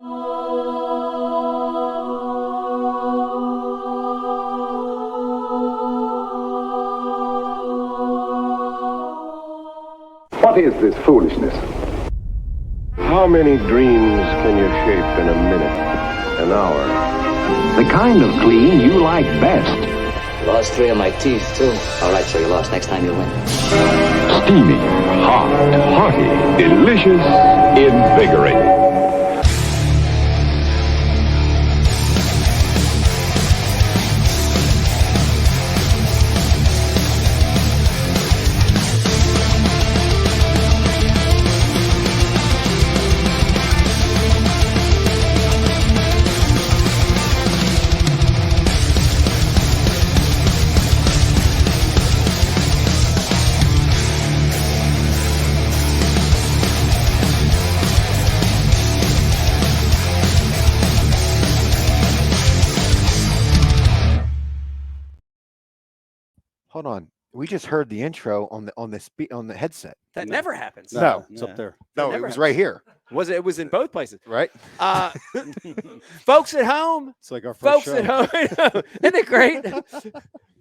What is this foolishness? How many dreams can you shape in a minute, an hour? The kind of clean you like best. Lost 3 of my teeth, too. All right, so you lost. Next time you win. Steamy, hot, hearty, delicious, invigorating. Hold on. We just heard the intro on the headset. That never happens. No, it's up there. No, it was right here. It was in both places. Right? Folks at home. It's like our first show. At home. Isn't it great?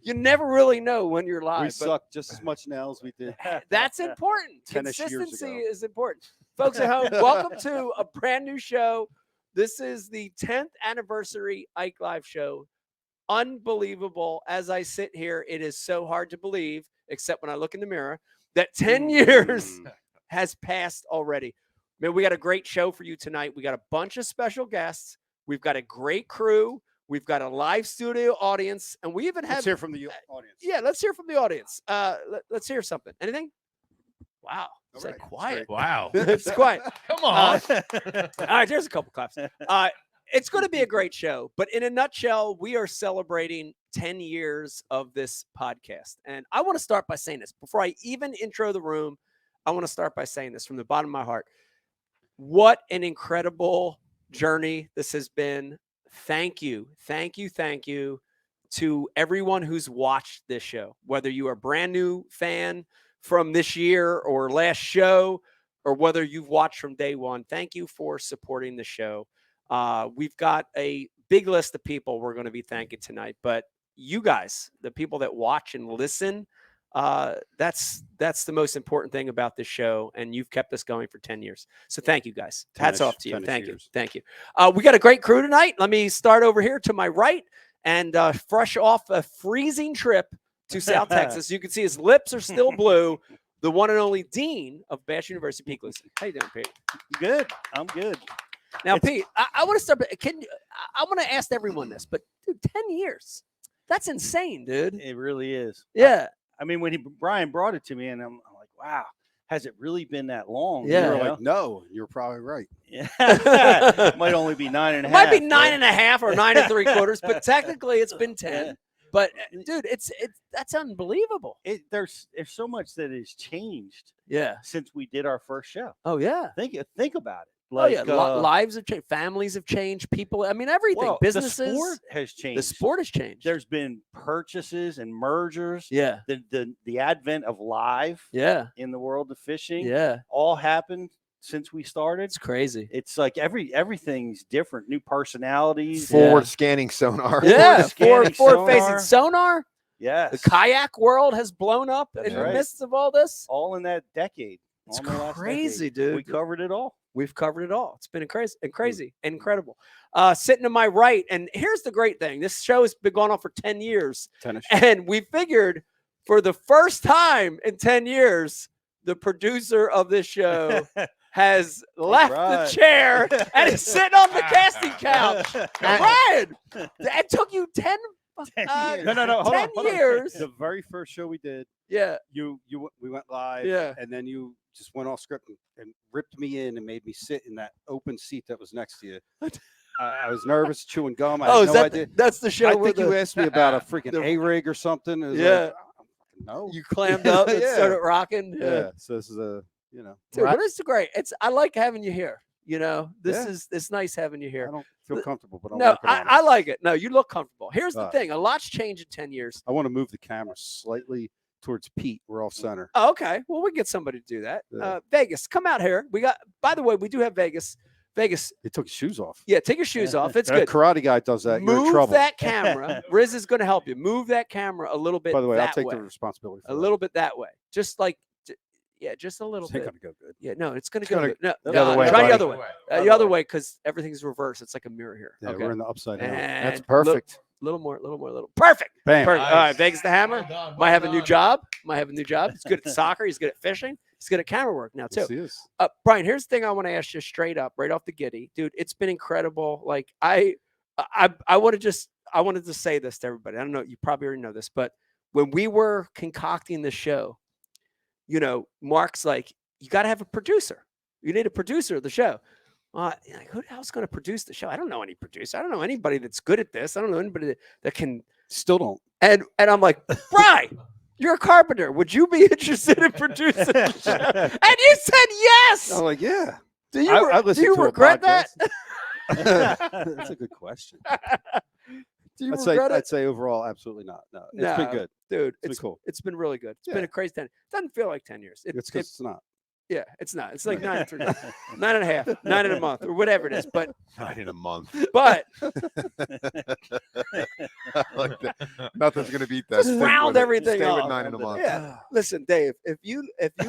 You never really know when you're live. We suck just as much now as we did. That's important. 10-ish years Consistency ago. is important. Folks at home, welcome to a brand new show. This is the 10th anniversary Ike Live show. Unbelievable. As I sit here, it is so hard to believe, except when I look in the mirror, that 10 years has passed already. Man, we got a great show for you tonight. We got a bunch of special guests. We've got a great crew. We've got a live studio audience, and we even have. Let's hear from the audience. Yeah, let's hear from the audience. Let's hear something. Anything? Wow. It's like quiet. Wow. It's quiet. Come on. All right, there's a couple claps. It's going to be a great show, but in a nutshell, we are celebrating 10 years of this podcast. And I want to start by saying this. Before I even intro the room, I want to start by saying this from the bottom of my heart. What an incredible journey this has been. Thank you. Thank you. Thank you to everyone who's watched this show, whether you are a brand new fan from this year or last show, or whether you've watched from day one. Thank you for supporting the show. We've got a big list of people we're going to be thanking tonight, but you guys, the people that watch and listen, that's the most important thing about this show. And you've kept us going for 10 years. So thank you guys. Hats off to you. Thank you. Thank you. We got a great crew tonight. Let me start over here to my right and fresh off a freezing trip to South Texas. You can see his lips are still blue. The one and only dean of Bash University, Pete Gleason. How you doing, Pete? Good. I'm good. Now, Pete, I want to start. I want to ask everyone this, but dude, 10 years. That's insane, dude. It really is. Yeah. I mean, when Brian brought it to me, and I'm like, wow, has it really been that long? Yeah. You were Like, no, you're probably right. it might only be 9.5. It might be 9.5 or 9 3/4, but technically it's been 10. But dude, that's unbelievable. There's so much that has changed. Yeah. Since we did our first show. Oh yeah. Think about it. Like, lives have changed, families have changed, people. I mean, everything. Well, businesses. The sport has changed. The sport has changed. There's been purchases and mergers. Yeah. The advent of live. Yeah. In the world of fishing. Yeah. All happened since we started. It's crazy. It's like everything's different. New personalities. Forward scanning sonar. Yeah. Forward facing sonar. Yes. The kayak world has blown up in the midst of all this. All in that decade. It's crazy, dude. We covered it all. We've covered it all. It's been crazy, incredible. Sitting to my right, and here's the great thing. This show has been going on for 10 years. And we figured for the first time in 10 years, the producer of this show has left the chair and is sitting on the casting couch. Brian, it took you 10 No. Hold years. The very first show we did. Yeah. We went live. Yeah. And then you just went off script and ripped me in and made me sit in that open seat that was next to you. I was nervous, chewing gum. I had no idea. That's the show. I think you asked me about a freaking A-rig or something. Yeah. No. You clammed up and started rocking. Yeah. So this is a, Dude, but it's great. I like having you here. You know, it's nice having you here. I don't feel comfortable, but I like it. No, you look comfortable. Here's the thing. A lot's changed in 10 years. I want to move the camera slightly towards Pete. We're off center. Oh, okay. Well, we get somebody to do that. Vegas, come out here. By the way, we do have Vegas Vegas. He took his shoes off. Yeah, take your shoes off. It's That good. karate guy does that. You're in Move trouble. that camera. Riz is going to help you. Move that camera a little bit. By the way, I'll that take way. the responsibility for A that. little bit that way. Just like, yeah, just a little It's not bit. gonna go good. Yeah, no, it's going to It's go gonna good. No, the other way, try the buddy. other way. The other way, because everything's reversed. It's like a mirror here. Yeah, okay. we're in the upside down. That's And perfect. Little more. Perfect. Bam. Perfect. All right, Nice. Vegas the Hammer. Might have a new job. He's good at soccer. He's good at fishing. He's good at camera work now too. Yes, he is. Brian, here's the thing I want to ask you straight up, right off the giddy, dude. It's been incredible. Like I wanted to say this to everybody. I don't know, you probably already know this, but when we were concocting the show, you know, Mark's like, you got to have a producer. You need a producer of the show. Like, who the hell's going to produce the show? I don't know any producer. I don't know anybody that's good at this. I don't know anybody that can. Still don't. And I'm like, Brian, you're a carpenter. Would you be interested in producing the show? And you said yes. I'm like, yeah. Do you, I do listen you to a regret that? podcast. That's a good question. Do you I'd regret it? I'd say overall, absolutely not. No, it's been No, good. Dude, been cool. It's been really good. It's Yeah. been a crazy 10. It doesn't feel like 10 years. It's because it's not. Yeah, it's not. It's like 9 and 9.5, 9 in a month, or whatever it is. But 9 in a month. but I like that. Nothing's gonna beat that. Stick round with it. everything Stay with up. 9 in a month. yeah, listen, Dave. If you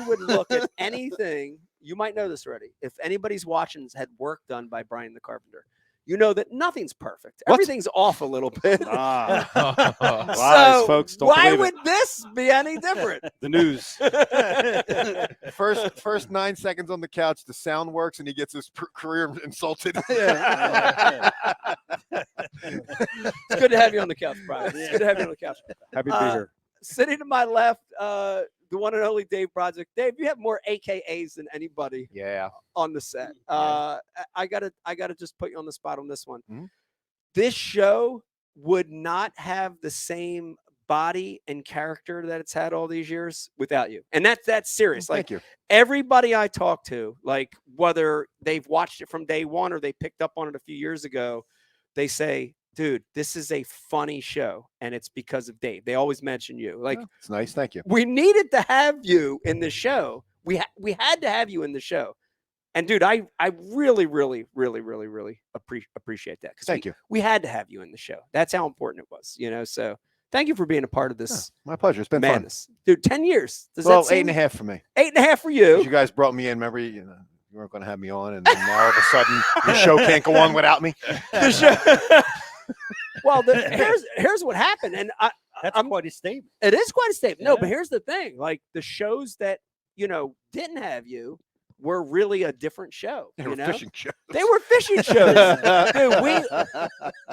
would look at anything, you might know this already. If anybody's watching has had work done by Brian the Carpenter, you know that nothing's perfect. What? Everything's off a little bit. Lies, So folks. Don't why believe would this be any different? it. The news? First 9 seconds on the couch, the sound works, and he gets his career insulted. It's good to have you on the couch, Brian. It's good to have you on the couch. Happy to be here. Sitting to my left, the one and only Dave Brodzik. Dave, you have more AKAs than anybody Yeah. on the set. I gotta just put you on the spot on this one. Mhm. This show would not have the same body and character that it's had all these years without you. And that's serious. Like Thank you. everybody I talk to, like whether they've watched it from day one or they picked up on it a few years ago, they say, dude, this is a funny show. And it's because of Dave. They always mention you. Like, It's nice. Thank you. we needed to have you in the show. We had to have you in the show. And dude, I really, really, really, really, really appreciate that. Thank you. We had to have you in the show. That's how important it was, you know? So thank you for being a part of this My pleasure. It's been madness. Dude, 10 years. Does fun. Well, that seem 8.5 for me. 8.5 for 'Cause you? You guys brought me in. Remember, you weren't going to have me on, and then now all of a sudden your show can't go on without me. The show- well, here's what happened. And That's quite a statement. it is quite a statement. No, Yeah. but here's the thing. Like the shows that, didn't have you were really a different show. They were fishing shows. They were fishing shows. Dude,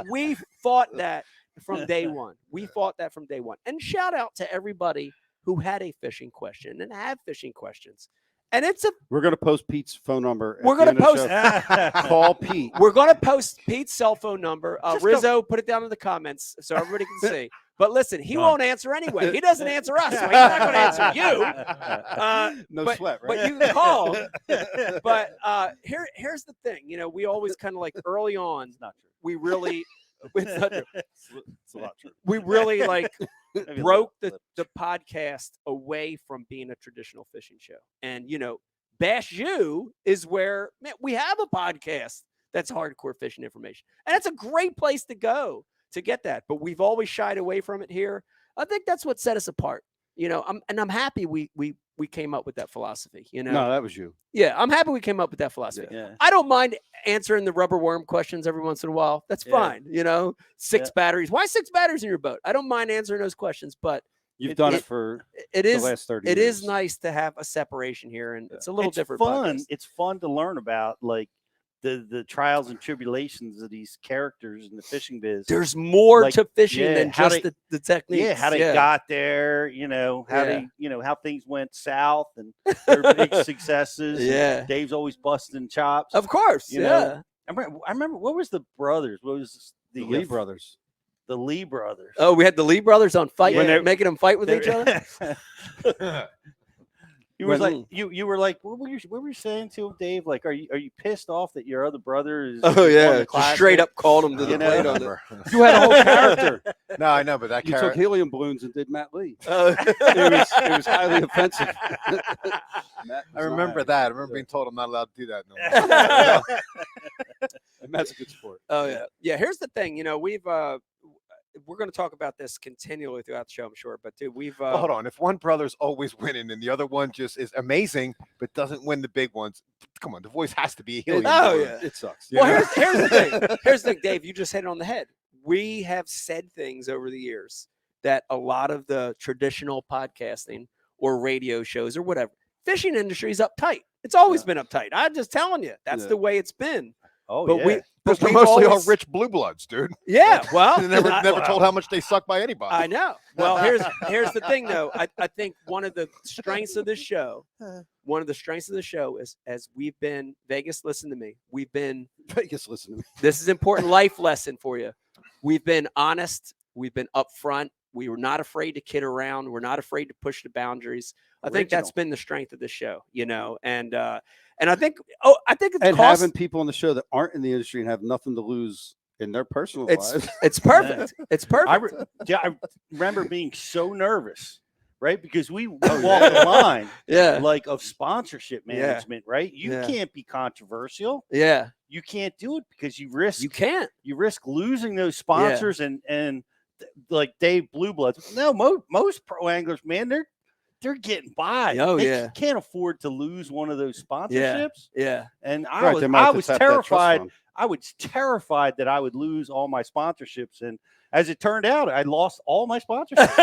we fought that from day one. We fought that from day one. And shout out to everybody who had a fishing question and have fishing questions. And We're going to post Pete's phone number. We're gonna post- Call Pete. we're gonna post Pete's cell phone number. Just Rizzo, put it down in the comments so everybody can see. But listen, he Done. won't answer anyway. He doesn't answer us, so he's not going to answer you. No but, sweat, right? But you can call. But here's the thing. We always kind of like early on, It's not true. we really, it's not true. It's a lot true. We really like Maybe a broke little- the podcast away from being a traditional fishing show. And, Bash You is where, man, we have a podcast that's hardcore fishing information. And it's a great place to go to get that. But we've always shied away from it here. I think that's what set us apart. I'm happy we came up with that philosophy, No, that was you. Yeah, I'm happy we came up with that philosophy. Yeah. I don't mind answering the rubber worm questions every once in a while. That's Yeah. fine. 6 Yeah. batteries. Why 6 batteries in your boat? I don't mind answering those questions, but You've done it- it for it the is last 30 it years. is nice to have a separation here, and it's a little It's different. fun. podcast. It's fun to learn about like the trials and tribulations of these characters in the fishing biz. There's more like, to fishing yeah, than how just they- the techniques. Yeah, how they got there, how they, how things went south and their big successes. and Yeah. Dave's always busting chops. Of course, You yeah. know, I remember what was the brothers? What was The Lee brothers. The Lee brothers. Oh, we had the Lee brothers on fight, When they're- making them fight with each other. You You were When- like you were like, what were you saying to him, Dave? Like, are you pissed off that your other brother is? Oh is won yeah, the just Classic? straight up called him to You the know? plate on it. You had a whole character. No, I know, but that You took character. helium balloons and did Matt Lee. Oh. It was highly offensive. I remember that. I remember being told I'm not allowed to do that no more. And Matt's a good sport. Oh yeah, yeah. Here's the thing. We're going to talk about this continually throughout the show, I'm sure. But dude, Well, hold on. If one brother's always winning and the other one just is amazing but doesn't win the big ones, come on, the voice has to be helium. Oh, balloon. yeah. It sucks. Well, here's the thing. Here's the thing, Dave. You just hit it on the head. We have said things over the years that a lot of the traditional podcasting or radio shows or whatever, fishing industry is uptight. It's always been uptight. I'm just telling you, that's Yeah. the way it's been. Oh But yeah. we, Because but they're we've mostly all always- rich blue bloods, dude. Yeah, well, They're never I- told how much they suck by anybody. I know. Well, here's the thing, though. I think one of the strengths of this show, is as we've been Vegas. Listen to me. We've been. Vegas, listen to me. This is an important life lesson for you. We've been honest. We've been upfront. We were not afraid to kid around. We're not afraid to push the boundaries. I think that's Original. been the strength of the show, and I think it's And cost, having people on the show that aren't in the industry and have nothing to lose in their personal it's lives. it's perfect. It's perfect. I remember being so nervous, right? Because we walk the line Yeah, like of sponsorship Yeah. management, right? You Yeah. can't be controversial. yeah. You can't do it because you risk You can't. you risk losing those sponsors and like Dave Blue Bloods. No, most pro anglers, man, they're getting by. Oh, They yeah. can't afford to lose one of those sponsorships. Yeah. And Right, I they might have was to tap that trust terrified. fund. I was terrified that I would lose all my sponsorships, and as it turned out, I lost all my sponsorships.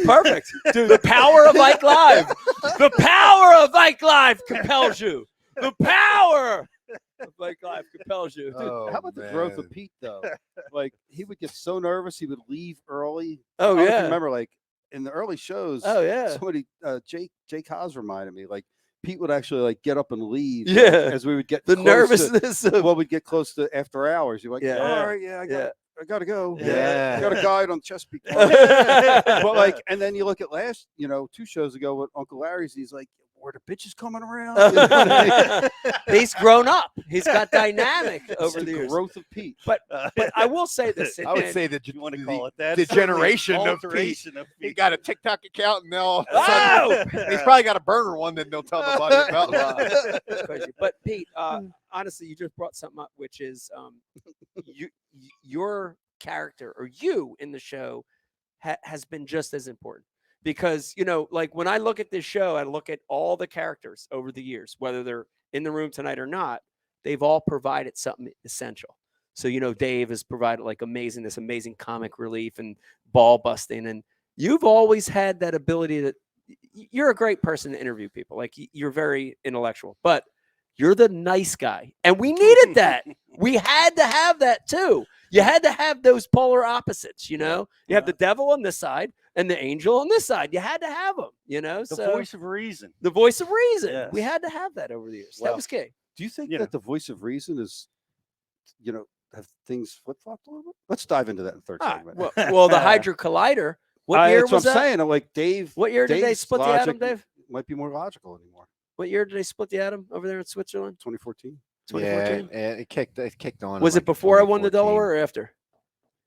Perfect. Dude, the power of Ike Live. The power of Ike Live compels you. The power of Ike Live compels you. Dude, Oh, how about the growth of man. Pete though? Like he would get so nervous he would leave early. Oh, I don't know if you yeah. remember like in the early shows. Oh, yeah. Somebody Jake Haas reminded me like Pete would actually like get up and leave. Yeah. As we would get The close to- nervousness of well, we'd get close to after hours. You're like, Yeah. all right, yeah, I gotta go. Yeah. I got a guide on Chesapeake. But like, and then you look at last, 2 shows ago with Uncle Larry's. He's like, were the bitches coming around? You know what I mean? He's grown up. He's got dynamic It's over the the years. growth of Pete. But I will say this. I would and- say that you want to call it that? the It's certainly an generation of Pete. alteration of He Pete. got a TikTok account and now all of a sudden, he's probably got a burner one that they'll tell nobody about. It's crazy. But Pete, honestly, you just brought something up, which is your character or you in the show has been just as important. Because, like when I look at this show, I look at all the characters over the years, whether they're in the room tonight or not, they've all provided something essential. So, Dave has provided like this amazing comic relief and ball busting. And you've always had that ability that you're a great person to interview people. Like you're very intellectual, but you're the nice guy. And we needed that. We had to have that too. You had to have those polar opposites, You have the devil on this side and the angel on this side. You had to have them, The voice of reason. the voice of reason. Yes. We had to have that over the years. That Well, was key. Do you think You that the voice of reason is, have things flip flopped a little bit? Let's dive into that in the third All right, segment. well, the Hydra Collider. What year That's was what I'm that? saying. I'm like Dave. What year did they Dave's split the atom, logic Dave? Might be more logical anymore. What year did they split the atom over there in Switzerland? 2014. 2014. Yeah, it kicked on. in Was like it before I won the 2014. Delaware or after?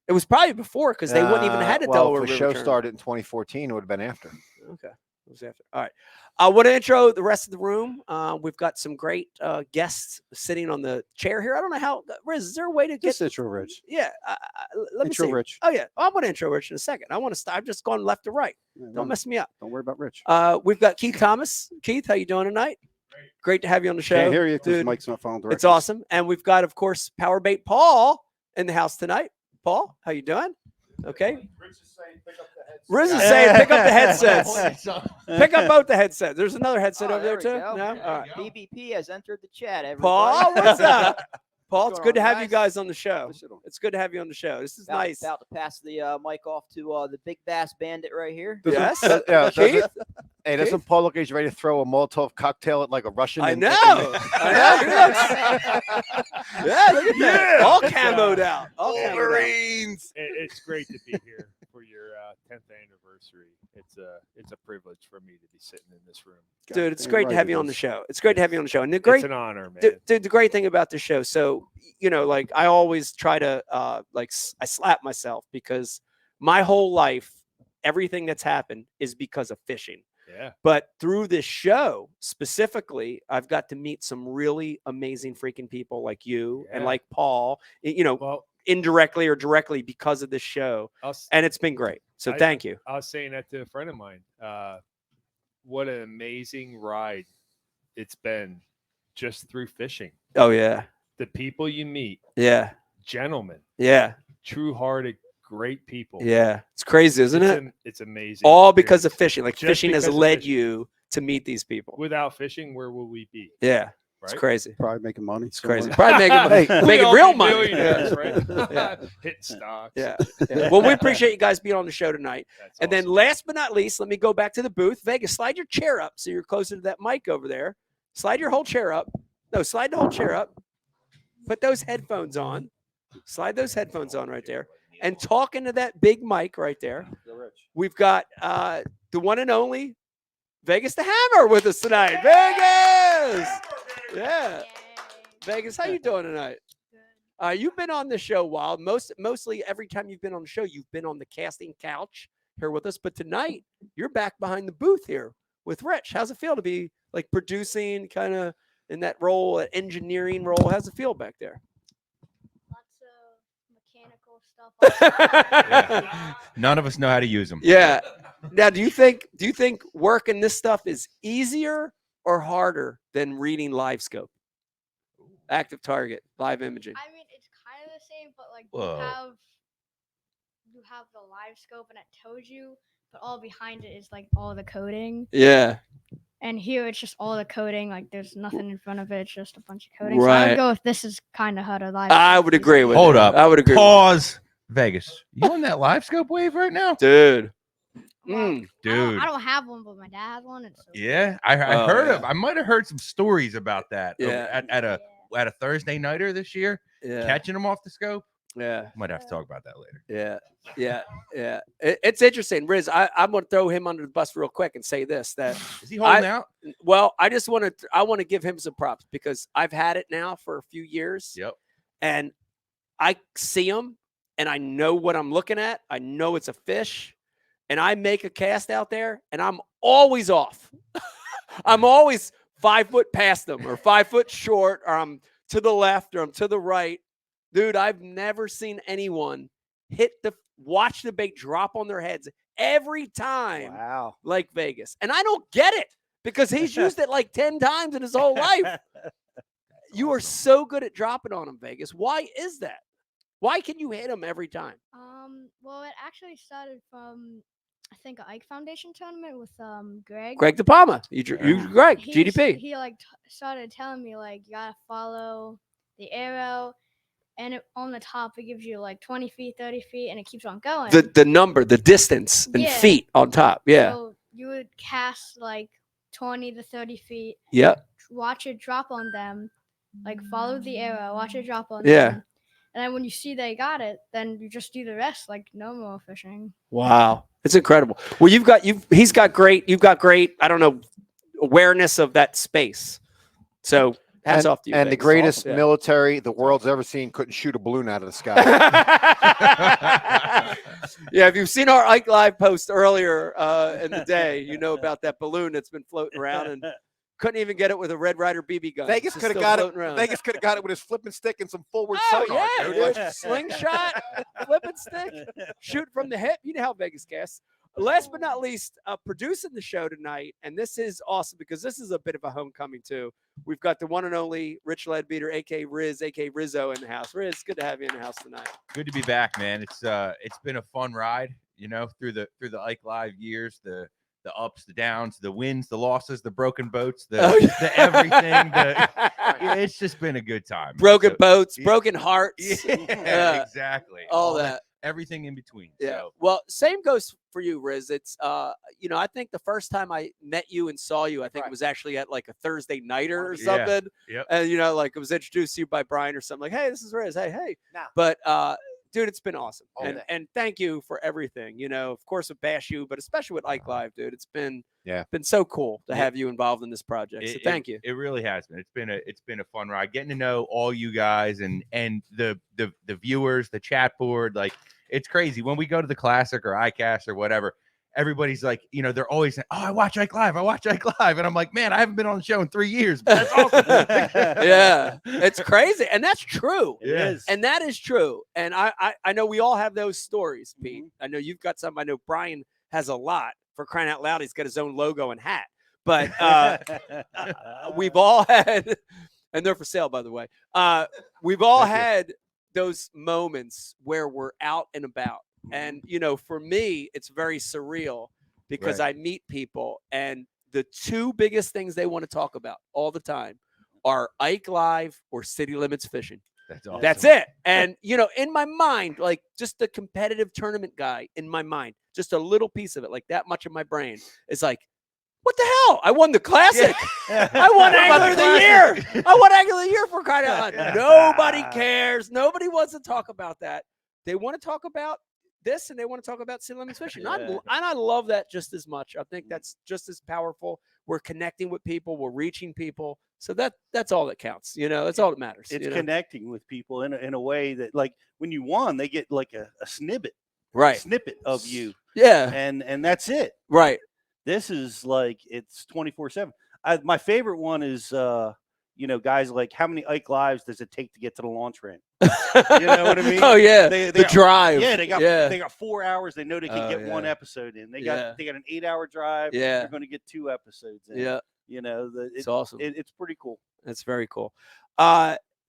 It was probably before because they wouldn't even had a well, Delaware if the River show tournament. started in 2014, it would have been after. Okay. It was after. All right. I want to intro the rest of the room. We've got some great guests sitting on the chair here. I don't know how. Riz, is there a way to get? Just intro Rich. Yeah. Let me Intro see. Rich. Oh yeah. I'm going to intro Rich in a second. I want to start. I've just gone left to right. Yeah, Don't mess me up. Don't worry about Rich. We've got Keith Thomas. Keith, how you doing tonight? Great to have you on the show. Can't hear you because dude. Mike's not following directions. It's awesome. And we've got, of course, Power Bait Paul in the house tonight. Paul, how you doing? Okay. Riz is saying pick up the headsets. Pick up both the headsets. There's another headset over there, too. No? All right. BBP has entered the chat. Everybody. Paul, what's up? Paul, it's What's good to going on, have you guys? guys on the show. It's good to have you on the show. This is nice. About to pass the mic off to the Big Bass Bandit right here. Yes. Yeah, Keith? Hey, doesn't Paul look like he's ready to throw a Molotov cocktail at like a Russian? I and- know. I know. Yeah, look at that. All camoed out. All camoed out. Wolverines. It's great to be here for your 10th anniversary. It's a privilege for me to be sitting in this room. Dude, it's Goddamn great to right have it you on the is. show. It's great to have you on the show. And the It's great an honor, man. Dude, the great thing about the show, so like I always try to I slap myself because my whole life, everything that's happened is because of fishing. Yeah. But through this show specifically, I've got to meet some really amazing freaking people like you and Yeah. like Paul, Well, indirectly or directly because of this show. And it's been great. So thank you. I was saying that to a friend of mine. What an amazing ride it's been just through fishing. Oh, yeah. The people you meet, Yeah. gentlemen, Yeah. true-hearted, great people. Yeah. It's crazy, isn't it? It's amazing. All because of experience. fishing. Like Just fishing has because of led fishing. you to meet these people. Without fishing, where will we be? Yeah. It's Right? crazy. Probably making money. It's crazy. Probably making real money. Millionaires, Yeah. right? Yeah. Hitting stocks. Yeah. Yeah. Well, we appreciate you guys being on the show tonight. That's And then awesome. last but not least, let me go back to the booth. Vegas, slide your chair up so you're closer to that mic over there. Slide your whole chair up. No, slide the whole chair up. Put those headphones on. Slide those headphones on right there. And talk into that big mic right there. We've got the one and only Vegas the Hammer with us tonight. Vegas! Yeah. Vegas, how you doing tonight? You've been on the show a while. Mostly every time you've been on the show, you've been on the casting couch here with us. But tonight, you're back behind the booth here with Rich. How's it feel to be like producing, kind of in that role, that engineering role? How's it feel back there? Lots of mechanical stuff. None of us know how to use them. Yeah. Now, do you think working this stuff is easier or harder than reading live scope? Active target, live imaging. I mean, it's kind of the same, but like Whoa. you have the live scope and it tells you, but all behind it is like all the coding. Yeah. And here it's just all the coding. Like there's nothing in front of it. It's just a bunch of coding. So I Right. would go if this is kind of how to live. I scope would is. agree with Hold that. up. I would agree. Pause. Vegas. You on that live scope wave right now? Dude. Well, Dude. I don't have one, but my dad has one. And so Yeah. I Oh, heard yeah. of I might have heard some stories about that. Yeah. At a Thursday nighter this year, Yeah. catching them off the scope. Yeah. Might have to talk about that later. Yeah. Yeah. Yeah. It's interesting. Riz, I'm going to throw him under the bus real quick and say this, that Is he holding out? well, I want to give him some props because I've had it now for a few years. Yep. And I see him and I know what I'm looking at. I know it's a fish and I make a cast out there and I'm always off. I'm always 5 foot past them or 5 foot short, or I'm to the left or I'm to the right. Dude, I've never seen anyone watch the bait drop on their heads every time. Wow. Like Vegas. And I don't get it because he's used it like 10 times in his whole life. You are so good at dropping on him, Vegas. Why is that? Why can you hit him every time? Well, it actually started from I think an IKE Foundation tournament with Greg. Greg De Palma. You Greg, GDP. He started telling me like you gotta follow the arrow, and on the top it gives you like 20 feet, 30 feet, and it keeps on going. The number, the distance in Yeah. feet on top. Yeah. So you would cast like 20 to 30 feet. Yep. Watch it drop on them, like follow the arrow, watch it drop on Yeah. them. And then when you see they got it, then you just do the rest like normal fishing. Wow. It's incredible. Well, you've got great, I don't know, awareness of that space. So hats off to you. And the Vegas. greatest Awesome. Yeah. military the world's ever seen couldn't shoot a balloon out of the sky. Yeah, if you've seen our Ike Live post earlier in the day, you know about that balloon that's been floating around and couldn't even get it with a Red Ryder BB gun. Vegas It's could have still got it. floating around. Vegas could have got it with his flipping stick and some forward Oh, sonar. yeah, dude. dude. Like, Slingshot, flipping stick, shoot from the hip. You know how Vegas casts. Last but not least, producing the show tonight, and this is awesome because this is a bit of a homecoming too. We've got the one and only Rich Ledbeater, a.k.a. Riz, a.k.a. Rizzo in the house. Riz, good to have you in the house tonight. Good to be back, man. It's been a fun ride, through the Ike Live years, the ups, the downs, the wins, the losses, the broken boats, the everything. It's just been a good time. man. Broken So- boats, broken hearts. Yeah, exactly. All that. Everything in between. Yeah. So, Well, same goes for you, Riz. It's I think the first time I met you and saw you, I think it was actually at like a Thursday nighter or Yeah. something. Yep. And like it was introduced to you by Brian or something like, hey, this is Riz. Hey. Nah. But dude, it's been awesome. All day. And thank you for everything. You know, of course with Bash U, but especially with Ike Live, dude. It's been so cool to have you involved in this project. So thank you. It really has been. It's been a fun ride. Getting to know all you guys and the viewers, the chat board. Like, it's crazy. When we go to the Classic or ICAST or whatever, everybody's like, you know, they're always saying, "Oh, I watch Ike Live. I watch Ike Live." And I'm like, man, I haven't been on the show in 3 years. But that's awesome. Yeah, it's crazy. And that's true. It is. And that is true. And I know we all have those stories, Pete. I know you've got some. I know Brian has a lot. For crying out loud, he's got his own logo and hat. But we've all had, and they're for sale, by the way. We've all had those moments where we're out and about. And, you know, for me, it's very surreal because I meet people and the two biggest things they want to talk about all the time are Ike Live or City Limits Fishing. That's awesome. That's it. And, you know, in my mind, like just the competitive tournament guy in my mind, just a little piece of it, like that much of my brain is like, what the hell? I won the Classic. I won Angler of the Year. I won Angler of the Year for crying out loud. Nobody cares. Nobody wants to talk about that. They want to talk about this and they want to talk about City Limits Fishing. And I love that just as much. I think that's just as powerful. We're connecting with people. We're reaching people. So that's all that counts. You know, that's all that matters. It's you know? connecting with people in a way that, like, when you won, they get like a snippet of you. Yeah. And that's it. Right. This is like, it's 24/7. My favorite one is, you know, guys like, how many Ike Lives does it take to get to the launch ramp? You know what I mean? Oh yeah, they the drive. Yeah, they got 4 hours. They know they can get one episode in. They got an 8-hour drive. Yeah, they're going to get 2 episodes in. Yeah, you know, it's awesome. It's pretty cool. It's very cool.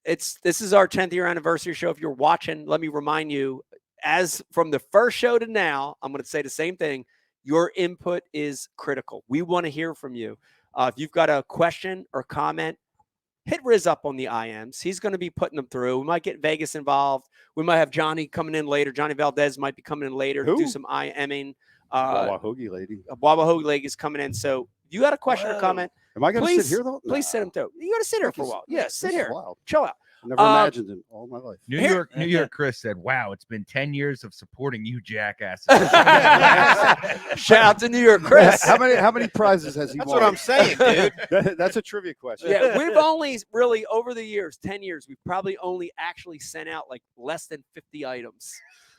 This is our 10th year anniversary show. If you're watching, let me remind you, as from the first show to now, I'm going to say the same thing. Your input is critical. We want to hear from you. If you've got a question or comment, hit Riz up on the IMs. He's going to be putting them through. We might get Vegas involved. We might have Johnny coming in later. Johnny Valdez might be coming in later to do some IMing. Wawa Hoagie lady. Wawa Hoagie lady is coming in. So if you got a question or comment, am I going to sit here though? Please sit him through. You got to sit here for a while. Yeah, sit here. Chill out. Never imagined it all my life. New York Chris said, "Wow, it's been 10 years of supporting you jackasses." Shout out to New York Chris. How many prizes has he That's won? what I'm saying, dude. That's a trivia question. Yeah, we've only really over the years, 10 years, we've probably only actually sent out like less than 50 items.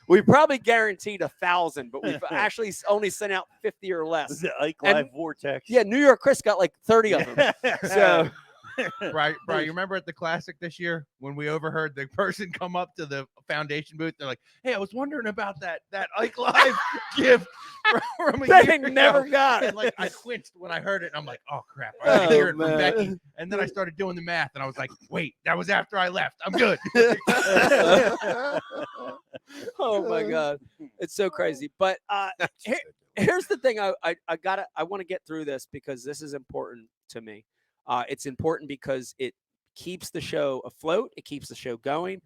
We probably guaranteed 1,000, but we've actually only sent out 50 or less. The Ike Live Vortex. Yeah, New York Chris got like 30 of them. So. Right, you remember at the Classic this year when we overheard the person come up to the foundation booth? They're like, "Hey, I was wondering about that Ike Live gift from a they year ago." never got it. And like I flinched when I heard it, and I'm like, "Oh crap!" I didn't hear it from Becky, and then I started doing the math, and I was like, "Wait, that was after I left. I'm good." Oh my God, it's so crazy. But here's the thing: I want to get through this because this is important to me. It's important because it keeps the show afloat. It keeps the show going.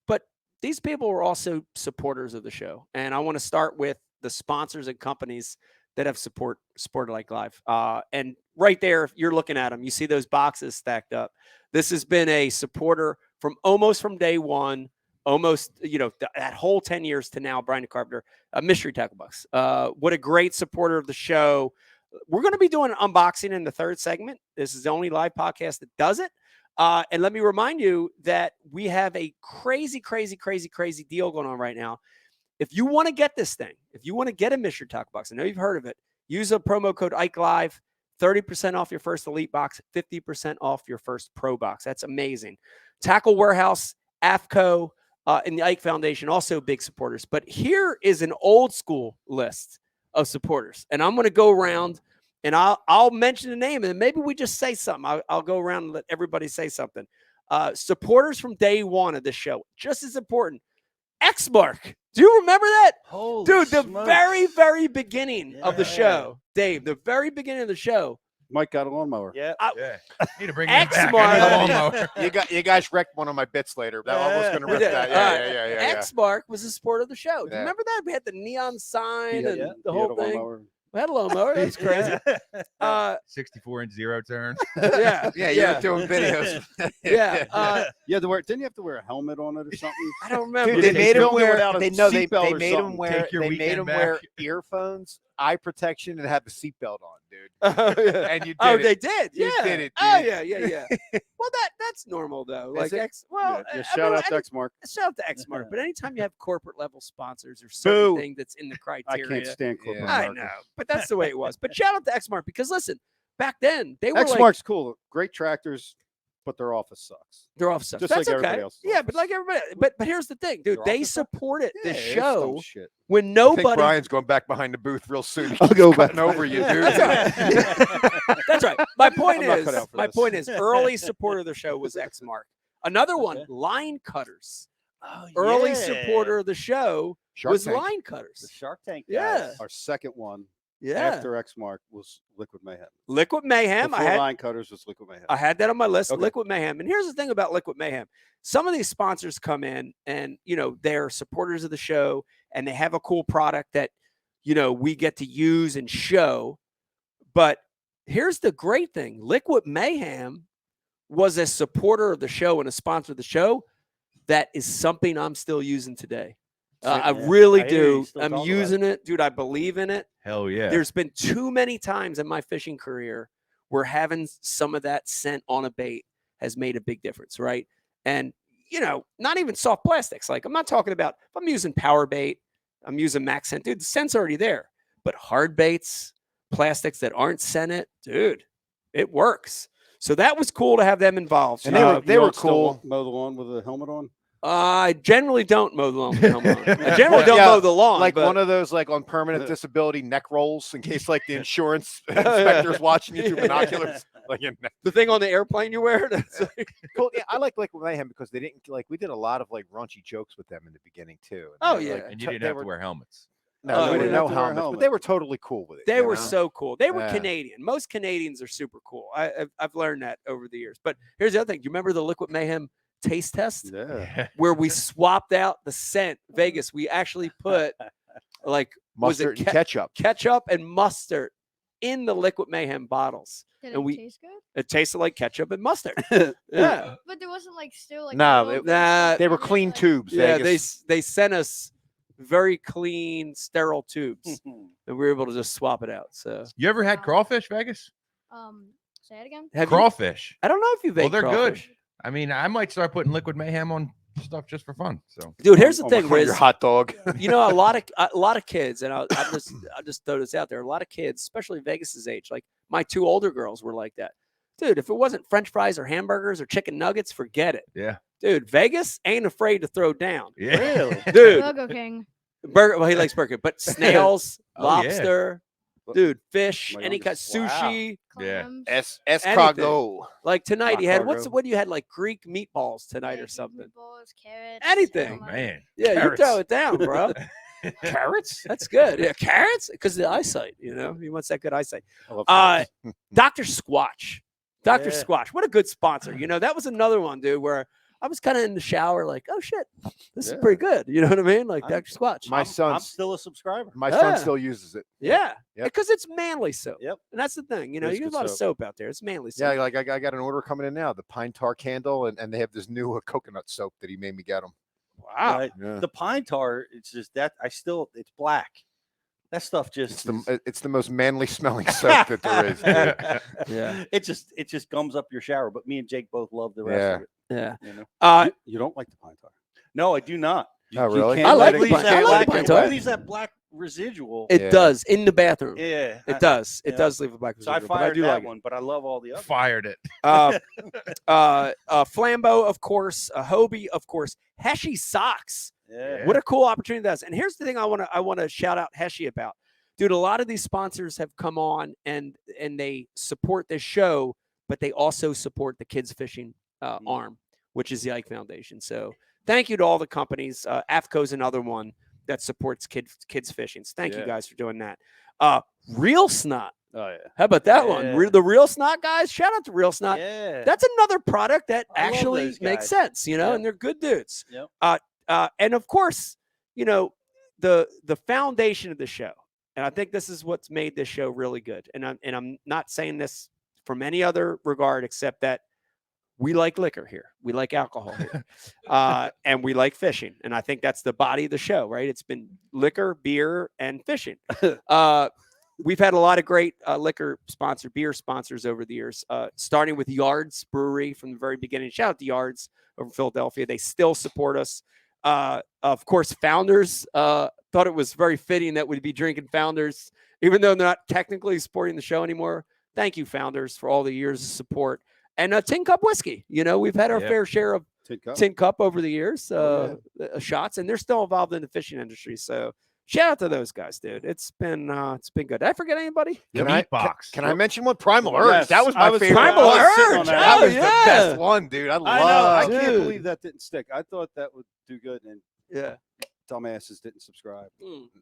But these people are also supporters of the show. And I want to start with the sponsors and companies that have supported Ike Live. And right there, if you're looking at them, you see those boxes stacked up. This has been a supporter from day one, almost, you know, that whole 10 years to now, Brian Carpenter, Mystery Tackle Box. What a great supporter of the show. We're going to be doing an unboxing in the third segment. This is the only live podcast that does it. And let me remind you that we have a crazy, crazy, crazy, crazy deal going on right now. If you want to get this thing, if you want to get a Mystery Tackle Box, I know you've heard of it, use a promo code Ike Live, 30% off your first Elite Box, 50% off your first Pro Box. That's amazing. Tackle Warehouse, AFCO, and the Ike Foundation, also big supporters. But here is an old school list of supporters. And I'm going to go around and I'll mention the name and maybe we just say something. I'll go around and let everybody say something. Supporters from day one of the show, just as important. X-Mark. Do you remember that? Holy Dude, the smokes. very, very beginning of the show, Dave, the very beginning of the show. Mike got a lawnmower. Yeah. Need to bring him back. X-Mark. I need a lawnmower. You guys wrecked one of my bits later. That I was going to We rip did. that. All Yeah. X-Mark was a supporter of the show. Do you Yeah. remember that? We had the neon sign He and had the a whole thing. lawnmower. We had a lawnmower. That's crazy. 64-inch zero turn. Yeah. Yeah, you're doing videos. Yeah. You had to wear. Didn't you have to wear a helmet on it or something? I don't remember. Dude, they made him filmed it wear. without a They know they seatbelt or made him something. wear. Take your They made weekend him wear back. earphones, eye protection, and have the seatbelt on, dude. Oh, yeah. And you did Oh, it. they did. You Yeah. did it, Oh, dude. yeah. Well, that's normal though. Is Like it? well, Yeah, I shout mean, out to Xmark. shout out to Xmark. But anytime you have corporate level sponsors or certain Boo. thing that's in the I criteria, can't stand corporate I America. know, but that's the way it was. But shout out to Xmark because listen, back then they were like Xmark's cool. Great tractors, but their office sucks. they're off stuff. Just That's like okay. everybody else's Yeah, but office. like everybody. But here's the thing, dude. Their They office sucks? supported Yeah, the it's show dumb shit. when I think nobody. Brian's going back behind the booth real soon. He I'll keeps go cutting back. over you, dude. That's right. My point I'm not is, cut out for my this. point is, early supporter of the show was Xmark. Another one, Okay. line cutters. Oh, Early yeah. supporter of the show Shark was Tank. line The cutters. Shark Tank. Yeah. guys. Our second one Yeah. after Xmark was Liquid Mayhem. Liquid Mayhem. Before I had Line Cutters was Liquid Mayhem. I had that on my list. Okay. Liquid Mayhem. And here's the thing about Liquid Mayhem. Some of these sponsors come in and, they're supporters of the show and they have a cool product that, we get to use and show. But here's the great thing. Liquid Mayhem was a supporter of the show and a sponsor of the show. That is something I'm still using today. I Yeah, really I hear you do. still I'm talk about using it. Dude, I believe in it. Hell yeah. There's been too many times in my fishing career where having some of that scent on a bait has made a big difference, right? And, not even soft plastics. Like, I'm not talking about, if I'm using power bait, I'm using max scent. Dude, the scent's already there. But hard baits, plastics that aren't scented, dude, it works. So that was cool to have them involved. And they were- You they were don't still cool. Mow the lawn with a helmet on. I generally don't mow the lawn with the helmet on. I generally don't Yeah, mow the lawn. Like but one of those like on permanent disability neck rolls in case like the insurance inspector's watching you through binoculars. Like the thing on the airplane you wear. That's like, cool. Yeah, I like Liquid Mayhem because they didn't like we did a lot of like raunchy jokes with them in the beginning too. And Oh, they, yeah. like, And you t- didn't they have were- to wear helmets. No, Oh, they we were didn't no have to wear a helmets, but helmet. they were totally cool with it. they you were know? so cool. They were Yeah. Canadian. Most Canadians are super cool. I've learned that over the years. But here's the other thing. Do you remember the Liquid Mayhem taste test Yeah. where we swapped out the scent? Vegas, we actually put like was it mustard and ketchup. ketchup and mustard in the Liquid Mayhem bottles. Did And it we- taste good? It tasted like ketchup and mustard. Yeah. But there wasn't like still like No, yellow it- bits They were in it, clean like- tubes. Yeah, Vegas. they sent us very clean, sterile tubes, and we were able to just swap it out. So You ever had crawfish, Vegas? Say it again. have you, Crawfish. I don't know if you've Well, ate they're crawfish. good. I mean, I might start putting Liquid Mayhem on stuff just for fun. So Dude, here's the Oh, thing, On your Riz. hot dog. A lot of kids, and I'll just throw this out there. A lot of kids, especially Vegas's age, like my two older girls were like that. Dude, if it wasn't French fries or hamburgers or chicken nuggets, forget it. yeah, Dude, Vegas ain't afraid to throw down. yeah. Really? Dude, Burger King. burger. Well, he likes burger, but snails, Oh, yeah. lobster, dude, fish, My any kind, youngest- wow. sushi. Yeah. Clams, Escargot. Like tonight, he had Cargo. what you had like Greek meatballs tonight or eggs, something. meatballs, carrots, Anything. Oh, man. Yeah, Carrots. you throw it down, bro. Carrots? That's good. Yeah, carrots because the eyesight. He wants that good eyesight. I love Uh, carrots. Dr. Squatch. Dr. Yeah. Squatch. What a good sponsor. That was another one, dude, where I was kind of in the shower like, oh shit, this is Yeah. pretty good. You know what I mean? Like I'm- Dr. Squatch. My I'm son's still a subscriber. my Yeah. son still uses it. Yeah. Yep. Because it's manly soap. Yep. And that's the thing. You It is use a good lot of soap. soap out there. It's manly Yeah, soap. like I got an order coming in now, the pine tar candle, and they have this new coconut soap that he made me get them. Wow. Right? Yeah. The pine tar, it's just that it's black. That stuff just It's the most manly smelling soap that there is. Dude. Yeah. it just gums up your shower. But me and Jake both love the rest of it. Yeah. You know? You don't like the pine tar. No, I do not. Oh, really? can't I like let the it pine- leave I that like the black- pine tar. it leaves that black residual. It Yeah. does in the bathroom. Yeah, It does. It yeah. does leave a black So I residual, but fired I do that like one, but I love all the others. Fired it. Flambeau, of course. Hobie, of course. Heshy socks. Yeah. What a cool opportunity that's. And here's the thing I want to shout out Heshy about. Dude, a lot of these sponsors have come on and they support this show, but they also support the kids fishing arm, which is the Ike Foundation. So thank you to all the companies. AFCO's another one that supports kids fishing. So thank you Yeah. guys for doing that. Real Snot. Oh yeah. How about that one? Yeah. The Real Snot guys. Shout out to Real Snot. Yeah. That's another product that I love actually those makes guys. sense, Yep. and they're good dudes. Yep. And of course, the foundation of the show And I think this is what's made this show really good. And I'm not saying this from any other regard except that we like liquor here. We like alcohol here. And we like fishing. And I think that's the body of the show, right? It's been liquor, beer, and fishing. We've had a lot of great beer sponsors over the years, starting with Yards Brewery from the very beginning. Shout out to Yards over in Philadelphia. They still support us. Of course, Founders thought it was very fitting that we'd be drinking Founders, even though they're not technically supporting the show anymore. Thank you, Founders, for all the years of support. And Tin Cup Whiskey. We've had our fair share of Tin Cup over the years, shots, and they're still involved in the fishing industry. So shout out to those guys, dude. It's been good. Did I forget anybody? Can I mention one? Primal Urge. Yes, that was my favorite. Primal Urge. That was the best one, dude. I I love. can't believe that didn't stick. I thought that would do good, and dumbasses didn't subscribe.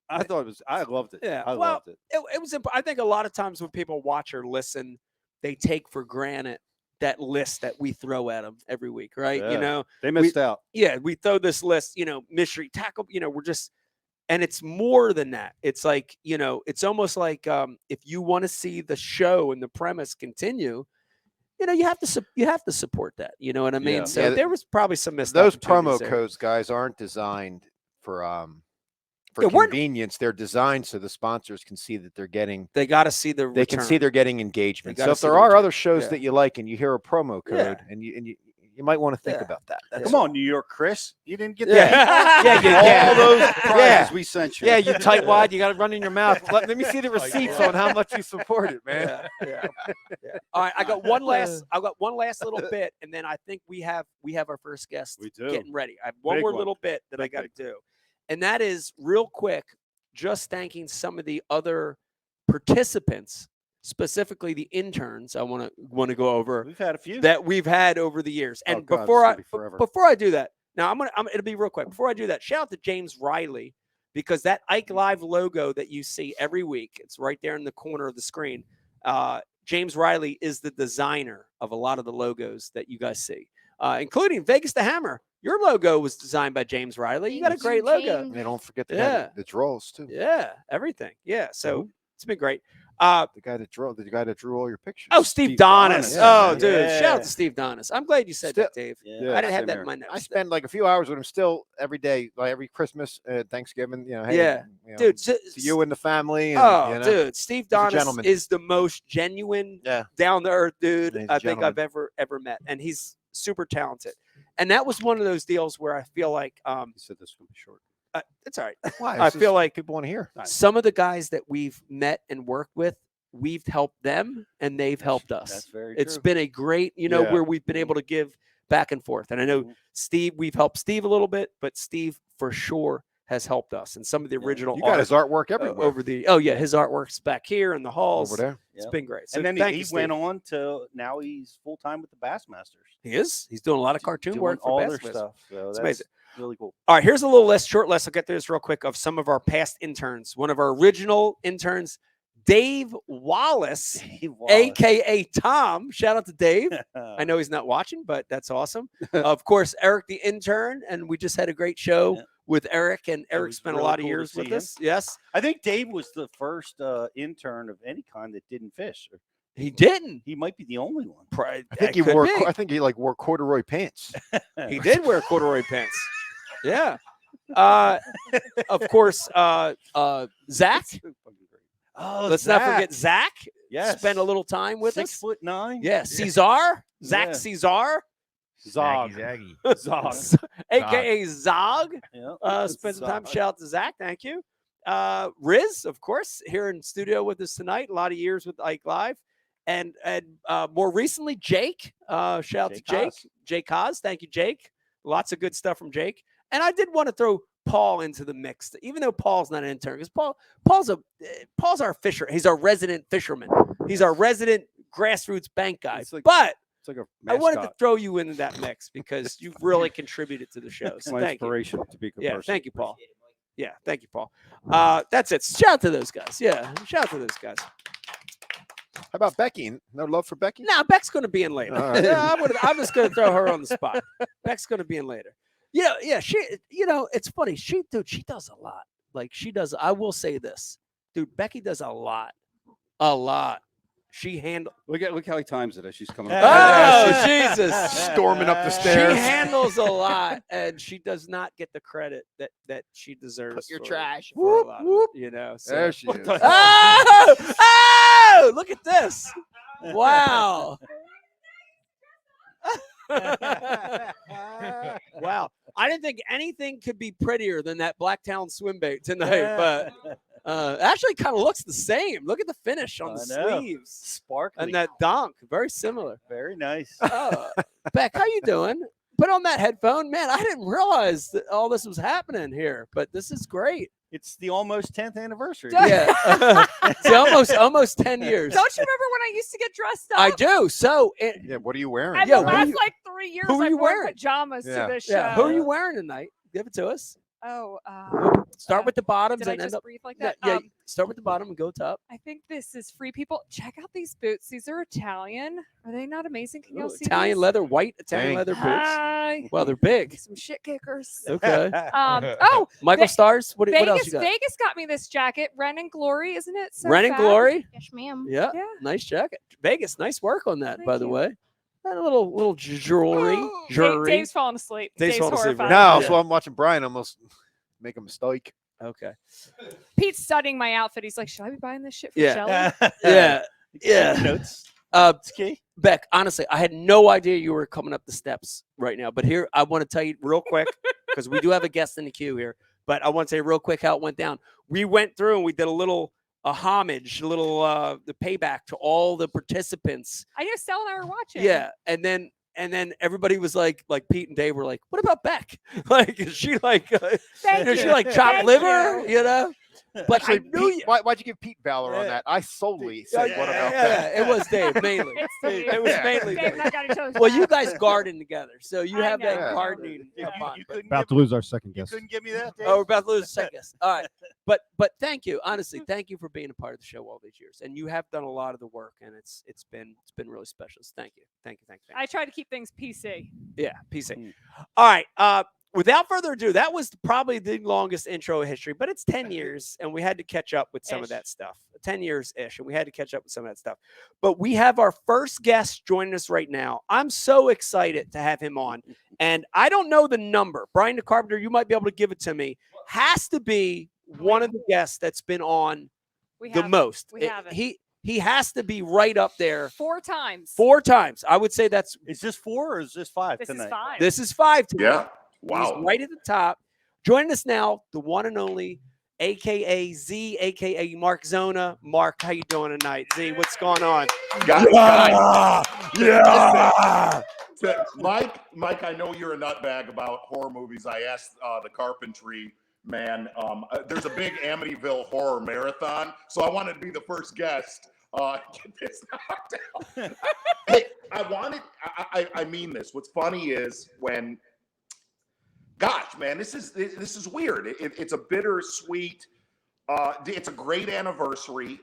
I thought it was. I loved it. Yeah, I loved it. It was. I think a lot of times when people watch or listen, they take for granted that list that we throw at them every week, right? Yeah. They missed out. Yeah, we throw this list. Mystery tackle. We're just. And it's more than that. It's like, it's almost like if you want to see the show and the premise continue, you have to support that. You know what I mean? Yeah. So there was probably some missed Those opportunities promo there. codes, guys, aren't designed for convenience. They're designed so the sponsors can see that they're getting. They got to see the. They can see they're getting engagement. They So gotta if see there the are return. other shows Yeah. that you like and you hear a promo code and you might want to think Yeah. about that. Come on, New York, Chris. You didn't get Yeah. that. All those prizes we sent you. Yeah, you tight wad. You got to run in your mouth. Let me see the receipts on how much you support it, man. Yeah. All right, I got one last little bit, and then I think we have our first guest We do. getting ready. I have one Big more one. little bit that I got to do, and that is real quick. Just thanking some of the other participants, specifically the interns. I want to go over We've had a few. that we've had over the years. Oh, And God, before it's gonna be forever. before I do that, now it'll be real quick. Before I do that, shout out to James Riley, because that Ike Live logo that you see every week, it's right there in the corner of the screen. James Riley is the designer of a lot of the logos that you guys see, including Vegas the Hammer. Your logo was designed by James Riley. You got a Thank great you, logo. James. And don't forget Yeah. the draws too. Yeah, everything. Yeah, so it's been great. The guy that drew all your pictures. Oh, Steve Steve Donis. Donis. Oh, Yeah. dude. Shout out Yeah. to Steve Donis. I'm glad you said Still- that, Dave. Yeah. I didn't have same that here. in my notes. I spend like a few hours with him still every day, like every Christmas, Thanksgiving. Hey, Yeah. you know, Dude, to you and the family. And, oh, you know, dude, Steve Donis gentleman. is the most genuine, Yeah. down to earth dude He's a I think I've gentleman. ever met, and he's super talented. And that was one of those deals where I feel like You said this would be short. it's all right. Why? I This feel is- like people want to hear. some of the guys that we've met and worked with, we've helped them and they've helped us. That's very It's true. been a great, Yeah. where we've been able to give back and forth. And I know Mhm. Steve, we've helped Steve a little bit, but Steve for sure has helped us. And some of the original You got his artwork art, everywhere. over the his artwork's back here in the halls. over there. It's Yep. been great. So And then thank he you, went Steve. on to now he's full time with the Bassmasters. He is. He's doing a lot of cartoon Doing work for all their Bassmasters. stuff. So It's that's amazing. really cool. All right, here's a little short list. I'll get through this real quick of some of our past interns. One of our original interns, Dave Wallace, aka Tom. Shout out to Dave. I know he's not watching, but that's awesome. Of course, Eric the intern, and we just had a great show Yeah. with Eric, and Eric was spent a really lot of cool to years with see him. us. Yes, I think Dave was the first intern of any kind that didn't fish. he didn't. He might be the only one. I think he wore. I think he wore corduroy pants. He did wear corduroy pants. Yeah. Of course, Zach. Oh, Let's not forget Zach. Yes. Spent a little time with us. 6'9". Yeah, Cesar. Zach Yeah. Cesar. Zog. Zaggy. Zog. AKA Zog. Yeah. Spent some time. Zog. Shout out to Zach. Thank you. Riz, of course, here in studio with us tonight. A lot of years with Ike Live. And more recently, Jake. Shout out to Jake. Haas. Jake Haas. Thank you, Jake. Lots of good stuff from Jake. And I did want to throw Paul into the mix, even though Paul's not an intern, because Paul's our fisher. He's our resident fisherman. He's our resident grassroots bank guy. It's like- But It's like a I wanted to mascot. throw you into that mix because you've really contributed to the show. So My thank you. inspiration to be a good Yeah, person. thank you, Paul. Yeah, thank you, Paul. That's it. Shout out to those guys. Yeah, shout out to those guys. How about Becky? No love for Becky? Now Beck's going to be in later. All right. Yeah, I'm just going to throw her on the spot. Beck's going to be in later. Yeah, she. It's funny. She does a lot. Like she does. I will say this. Dude, Becky does a lot. A lot. She handles. Look how he times it as she's coming. Oh, Jesus. Storming up the She stairs. handles a lot, and she does not get the credit that she deserves. Your for- trash. for a lot of it, you know. So. There she is. Oh! Oh! Look at this! Wow! Wow! I didn't think anything could be prettier than that Blacktown swim bait tonight, but actually, kind of looks the same. Look at the finish on the sleeves, sparkly, and that donk, very similar. Very nice. Beck, how you doing? Put on that headphone, man. I didn't realize that all this was happening here, but this is great. It's the almost 10th anniversary. Yeah, it's almost 10 years. Don't you remember when I used to get dressed up? I do. So, Yeah, what are you wearing? And Yeah, the who are last you- like 3 years, who are I've you worn wearing? pajamas Yeah. to this show. yeah, who are you wearing tonight? Give it to us. Oh, Start with the bottoms did I and end just up. breathe like Yeah, that? yeah, start with the bottom and go top. I think this is Free People. Check out these boots. These are Italian. Are they not amazing? Can you Ooh, see Italian these? leather, white Italian Dang. leather boots. Hi. Well, they're big. Some shit kickers. Okay. Oh, Michael Ve- Stars. What else Vegas. you got? Vegas got me this jacket. Ren and Glory, isn't it? So Ren and fab? Glory. Yes, ma'am. Yeah. Yeah. Nice jacket. Vegas. Nice work on that, Thank by the you. way. And a little jewelry. Dave's falling asleep. Dave's falling asleep, horrified. No, Yeah. so I'm watching Brian almost make a mistake. Okay. Pete's studying my outfit. He's like, should I be buying this shit for Yeah. Shelly? Yeah. Yeah. Notes. It's key. Beck, honestly, I had no idea you were coming up the steps right now. But here, I want to tell you real quick, because we do have a guest in the queue here. But I want to say real quick how it went down. We went through and we did a homage, the payback to all the participants. I know Stella and I were watching. Yeah. And then everybody was like Pete and Dave were like, what about Beck? Like, is she like, Thank is she you. like chopped Thank liver? you. You know? But I Actually, knew Pete, why'd you give Pete Valor on that? I solely said, what about that? It was Dave mainly. It's the It was Yeah. mainly Dave Dave. and I got each other's Well, you back. guys garden together, so you I have that know. gardening. You bond. couldn't About give, to lose our second you guest. couldn't give me that, Dave? Oh, we're about to lose a second. All right, but thank you, honestly, thank you for being a part of the show all these years, and you have done a lot of the work, and it's been really special. So thank you. I try to keep things PC. Yeah, PC. All right. Without further ado, that was probably the longest intro in history, but it's 10 years, and we had to catch up with some of Ish. that stuff. 10 years-ish, and we had to catch up with some of that stuff. But we have our first guest joining us right now. I'm so excited to have him on, and I don't know the number. Brian the Carpenter, you might be able to give it to me. Has to be one of the guests that's been on We the have most. We have it. He has to be right up there 4 times. 4 times. I would say that's Is this 4 or is this 5 This tonight? is 5. this is 5 tonight. Yeah. He's Wow. right at the top. Joining us now, the one and only, AKA Z, AKA Mark Zona. Mark, how you doing tonight? Z, what's going on? Guys, Yeah. Mike, I know you're a nutbag about horror movies. I asked the carpentry man. There's a big Amityville horror marathon, so I wanted to be the first guest. Get this knocked out. Hey, I mean this. What's funny is when, gosh, man, this is weird. It's a bittersweet. It's a great anniversary.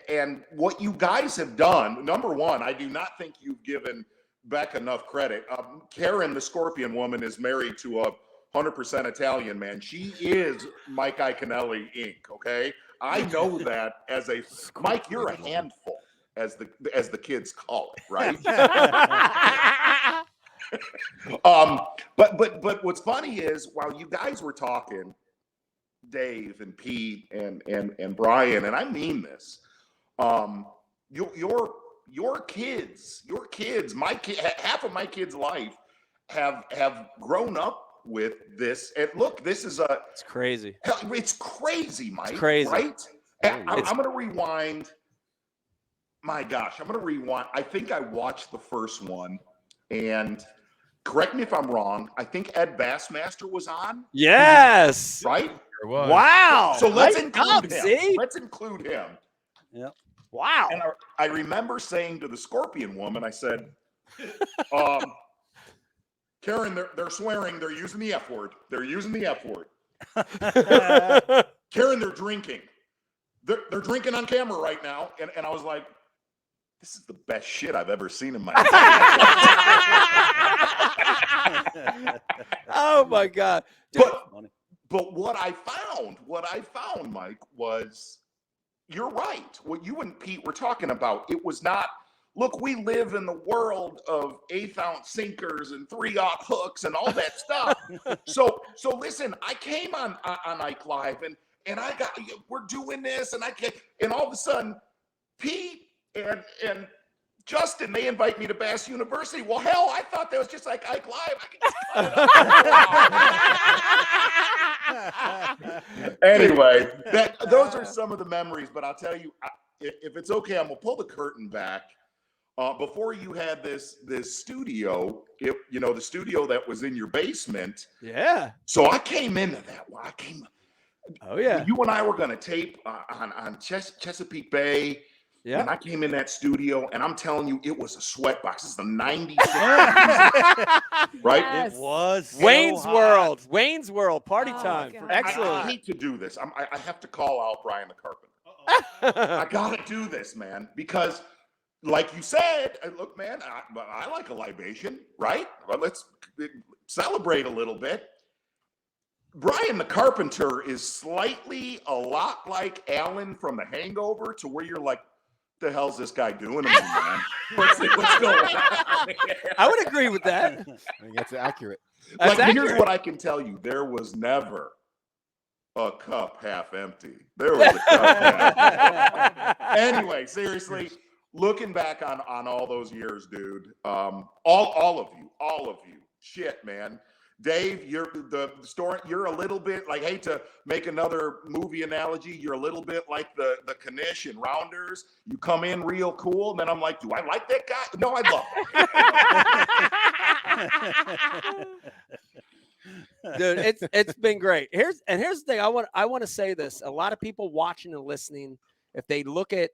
And what you guys have done, number one, I do not think you've given Beck enough credit. Karen, the Scorpion Woman, is married to a 100% Italian man. She is Mike Iaconelli Inc. Okay, I know that as a Mike. You're a handful, as the kids call it, right? But what's funny is while you guys were talking, Dave and Pete and Brian, and I mean this, your kids, half of my kids' life have grown up with this. And look, this is It's crazy. it's crazy, Mike. It's crazy. Right? And It's- I'm going to rewind. My gosh, I'm going to rewind. I think I watched the first one, and correct me if I'm wrong. I think Ed Bassmaster was on, Yes. right? There was. Wow. So let's Nice include job, him. Z. Let's include him. Wow. And I remember saying to the Scorpion Woman, I said, Karen, they're swearing. They're using the F word. They're using the F word. Karen, they're drinking. They're drinking on camera right now. And I was like, this is the best shit I've ever seen in my life. Oh my God. Dude, But what I found, Mike, was you're right. What you and Pete were talking about, it was not, look, we live in the world of 1/8 ounce sinkers and 3/0 hooks and all that stuff. So listen, I came on Ike Live and I got, we're doing this and and all of a sudden, Pete and Justin, they invite me to Bass University. Well, hell, I thought that was just like Ike Live. I could just cut it up. Anyway, those are some of the memories. But I'll tell you, if it's okay, I'm gonna pull the curtain back. Before you had this studio, the studio that was in your basement. Yeah. So I came into that. Well, Oh yeah. You and I were gonna tape on Chesapeake Bay. Yeah. And I came in that studio, and I'm telling you, it was a sweat box. It's the 90s. Right? Yes. It was Wayne's so World. Wayne's World. Party Oh, time. God. Excellent. I hate to do this. I have to call out Brian the Carpenter. I gotta do this, man, because like you said, look, man, I like a libation, right? Well, let's celebrate a little bit. Brian the Carpenter is slightly a lot like Alan from The Hangover, to where you're like, the hell's this guy doing to me, man? What's going on? I would agree with that. I think that's accurate. That's Like, here's accurate. what I can tell you. There was never a cup half empty. There was a cup half empty. Anyway, seriously, looking back on all those years, dude, all of you, shit, man. Dave, you're a little bit like, hate to make another movie analogy, you're a little bit like the Knish and Rounders. You come in real cool, and then I'm like, do I like that guy? No, I love him. Dude, it's been great. Here's the thing. I want to say this. A lot of people watching and listening, if they look at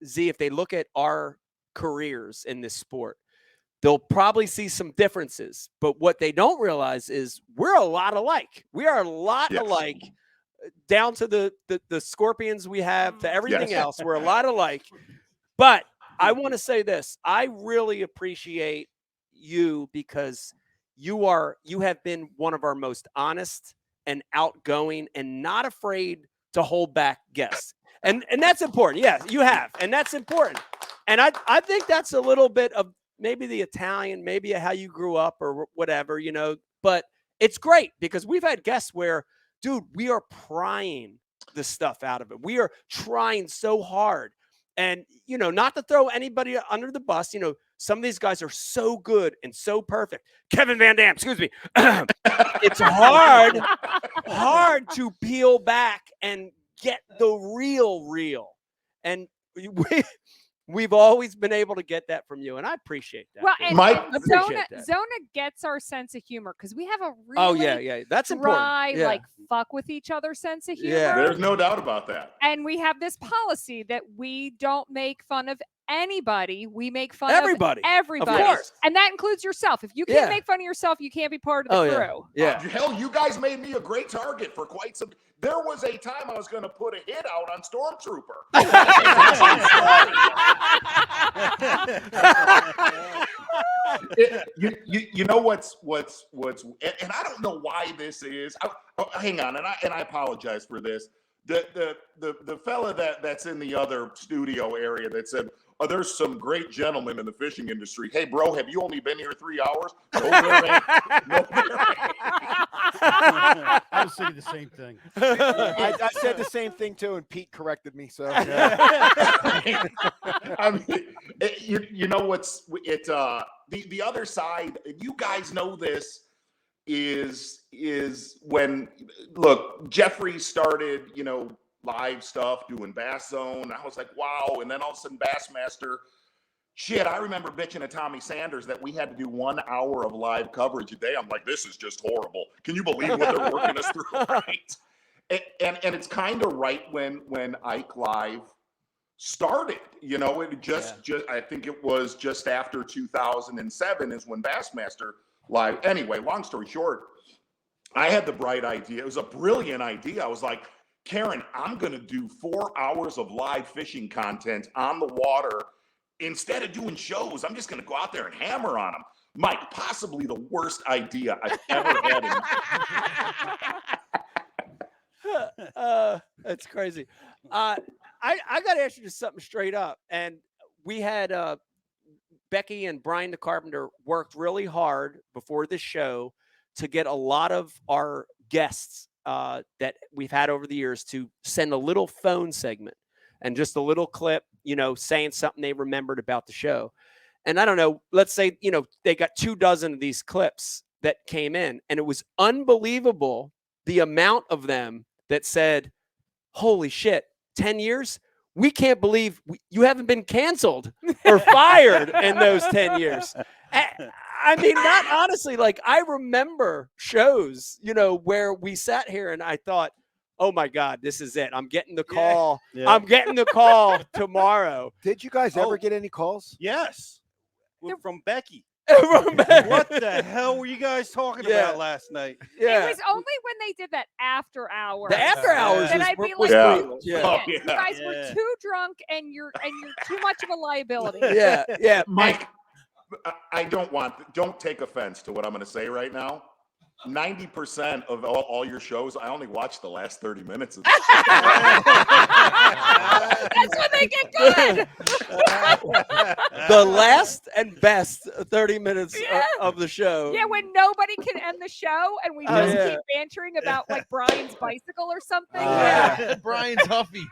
if they look at our careers in this sport, they'll probably see some differences. But what they don't realize is we're a lot alike. We are a lot alike, down to the scorpions we have, to everything else. We're a lot alike. But I want to say this. I really appreciate you, because you have been one of our most honest and outgoing and not afraid to hold back guests. And that's important. Yeah, you have. And that's important. And I think that's a little bit of maybe the Italian, maybe how you grew up or whatever, but it's great, because we've had guests where, dude, we are prying the stuff out of it. We are trying so hard. And, not to throw anybody under the bus, some of these guys are so good and so perfect. Kevin Van Dam, excuse me. It's hard to peel back and get the real. And we've always been able to get that from you, and I appreciate that. Well, and Mike, Zona gets our sense of humor, because we have a Oh really yeah, that's dry, important. Yeah. like fuck with each other sense of humor. Yeah. There's no doubt about that. And we have this policy that we don't make fun of anybody. We make fun Everybody. of everybody. Of course. And that includes yourself. If you can't Yeah. make fun of yourself, you can't be part of the crew. Yeah. Hell, you guys made me a great target for quite some. There was a time I was going to put a hit out on Stormtrooper. You know what's and I don't know why this is. Hang on, and I apologize for this. The fella that's in the other studio area that said, "Oh, there's some great gentlemen in the fishing industry." Hey, bro, have you only been here 3 hours? No, there ain't. No, there ain't. I was thinking the same thing. I said the same thing too, and Pete corrected me. So I mean, you know what's the other side. You guys know this is when Jeffrey started, live stuff, doing Bass Zone. I was like, wow. And then all of a sudden, Bassmaster. Shit, I remember bitching at Tommy Sanders that we had to do 1 hour of live coverage a day. I'm like, this is just horrible. Can you believe what they're working us through? Right? And it's kind of right when Ike Live started. It just I think it was just after 2007 is when Bassmaster Live. Anyway, long story short, I had the bright idea. It was a brilliant idea. I was like, Karen, I'm going to do 4 hours of live fishing content on the water. Instead of doing shows, I'm just going to go out there and hammer on them. Mike, possibly the worst idea I've ever had. That's crazy. I got to ask you just something straight up. And we had Becky and Brian the Carpenter worked really hard before this show to get a lot of our guests that we've had over the years to send a little phone segment and just a little clip, saying something they remembered about the show. And I don't know, let's say, they got 24 of these clips that came in, and it was unbelievable the amount of them that said, holy shit, 10 years? We can't believe you haven't been canceled or fired in those 10 years. I mean, not honestly, like I remember shows, where we sat here and I thought, oh my God, this is it. I'm getting the call. Yeah. I'm getting the call tomorrow. Did you guys ever get any calls? Yes. From Becky. From Becky. What the hell were you guys talking about last night? It was only when they did that after hours. The after hours that was- I'd be was like, brutal. "Shit, Oh, you yeah. guys were too drunk and you're too much of a liability." Yeah. Mike, don't take offense to what I'm going to say right now. 90% of all your shows, I only watch the last 30 minutes of the show. That's when they get good. The last and best 30 minutes of the show. Yeah, when nobody can end the show and we Oh, just yeah. keep bantering about like Brian's bicycle or something. Brian's huffy.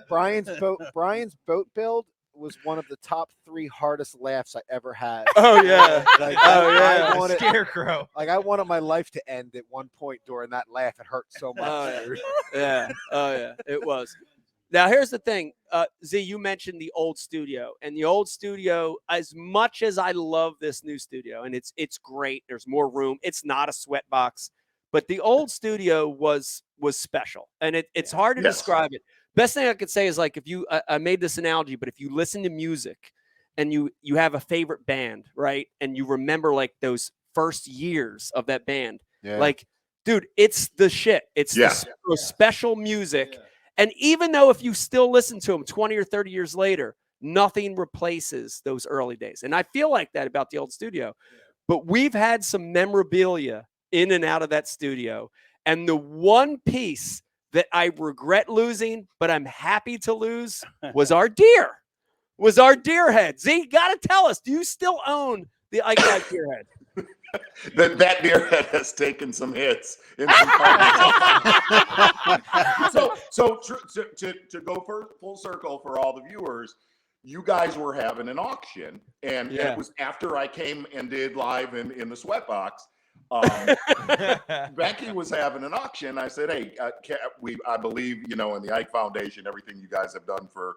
Brian's boat build was one of the top 3 hardest laughs I ever had. Oh, yeah. Like, Oh, yeah. I wanted, Scarecrow. like I wanted my life to end at one point during that laugh. It hurt so much. Oh, yeah. dude. Yeah. Oh, yeah. It was. Now, here's the thing. Z, you mentioned the old studio. And the old studio, as much as I love this new studio, and it's great, there's more room. It's not a sweat box. But the old studio was special. And it's hard to describe it. Best thing I could say is like if you I made this analogy, but if you listen to music and you have a favorite band, right? And you remember like those first years of that band, like, dude, it's the shit. It's the special music. And even though if you still listen to them 20 or 30 years later, nothing replaces those early days. And I feel like that about the old studio. But we've had some memorabilia in and out of that studio. And the one piece that I regret losing, but I'm happy to lose, was our deer. Was our deer head. Z, you gotta tell us, do you still own the IKE deer head? That deer head has taken some hits. In some so to go full circle for all the viewers, you guys were having an auction, and it was after I came and did live in the Sweatbox. Becky was having an auction. I said, hey, I believe, in the Ike Foundation, everything you guys have done for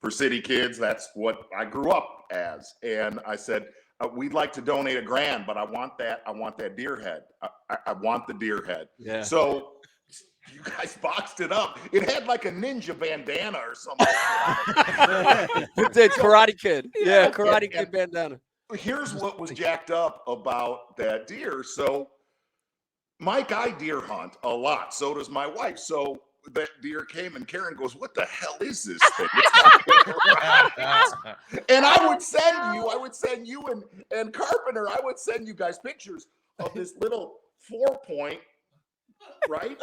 city kids, that's what I grew up as. And I said, we'd like to donate $1,000, but I want that deer head. I want the deer head. Yeah. So you guys boxed it up. It had like a ninja bandana or something. It did. Karate Kid. Yeah, Karate Kid bandana. Here's what was jacked up about that deer. So, Mike, I deer hunt a lot. So does my wife. So that deer came, and Karen goes, "What the hell is this thing?" And I would send you and Carpenter. I would send you guys pictures of this little 4-point, right,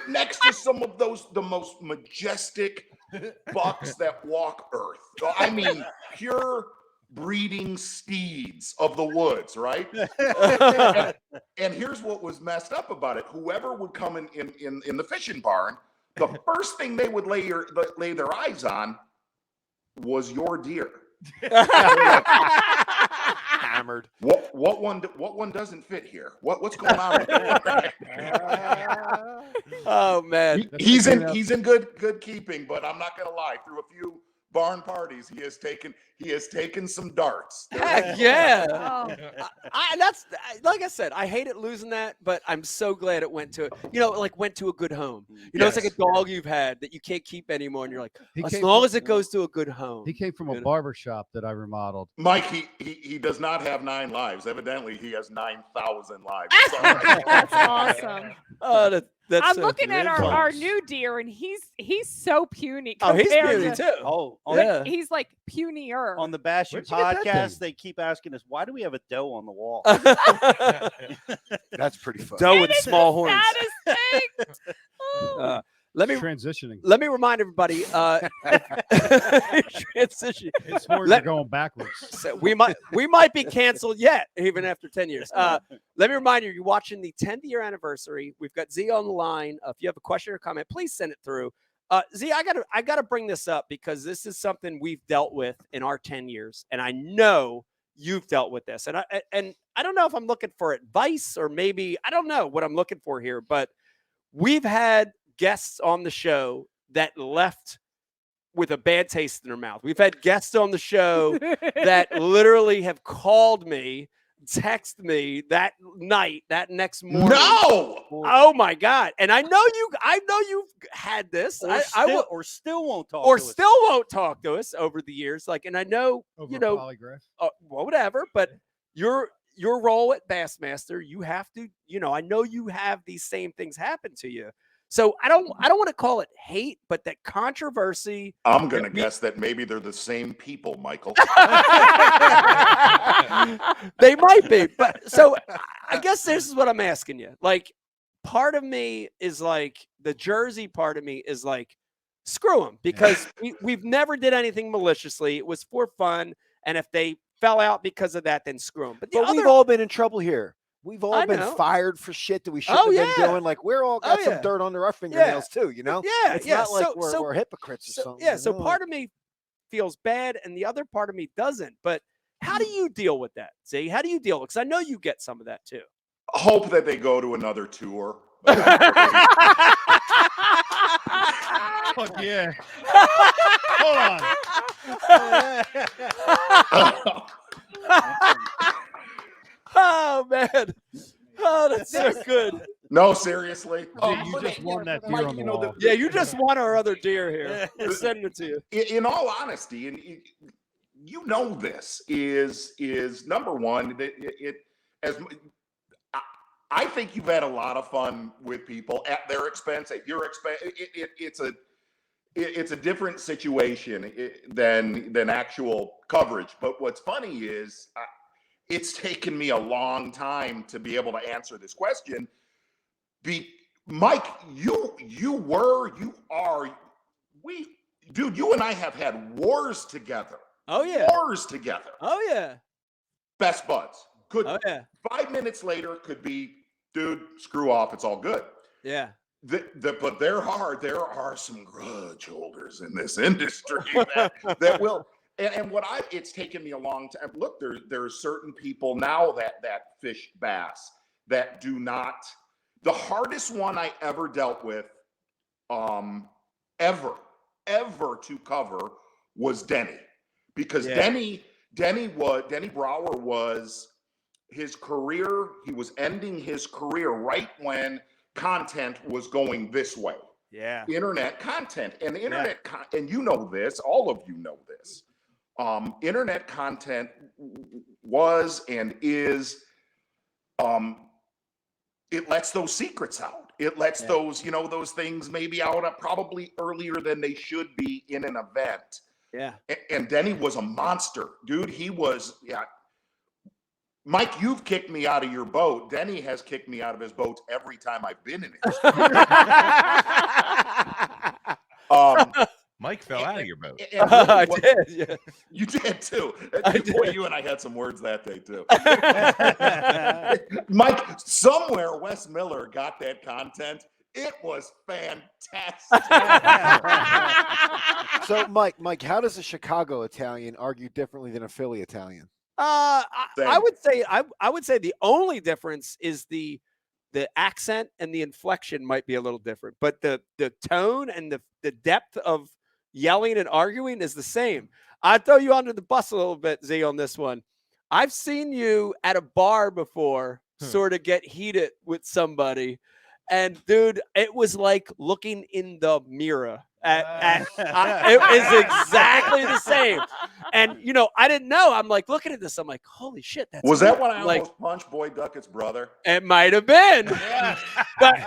next to some of the most majestic bucks that walk Earth. I mean, pure breeding steeds of the woods, right? and here's what was messed up about it. Whoever would come in the fishing barn, the first thing they would lay their eyes on was your deer. Hammered. What one doesn't fit here? What's going on with that? Oh man. He's in good keeping, but I'm not gonna lie, through a few barn parties, he has taken some darts. Heck yeah. That's like I said, I hated losing that, but I'm so glad it went to a good home. It's like a dog you've had that you can't keep anymore, and you're like, as long as it goes to a good home. He came from a barber shop that I remodeled. Mike, he does not have 9 lives. Evidently, he has 9,000 lives. That's awesome. I'm looking at live our close. new deer, and he's so puny. Oh, he's compared puny to- too. Oh, Like, he's like punier. on the Bash Where'd you get that podcast, thing? they keep asking us, why do we have a doe on the wall? That's pretty fun. Doe It with is small the horns. saddest thing. Oh. Let me transitioning. let me remind everybody. Transition. His horns Let- are going backwards. So we might be canceled yet, even after 10 years. Let me remind you, you're watching the 10th year anniversary. We've got Z on the line. If you have a question or comment, please send it through. Z, I gotta bring this up because this is something we've dealt with in our 10 years, and I know you've dealt with this. And I don't know if I'm looking for advice or maybe I don't know what I'm looking for here, but we've had guests on the show that left with a bad taste in their mouth. We've had guests on the show that literally have called me, text me that night, that next morning. No! Oh my God. And I know you've had this. Or still won't talk or to us. still won't talk to us over the years. Like, and I know, Over you know, polygraph. well, whatever, but your role at Bassmaster, you have to, you know, I know you have these same things happen to you. So I don't want to call it hate, but that controversy. I'm gonna guess that maybe they're the same people, Michael. They might be, but so I guess this is what I'm asking you. Like, part of me is like the Jersey part of me is like, screw them, because we've never did anything maliciously. It was for fun, and if they fell out because of that, then screw them. But we've all been in trouble here. We've all I been know. fired for shit that we shouldn't have been doing. Like, we're all got some dirt under our fingernails too, you know? Yeah, It's yeah. not like So- we're hypocrites or So, something. yeah, you so know? part of me feels bad, and the other part of me doesn't. But how do you deal with that? See, how do you deal? Because I know you get some of that too. Hope that they go to another tour. Fuck yeah. Hold on. Oh man, oh that's so good. No, seriously. You just won that deer on the wall. Yeah, you just won our other deer here. We're sending it to you. In all honesty, and you know this is number one. I think you've had a lot of fun with people at their expense, at your expense. It's a different situation than actual coverage. But what's funny is it's taken me a long time to be able to answer this question. Mike, you and I have had wars together. Oh yeah. Wars together. Oh yeah. Best buds. Could Oh yeah. 5 minutes later could be, dude, screw off. It's all good. Yeah. But there are some grudge holders in this industry that will. And it's taken me a long time. Look, there are certain people now that fish bass that do not. The hardest one I ever dealt with, ever to cover was Denny, because Denny Brower was his career. He was ending his career right when content was going this way. Yeah. Internet content and the internet, and you know this, all of you know this. Internet content was and is, it lets those secrets out. It lets those things maybe out probably earlier than they should be in an event. Yeah. And Denny was a monster, dude. He was, Mike, you've kicked me out of your boat. Denny has kicked me out of his boat every time I've been in it. Mike fell out of your boat. I did. Yeah. You did too. Boy, you and I had some words that day too. Mike, somewhere Wes Miller got that content. It was fantastic. So, Mike, how does a Chicago Italian argue differently than a Philly Italian? I would say the only difference is the accent and the inflection might be a little different, but the tone and the depth of yelling and arguing is the same. I throw you under the bus a little bit, Z, on this one. I've seen you at a bar before sort of get heated with somebody, and dude, it was like looking in the mirror. It is exactly the same. And I didn't know. I'm like looking at this. I'm like, holy shit, that's Was that weird. when I like, almost punched Boyd Duckett's brother? It might have been. But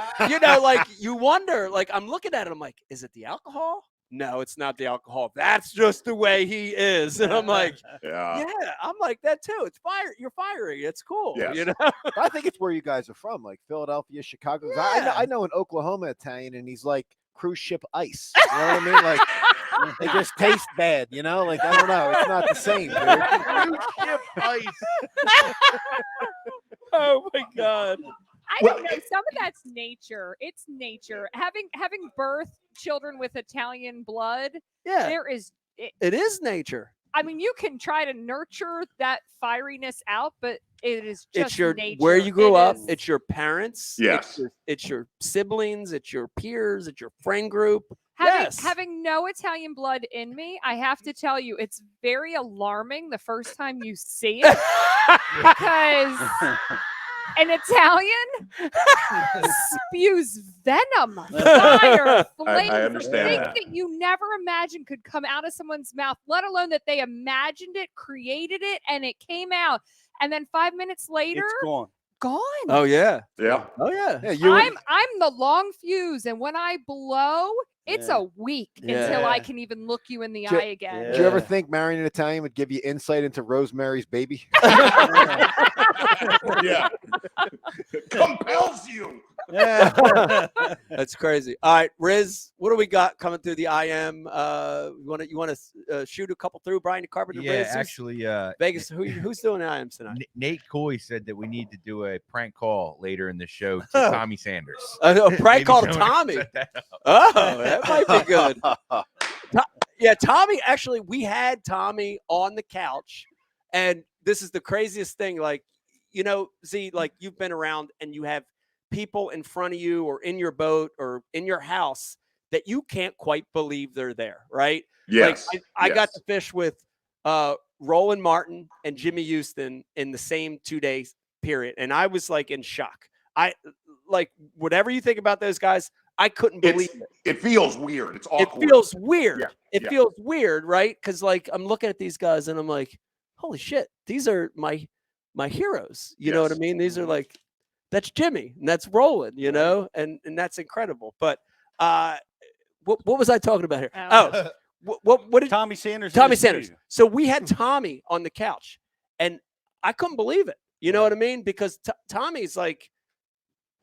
like you wonder, like I'm looking at it, I'm like, is it the alcohol? No, it's not the alcohol. That's just the way he is. And I'm like, yeah, I'm like that too. It's fire. You're fiery. It's cool. Yes. I think it's where you guys are from, like Philadelphia, Chicago. I know an Oklahoma Italian, and he's like cruise ship ice. You know what I mean? Like they just taste bad. Like I don't know. It's not the same. Dude. Cruise ship ice. Oh my God. I don't know. Some of that's nature. It's nature. Having birthed children with Italian blood. Yeah. There is. It is nature. I mean, you can try to nurture that fieriness out, but it is just it's your nature. where you grew up. Is. It's your parents. Yes. It's your siblings. It's your peers. It's your friend group. Having no Italian blood in me, I have to tell you, it's very alarming the first time you see it because an Italian spews venom, fire, flames, I understand things that. that you never imagined could come out of someone's mouth, let alone that they imagined it, created it, and it came out. And then 5 minutes later, It's gone. gone. Oh yeah. Yeah. Oh yeah. I'm the long fuse, and when I blow, it's a week until I can even look you in the eye again. Did you ever think marrying an Italian would give you insight into Rosemary's Baby? Yeah. Compels you. That's crazy. All right, Riz, what do we got coming through the IM? You want to shoot a couple through? Brian Carpenter, Yeah, Riz? actually, Vegas. Who's doing the IMs tonight? Nate Coy said that we need to do a prank call later in the show to Tommy Sanders. A prank Maybe call to someone Tommy. set that up. Oh, that might be good. Yeah, Tommy. Actually, we had Tommy on the couch, and this is the craziest thing. Like, Z, like you've been around and you have people in front of you or in your boat or in your house that you can't quite believe they're there, right? Yes. Like I got to fish with Roland Martin and Jimmy Houston in the same 2 days period, and I was like in shock. I like whatever you think about those guys, I couldn't believe it. It feels weird. It's awkward. It feels weird. Yeah. It feels weird, right? Because like I'm looking at these guys and I'm like, holy shit, these are my heroes. You know what I mean? These are like, that's Jimmy and that's Roland, and that's incredible. But what was I talking about here? Oh, what did Tommy Sanders? Tommy Sanders. So we had Tommy on the couch, and I couldn't believe it. You know what I mean? Because Tommy's like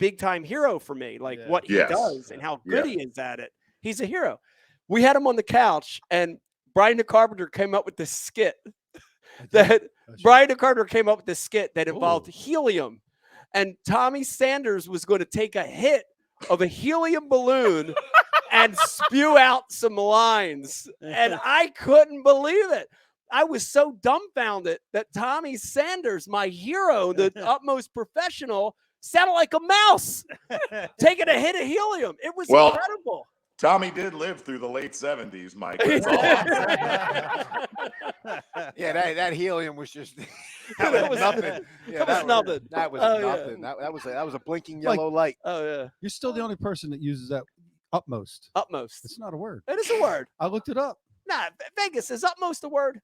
big time hero for me. Like what he does and how good he is at it. He's a hero. We had him on the couch, and Brian the Carpenter came up with this skit that involved helium, and Tommy Sanders was going to take a hit of a helium balloon and spew out some lines, and I couldn't believe it. I was so dumbfounded that Tommy Sanders, my hero, the utmost professional, sounded like a mouse taking a hit of helium. It was incredible. Tommy did live through the late 70s, Mike. That's all I'm saying. Yeah, that helium was just That was nothing. Yeah, that was nothing. That was Oh, nothing. yeah. That was a blinking yellow light. Oh yeah. You're still the only person that uses that utmost. Utmost. It's not a word. It is a word. I looked it up. Nah, Vegas, is utmost a word?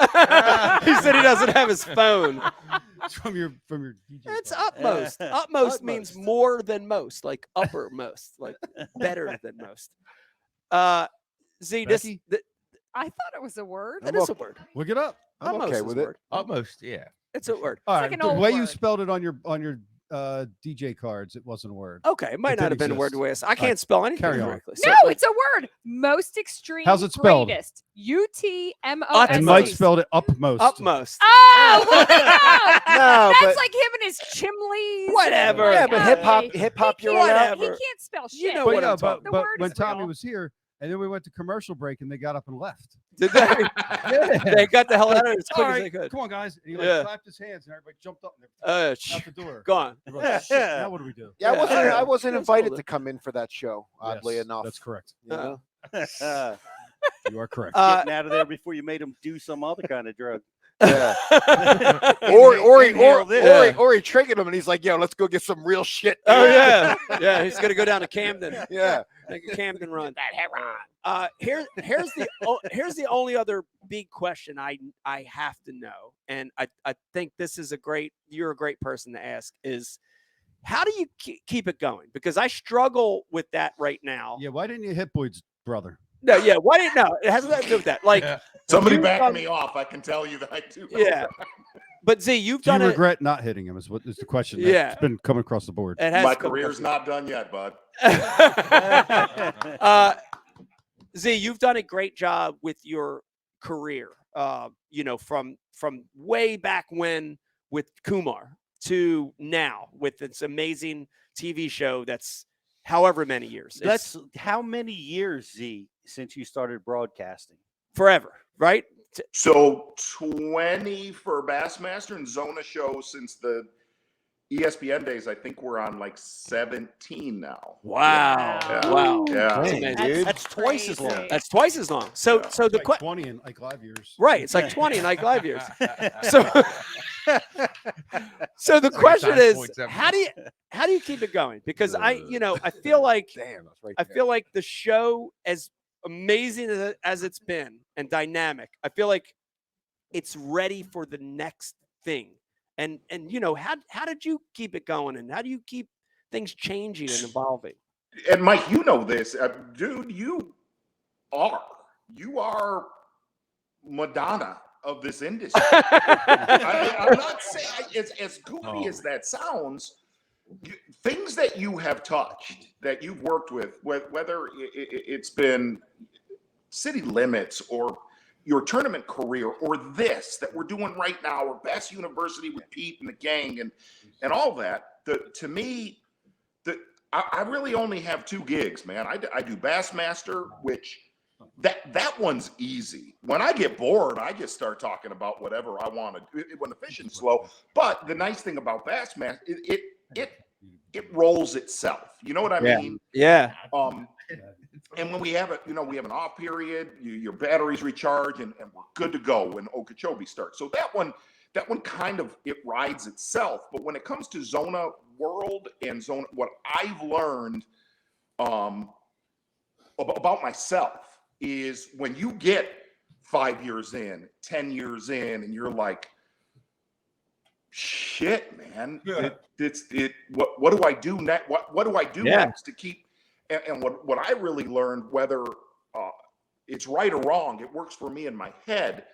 He said he doesn't have his phone. It's from your DJ. It's phone. utmost. Utmost means more than most, like uppermost, like better than most. Z, Becky? I thought it was a word. That is a word. Look it up. I'm Utmost okay is with a it. word. Almost, yeah. It's a word. All like right. an The old way you word. spelled it on your DJ cards, it wasn't a word. Okay, it might It not did have been a word exist. the way I can't spell anything carry on. correctly. No, So, like, it's a word. Most extreme. How's it spelled? Greatest. UTMOST. And Mike spelled it upmost. upmost. Oh, look it up. No, That's but like him and his chimleys. Whatever. yeah, but Okay. hip hop, you're He allowed. can't spell shit. You know But what yeah, I'm talking The but word when is Tommy real. was here, and then we went to commercial break, and they got up and left. Did they? They got the hell out of it as quick All as right, they could. come on, guys. And he Yeah. clapped his hands, and everybody jumped up and they out the door. Go on. They were like, "Shit, now what do we do?" Yeah, Yeah, I wasn't that's invited cool, to come in for that show. Oddly Yes, enough, that's correct. You know? Getting You are correct. out of there before you made him do some other kind of drug. Yeah. He nailed it. or he triggered him and he's like, yo, let's go get some real shit. Oh yeah, yeah. He's gonna go down to Camden. Yeah. Make a Camden run. Here's the only other big question I have to know, and I think this is you're a great person to ask, is how do you keep it going? Because I struggle with that right now. Yeah, why didn't you hit Boyd's brother? No, yeah. Why didn't no? It has nothing to do with that. Like Somebody you've back done- me off. I can tell you that I do. Yeah. But Z, you've Do you done it. regret not hitting him? Is the question? Yeah. That's been coming across the board. It has My come career's across not done yet, bud. Z, you've done a great job with your career. You know, from way back when with Kumar to now with this amazing TV show that's however many years. That's how many years, Z, since you started broadcasting? Forever, right? So 20 for Bassmaster and Zona show since the ESPN days. I think we're on like 17 now. Wow. Yeah. Wow. Yeah. That's amazing. That's twice as long. That's twice as long. So so the Like 20 in like live years. right, it's like 20 in like live years. So so the question is, 9.7. how do you keep it going? Because I feel like Damn, that's right. I feel like the show, as amazing as it's been and dynamic, I feel like it's ready for the next thing. And how did you keep it going, and how do you keep things changing and evolving? And Mike, you know this, dude. You are Madonna of this industry. I'm not saying as goofy as that sounds. Things that you have touched, that you've worked with, whether it's been City Limits or your tournament career or this that we're doing right now, or Bass University with Pete and the gang and all that, to me, I really only have two gigs, man. I do Bassmaster, which that one's easy. When I get bored, I just start talking about whatever I want to do when the fishing's slow. But the nice thing about Bassmaster, it rolls itself. You know what I mean? Yeah. And when we have we have an off period, your batteries recharge, and we're good to go when Okeechobee starts. So that one kind of, it rides itself. But when it comes to Zona World and Zona, what I've learned about myself is when you get 5 years in, 10 years in, and you're like, shit, man, what do I do next? What do I do next to keep? And what I really learned, whether it's right or wrong, it works for me in my head,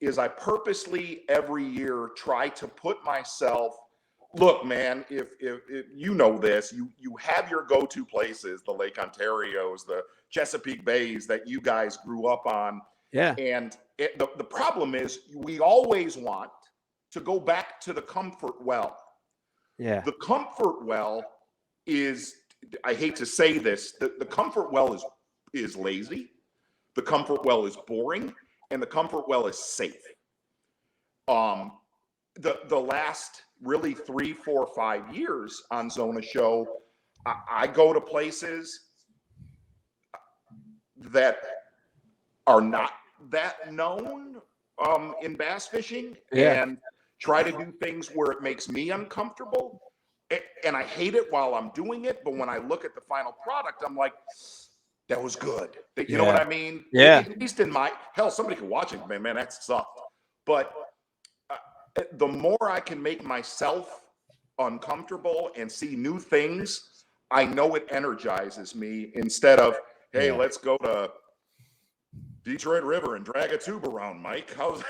is I purposely every year try to put myself, look, man, if you know this, you have your go-to places, the Lake Ontarios, the Chesapeake Bays that you guys grew up on. Yeah. And the problem is we always want to go back to the comfort well. Yeah. The comfort well is, I hate to say this, the comfort well is lazy, the comfort well is boring, and the comfort well is safe. The last really 3, 4, 5 years on Zona Show, I go to places that are not that known in bass fishing, and try to do things where it makes me uncomfortable. And I hate it while I'm doing it, but when I look at the final product, I'm like, that was good. You know what I mean? Yeah. At least in my, hell, somebody could watch it, man, that sucked. But the more I can make myself uncomfortable and see new things, I know it energizes me, instead of, hey, let's go to Detroit River and drag a tube around, Mike. How's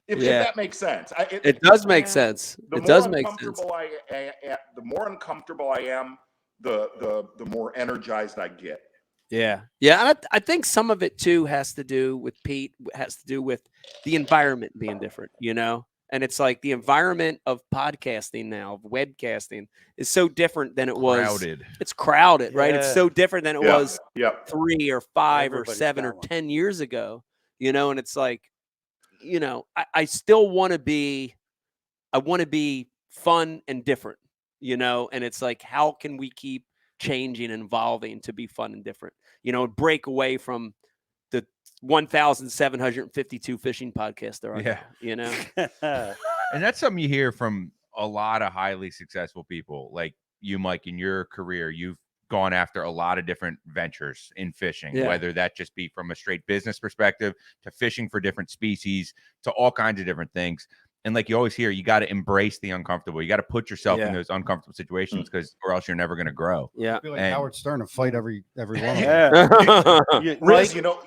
If that makes sense. It does make sense. It does make sense. The more uncomfortable I am, the more energized I get. Yeah. Yeah. And I think some of it too has to do with Pete, has to do with the environment being different, And it's like the environment of podcasting now, of webcasting, is so different than it was. Crowded. It's crowded, right? It's so different than it was 3 or 5 or 7 or 10 years ago, And it's like, I still want to be, fun and different, And it's like, how can we keep changing and evolving to be fun and different, break away from the 1,752 fishing podcasts there are. Yeah. Now, you know, And that's something you hear from a lot of highly successful people like you, Mike. In your career, you've gone after a lot of different ventures in fishing, whether that just be from a straight business perspective to fishing for different species to all kinds of different things. And like you always hear, you got to embrace the uncomfortable. You got to put yourself in those uncomfortable situations or else you're never going to grow. I feel like Howard Stern and fight every one of them. Riz, you know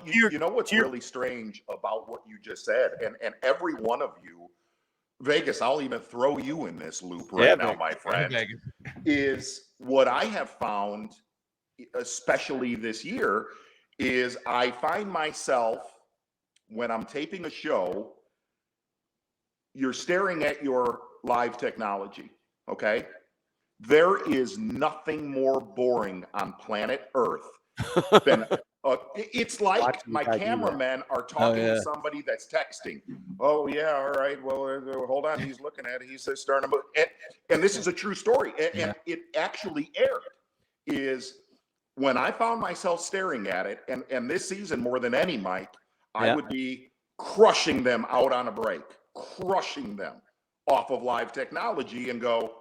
what's really strange about what you just said, and every one of you, Vegas, I'll even throw you in this loop right now, my friend, is what I have found, especially this year, is I find myself when I'm taping a show, you're staring at your live technology, okay? There is nothing more boring on planet Earth than it's like my cameramen are talking to somebody that's texting. Oh yeah, all right. Well, hold on. He's looking at it. He says starting to move. And this is a true story. And it actually aired. Is when I found myself staring at it, and this season more than any, Mike, I would be crushing them out on a break, crushing them off of live technology, and go,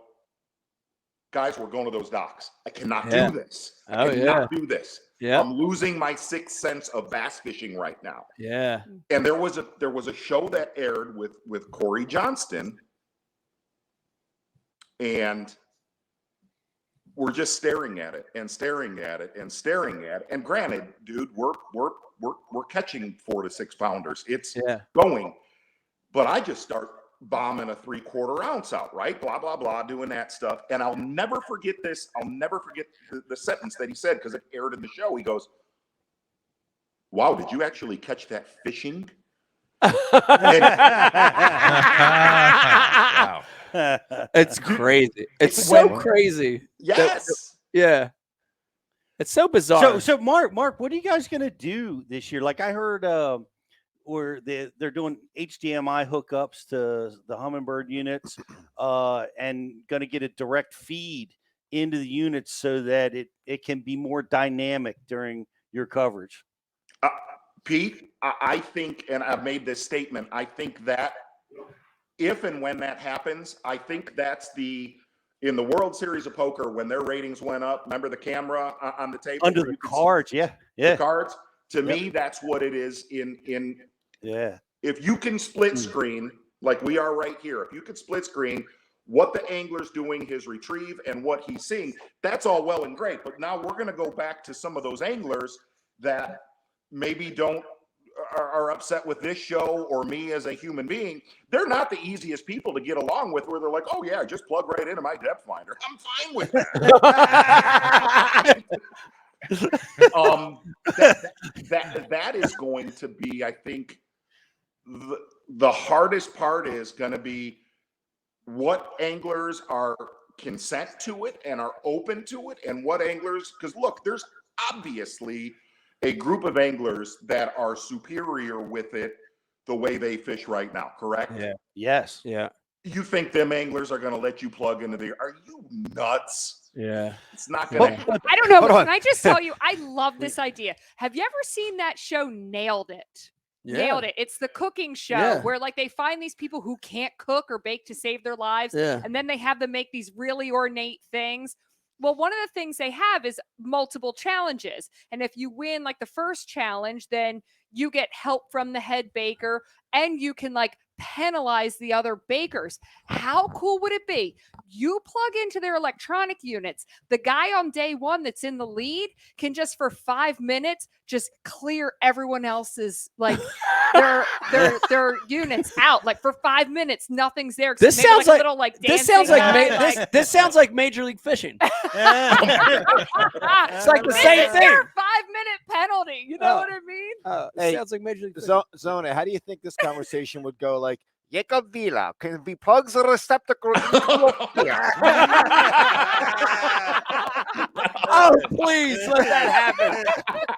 guys, we're going to those docks. I cannot do this. I cannot do this. Yeah. I'm losing my sixth sense of bass fishing right now. Yeah. And there was a show that aired with Corey Johnston, and we're just staring at it and staring at it and staring at it. And granted, dude, we're catching 4 to 6 pounders. It's going, but I just start bombing a 3/4 ounce out, right? Blah, blah, blah, doing that stuff. And I'll never forget this. I'll never forget the sentence that he said, because it aired in the show. He goes, wow, did you actually catch that fishing? Wow. It's crazy. It's so crazy. Yes. Yeah. It's so bizarre. So Mark, what are you guys gonna do this year? Like I heard where they're doing HDMI hookups to the Humminbird units, and gonna get a direct feed into the units so that it can be more dynamic during your coverage. Pete, I think, and I've made this statement, I think that if and when that happens, I think that's in the World Series of Poker, when their ratings went up, remember the camera on the table? Under the cards, the cards. To me, that's what it is in if you can split screen, like we are right here, if you could split screen what the angler's doing, his retrieve, and what he's seeing, that's all well and great. But now we're going to go back to some of those anglers that maybe are upset with this show or me as a human being. They're not the easiest people to get along with, where they're like, oh yeah, just plug right into my depth finder. I'm fine with that. That is going to be, I think, the hardest part is going to be what anglers are consent to it and are open to it, and what anglers, because look, there's obviously a group of anglers that are superior with it the way they fish right now, correct? Yeah. Yes. Yeah. You think them anglers are going to let you plug into are you nuts? Yeah. It's not going to. I don't know, but can I just tell you, I love this idea. Have you ever seen that show Nailed It? Nailed It. It's the cooking show where like they find these people who can't cook or bake to save their lives. And then they have them make these really ornate things. Well, one of the things they have is multiple challenges. And if you win like the first challenge, then you get help from the head baker and you can like penalize the other bakers. How cool would it be? You plug into their electronic units. The guy on day one that's in the lead can just for 5 minutes just clear everyone else's like their units out. Like for 5 minutes, nothing's there. This sounds like, little, like this sounds like, this sounds like Major League Fishing. It's like the same thing. 5-minute penalty. You know what I mean? Hey, sounds like Major League Fishing. Zona, how do you think this conversation would go? Like, Vila can be plugs a receptacle. Oh, please let that happen.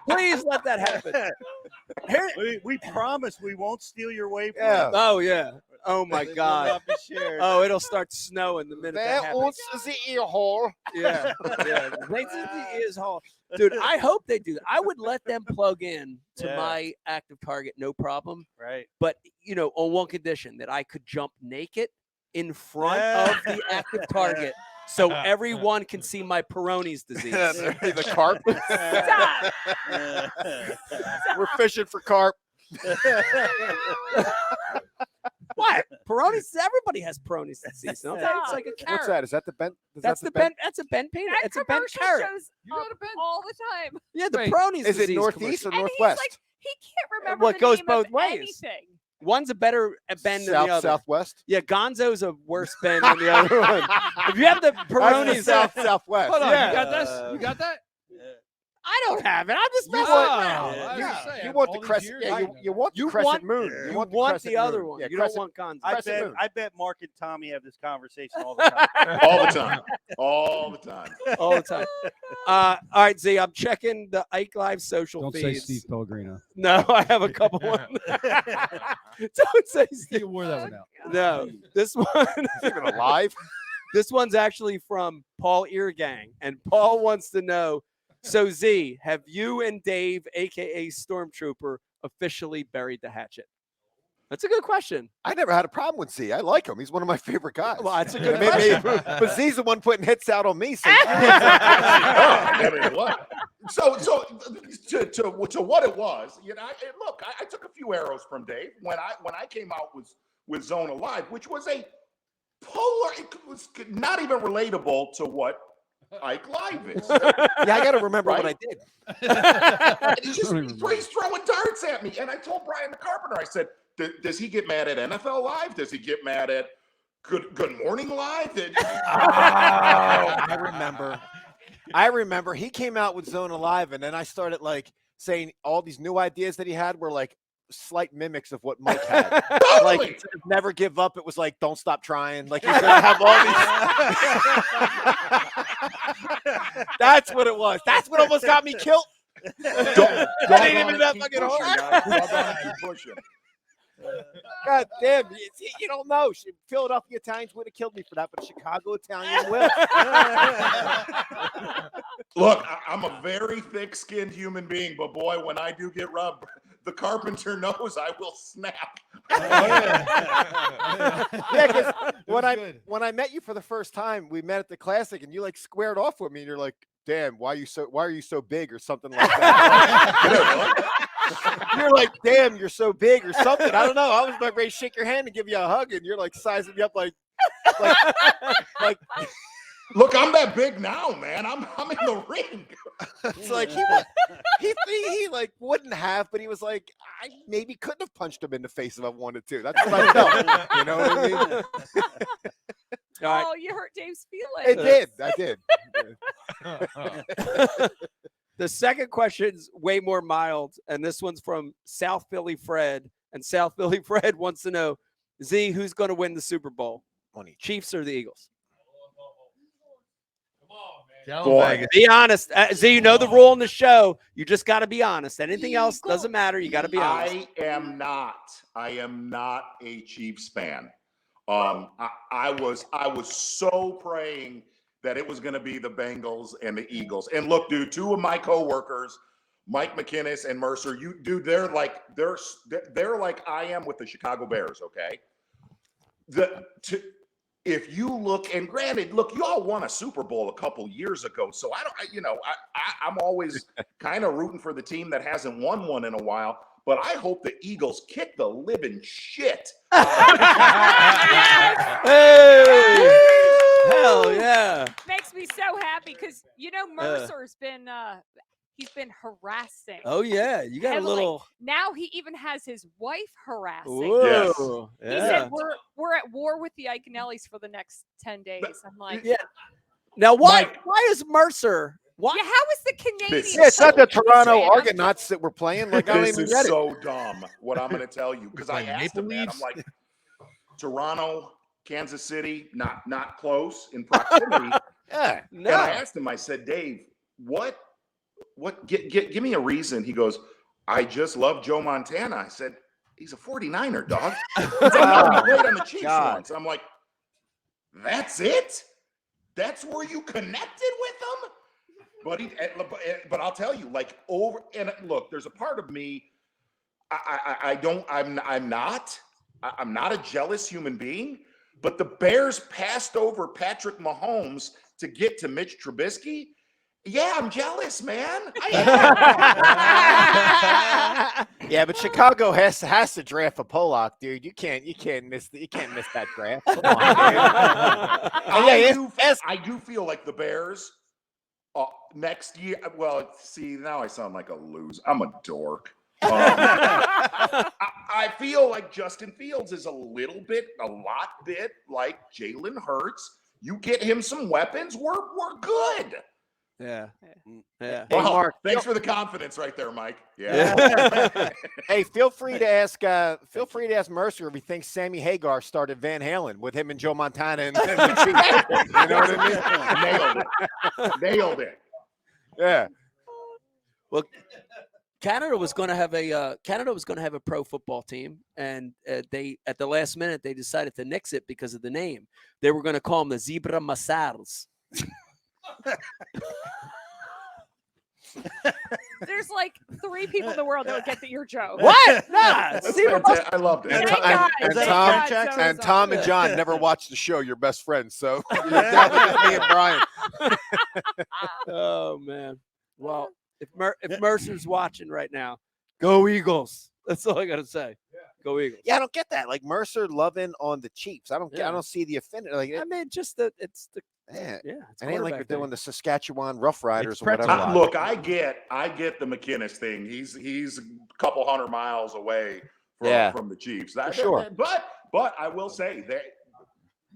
Please let that happen. We promise we won't steal your wave. Oh, yeah. Oh, my God. Oh, it'll start snowing the minute that happens. The ear hole. Yeah. Yeah. Is hole. Dude, I hope they do that. I would let them plug in to Yeah. my active target, no problem. Right. But on one condition, that I could jump naked in front of the active target, so everyone can see my Peyronie's disease. The carp. Stop. We're fishing for carp. What? Peyronie's? Everybody has Peyronie's disease. Don't they? It's like a carrot. What's that? Is that the bent? That's the bent. That's a bent peanut. That It's a bent commercial carrot. shows up all the time. Yeah, the Wait, Peyronie's Is it disease northeast or And northwest? he's like, he can't remember Well, it the goes name both of ways. anything. One's a better bend than South, the other. southwest. Yeah, Gonzo's a worse bend than the other one. If you have the Peyronie's, South, southwest. Hold on, Yeah. you got this? You got that? I don't have it. I'm just You messing want- around. I was You, gonna say, you after want all the these crescent. years, Yeah, I you, know. you want the You crescent want- moon. You You want want the the other moon. one. Yeah, You don't crescent- want Gonzo. Crescent moon. I bet Mark and Tommy have this conversation all the time. All the time. All the time. All the time. All right, Z, I'm checking the Ike Live social Don't say feeds. Steve Pellegrino. No, I have a couple ones. Don't say Steve. You wore that one out. No, this one. Even alive. This one's actually from Paul Eargang, and Paul wants to know. So Z, have you and Dave, aka Stormtrooper, officially buried the hatchet? That's a good question. I never had a problem with Z. I like him. He's one of my favorite guys. Well, that's a good Maybe- question. but Z's the one putting hits out on me. So I mean, what? So to what it was, look, I took a few arrows from Dave when I came out with Zone Alive, which was a polar. It was not even relatable to what Ike Live is. yeah, I got to remember what I Right? did. And he's throwing darts at me, and I told Brian the Carpenter, I said, "Does he get mad at NFL Live? Does he get mad at Good Morning Live?" I remember he came out with Zone Alive, and then I started like saying all these new ideas that he had were like slight mimics of what Mike had. Totally. Like instead of never give up, it was like don't stop trying. Like he's gonna have all these. That's what it was. That's what almost got me killed. Don't ain't even that fucking hard. hard. God damn, you don't know. Philadelphia Italians would have killed me for that, but Chicago Italian will. Look, I'm a very thick-skinned human being, but boy, when I do get rubbed, the Carpenter knows I will snap. Yeah, because when I met you for the first time, we met at the Classic, and you like squared off with me, and you're like, "Damn, why are you so big?" or something like that. You're like, "Damn, you're so big," or something. I don't know. I was about ready to shake your hand and give you a hug, and you're like sizing me up like. Look, I'm that big now, man. I'm in the ring. It's like he like wouldn't have, but he was like, I maybe couldn't have punched him in the face if I wanted to. That's what I felt. You know what I mean? All right. Oh, you hurt Dave's feelings. It did. I did. The second question's way more mild, and this one's from South Philly Fred. And South Philly Fred wants to know, Z, who's going to win the Super Bowl? Chiefs or the Eagles? Boy. Be honest. Z, you know the rule in the show. You just got to be honest. Anything else doesn't matter. You got to be honest. I am not a Chiefs fan. I was so praying that it was going to be the Bengals and the Eagles. And look, dude, two of my coworkers, Mike McInnes and Mercer, they're like I am with the Chicago Bears. Okay, if you look, and granted, look, you all won a Super Bowl a couple years ago, so I'm always kind of rooting for the team that hasn't won one in a while. But I hope the Eagles kick the living shit. Hey! Hell yeah! Makes me so happy because Mercer's been he's been harassing. Oh yeah, you got heavily. a little. Now he even has his wife harassing. Whoa. He Yeah. said we're at war with the Iaconellis for the next 10 days. I'm like, Yeah. Now why is Mercer? Why? Yeah, how is the Canadian? Yeah, it's not the so Toronto bad? Argonauts that we're playing. Like I don't This even is get it. so dumb. What I'm going to tell you, because I Like asked Maple him that. Leafs? I'm like, Toronto, Kansas City, not close in proximity. Yeah. And I asked him. I said, Dave, what? Give me a reason. He goes, I just love Joe Montana. I said, he's a 49er, dog. He played on the Chiefs once. I'm like, that's it? That's where you connected with him? but I'll tell you, like look, there's a part of me. I'm not a jealous human being, but the Bears passed over Patrick Mahomes to get to Mitch Trubisky. Yeah, I'm jealous, man. Yeah, but Chicago has to draft a Pollock, dude. You can't miss that draft. Come on, I do feel like the Bears next year. Well, see, now I sound like a loser. I'm a dork. I feel like Justin Fields is a lot bit like Jalen Hurts. You get him some weapons, we're good. Yeah. Yeah. Hey, Well, Mark, thanks for the confidence right there, Mike. Yeah. Hey, feel free to ask Mercer if he thinks Sammy Hagar started Van Halen with him and Joe Montana and the Chiefs. You know what I mean? Nailed it. Yeah. Well, Canada was going to have a pro football team, and they at the last minute they decided to nix it because of the name. They were going to call them the Zebra Masars. There's like 3 people in the world that would get your joke. What? Nah, I loved it. And Tom and John never watched the show. You're best friends, so me and Brian. Oh man. Well, if Mercer's watching right now, go Eagles. That's all I gotta say. Go Eagles. Yeah, I don't get that. Like Mercer loving on the Chiefs. I don't see the affinity. Like I mean, it's the yeah. It's it ain't like they're quarterback doing the Saskatchewan Rough Riders It's or whatever. pretzel. Look, I get the McInnes thing. He's a couple 100 miles away from the Chiefs. For sure. But I will say that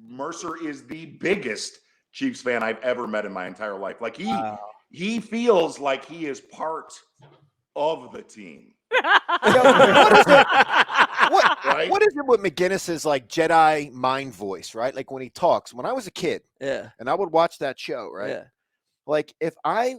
Mercer is the biggest Chiefs fan I've ever met in my entire life. Like he feels like he is part of the team. What is it with McGinnis's like Jedi mind voice, right? Like when he talks. When I was a kid, and I would watch that show, right? Yeah. Like if I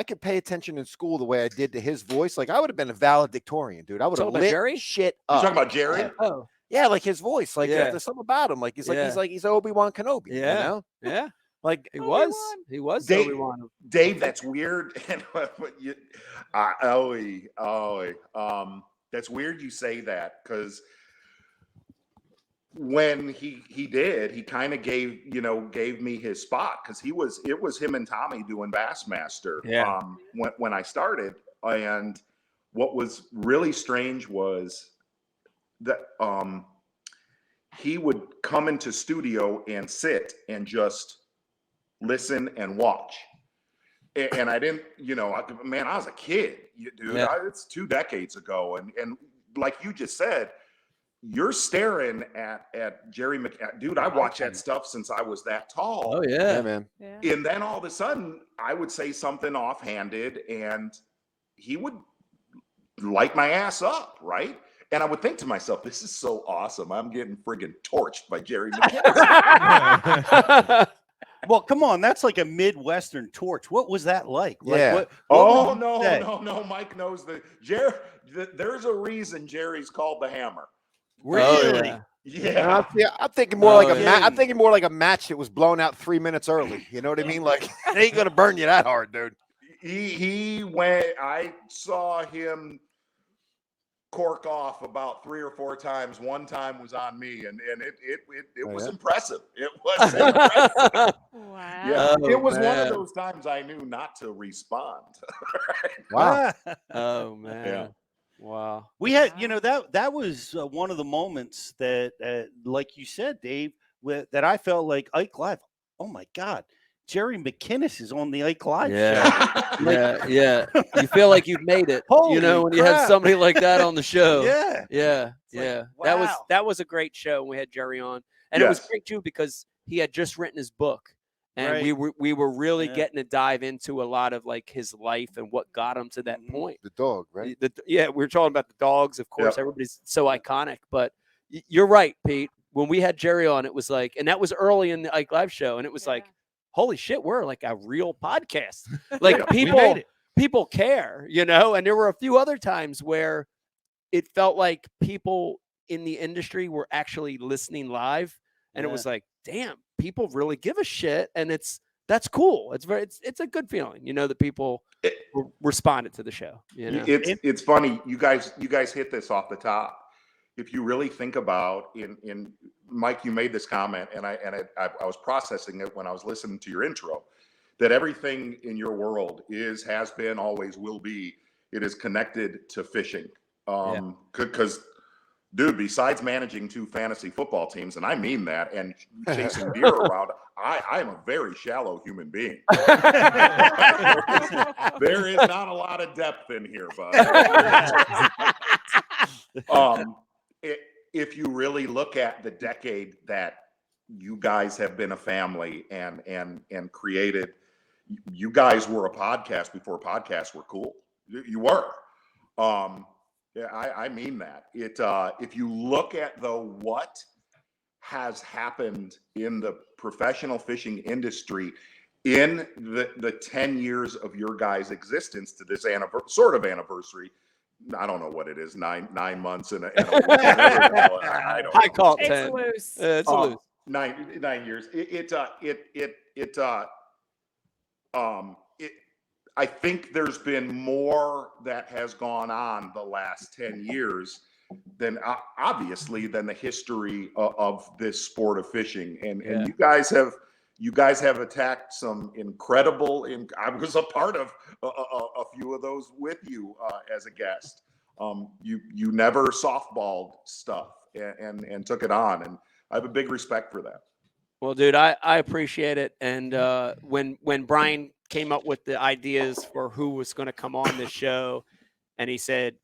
could pay attention in school the way I did to his voice, like I would have been a valedictorian, dude. I would have lit Jerry? shit You up. talking about Jerry? Yeah. Oh. Yeah, like his voice, like there's something about him, like he's Obi-Wan Kenobi. Yeah. You know? Yeah. Like He was Dave, Obi-Wan. Dave, that's weird. And that's weird you say that because when he did, he kind of gave me his spot because it was him and Tommy doing Bassmaster. Yeah. When I started, and what was really strange was that he would come into studio and sit and just listen and watch. And I didn't, I was a kid, dude. Yeah. It's 2 decades ago. And like you just said, you're staring at Jerry McInnes. Dude, I watched that stuff since I was that tall. Oh, yeah. Yeah, man. Yeah. And then all of a sudden, I would say something offhanded, and he would light my ass up, right? And I would think to myself, this is so awesome. I'm getting friggin' torched by Jerry McInnes. Well, come on, that's like a Midwestern torch. What was that like? Yeah. What No. Mike knows that. There's a reason Jerry's called the Hammer. Really? Yeah. I'm thinking more I'm thinking more like a match that was blown out 3 minutes early. You know what I mean? Like it ain't gonna burn you that hard, dude. He went. I saw him cork off about 3 or 4 times. One time was on me, and it was impressive. It was impressive. Wow. Yeah, Oh, it was one man. of those times I knew not to respond. Wow. Oh man. Yeah. Wow. We had, that was one of the moments that, like you said, Dave, that I felt like Ike Live. Oh my God, Jerry McInnes is on the Ike Live show. Yeah. You feel like you've made it. Holy when you have crap. somebody like that on the show. Yeah. Yeah. Like, That was a great show. We had Jerry on, and it was Yes. great too because he had just written his book, and Right. we were really getting to dive into a lot of like his life and what got him to that point. The dog, right? We were talking about the dogs, of course. Yep. Everybody's so iconic, but you're right, Pete. When we had Jerry on, it was like, and that was early in the Ike Live show, and it was like, holy shit, we're like a real podcast. Like we made it. people care, and there were a few other times where it felt like people in the industry were actually listening live, and it was like, damn, people really give a shit, and it's that's cool. It's a good feeling, that people responded to the show. It's funny. You guys hit this off the top. If you really think about in Mike, you made this comment, and I was processing it when I was listening to your intro, that everything in your world has been, always will be. It is connected to fishing. Because, dude, besides managing 2 fantasy football teams, and I mean that, and chasing deer around, I am a very shallow human being. There is not a lot of depth in here, bud. If you really look at the decade that you guys have been a family and created, you guys were a podcast before podcasts were cool. You were. I mean that. If you look at what has happened in the professional fishing industry in the 10 years of your guys' existence to this sort of anniversary, I don't know what it is, 9 months and a I don't know. I call it 10. It's loose. It's loose. 9 years. I think there's been more that has gone on the last 10 years than the history of this sport of fishing. And you guys have attacked some incredible, I was a part of a few of those with you as a guest. You never softballed stuff and took it on. And I have a big respect for that. Well, dude, I appreciate it. And when Brian came up with the ideas for who was going to come on this show, and he said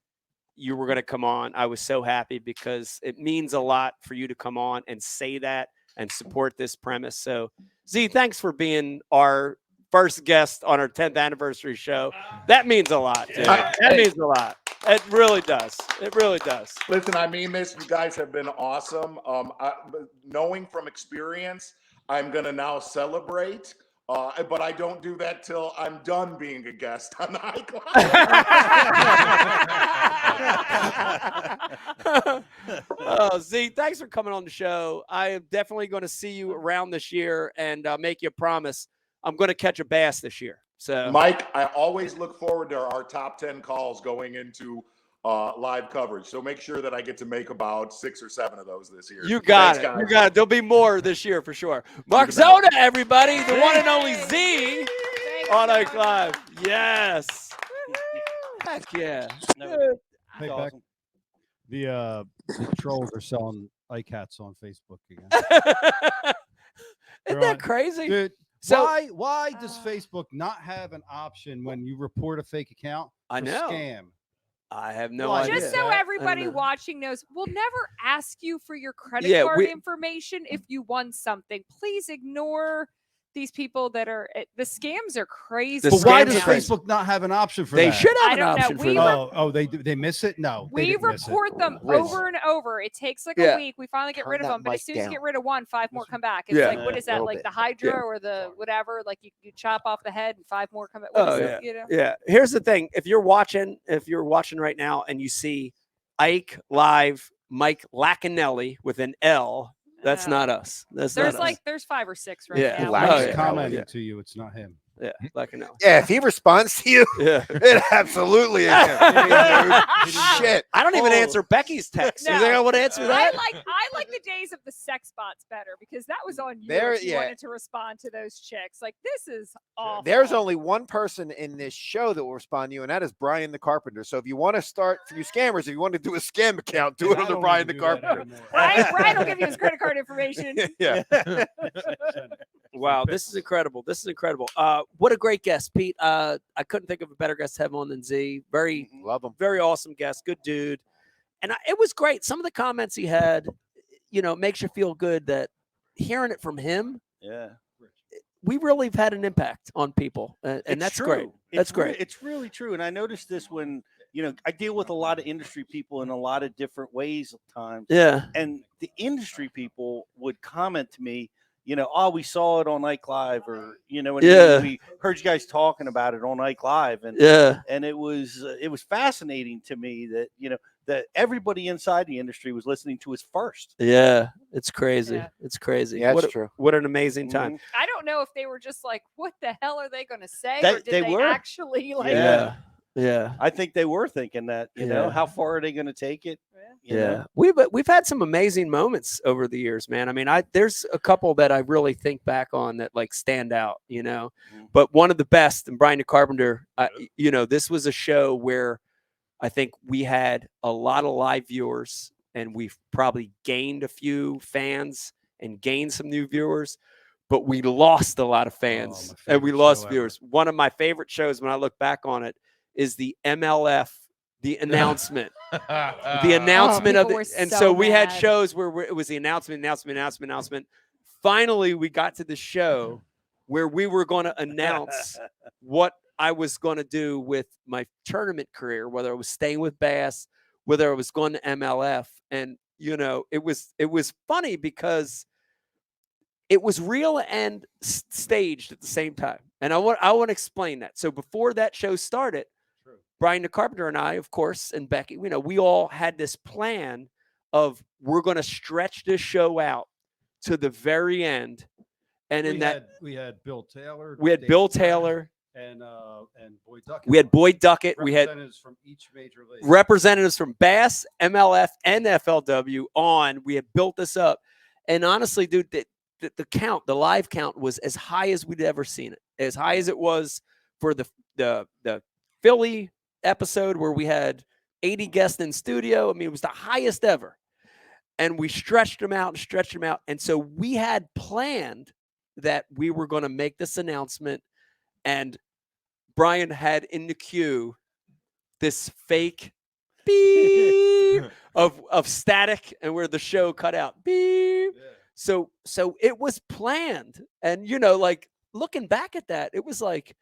you were going to come on, I was so happy because it means a lot for you to come on and say that and support this premise. So, Z, thanks for being our first guest on our 10th anniversary show. That means a lot, dude. That means a lot. It really does. It really does. Listen, I mean this. You guys have been awesome. Knowing from experience, I'm going to now celebrate. But I don't do that till I'm done being a guest on the IKE. Z, thanks for coming on the show. I am definitely going to see you around this year and make you a promise. I'm going to catch a bass this year. So, Mike, I always look forward to our top 10 calls going into live coverage. So make sure that I get to make about 6 or 7 of those this year. You got it. You got it. There'll be more this year for sure. Mark Zona, everybody, the one and only Z on IKE Live. Yes. Heck yeah. Hey, Beck, the trolls are selling IKE hats on Facebook again. Isn't that crazy? Dude, so why does Facebook not have an option when you report a fake account? I know. Scam. I have no idea. Just so everybody watching knows, we'll never ask you for your credit card information if you won something. Please ignore these people that are the scams are crazy. But why does Facebook not have an option for that? They should have an option for that. They miss it? No. We report them over and over. It takes like a week. We finally get rid of them, but as soon as you get rid of one, 5 more come back. It's like, what is that? Like the Hydra or the whatever? Like you chop off the head and 5 more come back. Yeah. Here's the thing. If you're watching right now and you see IKE Live Mike Iaconelli with an L, that's not us. There's 5 or 6 right now. He's commenting to you. It's not him. Yeah, Iaconelli. Yeah, if he responds to you, it absolutely is him. Shit. I don't even answer Becky's text. You think I would answer that? I like the days of the sex bots better because that was on you. You wanted to respond to those chicks. Like, this is awful. There's only one person in this show that will respond to you, and that is Brian the Carpenter. So if you want to start, for you scammers, if you want to do a scam account, do it under Brian the Carpenter. Brian will give you his credit card information. Yeah. Wow, this is incredible. This is incredible. What a great guest, Pete. I couldn't think of a better guest to have on than Z. Very, love him. Very awesome guest. Good dude. And it was great. Some of the comments he had, makes you feel good that hearing it from him. Yeah. We really have had an impact on people. And that's great. That's great. It's really true. And I noticed this when, I deal with a lot of industry people in a lot of different ways at times. Yeah. And the industry people would comment to me, we saw it on IKE Live, or we heard you guys talking about it on IKE Live, and and it was fascinating to me that that everybody inside the industry was listening to us first. Yeah, it's crazy. Yeah. It's crazy. Yeah, what it's true. What an amazing time. Mhm. I don't know if they were just like, what the hell are they going to say? They- or did they they were. actually like, Yeah. Yeah. I think they were thinking that, you know, Yeah. how far are they going to take it? You Yeah, know? we've had some amazing moments over the years, man. I mean, there's a couple that I really think back on that like stand out, you know. Mhm. But one of the best, and Brian the Carpenter, you know, this was a show where I think we had a lot of live viewers, and we've probably gained a few fans and gained some new viewers, but we lost a lot of fans and we lost viewers. One of my favorite shows when I look back on it is the MLF. The announcement, the announcement of people it. were And so so we had mad. shows where it was the announcement. Finally, we got to the show where we were going to announce what I was going to do with my tournament career, whether I was staying with Bass, whether I was going to MLF. And, you know, it was funny because it was real and staged at the same time. And I want to explain that. So before that show started, Brian the Carpenter and I, of course, and Becky, you know, we all had this plan of we're going to stretch this show out to the very end. And we had Bill Taylor. we had Dave Bill Brown, Taylor, and Boyd Duckett. we had Boyd Duckett, we had representatives from each major league. representatives from Bass, MLF, and FLW on. We had built this up. And honestly, dude, the count, the live count was as high as we'd ever seen it, as high as it was for the Philly episode where we had 80 guests in studio. I mean, it was the highest ever. And we stretched them out. And so we had planned that we were going to make this announcement. And Brian had in the queue this fake beep of static and where the show cut out. Beep. Yeah. So it was planned. And, you know, like looking back at that, it was like,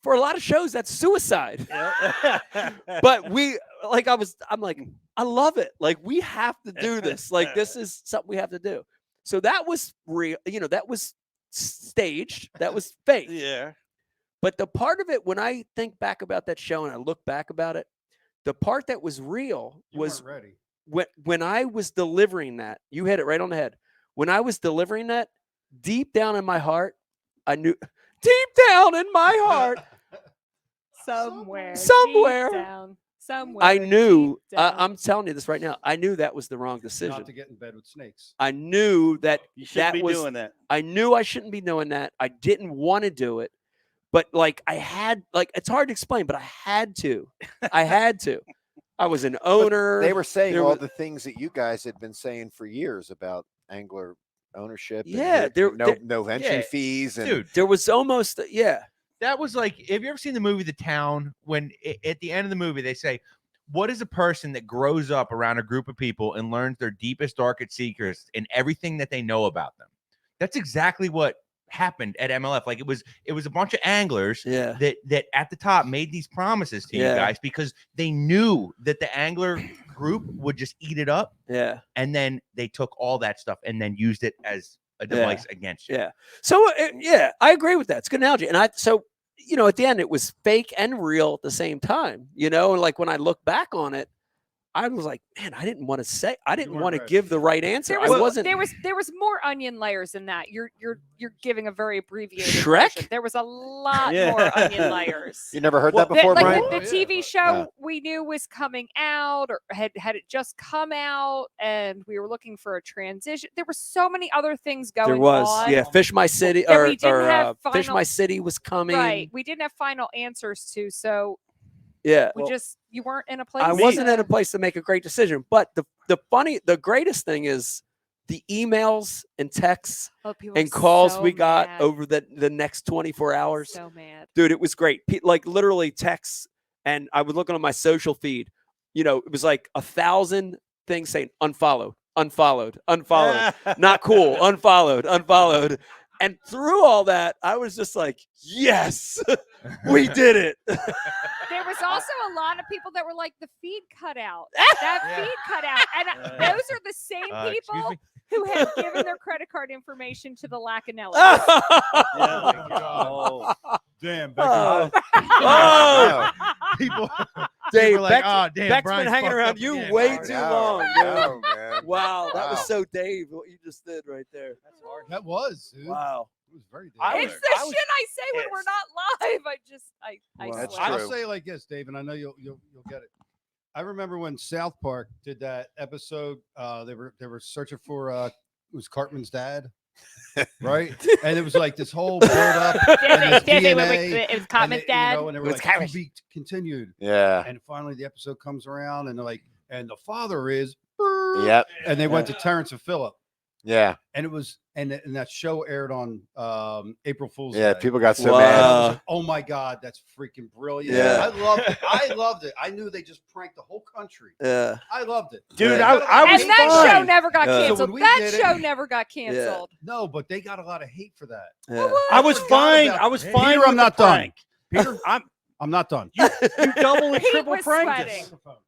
for a lot of shows, that's suicide. But I'm like, I love it. Like, we have to do this. Like, this is something we have to do. So that was real, you know, that was staged. That was fake. Yeah. But the part of it, when I think back about that show and I look back about it, the part that was real was ready. When I was delivering that, you hit it right on the head. When I was delivering that, deep down in my heart, I knew, deep down in my heart, somewhere, I knew. I'm telling you this right now. I knew that was the wrong decision. Not to get in bed with snakes. I knew that You shouldn't be was doing that. I knew I shouldn't be doing that. I didn't want to do it, but like I had, like it's hard to explain, but I had to. I had to. I was an owner. They were saying There all was- the things that you guys had been saying for years about angler ownership. and Yeah, no entry yeah, fees. And dude. There was almost That was like, have you ever seen the movie The Town? When at the end of the movie they say, "What is a person that grows up around a group of people and learns their deepest, darkest secrets and everything that they know about them?" That's exactly what happened at MLF. Like it was a bunch of anglers that at the top made these promises to you guys because they knew that the angler group would just eat it up. Yeah. And then they took all that stuff and then used it as a device against you. Yeah. So I agree with that. It's a good analogy. And you know, at the end it was fake and real at the same time, you know, and like when I look back on it, I was like, man, I didn't want to give the right answer. There was more onion layers than that. You're giving a very abbreviated Shrek. version. There was a lot more onion layers. You never heard that before, Brian? The TV show we knew was coming out, or had it just come out, and we were looking for a transition. There were so many other things going on. There was, yeah. Fish My City, that we didn't have Fish final- My City was coming. Right. We didn't have final answers to, so Yeah. you weren't in a place. I wasn't in a place to make a great decision. But the greatest thing is the emails and texts and calls we got over the next 24 hours. So mad. Dude, it was great. Like literally texts. And I would look on my social feed, you know, it was like 1,000 things saying unfollowed, not cool, unfollowed. And through all that, I was just like, yes, we did it. There was also a lot of people that were like, the feed cut out. That feed cut out. And those are the same people who had given their credit card information to the Iaconelli. Damn, Oh. People Dave, were like, Beck's, "Oh, damn, Beck's Brian's been hanging fucked around up you again." way I too know, long, I dude. know, man. Wow, that was Wow. so Dave. What you just did right there. That was, dude. Wow. It was very It's the shit I say when we're not live. I swear. I'll say it like this, Dave, and I know you'll get it. I remember when South Park did that episode. They were searching for it was Cartman's dad, right? And it was like this whole build up. It was Cartman's dad. And they were It was like, Cartman. "To be continued." Yeah. And finally, the episode comes around, and they're like, "And the father is." Yep. And they went to Terrence and Phillip. Yeah. And it was, and that show aired on April Fool's Yeah, Day. people got so And I mad. was like, oh my God, that's freaking brilliant. Yeah. I loved it. I loved it. I knew they just pranked the whole country. Yeah. I loved it. Dude, Yeah. I was And that show fine. never got So when canceled. we That did it- show never got canceled. No, but they got a lot of hate for that. I was forgot fine. about- I was Peter, fine. I'm with not the done. prank. Peter, I'm not done. You double and He triple was pranked sweating. us.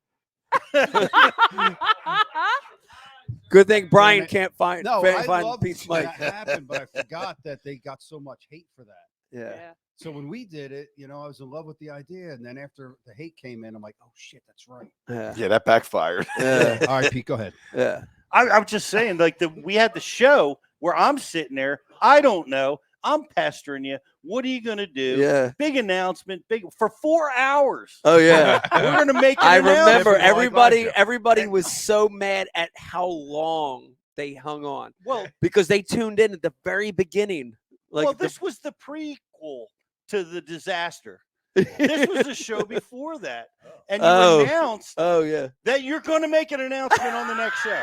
Good thing Brian can't find No, can't I find loved Pete's when mic. that happened, but I forgot that they got so much hate for that. Yeah. So when we did it, I was in love with the idea, and then after the hate came in, I'm like, oh shit, that's right. Yeah, that backfired. Yeah. All right, Pete, go ahead. Yeah. I was just saying, like we had the show where I'm sitting there. I don't know. I'm pestering you. What are you gonna do? Yeah. Big announcement. Big for 4 hours. Oh yeah. We're gonna make. An I remember announcement. everybody was so mad at how long they hung on. Well, because they tuned in at the very beginning. Like well, this was the prequel to the disaster. This was the show before that, and you announced that you're going to make an announcement on the next show.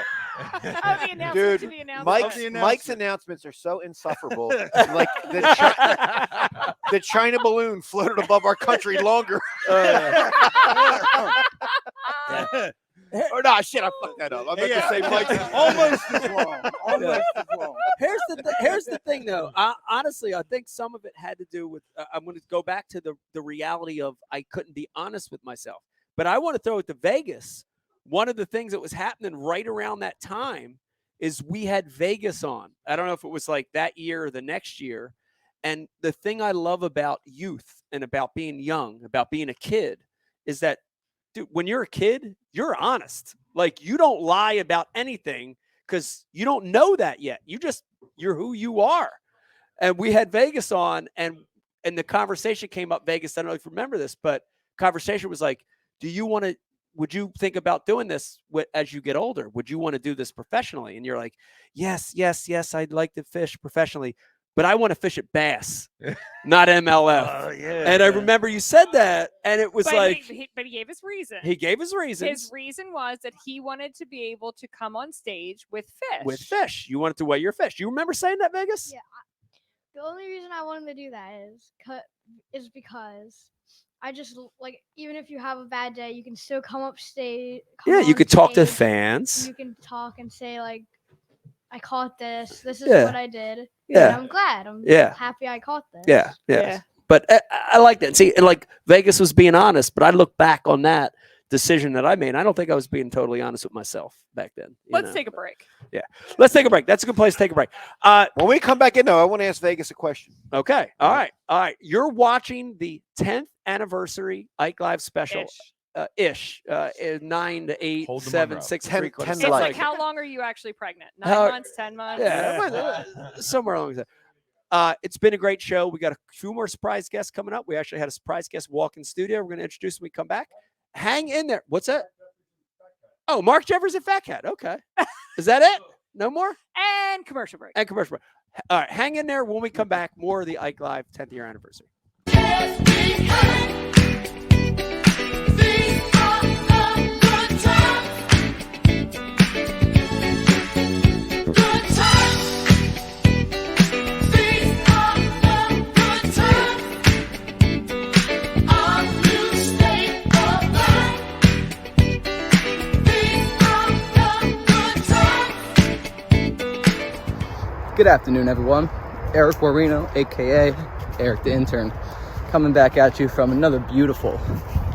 Dude, Mike's announcements are so insufferable. Like the China balloon floated above our country longer. Or no, shit, I fucked that up. I meant to say Mike's almost as wrong. Almost as wrong. Here's the thing, though. Honestly, I think some of it had to do with. I'm going to go back to the reality of I couldn't be honest with myself. But I want to throw it to Vegas. One of the things that was happening right around that time is we had Vegas on. I don't know if it was like that year or the next year. And the thing I love about youth and about being young, about being a kid, is that, dude, when you're a kid, you're honest. Like, you don't lie about anything because you don't know that yet. You're who you are. And we had Vegas on, and the conversation came up, Vegas, I don't know if you remember this, but conversation was like, would you think about doing this as you get older? Would you want to do this professionally? And you're like, yes, I'd like to fish professionally, but I want to fish at Bass, not MLF. And I remember you said that, and it was but he gave his reason. He gave his reasons. His reason was that he wanted to be able to come on stage with fish. With fish. You wanted to weigh your fish. You remember saying that, Vegas? Yeah. The only reason I wanted to do that is because I just like, even if you have a bad day, you can still come up stage. You could talk to fans. You can talk and say like, I caught this. This is Yeah. what I did. Yeah. And I'm glad. I'm happy I caught this. Yeah. But I like that. See, like Vegas was being honest, but I look back on that decision that I made. I don't think I was being totally honest with myself back then. Let's take a break. Yeah. Let's take a break. That's a good place to take a break. When we come back in, though, I want to ask Vegas a question. Okay. All right. You're watching the 10th anniversary Ike Live special. Ish. 9 to 8, 7, 6, 3 quarters. It's like, how long are you actually pregnant? 9 months, 10 months? Yeah. Somewhere along there. It's been a great show. We got a few more surprise guests coming up. We actually had a surprise guest walk in studio. We're going to introduce when we come back. Hang in there. What's that? Oh, Mark Jeffers and Fat Cat. Okay. Is that it? No more? And commercial break. All right. Hang in there. When we come back, more of the Ike Live 10th year anniversary. Good afternoon, everyone. Eric Guarino, aka Eric the Intern, coming back at you from another beautiful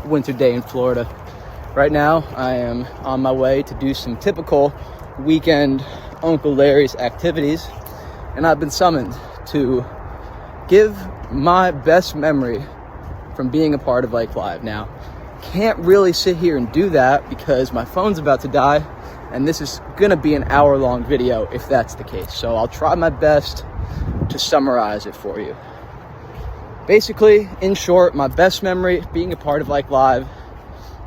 winter day in Florida. Right now, I am on my way to do some typical weekend Uncle Larry's activities, and I've been summoned to give my best memory from being a part of Ike Live. Now, can't really sit here and do that because my phone's about to die, and this is gonna be an hour-long video if that's the case. So I'll try my best to summarize it for you. Basically, in short, my best memory being a part of Ike Live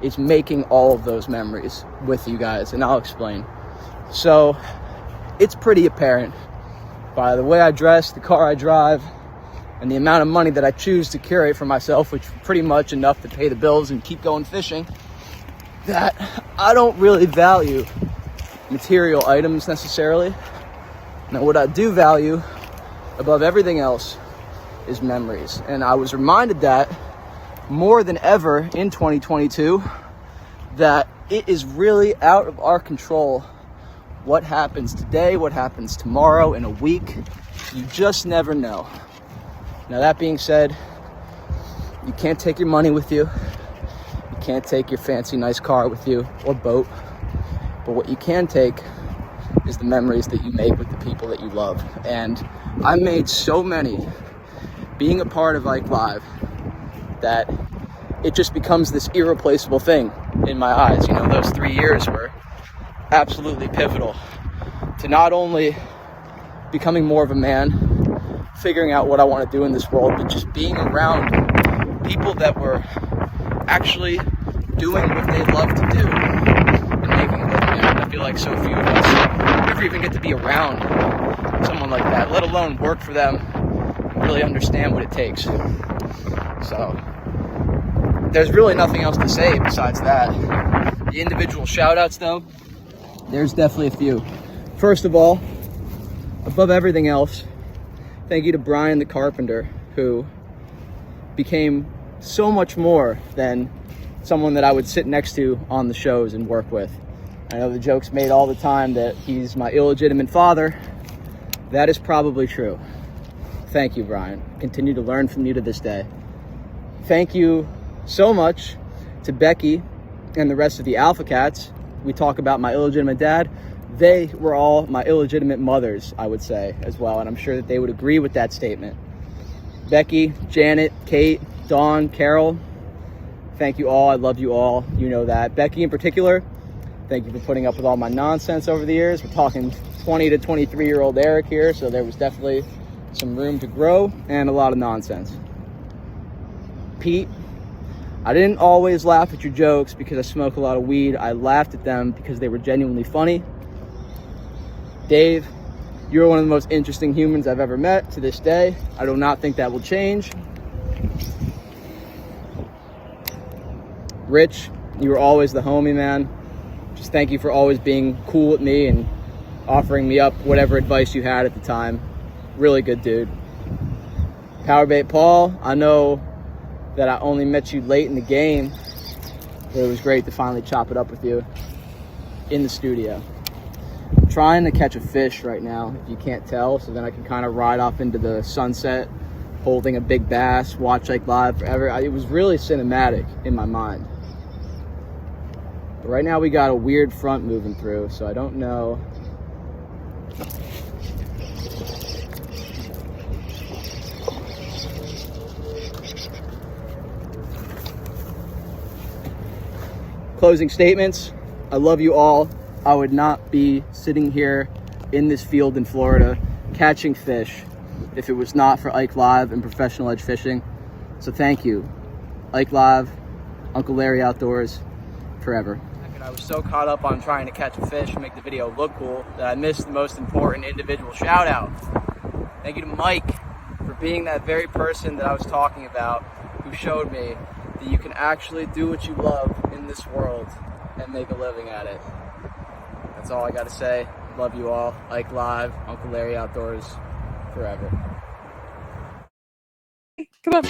is making all of those memories with you guys, and I'll explain. So it's pretty apparent by the way I dress, the car I drive, and the amount of money that I choose to curate for myself, which is pretty much enough to pay the bills and keep going fishing, that I don't really value material items necessarily. Now, what I do value above everything else is memories. And I was reminded that more than ever in 2022, that it is really out of our control what happens today, what happens tomorrow, in a week. You just never know. Now, that being said, you can't take your money with you. You can't take your fancy, nice car with you or boat. But what you can take is the memories that you make with the people that you love. And I made so many being a part of Ike Live that it just becomes this irreplaceable thing in my eyes. You know, those 3 years were absolutely pivotal to not only becoming more of a man, figuring out what I want to do in this world, but just being around people that were actually doing what they love to do and making a living at it. I feel like so few of us ever even get to be around someone like that, let alone work for them and really understand what it takes. So there's really nothing else to say besides that. The individual shout outs though, there's definitely a few. First of all, above everything else, thank you to Brian the Carpenter, who became so much more than someone that I would sit next to on the shows and work with. I know the joke's made all the time that he's my illegitimate father. That is probably true. Thank you, Brian. Continue to learn from you to this day. Thank you so much to Becky and the rest of the Alpha Cats. We talk about my illegitimate dad. They were all my illegitimate mothers, I would say, as well, and I'm sure that they would agree with that statement. Becky, Janet, Kate, Dawn, Carol, thank you all. I love you all. You know that. Becky in particular, thank you for putting up with all my nonsense over the years. We're talking 20 to 23-year-old Eric here, so there was definitely some room to grow and a lot of nonsense. Pete, I didn't always laugh at your jokes because I smoke a lot of weed. I laughed at them because they were genuinely funny. Dave, you're one of the most interesting humans I've ever met to this day. I do not think that will change. Rich, you were always the homie, man. Just thank you for always being cool with me and offering me up whatever advice you had at the time. Really good dude. Powerbait Paul, I know that I only met you late in the game, but it was great to finally chop it up with you in the studio. I'm trying to catch a fish right now, if you can't tell, so then I can kind of ride off into the sunset, holding a big bass, watch Ike Live forever. It was really cinematic in my mind. But right now we got a weird front moving through, so I don't know. Closing statements. I love you all. I would not be sitting here in this field in Florida catching fish if it was not for Ike Live and Professional Edge Fishing. So thank you. Ike Live, Uncle Larry Outdoors, forever. I was so caught up on trying to catch a fish and make the video look cool that I missed the most important individual shout out. Thank you to Mike for being that very person that I was talking about, who showed me that you can actually do what you love in this world and make a living at it. That's all I gotta say. Love you all. Ike Live, Uncle Larry Outdoors, forever. Come on.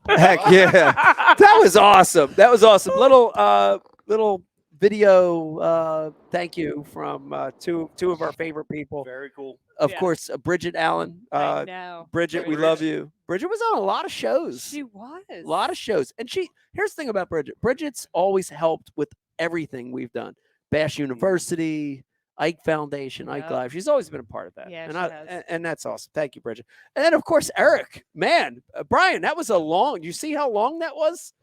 Heck yeah. That was awesome. That was awesome. Little video thank you from two of our favorite people. Very cool. Of course, Bridget Allen. I know. Bridget, we love you. Bridget was on a lot of shows. She was. A lot of shows. And here's the thing about Bridget. Bridget's always helped with everything we've done. Bash University, Ike Foundation, Ike Yep. Live. She's always been a part of that. Yeah, and she I has. and that's awesome. Thank you, Bridget. And then of course Eric. Man, Brian, that was a long. You see how long that was?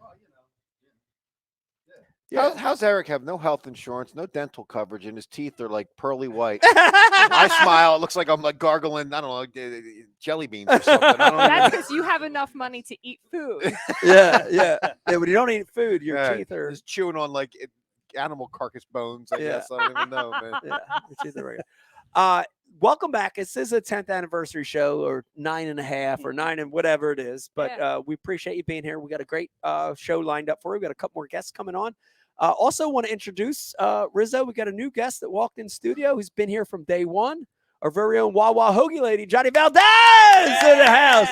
How's Eric have no health insurance, no dental coverage, and his teeth are like pearly white? I smile. It looks like I'm like gargling, I don't know, jelly beans or something. I don't That's know. because you have enough money to eat food. yeah. When you don't eat food, your Yeah, teeth are just chewing on like animal carcass bones. I Yeah. guess I don't even know, man. yeah, your teeth are regular. Welcome back. This is a 10th anniversary show, or 9.5, or 9 and whatever it is. But we appreciate you being here. We got a great show lined up for you. We got a couple more guests coming on. Also want to introduce Rizzo. We got a new guest that walked in studio who's been here from day one. Our very own Wawa Hoagie lady, Johnny Valdez, in the house.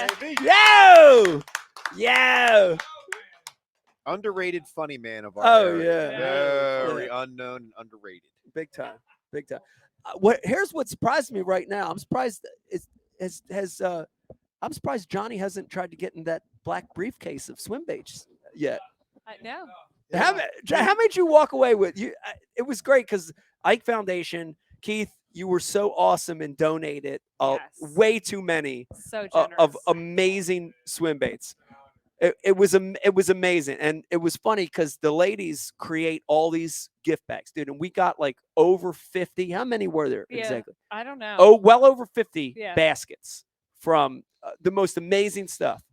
Yo. Underrated funny man of our Oh, area. yeah. Very unknown and underrated. Big time. Here's what surprised me right now. I'm surprised I'm surprised Johnny hasn't tried to get in that black briefcase of swim baits yet. I know. How made you walk away with you? It was great because Ike Foundation, Keith, you were so awesome and donated way too many So of amazing swim baits. It was amazing, and it was funny because the ladies create all these gift bags, dude, and we got like over 50. How many were there exactly? I don't know. Oh, well over 50 Yeah. baskets from the most amazing stuff.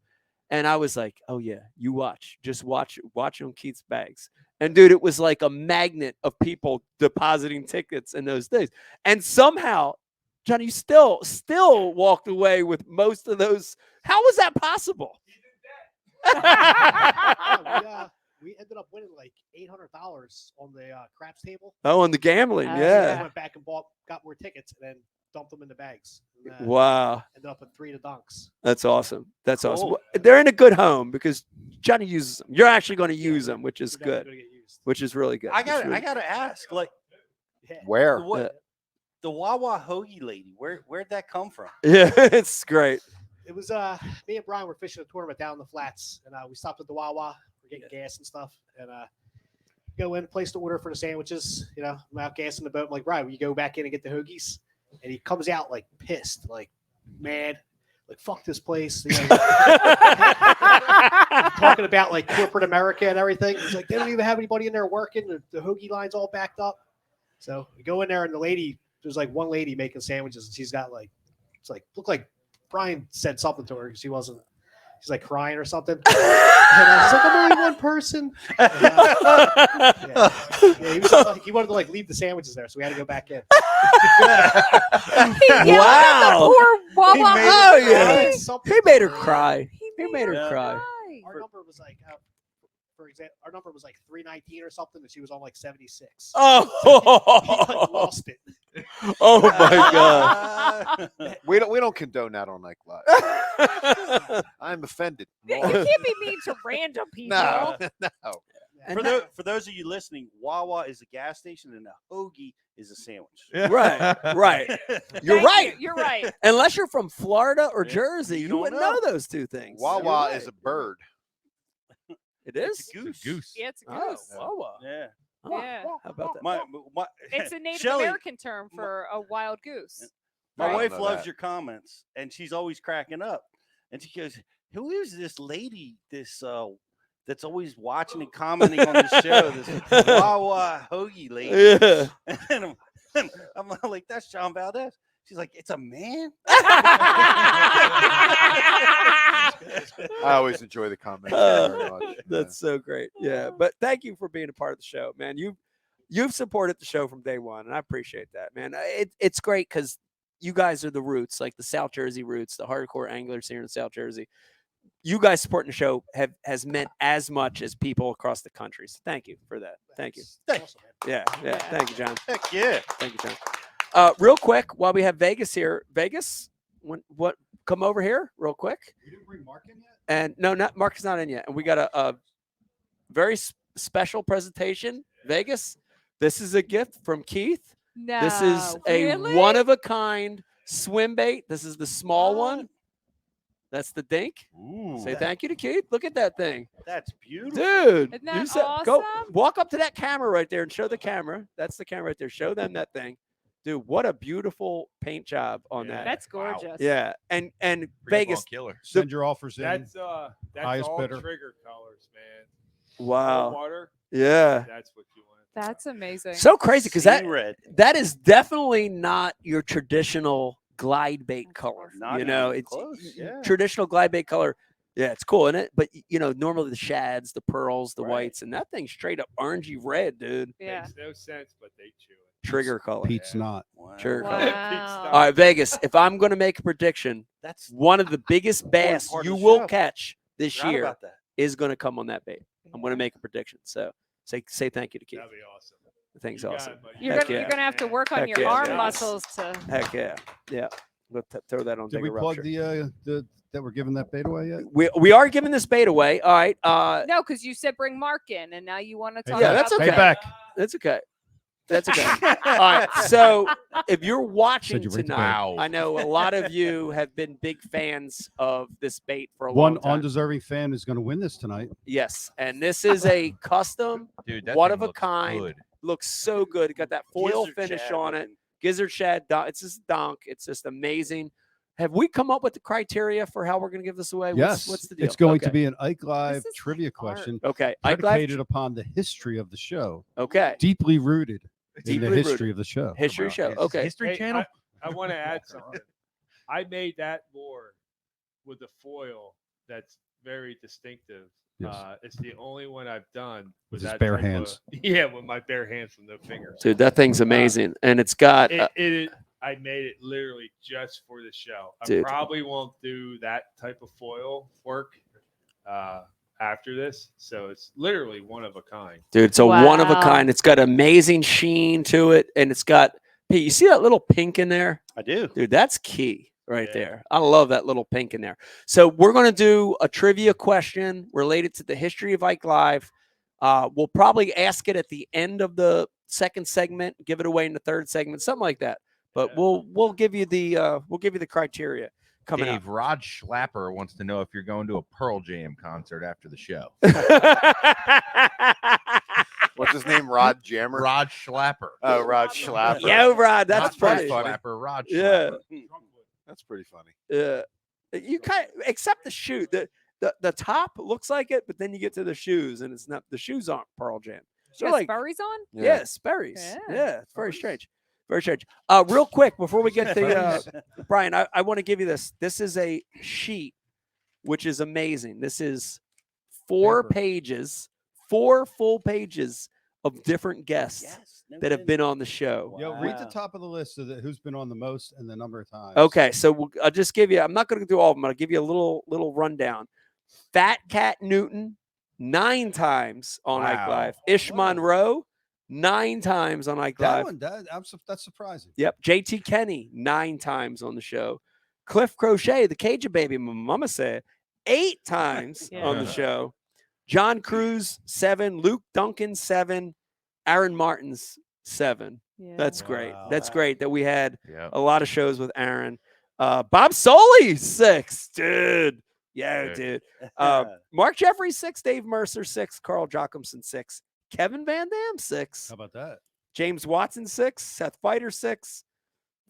And I was like, oh yeah, you just watch on Keith's bags. And dude, it was like a magnet of people depositing tickets in those days. And somehow, Johnny, you still walked away with most of those. How was that possible? We ended up winning like $800 on the craps table. Oh, on the gambling, So yeah. we went back and got more tickets and then dumped them in the bags. And, Wow. Ended up with 3 to dunks. That's awesome. That's awesome. Cool. They're in a good home because Johnny uses them. You're actually going to use them, which is good. Which is really good. I gotta ask, like, where the Wawa Hoagie lady? Where'd that come from? Yeah, it's great. It was me and Brian were fishing a tournament down in the flats, and we stopped at the Wawa. We're getting gas and stuff, and go in, place the order for the sandwiches. You know, I'm out gassing the boat. I'm like, Brian, will you go back in and get the hoagies? And he comes out like pissed, like mad, like fuck this place. You know, talking about like corporate America and everything. He's like, they don't even have anybody in there working. The hoagie line's all backed up. So we go in there, and there's like one lady making sandwiches, and she's got like, it's like looked like Brian said something to her because she's like crying or something. And I was like, I'm only one person. He wanted to like leave the sandwiches there, so we had to go back in. Wow. Poor Wawa. He made her cry. He made her cry. Our number was like, for example, our number was like 319 or something, and she was on like 76. Oh, he like lost it. Oh my God. We don't condone that on Ike Live. I'm offended. You can't be mean to random people. No. For those of you listening, Wawa is a gas station and a hoagie is a sandwich. Right. You're Thank right. You're right. Unless you're from Florida or Jersey, you don't wouldn't know those two things. Wawa is a bird. It is? It's a goose. Goose. Yeah, it's a Oh, goose. Wawa. Yeah. Yeah. How about that? My It's a Native Shelley, American term for a wild goose. My Right. wife I know loves that. your comments, and she's always cracking up. And she goes, "Who is this lady? That's always watching and commenting on the show. This Wawa Hoagie lady." Yeah. And I'm like, "That's John Valdez." She's like, "It's a man." I always enjoy the comments very much. That's so great. Yeah, but thank you for being a part of the show, man. You've supported the show from day one, and I appreciate that, man. It's great because you guys are the roots, like the South Jersey roots, the hardcore anglers here in South Jersey. You guys supporting the show has meant as much as people across the country. So thank you for that. Thank you. Yeah. Thank you, John. Heck yeah. Thank you, John. Real quick, while we have Vegas here, what? Come over here, real quick. You didn't bring Mark in yet? And no, Mark is not in yet. And we got a very special presentation. Vegas, this is a gift from Keith. No. This is a really? one-of-a-kind swim bait. This is the small one. That's the dink. Ooh. Say thank you to Keith. Look at that thing. That's beautiful. Dude. Isn't that Go awesome? walk up to that camera right there and show the camera. That's the camera right there. Show them that thing. Dude, what a beautiful paint job on that. That's gorgeous. Yeah, and Free Vegas ball killer. Send your offers in. That's highest all bidder. trigger colors, man. Wow. Cold water. Yeah. That's what you want. That's amazing. So crazy because Sea red. that is definitely not your traditional glide bait color. Not You know, even it's close, yeah. traditional glide bait color. Yeah, it's cool, isn't it? But you know, normally the shads, the pearls, the Right. whites, and that thing's straight up orangey red, dude. Yeah. Makes no sense, but they chew it. Trigger color. Pete's not. Trigger Wow. color. Wow. All right, Vegas. If I'm going to make a prediction, That's one of the biggest bass part of you the will show. catch this Forgot year about that. is going to come on that bait. I'm going to make a prediction. So say thank you to Keith. That'd be awesome. The thing's You got awesome. it, buddy. You're Heck gonna, yeah. you're gonna have to work on Heck your yeah, arm Vegas. muscles to. Heck yeah. Yeah. We'll throw that on Did Bigger we plug Rupture. the that we're giving that bait away yet? We are giving this bait away. All right. No, because you said bring Mark in, and now you want to talk. Yeah, about that's okay. Pay back. That's okay. That's okay. All right. So if you're watching you rate the bait. tonight, Wow. I know a lot of you have been big fans of this bait for a One long time. undeserving fan is going to win this tonight. Yes, and this is a custom, Dude, that one thing of a looks kind. good. Looks so good. It got that foil Gizzard finish shad on it. looking. Gizzard shad. It's just donk. It's just amazing. Have we come up with the criteria for how we're going to give this away? Yes, What's the deal? it's going to Okay. be an Ike Live This is trivia hard. question Okay. Ike Live- predicated upon the history of the show, Okay. deeply rooted in Deeply the history rooted. of the show. History show. It's Okay. History Hey, Channel. I want to add something. I made that lure with the foil that's very distinctive. Yes. It's the only one I've done With his that bare type of- hands. yeah, with my bare hands with no fingers. Dude, that thing's amazing. And it's got I made it literally just for the show. I Dude. probably won't do that type of foil work after this. So it's literally one of a kind. dude, it's a one of a Wow. kind. It's got amazing sheen to it. And it's got, hey, you see that little pink in there? I do. Dude, that's key right Yeah. there. I love that little pink in there. So we're going to do a trivia question related to the history of Ike Live. We'll probably ask it at the end of the second segment, give it away in the third segment, something like that. But Yeah. we'll give you the criteria coming Dave, Rod Schlapper wants to know if you're going to a Pearl Jam concert after the show. up. What's his name? Rod Jammer. Rod Schlapper. Oh, Rod Schlapper. Yo, Rod, that's Not Rod funny. Schlapper, Rod Yeah. Schlapper. That's pretty funny. Yeah, you kind of, except the shoe. The top looks like it, but then you get to the shoes, and it's not. The shoes aren't Pearl Jam. She has Sperry's on? Yeah, Sperry's. Yeah. Yeah, it's very strange. Very strange. Real quick before we get to Brian, I want to give you this. This is a sheet, which is amazing. This is 4 pages, 4 full pages of different guests Yes, no that have kidding. been on the show. Yo, read the Wow. top of the list of who's been on the most and the number of times. Okay, so I'll just give you. I'm not going to go through all of them. I'll give you a little rundown. Fat Cat Newton 9 times on Ike Wow. Live. Ish Monroe 9 times on Ike That Live. one, that's surprising. Yep. JT Kenny 9 times on the show. Cliff Crochet, the Cajun baby, my mama said 8 times on the Yeah. show. John Cruz 7, Luke Duncan 7, Aaron Martin's 7. Yeah. That's great. Wow. That's great that we had Yeah. a lot of shows with Aaron. Bob Soley 6, dude. Yeah, Sick. dude. Mark Jeffries 6, Dave Mercer 6, Carl Jocumson 6, Kevin Van Dam 6, How about that? James Watson 6, Seth Fighter 6,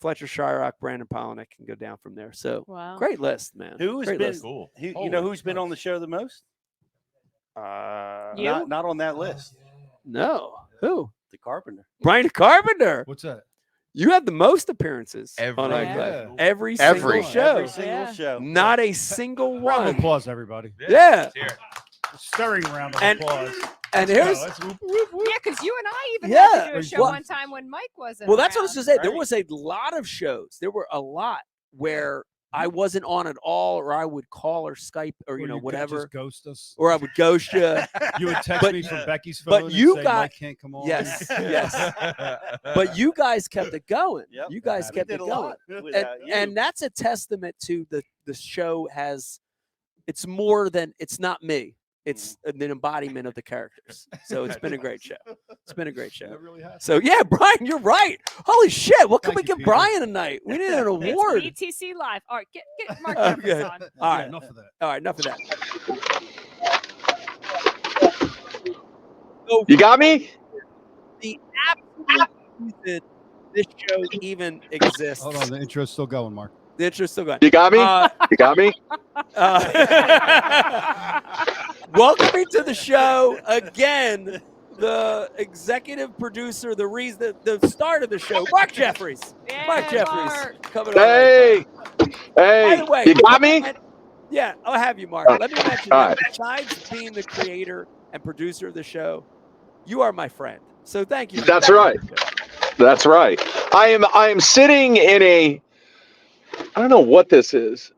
Fletcher Shyrock, Brandon Polinick can go down from there. So Wow. great list, man. Who's Great been? list. Cool. You know who's been on the show the most? You? Not on that list. No. Who? The Carpenter. Brian Carpenter. What's that? You have the most appearances Every on Ike Yeah. Live. Every single Every show. Every single Yeah. show. Not a single Round of one. applause, everybody. Yeah. Let's hear it. Stirring round of And- applause. And here's Yeah, because you and I even had Yeah. to do a show Well- one time when Mike wasn't. well, that's what I was around. going to say. There Right. was a lot of shows. There were a lot where I wasn't on at all, or I would call or Skype or Or could whatever, just ghost us. or I would ghost you. You would text But- me from Becky's phone. but and you say, got- Mike can't come on. Yes, yes. But you guys kept it going. Yep. You guys We kept did it a going. lot And, without you. and that's a testament to the show has. It's more than it's not me. It's an embodiment of the characters. So it's been a great show. It's been a great show. That really has. So yeah, Brian, you're right. Holy shit! What can Thank we you, give Peter. Brian tonight? We need an It's award. BTC Live. All right, get Mark Okay. Jeffries on. All right. Enough of that. All right, enough of that. You got me? The absolute reason this show even exists. Hold on, the intro's still going, Mark. The intro's still going. You got me? You got me? Welcoming to the show again, the executive producer, the reason, the start of the show, Mark Jeffries. Mark Jeffries coming on. Hey, By the way, you got me? Yeah, I'll have you, Mark. Oh, Let me mention all that right. besides being the creator and producer of the show, you are my friend. So thank you. That's right. That's right. I am sitting in a, I don't know what this is.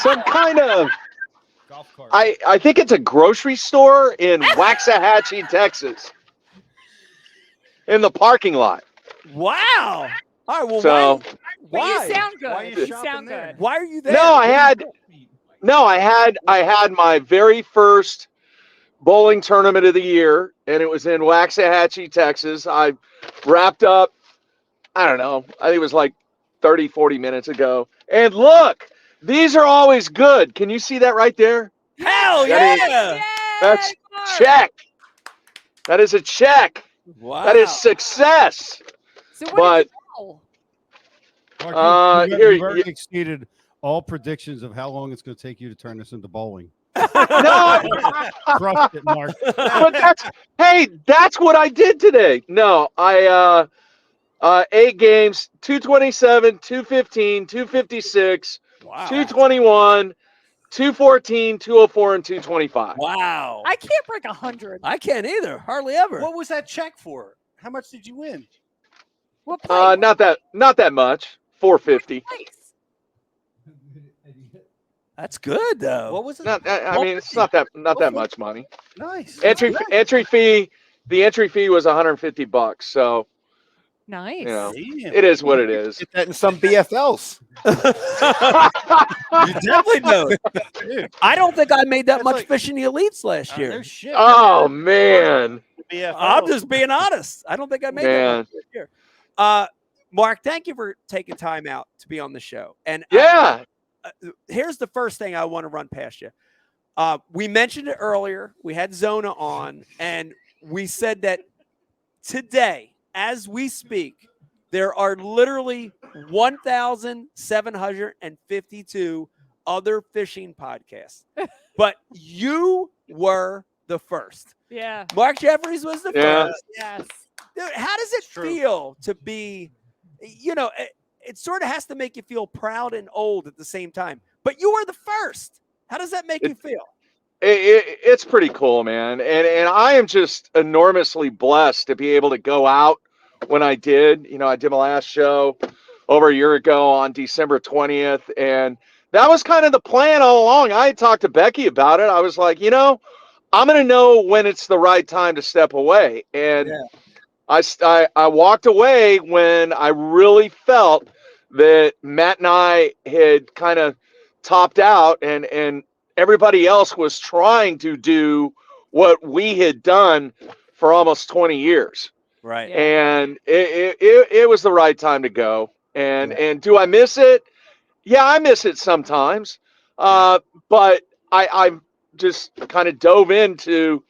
Some kind of, I think it's a grocery store in Waxahachie, Texas, in the parking lot. Wow. All right. Well, So, But why? you sound good. Why are you You shopping sound there? good. Why are you there? no, I had my very first bowling tournament of the year, and it was in Waxahachie, Texas. I wrapped up, I don't know, I think it was like 30, 40 minutes ago. And look, these are always good. Can you see that right there? Hell That yeah. is- That's check. That is a check. Wow. That is success. So what But did you bowl? Mark, you've here, already exceeded all predictions of how long it's going to take you to turn this into bowling. no, Crushed it, Mark. but that's what I did today. No, I 8 games, 227, 215, 256, 221, 214, 204, and 225. Wow. I can't break 100. I can't either. Hardly ever. What was that check for? How much did you win? What place? Not that much. 450. That's good though. What was it? I mean, it's not that much money. Nice. Entry fee. The entry fee was $150. So Nice. you know, Damn. it is what it is. Get that in some BFLs. You definitely know. I don't think I made that much fish in the elites last year. No shit. Oh man. I'm just being honest. I don't think I made that much this year. Mark, thank you for taking time out to be on the show. And yeah, here's the first thing I want to run past you. We mentioned it earlier. We had Zona on, and we said that today, as we speak, there are literally 1,752 other fishing podcasts. But you were the first. Yeah. Mark Jeffries was the first. Yes. Dude, how does it feel to be, it sort of has to make you feel proud and old at the same time. But you were the first. How does that make you feel? It's pretty cool, man. And I am just enormously blessed to be able to go out when I did. I did my last show over a year ago on December 20th. And that was kind of the plan all along. I had talked to Becky about it. I was like, I'm going to know when it's the right time to step away. And I walked away when I really felt that Matt and I had kind of topped out and everybody else was trying to do what we had done for almost 20 years. Right. And it was the right time to go. And do I miss it? Yeah, I miss it sometimes. But I just kind of dove into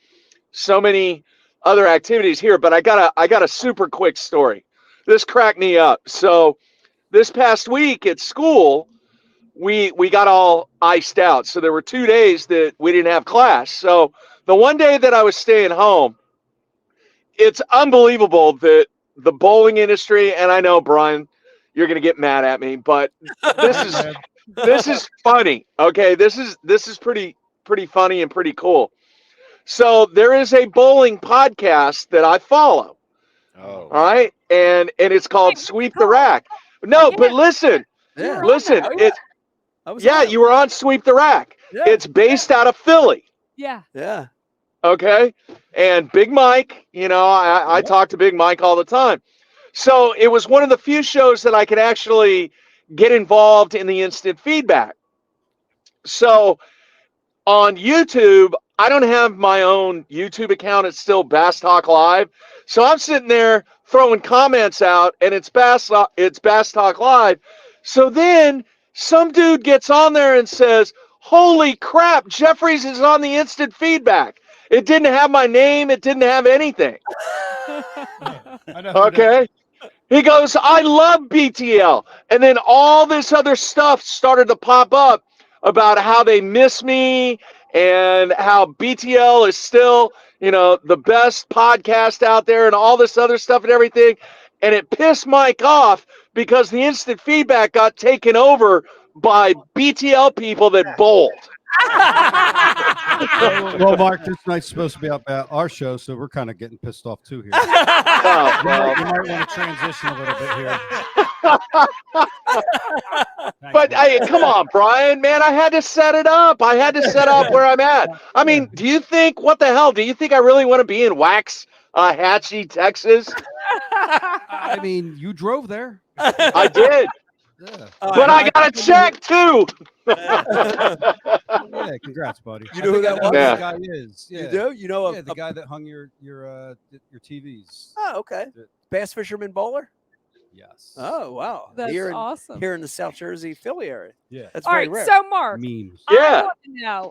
so many other activities here. But I got a super quick story. This cracked me up. So this past week at school, we got all iced out. So there were 2 days that we didn't have class. So the one day that I was staying home, it's unbelievable that the bowling industry, and I know, Brian, you're going to get mad at me, but this is funny. Okay, this is pretty funny and pretty cool. So there is a bowling podcast that I follow. Oh. All right, and it's called Sweep the Rack. No, but listen, listen. You were on Sweep the Rack. Yeah. It's based out of Philly. Yeah. Yeah. Okay. And Big Mike, I talk to Big Mike all the time. So it was one of the few shows that I could actually get involved in the instant feedback. So on YouTube, I don't have my own YouTube account. It's still Bass Talk Live. So I'm sitting there throwing comments out, and it's Bass Talk Live. So then some dude gets on there and says, "Holy crap, Jeffries is on the instant feedback." It didn't have my name. It didn't have anything. I know Okay. He goes, I love BTL. And then all this other stuff started to pop up about how they miss me and how BTL is still, the best podcast out there and all this other stuff and everything. And it pissed Mike off because the instant feedback got taken over by BTL people that bowled. Well, Mark, this night's supposed to be about our show, so we're kind of getting pissed off too here. Oh, well. You might want to transition a little bit here. But come on, Brian, man, I had to set it up. I had to set up where I'm at. I mean, do you think I really want to be in Waxahachie, Texas? I mean, you drove there. I did. Yeah. But I got a check too. Yeah, congrats, buddy. You know who that was? That guy is. Yeah. You do? You know the guy that hung your TVs. Oh, okay. Bass Fisherman Bowler? Yes. Oh, wow. That's awesome. Here in the South Jersey, Philly area. Yeah. That's All very right, rare. so Mark, Memes. Yeah.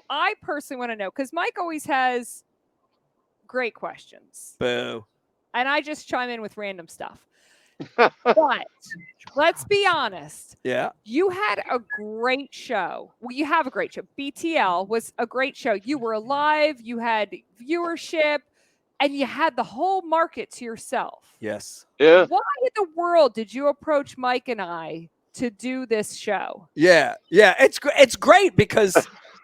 I personally want to know, because Mike always has great questions. Boo. And I just chime in with random stuff. But let's be honest. Yeah. You had a great show. Well, you have a great show. BTL was a great show. You were alive, you had viewership, and you had the whole market to yourself. Yes. Yeah. Why in the world did you approach Mike and I to do this show? Yeah. Yeah. It's great because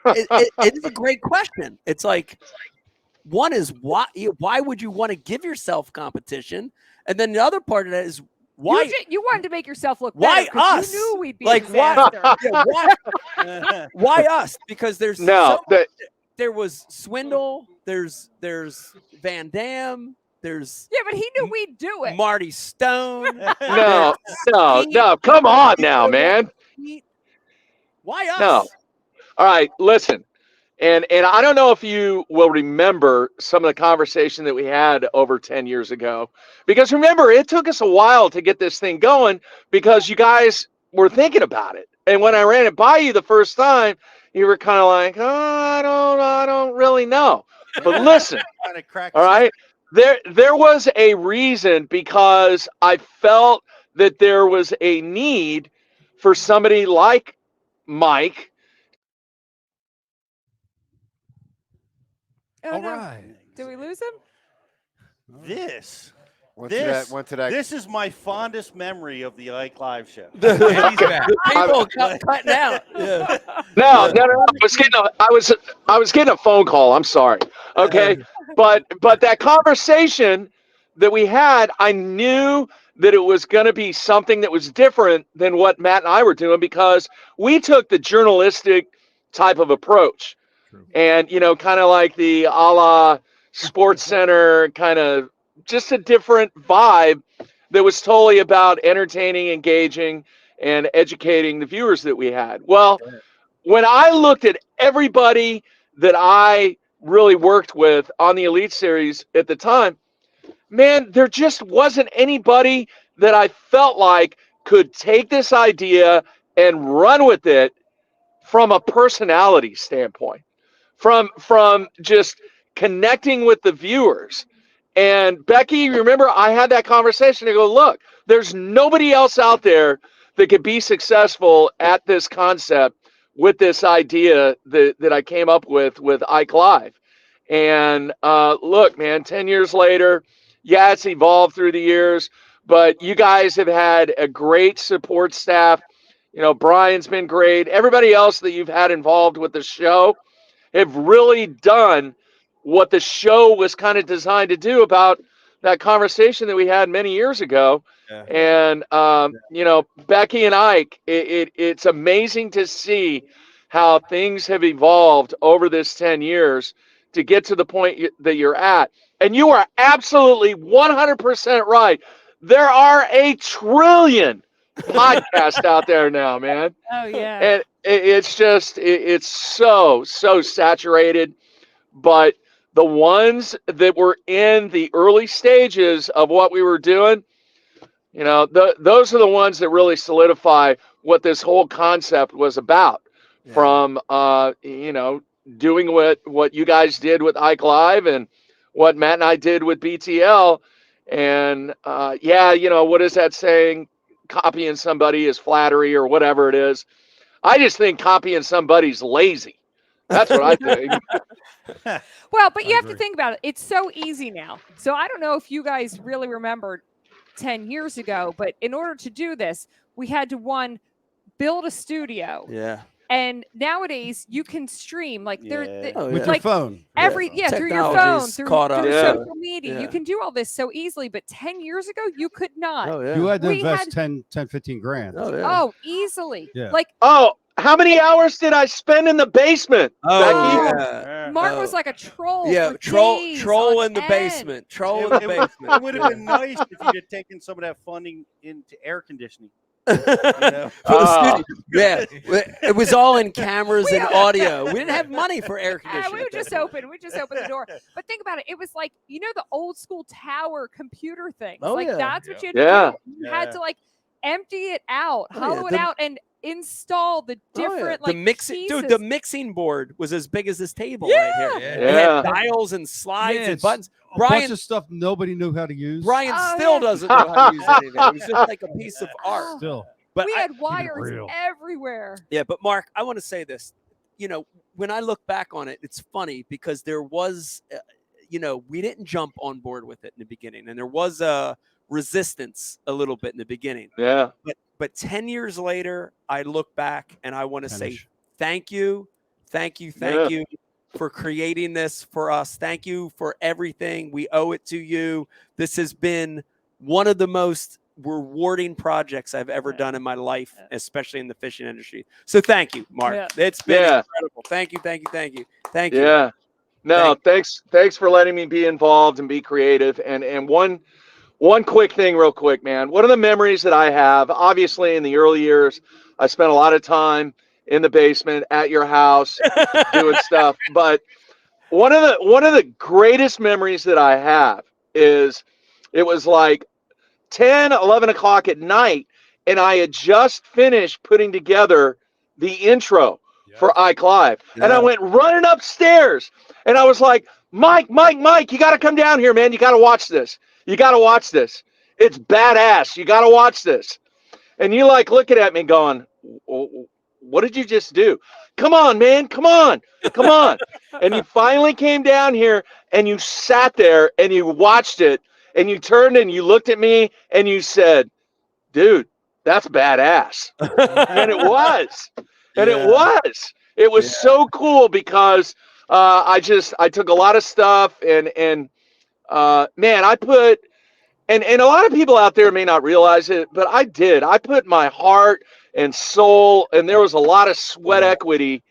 it is a great question. It's like, one is why would you want to give yourself competition? And then the other part of that is why you wanted to make yourself look why better 'cause us? You knew we'd be like a disaster. why us? Because there's there was Swindle, there's Van Damme, there's yeah, but he knew we'd do it. Marty Stone. No. Come on now, man. Why us? No. All right, listen. And I don't know if you will remember some of the conversation that we had over 10 years ago. Because remember, it took us a while to get this thing going because you guys were thinking about it. And when I ran it by you the first time, you were kind of like, oh, I don't really know. But listen, all right, there was a reason because I felt that there was a need for somebody like Mike. Oh, All no. right. Did we lose him? This Went to that. This is my fondest memory of the Ike Live show. He's back. People cutting out. Yeah. No. I was getting a phone call. I'm sorry. Okay, but that conversation that we had, I knew that it was going to be something that was different than what Matt and I were doing because we took the journalistic type of approach. And, kind of like the a la Sports Center, kind of just a different vibe that was totally about entertaining, engaging, and educating the viewers that we had. Well, when I looked at everybody that I really worked with on the Elite Series at the time, man, there just wasn't anybody that I felt like could take this idea and run with it from a personality standpoint. From just connecting with the viewers. And Becky, remember I had that conversation. I go, look, there's nobody else out there that could be successful at this concept with this idea that I came up with IKE Live. And look, man, 10 years later, yeah, it's evolved through the years, but you guys have had a great support staff. Brian's been great. Everybody else that you've had involved with the show have really done what the show was kind of designed to do about that conversation that we had many years ago. Yeah. And, Becky and Ike, it's amazing to see how things have evolved over this 10 years to get to the point that you're at. And you are absolutely 100% right. There are a trillion podcasts out there now, man. Oh, yeah. And it's just, it's so saturated. But the ones that were in the early stages of what we were doing, those are the ones that really solidify what this whole concept was about. Yeah. From, doing what you guys did with IKE Live and what Matt and I did with BTL. And yeah, what is that saying? Copying somebody is flattery or whatever it is. I just think copying somebody's lazy. That's what I think. Well, but you have to think about it. It's so easy now. So I don't know if you guys really remember 10 years ago, but in order to do this, we had to build a studio. Yeah. And nowadays you can stream like Oh, With yeah. your phone. Through your phone, through Yeah. social media. You can do all this so easily, but 10 years ago you could not. You had to We invest 10, 15 grand. Oh, easily. Yeah. Like How many hours did I spend in the basement, Becky? Mark was like a troll. Yeah, for troll days in the on basement. Troll in the It basement. would have been nice if you'd have taken some of that funding into air conditioning. For the studio. Yeah, it was all in cameras and audio. We didn't have money for air conditioning. We would just open the door. But think about it. It was like, the old school tower computer things. Oh, like yeah. that's what you had Yeah. to do. You had to like empty it out, Oh, hollow it out, and install the different the like mixing, pieces. dude. The mixing board was as big as this table Yeah. right here. Yeah. It Yeah. had dials and slides and it's buttons. a bunch Brian of stuff nobody knew how to use. Brian Oh, still yeah. doesn't know how to use any of it. It was just like a piece of art. Still. But we I- had wires real. everywhere. Yeah, but Mark, I want to say this. When I look back on it, it's funny because there was, we didn't jump on board with it in the beginning, and there was a resistance a little bit in the beginning. Yeah. But 10 years later, I look back and I want to say thank you for creating this for us. Thank you for everything. We owe it to you. This has been one of the most rewarding projects I've ever done in my life, especially in the fishing industry. So thank you, Mark. Yeah. It's been Yeah. incredible. Thank you. Yeah. No, thanks for letting me be involved and be creative. And one quick thing real quick, man. One of the memories that I have, obviously in the early years, I spent a lot of time in the basement at your house doing stuff. But one of the greatest memories that I have is it was like 10, 11 o'clock at night, and I had just finished putting together the intro for IKE Live. And I went running upstairs, and I was like, Mike, you got to come down here, man. You got to watch this. You got to watch this. It's badass. You got to watch this. And you like looking at me going, what did you just do? Come on, man. Come on. And you finally came down here, and you sat there, and you watched it. And you turned and you looked at me and you said, dude, that's badass. And it was. And it was. It was so cool because I took a lot of stuff and man, I put and a lot of people out there may not realize it, but I did. I put my heart and soul, and there was a lot of sweat equity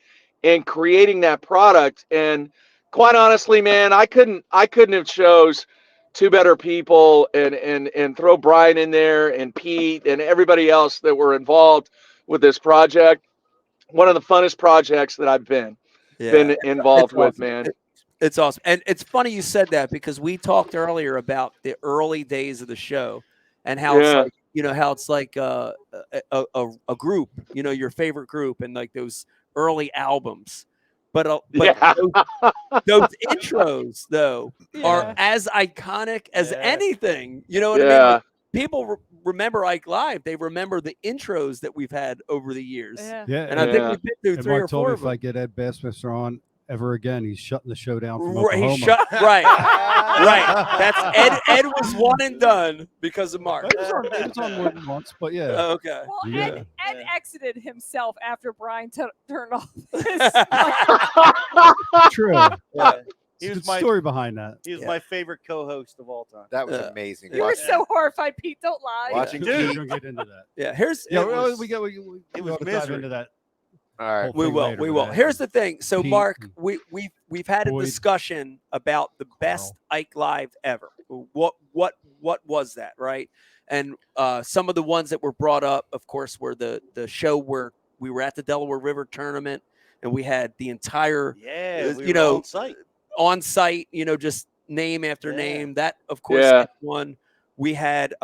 in creating that product. And quite honestly, man, I couldn't have chose two better people and throw Brian in there and Pete and everybody else that were involved with this project. One of the funnest projects that I've been involved with, man. It's awesome. And it's funny you said that because we talked earlier about the early days of the show and how it's like, how it's like a group, your favorite group and like those early albums. But those intros, though, are as iconic as anything. You know what I mean? People remember IKE Live. They remember the intros that we've had over the years. Yeah. And I think we've been through And 3 Mark or told 4 me of if them. I get Ed Bassmaster on ever again, he's shutting the show down from Right, Oklahoma. Right. That's Ed was one and done because of Mark. It was on more than once, but yeah. Okay. Well, Ed exited himself after Brian turned off. True. He was Good my story behind that. He was my favorite co-host of all time. That was amazing. You were so horrified, Pete. Don't lie. Watching We're gonna get into that. Yeah, here's Yeah, it was- we was dive misery. into that. All right. whole we thing will. later We with will. that. Here's the thing. So, Pete Mark, and we've had a Boyd. discussion about the best IKE Live ever. What was that, right? And some of the ones that were brought up, of course, were the show where we were at the Delaware River tournament and we had the entire, we were on site. on site, just name after name. That, of course, Yeah. one. We had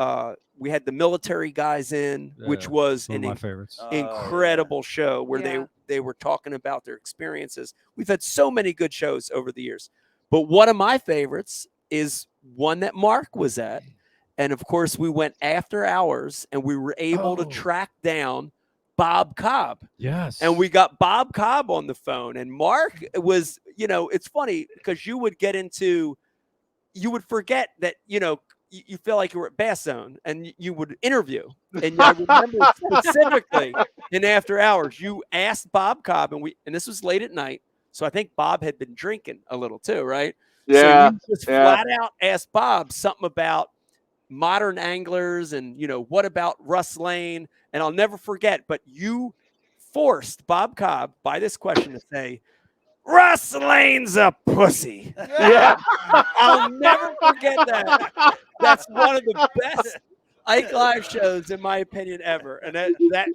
the military guys in, which Yeah, was one of an my favorites. incredible show where Yeah. they were talking about their experiences. We've had so many good shows over the years, but one of my favorites is one that Mark was at, And of course, we went after hours and we were able to track down Bob Cobb. Yes. And we got Bob Cobb on the phone. And Mark was, it's funny because you would forget that, you feel like you were at Bass Zone and you would interview. And I remember specifically in After Hours, you asked Bob Cobb, and this was late at night. So I think Bob had been drinking a little too, right? Yeah. So you just flat out asked Bob something about modern anglers and, what about Russ Lane? And I'll never forget, but you forced Bob Cobb by this question to say, Russ Lane's a pussy. Yeah. I'll never forget that. That's one of the best Ike Live shows, in my opinion, ever. And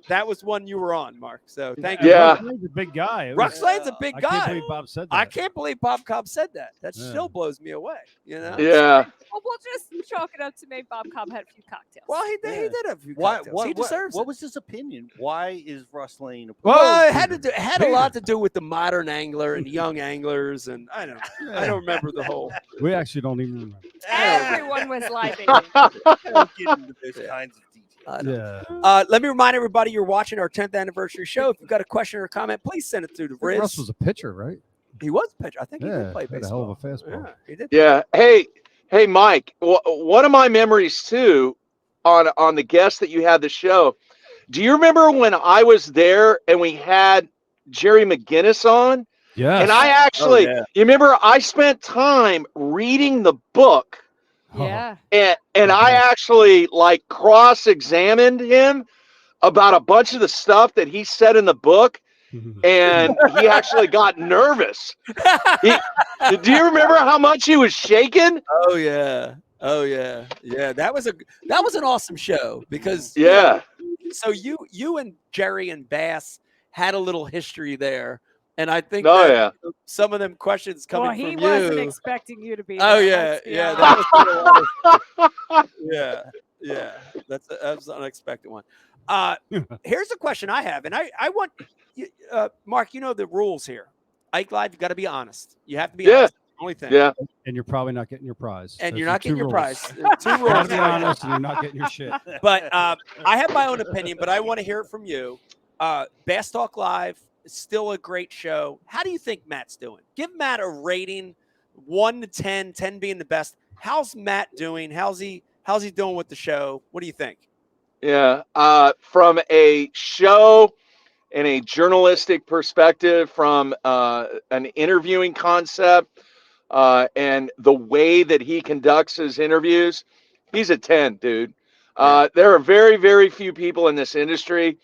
that was one you were on, Mark. So thank you. Yeah. Russ Lane's a big guy. Russ Lane's a big guy. I can't believe Bob said that. I can't believe Bob Cobb said that. That still blows me away. Yeah. Well, we'll just chalk it up to maybe Bob Cobb had a few cocktails. Well, he did have a few Why? cocktails. He deserves What it. was his opinion? Why is Russ Lane? Well, it had a lot to do with the modern angler and young anglers, and I don't remember the whole. We actually don't even remember. Everyone was live. Don't get into those kinds of details. Let me remind everybody you're watching our 10th anniversary show. If you've got a question or a comment, please send it through to Riz. Russ was a pitcher, right? He was a pitcher. I think he Yeah, did play had a baseball. hell of a fastball. Yeah, he did. Yeah. Hey, Mike. One of my memories too, on the guest that you had the show. Do you remember when I was there and we had Jerry McGinnis on? Yes. And I actually, Oh, yeah. you remember, I spent time reading the book. Yeah. And I actually cross-examined him about a bunch of the stuff that he said in the book, and he actually got nervous. Do you remember how much he was shaking? Oh yeah. Yeah. That was an awesome show because so you and Jerry and Bass had a little history there. And I think some of them questions coming from you. Well, he wasn't expecting you to be Oh there, yeah. let's be honest. Yeah. That was an unexpected one. Here's a question I have, and I want you, Mark. You know the rules here. Ike Live, you got to be honest. You have to be honest. That's the only thing. Yeah. And you're probably not getting your prize. And That's you're the not getting two your rules. prize. Two You gotta rules. be honest, and you're not getting your shit. But I have my own opinion, but I want to hear it from you. Bass Talk Live is still a great show. How do you think Matt's doing? Give Matt a rating, 1 to 10, 10 being the best. How's Matt doing? How's he doing with the show? What do you think? Yeah. From a show and a journalistic perspective, from an interviewing concept, and the way that he conducts his interviews, he's a 10, dude. There are very, very few people in this industry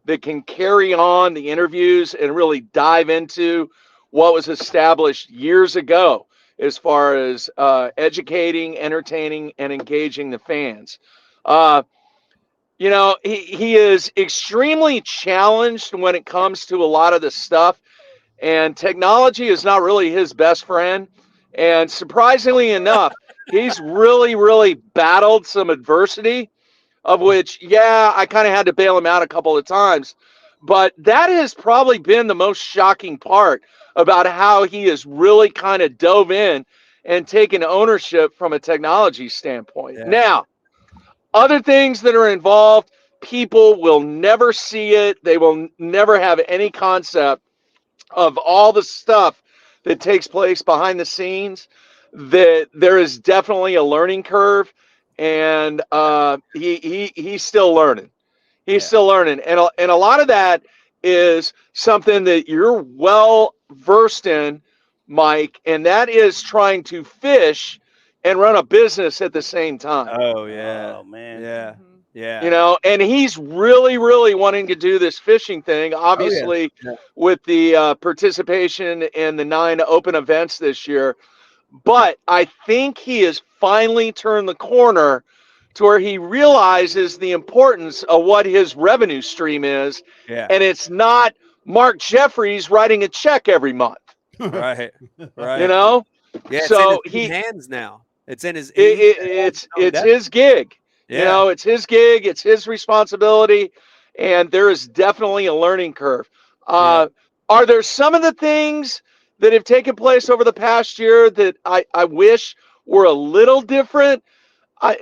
that can carry on the interviews and really dive into what was established years ago as far as educating, entertaining, and engaging the fans. He is extremely challenged when it comes to a lot of this stuff, and technology is not really his best friend. And surprisingly enough, he's really, really battled some adversity, of which, I kind of had to bail him out a couple of times. But that has probably been the most shocking part about how he has really kind of dove in and taken ownership from a technology standpoint. Yeah. Now, other things that are involved, people will never see it. They will never have any concept of all the stuff that takes place behind the scenes. That there is definitely a learning curve, and he's still learning. He's still learning, and a lot of that is something that you're well versed in, Mike, and that is trying to fish and run a business at the same time. Oh yeah. Oh man. Yeah. Yeah. You know, and he's really, really wanting to do this fishing thing, obviously, with the participation in the 9 open events this year. But I think he has finally turned the corner to where he realizes the importance of what his revenue stream is. Yeah. And it's not Mark Jeffries writing a check every month. Right. You know? Yeah, it's so in his hands now. It's in his. It's his gig. Yeah. You know, it's his gig. It's his responsibility. And there is definitely a learning curve. Are there some of the things that have taken place over the past year that I wish were a little different?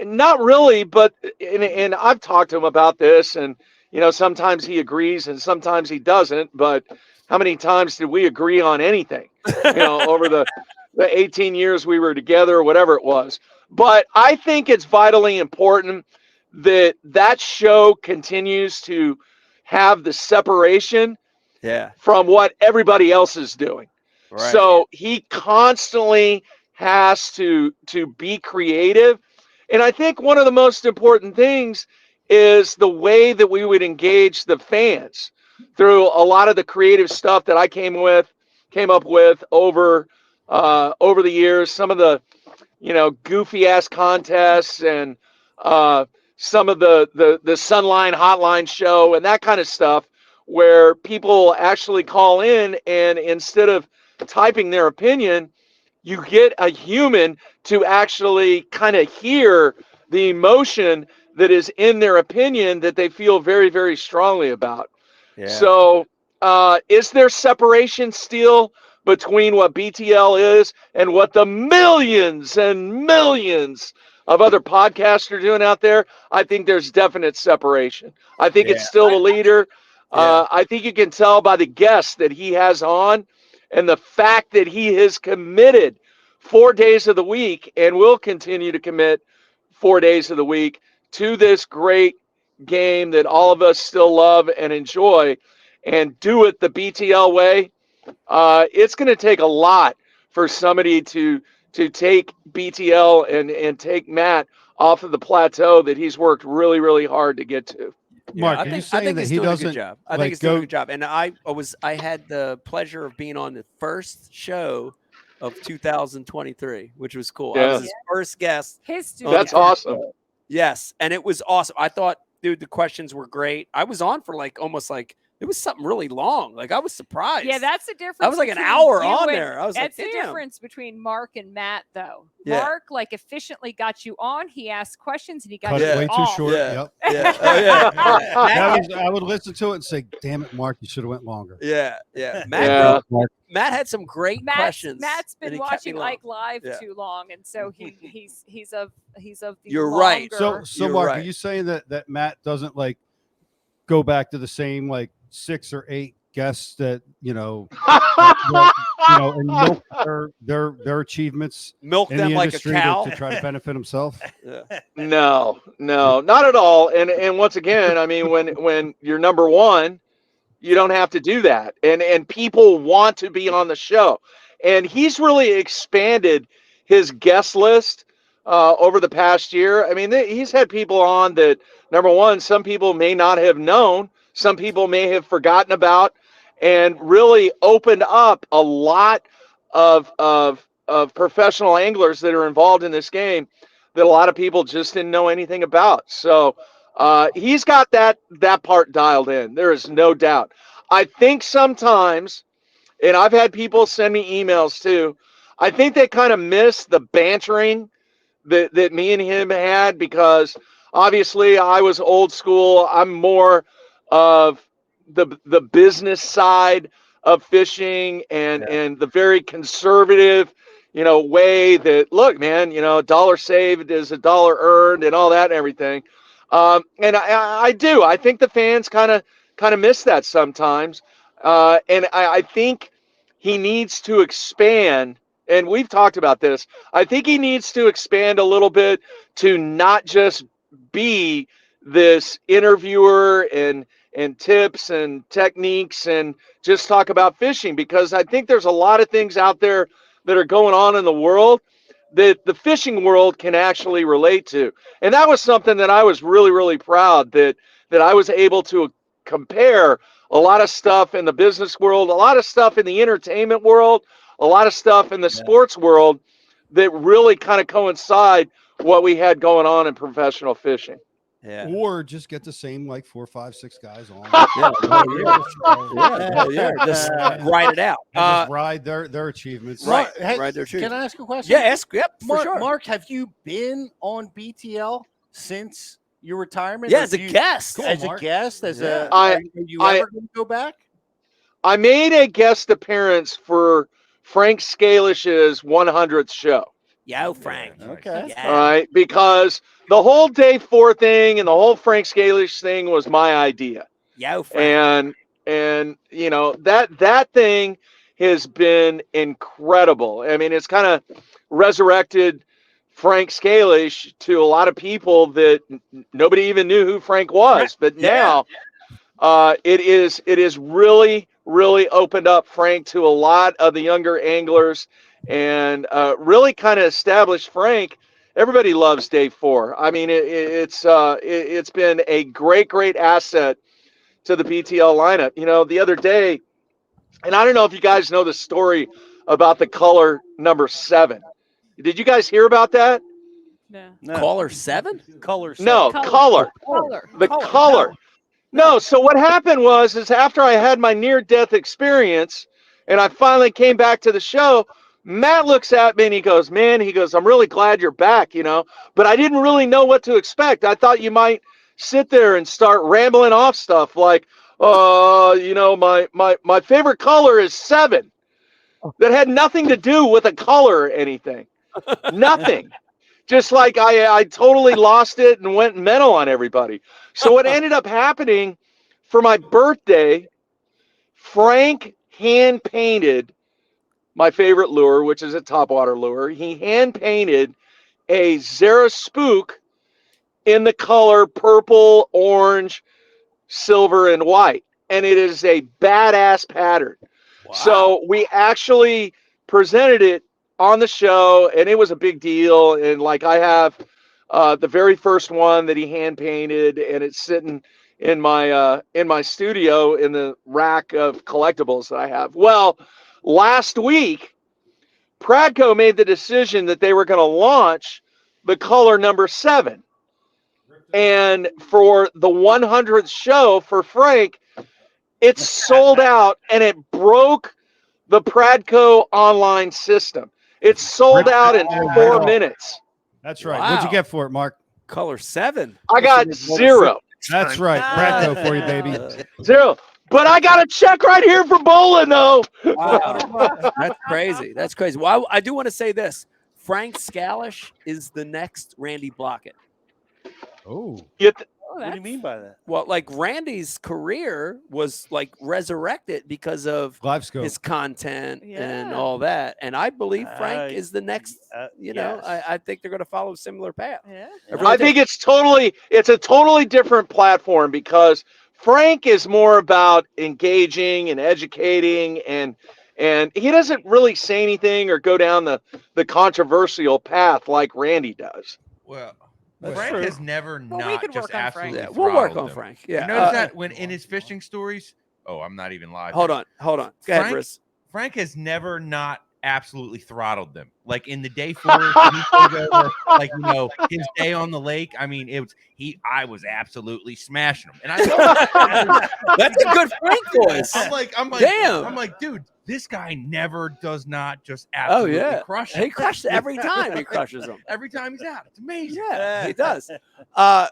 Not really, but and I've talked to him about this, and sometimes he agrees and sometimes he doesn't. But how many times did we agree on anything? Over the 18 years we were together, or whatever it was. But I think it's vitally important that that show continues to have the separation from what everybody else is doing. Right. So he constantly has to be creative. And I think one of the most important things is the way that we would engage the fans through a lot of the creative stuff that I came up with over the years. Some of the goofy ass contests and some of the Sunline Hotline show and that kind of stuff, where people actually call in, and instead of typing their opinion, you get a human to actually kind of hear the emotion that is in their opinion that they feel very, very strongly about. Yeah. So is there separation still between what BTL is and what the millions and millions of other podcasts are doing out there? I think there's definite separation. I think it's still the leader. I think you can tell by the guests that he has on, and the fact that he has committed 4 days of the week and will continue to commit 4 days of the week to this great game that all of us still love and enjoy, and do it the BTL way. It's going to take a lot for somebody to take BTL and take Matt off of the plateau that he's worked really, really hard to get to. Mark, I are you think saying that he's he doing a doesn't good job. I think like he's doing a go? good job. And I had the pleasure of being on the first show of 2023, which was cool. I Yeah. was his first guest. His on the That's first awesome. show. Yes, and it was awesome. I thought, dude, the questions were great. I was on for almost it was something really long. Like, I was surprised. Yeah, that's the difference. I was like an between hour you on and- there. I was like, that's the damn. difference between Mark and Matt, though. Yeah. Mark efficiently got you on. He asked questions and he got Cut you it way too off. short. Yeah. Yep. Yeah. Oh, yeah. I would listen to it and say, "Damn it, Mark, you should have went longer." Yeah. Yeah. Matt had some great questions. Matt's and been he kept me watching long. Ike Live Yeah. too long, and so he's of the You're right. longer- So You're Mark, right. are you saying that Matt doesn't go back to the same 6 or 8 guests that and milk their achievements Milk in them the like a industry cow? to try to benefit himself? No, not at all. And once again, I mean, when you're number one, you don't have to do that. And people want to be on the show. And he's really expanded his guest list over the past year. I mean, he's had people on that, number one, some people may not have known, some people may have forgotten about, and really opened up a lot of professional anglers that are involved in this game that a lot of people just didn't know anything about. So he's got that part dialed in. There is no doubt. I think sometimes, and I've had people send me emails too, I think they kind of miss the bantering that me and him had, because obviously I was old school. I'm more of the business side of fishing and the very conservative, way that, look, man, a dollar saved is a dollar earned and all that and everything. And I do. I think the fans kind of miss that sometimes. And I think he needs to expand, and we've talked about this. I think he needs to expand a little bit to not just be this interviewer and tips and techniques and just talk about fishing, because I think there's a lot of things out there that are going on in the world that the fishing world can actually relate to. And that was something that I was really, really proud that I was able to compare a lot of stuff in the business world, a lot of stuff in the entertainment world, a lot of stuff in the sports world that really kind of coincide what we had going on in professional fishing. Yeah. Or just get the same 4, 5, 6 guys on. Just ride it out. And just ride their achievements. Right. Hey, Their can I ask a question? Yeah, ask. Yep, for Mark, sure. Mark, have you been on BTL since your retirement? Yeah, Or as a do you- guest. Cool, as Mark. a guest, Yeah. are you ever going to go back? I made a guest appearance for Frank Scalish's 100th show. Yo, Frank. Okay. All right, because the whole day 4 thing and the whole Frank Scalish thing was my idea. Yo, Frank. And that thing has been incredible. I mean, it's kind of resurrected Frank Scalish to a lot of people that nobody even knew who Frank was. But now it is really opened up Frank to a lot of the younger anglers and really kind of established Frank. Everybody loves day 4. I mean, it's been a great asset to the BTL lineup. The other day, and I don't know if you guys know the story about the color number 7. Did you guys hear about that? No. Caller 7? Color 7. No, color. The color. No, so what happened is after I had my near-death experience and I finally came back to the show, Matt looks at me and he goes, I'm really glad you're back, but I didn't really know what to expect. I thought you might sit there and start rambling off stuff like, my favorite color is 7. That had nothing to do with a color or anything. Nothing. Just like I totally lost it and went mental on everybody. So what ended up happening for my birthday, Frank hand painted my favorite lure, which is a topwater lure. He hand painted a Zara Spook in the color purple, orange, silver, and white. And it is a badass pattern. Wow. So we actually presented it on the show, and it was a big deal. And like I have the very first one that he hand painted, and it's sitting in my studio in the rack of collectibles that I have. Well, last week, Pradco made the decision that they were going to launch the color number 7. And for the 100th show for Frank, it's sold out, and it broke the Pradco online system. It's sold out in 4 minutes. That's right. Wow. What'd you get for it, Mark? Color 7. I got 0. That's right. Pradco for you, baby. 0. But I got a check right here for bowling, though. Wow. That's crazy. That's crazy. Well, I do want to say this. Frank Scalish is the next Randy Blockett. Oh. What do you mean by that? Well, like Randy's career was like resurrected because of LiveScope. his content and all that. And I believe Frank is the next, I think they're going to follow a similar path. Yeah. I think it's a totally different platform because Frank is more about engaging and educating and he doesn't really say anything or go down the controversial path like Randy does. Well, That's Frank true. has never Well, we not could just work on Frank. absolutely. Yeah, we'll work throttled on them. Frank. Yeah. You notice that when in his fishing stories. Oh, I'm not even live. Hold on. Go ahead, Briz. Frank has never not absolutely throttled them. Like in the day 4, like his day on the lake. I mean, I was absolutely smashing him, and I that's a good Frank voice. I'm like, damn. I'm like, dude, this guy never does not just absolutely crush him. He crushes every time. He crushes them every time he's out. It's amazing. Yeah, he does. I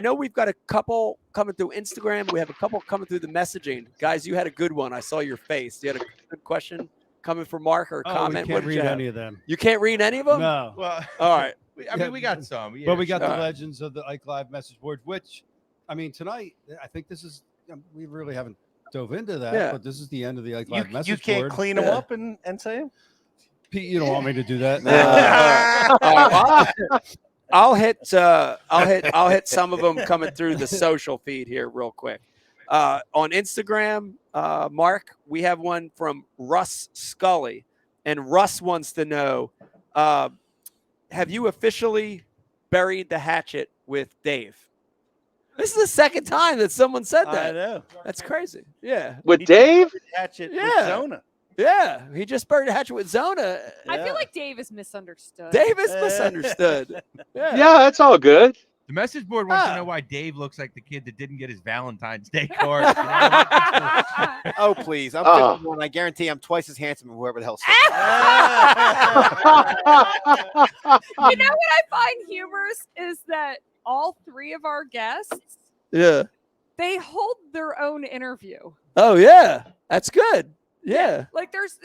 know we've got a couple coming through Instagram. We have a couple coming through the messaging. Guys, you had a good one. I saw your face. You had a good question coming from Mark or a comment. We can't read any of them. You can't read any of them? No. Well, all right. We got some. But we got the legends of the Ike Live message board, which, I mean, tonight, I think this is, we really haven't dove into that, but this is the end of the Ike Live message board. You can't clean them up and say them? Pete, you don't want me to do that? I'll hit some of them coming through the social feed here real quick. On Instagram, Mark, we have one from Russ Scully, and Russ wants to know, have you officially buried the hatchet with Dave? This is the second time that someone said that. I know. That's crazy. Yeah. With Dave? Hatchet with Yeah. Zona. Yeah. He just buried a hatchet with Zona. I feel like Dave is misunderstood. Dave is misunderstood. Yeah, that's all good. The message board wants to know why Dave looks like the kid that didn't get his Valentine's Day card. Oh, please. I'm 51. I guarantee I'm twice as handsome as whoever the hell said You know what I find humorous is that all 3 of our guests, Yeah. they hold their own interview. Oh, yeah. That's good. Yeah. Like there's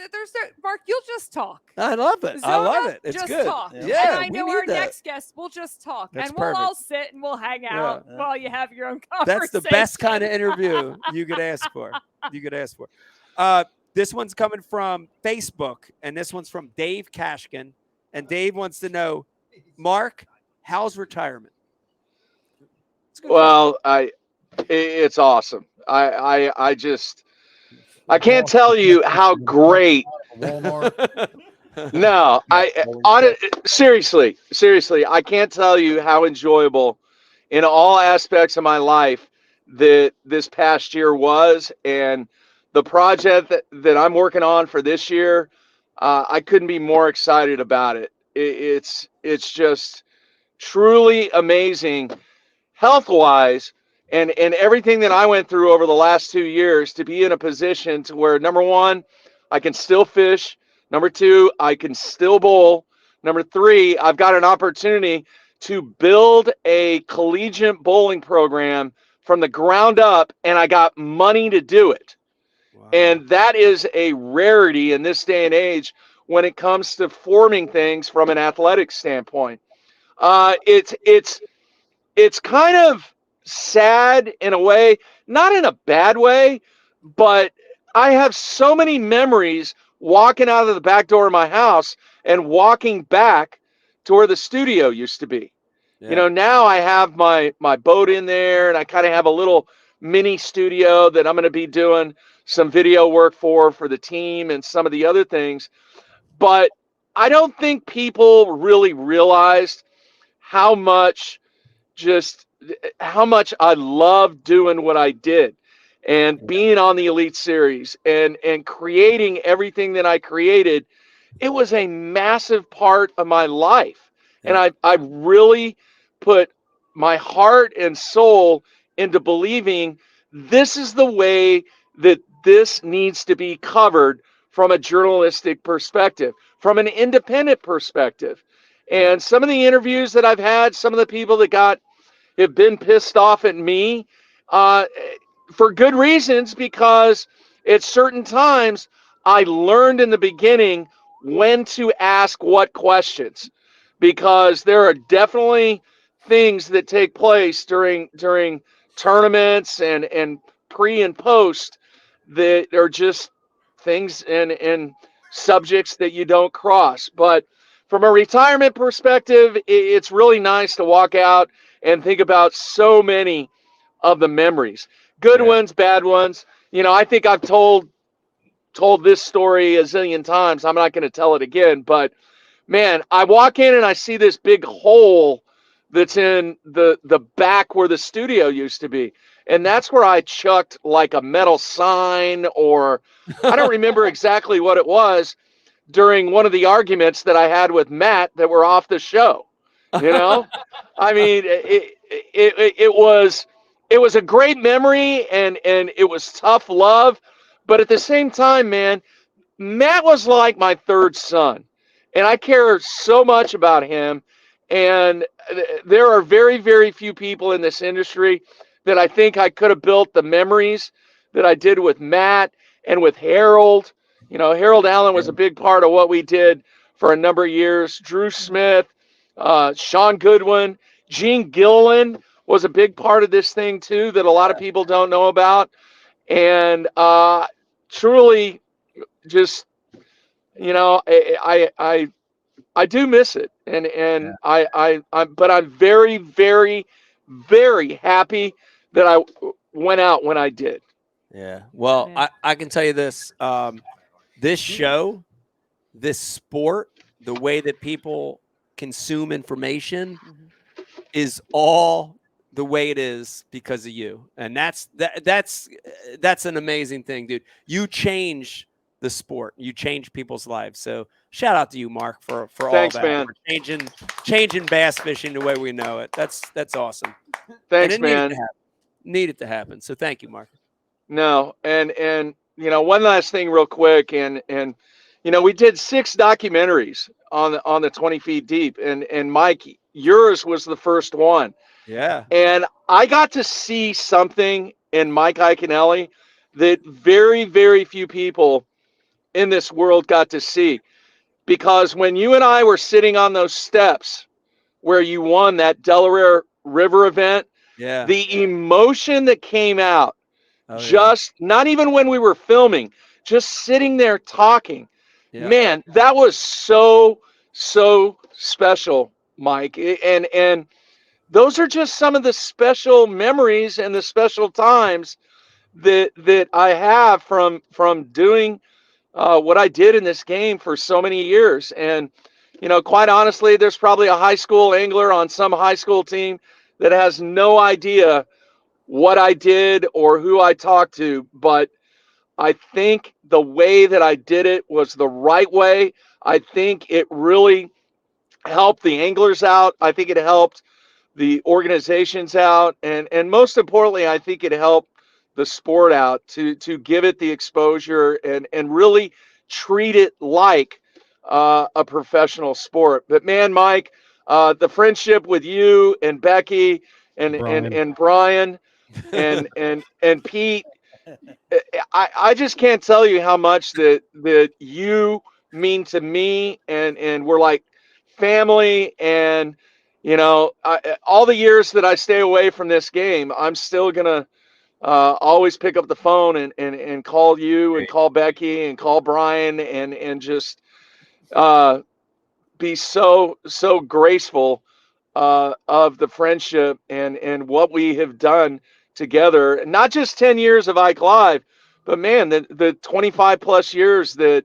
Mark, you'll just talk. I love it. I Zona, love it. It's just good. talk. Yeah, And I we know need our that. next guest will just talk. That's and we'll all perfect. sit and we'll hang out while you have your own conversation. That's the best kind of interview you could ask for. This one's coming from Facebook, and this one's from Dave Kashkin. And Dave wants to know, Mark, how's retirement? Well, it's awesome. I can't tell you how great. No, seriously, I can't tell you how enjoyable in all aspects of my life that this past year was, and the project that I'm working on for this year, I couldn't be more excited about it. It's just truly amazing, health-wise, and everything that I went through over the last 2 years to be in a position to where, number one, I can still fish. Number two, I can still bowl. Number three, I've got an opportunity to build a collegiate bowling program from the ground up, and I got money to do it. And that is a rarity in this day and age when it comes to forming things from an athletic standpoint. It's kind of sad in a way, not in a bad way, but I have so many memories walking out of the back door of my house and walking back to where the studio used to be. You know, now I have my boat in there, and I kind of have a little mini studio that I'm going to be doing some video work for the team and some of the other things. But I don't think people really realized how much I love doing what I did and being on the Elite Series and creating everything that I created. It was a massive part of my life. And I really put my heart and soul into believing this is the way that this needs to be covered from a journalistic perspective, from an independent perspective. And some of the interviews that I've had, some of the people that have been pissed off at me for good reasons, because at certain times I learned in the beginning when to ask what questions, because there are definitely things that take place during tournaments and pre and post that are just things and subjects that you don't cross. But from a retirement perspective, it's really nice to walk out and think about so many of the memories, good ones, bad ones. You know, I think I've told this story a zillion times. I'm not going to tell it again, but man, I walk in and I see this big hole that's in the back where the studio used to be. And that's where I chucked like a metal sign, or I don't remember exactly what it was, during one of the arguments that I had with Matt that were off the show. You know, I mean, it was a great memory, and it was tough love, but at the same time, man, Matt was like my third son, and I care so much about him. And there are very, very few people in this industry that I think I could have built the memories that I did with Matt and with Harold. You know, Harold Allen was a big part of what we did for a number of years. Drew Smith, Sean Goodwin, Gene Gilliland was a big part of this thing too that a lot of people don't know about. And truly, just, you know, I do miss it, and but I'm very, very, very happy that I went out when I did. Yeah. Well, I can tell you this. This show, this sport, the way that people consume information is all the way it is because of you. And that's an amazing thing, dude. You change the sport. You change people's lives. So shout out to you, Mark, for all Thanks, that. man. For changing bass fishing the way we know it. That's awesome. Thanks, and it man. Needed to happen. So thank you, Mark. No, and you know, one last thing real quick, and you know, we did 6 documentaries on the 20 feet deep, and Mike, yours was the first one. Yeah. And I got to see something in Mike Iaconelli that very, very few people in this world got to see. Because when you and I were sitting on those steps where you won that Delaware River event, Yeah. the emotion that came out, Oh, yeah. just not even when we were filming, just sitting there talking, Yeah. man, that was so special, Mike. And those are just some of the special memories and the special times that I have from doing what I did in this game for so many years. And quite honestly, there's probably a high school angler on some high school team that has no idea what I did or who I talked to, but I think the way that I did it was the right way. I think it really helped the anglers out. I think it helped the organizations out, and most importantly, I think it helped the sport out to give it the exposure and really treat it like a professional sport. But man, Mike, the friendship with you and Becky and Brian and Pete, I just can't tell you how much that you mean to me, and we're like family. And all the years that I stay away from this game, I'm still gonna always pick up the phone and call you and call Becky and call Brian and just be so graceful of the friendship and what we have done together. Not just 10 years of Ike Live, but man, the 25 plus years that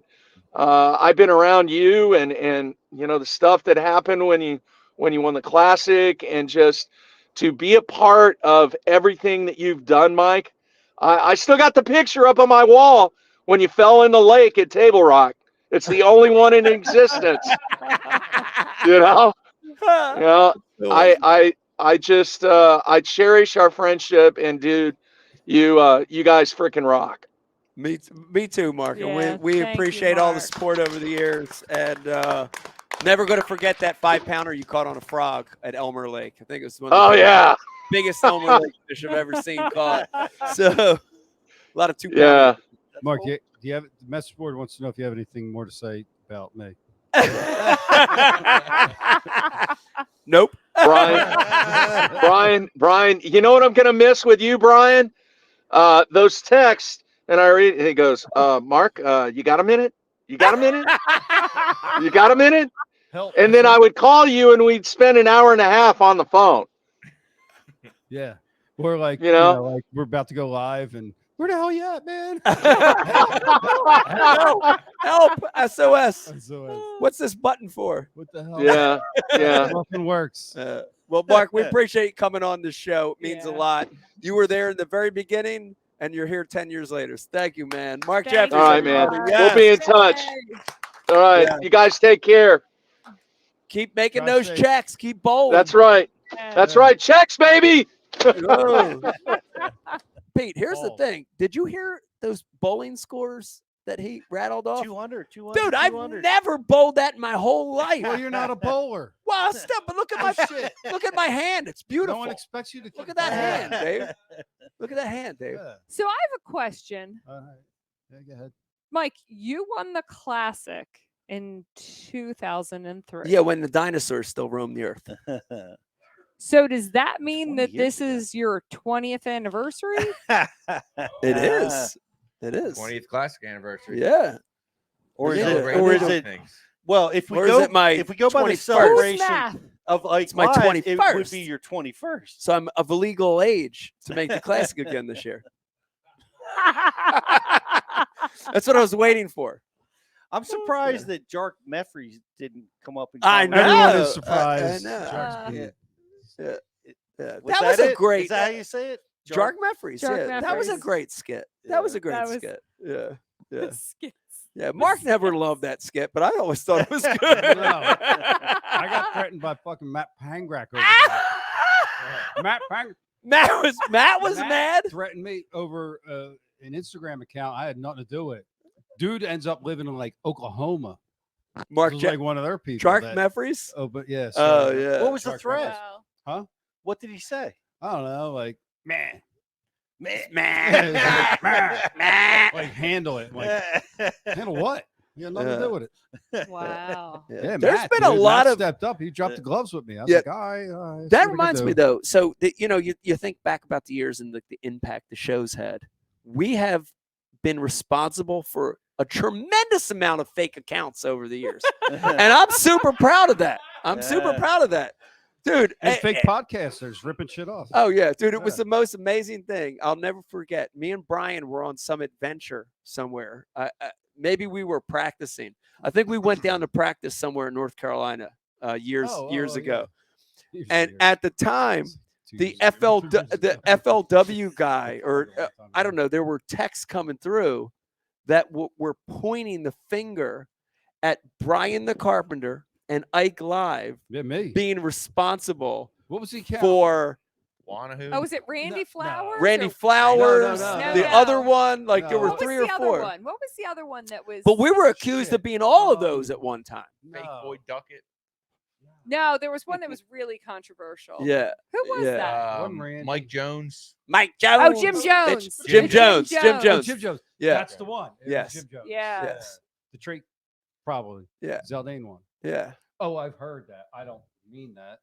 I've been around you, and the stuff that happened when you won the Classic, and just to be a part of everything that you've done, Mike. I still got the picture up on my wall when you fell in the lake at Table Rock. It's the only one in existence. You know, I just I cherish our friendship, and dude, you guys freaking rock. Me too, Mark. Yeah, And we thank you, appreciate all the Mark. support over the years, and never going to forget that 5-pounder you caught on a frog at Elmer Lake. I think it was one of the biggest Elmer Lake fish I've ever seen caught. So a lot of 2-pounders. Mark, do you have the message board wants to know if you have anything more to say about me? Nope. Brian, you know what I'm gonna miss with you, Brian? Those texts, and I read, and he goes, Mark, you got a minute? You got a minute? You got a minute? And then I would call you, and we'd spend an hour and a half on the phone. Yeah, or like like we're about to go live, and where the hell you at, man? Help! SOS. What's this button for? What the hell? Yeah. Nothing works. Well, Mark, we appreciate you coming on the show. It means a lot. You were there in the very beginning, and you're here 10 years later. So thank you, man. Mark Jeffries. All right, man. everybody. We'll be in touch. All right. You guys take care. Keep making those checks. Keep bowling. That's right. That's right. Checks, baby. Pete, here's the thing. Did you hear those bowling scores that he rattled off? 200. Dude, I've never bowled that in my whole life. Well, you're not a bowler. Well, still, but look at my look at my hand. It's beautiful. No one expects you to look at that hand, Dave. Look at that hand, Dave. So I have a question. All right. Yeah, go ahead. Mike, you won the Classic in 2003. Yeah, when the dinosaurs still roamed the earth. So does that mean that this is your 20th anniversary? It is. It is. 20th Classic anniversary. Yeah. Or is Celebrate it? Or is those it? things. Well, if we Or is go, it my if we go by the 21st? celebration of like It's my live, it 21st. would be your 21st. So I'm of legal age to make the Classic again this year. That's what I was waiting for. I'm surprised that Jark Meffrey didn't come up. And I know. Everyone is surprised. I know. Jark's Yeah. good. That Was was a it? great. Is that how you say it? Jark Meffries. Jark Yeah, that was a Meffries. great skit. That was a great That was- skit. Yeah. Yeah. Skits. Yeah. Mark never loved that skit, but I always thought it was good. I got threatened by fucking Matt Pangrak over that. Matt was mad. Threatened me over an Instagram account. I had nothing to do with it. Dude ends up living in like Oklahoma. Mark This was Ja- like one of their people. Jark that- Meffries. Oh, but yeah. Oh, yeah. What was the Jark threat? Meffries. Huh? What did he say? I don't know. Like, man, Like handle it. Like handle what? You got nothing to do with it. Wow. Yeah, There's Matt, been a dude, lot Matt of stepped up. He dropped the gloves with me. I was Yeah. like, all right. All right, That reminds me though. So you think back about the years and the impact the show's had. We have been responsible for a tremendous amount of fake accounts over the years, and I'm super proud of that. I'm super proud of that, dude. And fake podcasters ripping shit off. Oh yeah, dude, it was the most amazing thing. I'll never forget. Me and Brian were on some adventure somewhere. Maybe we were practicing. I think we went down to practice somewhere in North Carolina years ago. And at the time, the FLW guy, or I don't know, there were texts coming through that were pointing the finger at Brian the Carpenter and Ike Live being responsible What was he for Wanahoo? Oh, was it Randy Flowers? Randy or- Flowers, No, the no. other one, like there were What was 3 the or other 4. one? What was the other one that was? But we were accused of being all of those at one time. Fake Boy Duckett. No, there was one that was really controversial. Yeah. Who was that? Mike Jones. Mike Jones. Oh, Jim Jones. Bitch. Jim Jones. Jim Oh, Jones. Jim Jones. Yeah. That's the one. It was Yes. Jim Jones. Yeah. Yes. The trait, probably. Yeah. Zeldane one. Yeah. Oh, I've heard that. I don't mean that.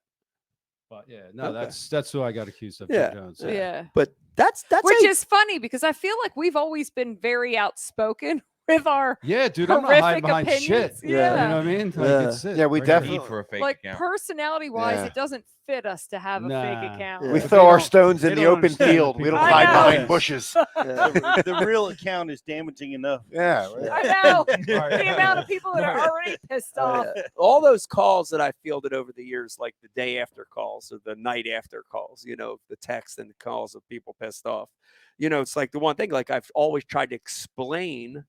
But yeah, no, Okay. that's who I got accused of. Yeah. Jim Jones. Yeah. But that's Which how you- is funny because I feel like we've always been very outspoken with our Yeah, dude, I'm not hiding horrific behind opinions. shit. Yeah. You know what I mean? Like, Yeah. it's it. Yeah, we Right definitely- Need for a fake Like account. personality wise, Yeah. it doesn't fit us to have a fake Nah. account. We But throw they our don't- stones they in the don't open understand field. the We don't people. hide I know. behind bushes. The real account is damaging enough. Yeah. right. I know the amount of people that are already pissed off. all those calls that I fielded over the years, like the day after calls or the night after calls, the text and the calls of people pissed off. It's like the one thing, like I've always tried to explain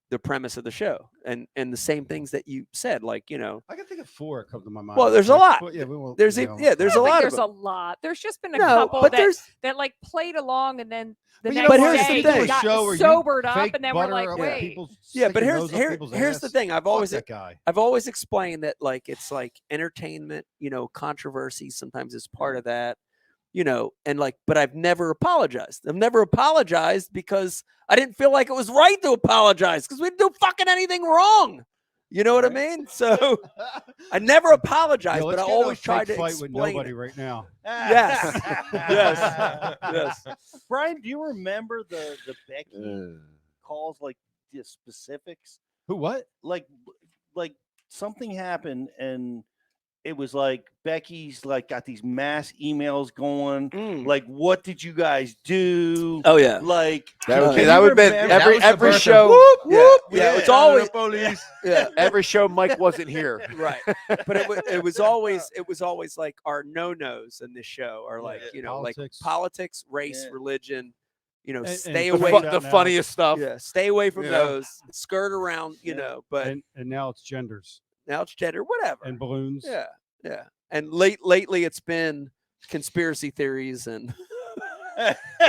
the premise of the show and the same things that you said, like, I can think of 4 that come to my mind. well, there's a But- lot. but yeah, we won't. There's you a, know. yeah, there's I a don't think lot of there's them. a lot. There's just been a No, couple but that, there's- that like played along and then the But next But here's day the thing. we got Show where you sobered up fake and then we're butter like, up wait. people's Yeah, but sticking here's nose up here, people's here's the ass. thing. I've Fuck always that guy. I've always explained that, like, it's like entertainment, controversy sometimes is part of that, and like, but I've never apologized. I've never apologized because I didn't feel like it was right to apologize because we didn't do fucking anything wrong. You know what I mean? So I never apologized, Yo, but I let's get in a always tried fake to fight with explain nobody it. right now. Yes. Yes. Brian, do you remember the Becky calls, like the specifics? Who? What? Like something happened and it was like Becky's like got these mass emails going. Like, what did you guys do? Oh yeah. Like That would can be you that would been remember- every show. Yeah, it's always police. yeah. Every show Mike wasn't here. Right, but it was always like our no-nos in this show are like like Politics. politics, race, Yeah. religion, And stay the away. fu- The now. funniest stuff. Yeah, stay away from You know? those. Skirt around, but And now it's genders now it's gender, whatever. and balloons. Yeah. And lately it's been conspiracy theories and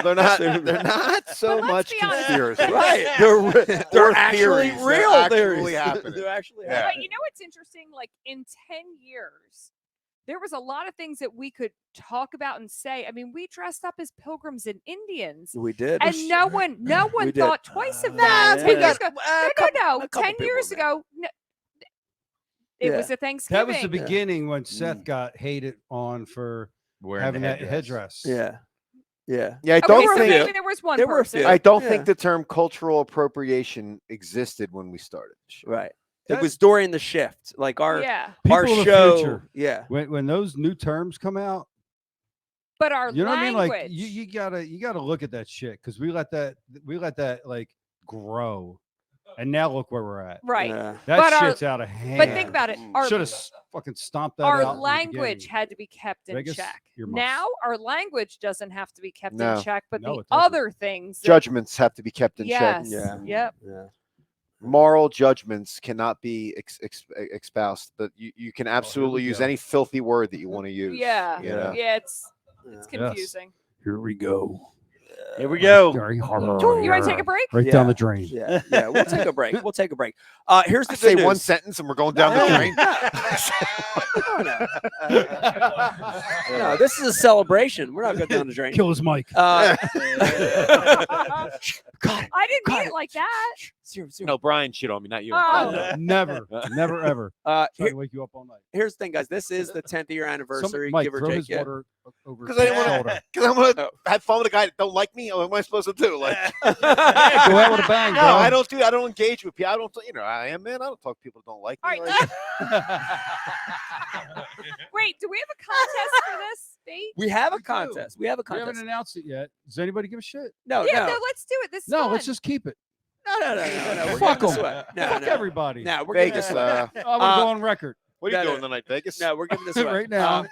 They're not so But let's much be honest. conspiracy. right. They're They're actually theories. real They're theories. actually happening. They're actually Yeah. But you know what's interesting? Like in 10 years, there was a lot of things that we could talk about and say. I mean, we dressed up as pilgrims and Indians. We did. And no one We did. thought twice of that. yeah. 10 We years got- ago. a No. couple 10 people years did. ago, it Yeah. was a Thanksgiving. That was the Yeah. beginning when Seth got hated on for Wearing having the that headdress. Yeah. Yeah. Yeah, I Okay, don't so think maybe there was one There were a person. few. I don't Yeah. think the term cultural appropriation existed when we started. the show. Right. That- It was during the shift. Like our Yeah. our People of the show. future. Yeah. When those new terms come out, But our you know what I mean? language. Like you gotta look at that shit because we let that like grow, and now look where we're at. right. Yeah. That But our- shit's out of hand. But think about it. Our, Should have fucking stomped that our out. in the language beginning. had to be kept in Vegas, check. you're must. Now our language doesn't have to be kept No. in check, but No, the it doesn't. other things. that- Judgments have to be kept in check. Yes. Yeah. Yep. Yeah. Moral judgments cannot be espoused, but you can absolutely use go. any filthy word that you want to use. Yeah. you know? Yeah. It's Yeah. confusing. Here we go. Here we go. Very hard. You want to take a break? Right down the drain. Yeah, we'll take a break. We'll take a break. Here's the Say good one news. sentence and we're going down the drain. No, this is a celebration. We're not going down the drain. Kill his mic. I didn't mean it like that. No, Brian shit on me, not you. Oh. Never, ever. Trying to wake you up all night. Here's the thing, guys. This is the 10th year anniversary, Mike, give or throw take. his water over Because I his didn't want shoulder. to. Because I want to have fun with a guy that don't like me. What am I supposed to do? Like, Go out with a bang, no, bro. I don't do. I don't engage with people. I don't. I am, man. I don't talk to people that don't like me. All right. Like, Wait, do we have a contest for this, Bate? We have a contest. We have a We haven't contest. announced it yet. Does anybody give a shit? No, Yeah, no. no, let's do it. This is No, fun. let's just keep it. No. We're Fuck giving this 'em. away. No, Fuck no. everybody. No, we're Vegas. giving this away. I want to go on record. What are you No, doing tonight, Vegas? No, we're giving this away. Right now.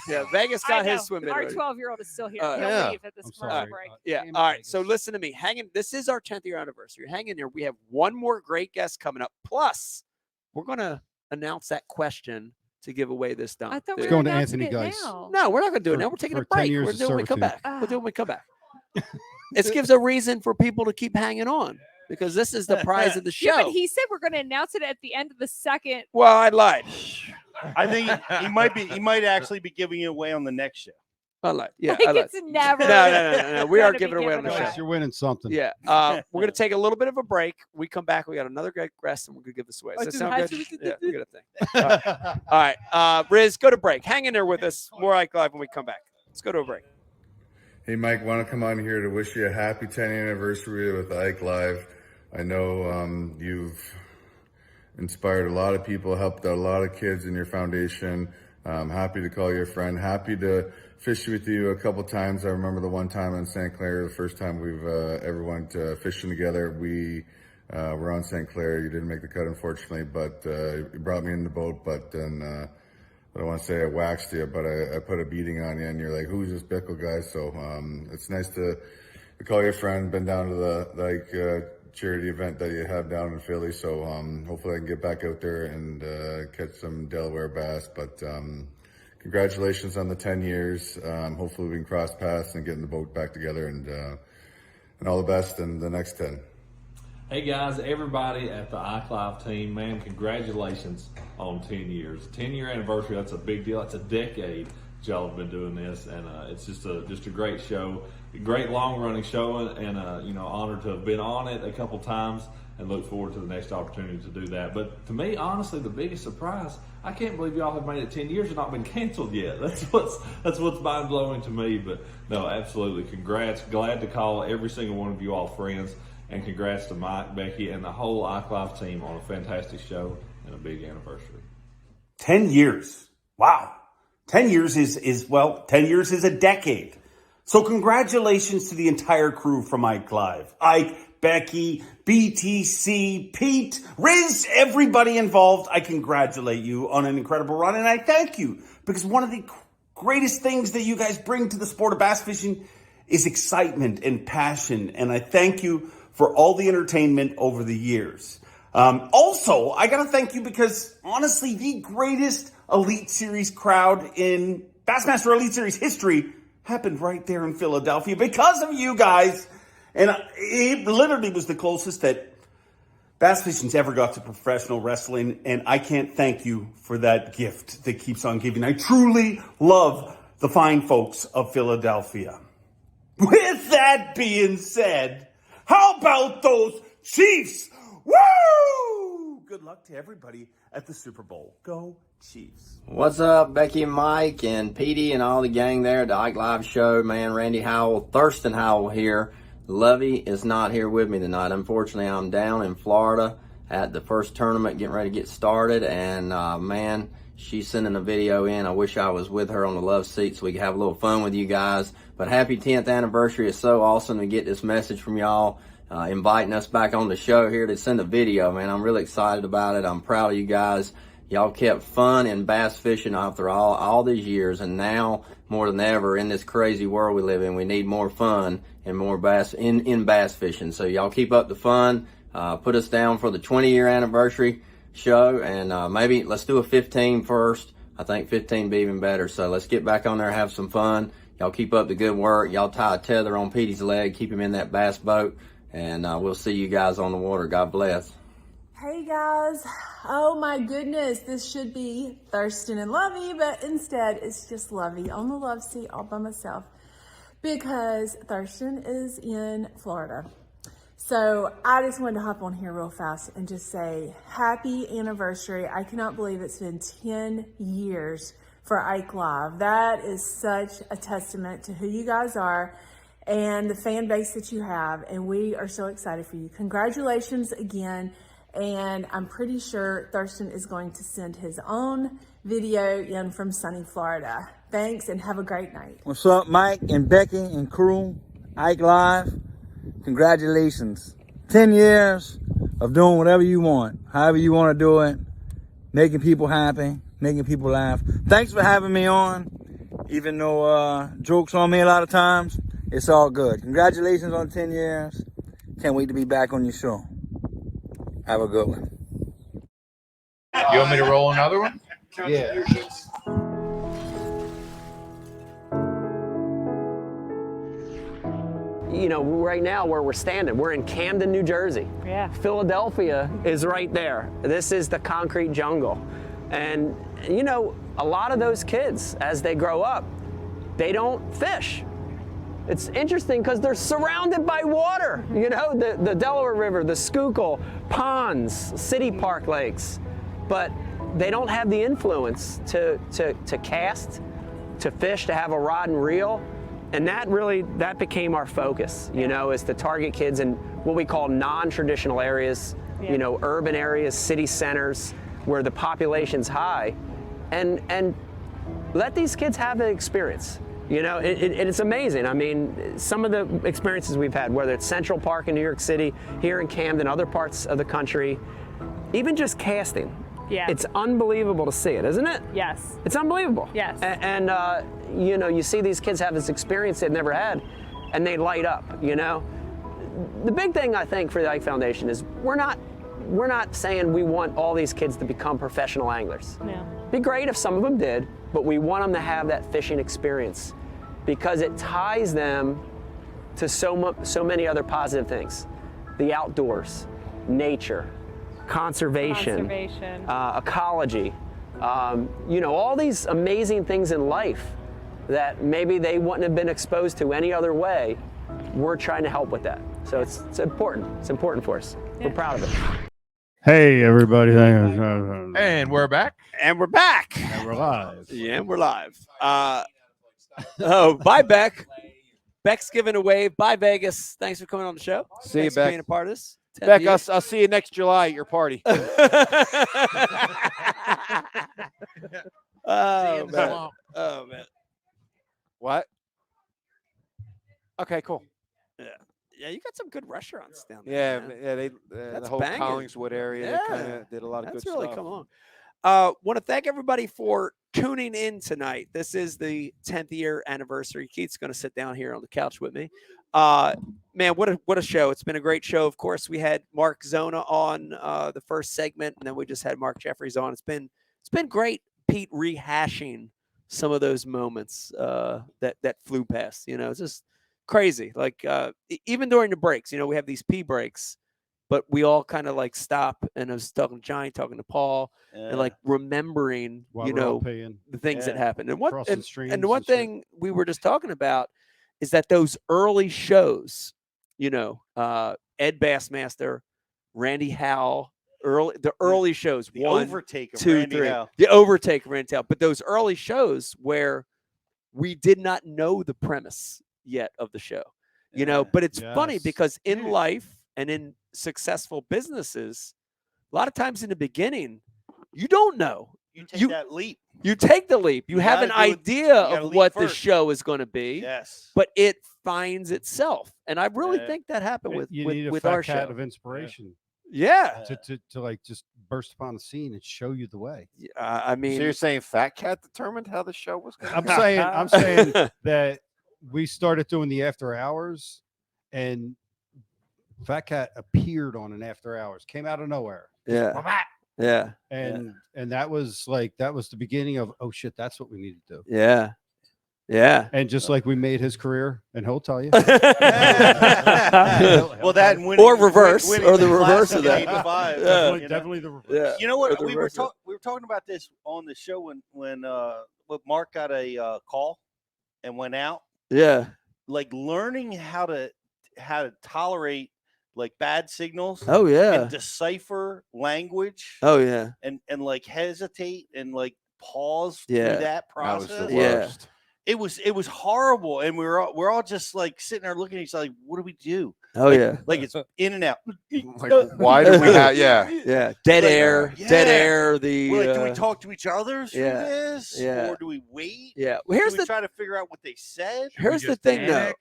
Yeah, Vegas I got know. his swim in Our already. 12-year-old is still here. He'll Yeah. leave at this I'm commercial sorry. break. Yeah. Damn it, All right. Vegas. So listen to me. Hang in. This is our 10th year anniversary. Hang in there. We have one more great guest coming up. Plus, we're going to announce that question to give away this done. I thought we It's were going to announcing Anthony it Geis. now. No, we're not going to do it For- now. We're taking a for 10 break. years We're of doing it when we come back. servitude. We'll do it when we come back. This gives a reason for people to keep hanging on because this is the prize of the show. Yeah, but he said we're going to announce it at the end of the second. Well, I lied. I think he might be. He might actually be giving it away on the next show. I lied. Yeah, Like I lied. it's never. No. We are gonna be giving it away on the given show. away. You're winning something. Yeah. We're going to take a little bit of a break. We come back. We got another great guest, and we're going to give this away. Does that sound good? Yeah, we got a thing. All right. Riz, go to break. Hang in there with us. More Ike Live when we come back. Let's go to a break. Hey, Mike, want to come on here to wish you a happy 10th anniversary with Ike Live. I know you've inspired a lot of people, helped out a lot of kids in your foundation. I'm happy to call you a friend. Happy to fish with you a couple times. I remember the one time in St. Clair, the first time we've ever went fishing together. We were on St. Clair. You didn't make the cut, unfortunately, but you brought me in the boat. But then I don't want to say I waxed you, but I put a beating on you, and you're like, "Who's this Bickle guy?" So it's nice to call you a friend. Been down to the charity event that you have down in Philly, so hopefully I can get back out there and catch some Delaware bass. But congratulations on the 10 years. Hopefully we can cross paths and get in the boat back together, and all the best in the next 10. Hey guys, everybody at the IKE team, man, congratulations on 10 years. 10-year anniversary, that's a big deal. That's a decade y'all have been doing this, and it's just a great show, a great long-running show, and honored to have been on it a couple times, and look forward to the next opportunity to do that. But to me, honestly, the biggest surprise, I can't believe y'all have made it 10 years and not been canceled yet. That's what's mind-blowing to me. But no, absolutely, congrats. Glad to call every single one of you all friends. And congrats to Mike, Becky, and the whole Ike Live team on a fantastic show and a big anniversary. 10 years. Wow. 10 years is 10 years is a decade. So congratulations to the entire crew from Ike Live. Ike, Becky, BTC, Pete, Riz, everybody involved. I congratulate you on an incredible run, and I thank you because one of the greatest things that you guys bring to the sport of bass fishing is excitement and passion, and I thank you for all the entertainment over the years. Also, I got to thank you because, honestly, the greatest Elite Series crowd in Bassmaster Elite Series history happened right there in Philadelphia because of you guys. And it literally was the closest that bass fishing's ever got to professional wrestling, and I can't thank you for that gift that keeps on giving. I truly love the fine folks of Philadelphia. With that being said, how about those Chiefs? Woo! Good luck to everybody at the Super Bowl. Go Chiefs. What's up, Becky and Mike and Petey and all the gang there at the Ike Live show, man. Randy Howell, Thurston Howell here. Lovey is not here with me tonight. Unfortunately, I'm down in Florida at the first tournament getting ready to get started, and man, she's sending a video in. I wish I was with her on the love seat so we could have a little fun with you guys. But happy 10th anniversary. It's so awesome to get this message from y'all, inviting us back on the show here to send a video, man. I'm really excited about it. I'm proud of you guys. Y'all kept fun and bass fishing after all these years, and now more than ever in this crazy world we live in, we need more fun and more bass in bass fishing. So y'all keep up the fun. Put us down for the 20-year anniversary show, and maybe let's do a 15 first. I think 15 be even better. So let's get back on there, have some fun, Y'all keep up the good work. Y'all tie a tether on Petey's leg, keep him in that bass boat, and we'll see you guys on the water. God bless. Hey guys, oh my goodness, this should be Thurston and Lovey, but instead it's just Lovey on the love seat all by myself because Thurston is in Florida. So I just wanted to hop on here real fast and just say happy anniversary. I cannot believe it's been 10 years for Ike Live. That is such a testament to who you guys are and the fan base that you have, and we are so excited for you. Congratulations again, and I'm pretty sure Thurston is going to send his own video in from sunny Florida. Thanks, and have a great night. What's up, Mike and Becky and crew? Ike Live, congratulations. 10 years of doing whatever you want, however you want to do it, making people happy, making people laugh. Thanks for having me on, even though jokes on me a lot of times. It's all good. Congratulations on 10 years. Can't wait to be back on your show. Have a good one. You want me to roll another one? Yeah. You know, right now where we're standing, we're in Camden, New Jersey. Yeah. Philadelphia is right there. This is the concrete jungle. And, you know, a lot of those kids, as they grow up, they don't fish. It's interesting because they're surrounded by water, you know, the Delaware River, the Schuylkill, ponds, city park lakes, but they don't have the influence to cast, to fish, to have a rod and reel. And that became our focus, you know, is to target kids in what we call non-traditional areas, you know, urban areas, city centers where the population's high, and let these kids have an experience. You know, it's amazing. I mean, some of the experiences we've had, whether it's Central Park in New York City, here in Camden, other parts of the country, even just casting. Yeah. It's unbelievable to see it, isn't it? Yes. It's unbelievable. Yes. And you know, you see these kids have this experience they've never had, and they light up, you know? The big thing, I think, for the Ike Foundation is we're not saying we want all these kids to become professional anglers. No. It'd be great if some of them did, but we want them to have that fishing experience because it ties them to so many other positive things. The outdoors, nature, conservation. Ecology, you know, all these amazing things in life that maybe they wouldn't have been exposed to any other way. We're trying to help with that. So it's important. It's important for us. We're proud of it. Hey, everybody. And we're back. And we're back. And we're live. Yeah, and we're live. Oh, bye, Beck. Beck's giving a wave. Bye, Vegas. Thanks for coming on the show. See you, Thanks for Beck. being a part of this. Beck, I'll see you next July at your party. Oh, man. Oh, man. What? Okay, cool. Yeah. Yeah, you got some good restaurants down Yeah, there. Man. yeah, they That's the whole banging. Collingswood area, they kind Yeah. of did a lot of That's good really stuff. come on. Want to thank everybody for tuning in tonight. This is the 10th year anniversary. Keith's going to sit down here on the couch with me. Man, what a show. It's been a great show. Of course, we had Mark Zona on the first segment, and then we just had Mark Jeffries on. It's been great, Pete, rehashing some of those moments that flew past. You know, it's just crazy. Like even during the breaks, you know, we have these pee breaks, but we all kind of like stop, and I was talking to Johnny, talking to Paul, and like remembering, While you we're all know, peeing. the things that Yeah. happened. And Crossing and streams the one and shit. thing we were just talking about is that those early shows, you know, Ed Bassmaster, Randy Howell, the early shows, The 1, overtake of 2, Randy 3, Howell. the overtake of Randy Howell. But those early shows where we did not know the premise yet of the show, you know. But it's funny Yes. because in life and in successful businesses, a lot of times in the beginning, you don't know. You take that leap. You take the leap. You have an gotta do it- idea you gotta of leap what the first. show is going to be. Yes. But it finds itself. And I really think that happened You need a with fat our cat show. of inspiration. Yeah. To like just burst upon the scene and show you the way. I mean, So you're saying Fat Cat determined how the show was going? I'm saying that we started doing the after hours, and Fat Cat appeared on an after hours, came out of nowhere. Yeah. Yeah. And that was the beginning of, oh shit, that's what we need to do. Yeah. Yeah. And just like we made his career, and he'll tell you. Well, that and winning, or reverse, winning or the the reverse Classic of that. in '85. Definitely, you know? definitely the reverse. Yeah. You know Or what? the We were reverse of we were talking about this on the show when Mark got a call and went out. Yeah. Like learning how to tolerate like bad signals. Oh, yeah. And decipher language. Oh, yeah. And like hesitate and like pause Yeah. through that That was process. the worst. It was horrible, and we're all just like sitting there looking at each other like, what do we do? Oh, Like- yeah. like it's in and out. Like, why do we have? Yeah. Yeah. Dead Like, air. yeah. Dead air. The We're like, do we talk to each other through yeah. this, Yeah. or do we wait? Yeah. Well, here's do we the try to figure out what they said. Here's the thing, though,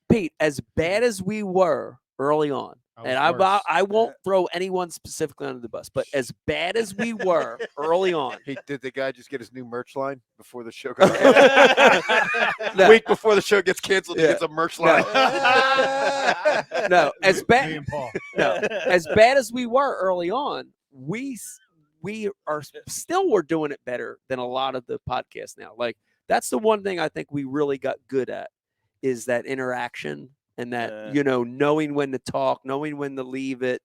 Pete. As bad as we were early on, and I won't throw anyone specifically under the bus, but as bad as we were early on, Hey, did the guy just get his new merch line before the show got canceled? No. Week before the show gets canceled, he Yeah. gets a merch line. no, as Me bad. and Paul. No, as bad as we were early on, we are still we're doing it better than a lot of the podcasts now. Like that's the one thing I think we really got good at is that interaction and that knowing when to talk, knowing when to leave it.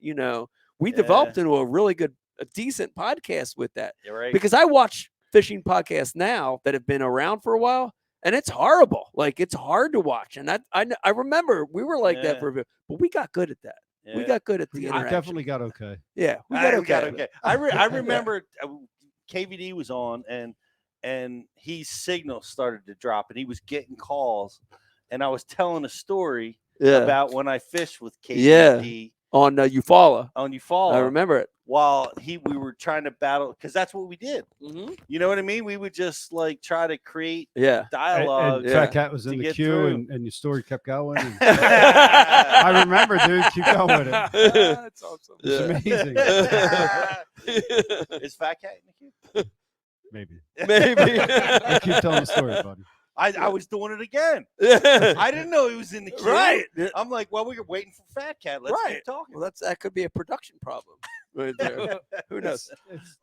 We developed into a really good, a decent podcast with that. You're right. Because I watch fishing podcasts now that have been around for a while. And it's horrible. Like it's hard to watch. And I remember we were like that for a bit, but we got good at that. We got good at the I interaction. definitely got okay. Yeah, we got okay. I remember KVD was on and his signal started to drop and he was getting calls and I was telling a story about when I fished with KVD on Eufaula. On Eufaula. I remember it. While we were trying to battle because that's what we did. Mm-hmm. You know what I mean? We would just like try to create Yeah. dialogue. And Fat Cat was in to the get queue, through. and your story kept going. and- I remember, dude. Keep going with it. That's awesome. It's amazing. Is Fat Cat in the queue? Maybe. Maybe. Keep telling the story, buddy. I was doing it again. I didn't know he was in the queue. Right. I'm like, well, we were waiting for Fat Cat. Let's keep talking. Well, that could be a production problem right there. Who knows?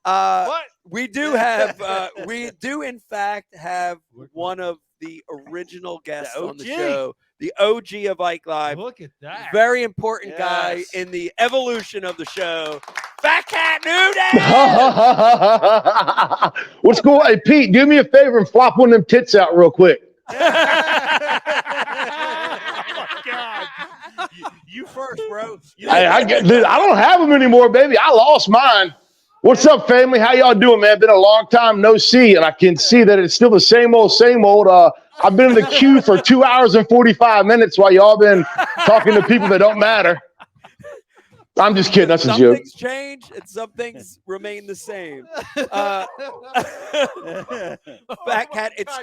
What? We do have. We do in fact have one of the original guests on the OG. show, the OG of Ike Live. Look at that. Very important guy Yes. in the evolution of the show. Fat Cat Nudie. What's going on? Hey, Pete, do me a favor and flop one of them tits out real quick. You first, bro. Hey, dude, I don't have them anymore, baby. I lost mine. What's up, family? How y'all doing, man? Been a long time no see, and I can see that it's still the same old, same old. I've been in the queue for 2 hours and 45 minutes while y'all been talking to people that don't matter. I'm just kidding. That's a Some joke. things change and some things remain the same. Fat Cat, it's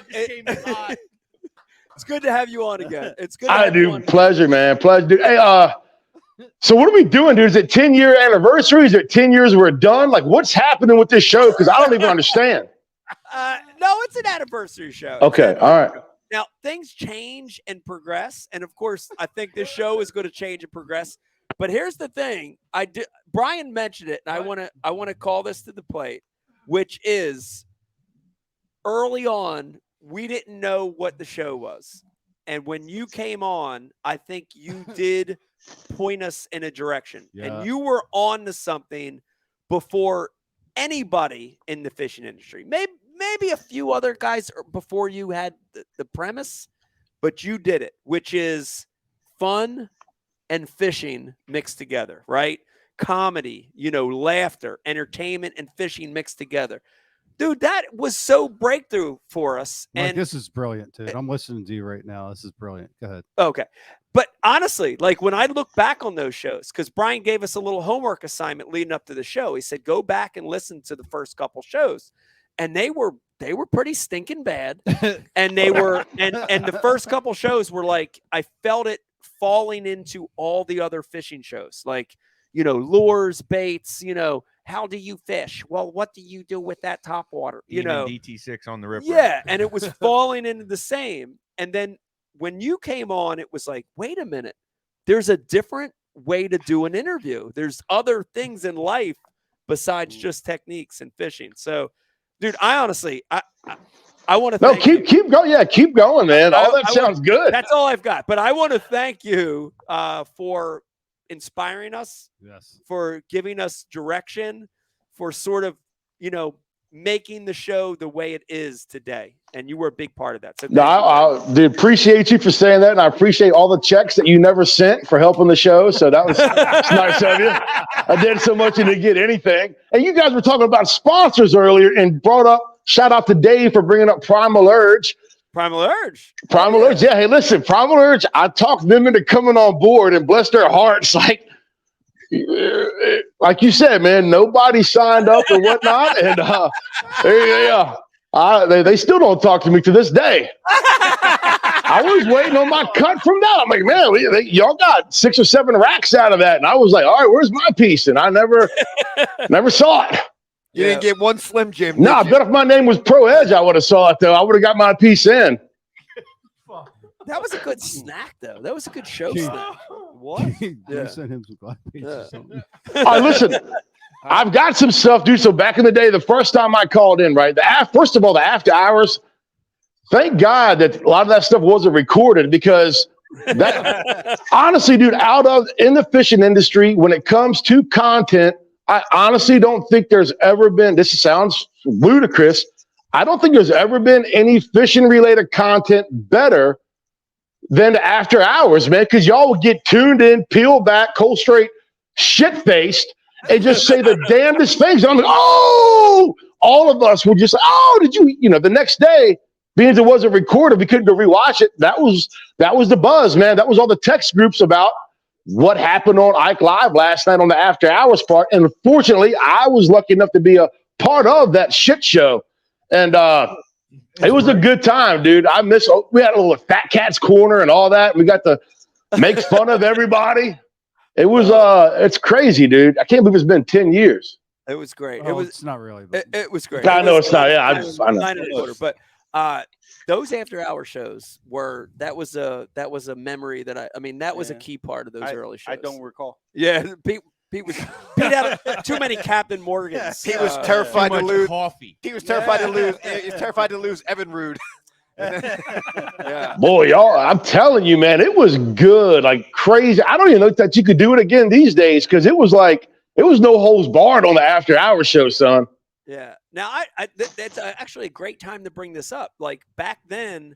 good to have you on again. It's good. To I have you do. on Pleasure, man. Pleasure. Dude. Hey, so what are we doing, dude? Is it 10-year anniversary? Is it 10 years we're done? Like, what's happening with this show? Because I don't even understand. No, it's an anniversary show. Okay. All right. Now things change and progress, and of course, I think this show is going to change and progress. But here's the thing: Brian mentioned it, and I want to call this to the plate, which is early on we didn't know what the show was, and when you came on, I think you did point us in a direction, and you were on to something before anybody in the fishing industry. Maybe a few other guys before you had the premise, but you did it, which is fun and fishing mixed together, right? Comedy, laughter, entertainment, and fishing mixed together. Dude, that was so breakthrough for us. Mike, And this is brilliant, dude. I'm listening to you right now. This is brilliant. Go ahead. okay. But honestly, like when I look back on those shows, because Brian gave us a little homework assignment leading up to the show. He said, go back and listen to the first couple shows. And they were pretty stinking bad. And they were and the first couple shows were like, I felt it falling into all the other fishing shows, like, lures, baits, how do you fish? Well, what do you do with that top water? Even DT6 on the ripper. Yeah. And it was falling into the same. And then when you came on, it was like, wait a minute, there's a different way to do an interview. There's other things in life besides just techniques and fishing. So, dude, I honestly, I want to No, thank you. keep going. Yeah, keep going, man. All that sounds good. That's all I've got. But I want to thank you for inspiring us. Yes. For giving us direction, for sort of, making the show the way it is today. And you were a big part of that. So No, I appreciate you for saying that, and I appreciate all the checks that you never sent for helping the show. So that was it's nice of you. I did so much and didn't get anything. And you guys were talking about sponsors earlier and brought up, shout out to Dave for bringing up Primal Urge. Primal Urge. Primal Urge. Yeah, hey, listen, Primal Urge, I talked them into coming on board, and bless their hearts, like you said, man, nobody signed up and whatnot. And they still don't talk to me to this day. I was waiting on my cut from that. I'm like, man, y'all got 6 or 7 racks out of that. And I was like, all right, where's my piece? And I never saw it. You didn't get one Slim Jim. No, I bet if my name was Pro Edge, I would have saw it, though. I would have got my piece in. That was a good snack, though. That was a good show snack. What? You sent him some glad piece or something. All right, listen, I've got some stuff, dude. So back in the day, the first time I called in, right? First of all, the after hours, thank God that a lot of that stuff wasn't recorded, because that honestly, dude, in the fishing industry, when it comes to content, I honestly don't think there's ever been, this sounds ludicrous, I don't think there's ever been any fishing related content better than the after hours, man, because y'all would get tuned in, peel back, cold straight, shit faced, and just say the damnedest things. I'm like, oh, all of us would just, oh, did you, the next day, being it wasn't recorded, we couldn't go rewatch it. That was the buzz, man. That was all the text groups about what happened on IKE Live last night on the after hours part. And unfortunately, I was lucky enough to be a part of that shit show. And it was a good time, dude. We had a little Fat Cat's Corner and all that. We got to make fun of everybody. It was, it's crazy, dude. I can't believe it's been 10 years. It was great. It's not really. But It was great. I know it's not. Yeah, It was I know. 9 1/4. But those after hour shows that was a memory that that was a key part of those early shows. I don't recall. Yeah, Pete had too many Captain Morgans. He was terrified to lose coffee. He was terrified to lose. He was terrified to lose Evan Rude. Yeah. Boy, y'all, I'm telling you, man, it was good, like crazy. I don't even know that you could do it again these days, because it was no holds barred on the after hour show, son. Yeah. Now, that's actually a great time to bring this up. Like back then,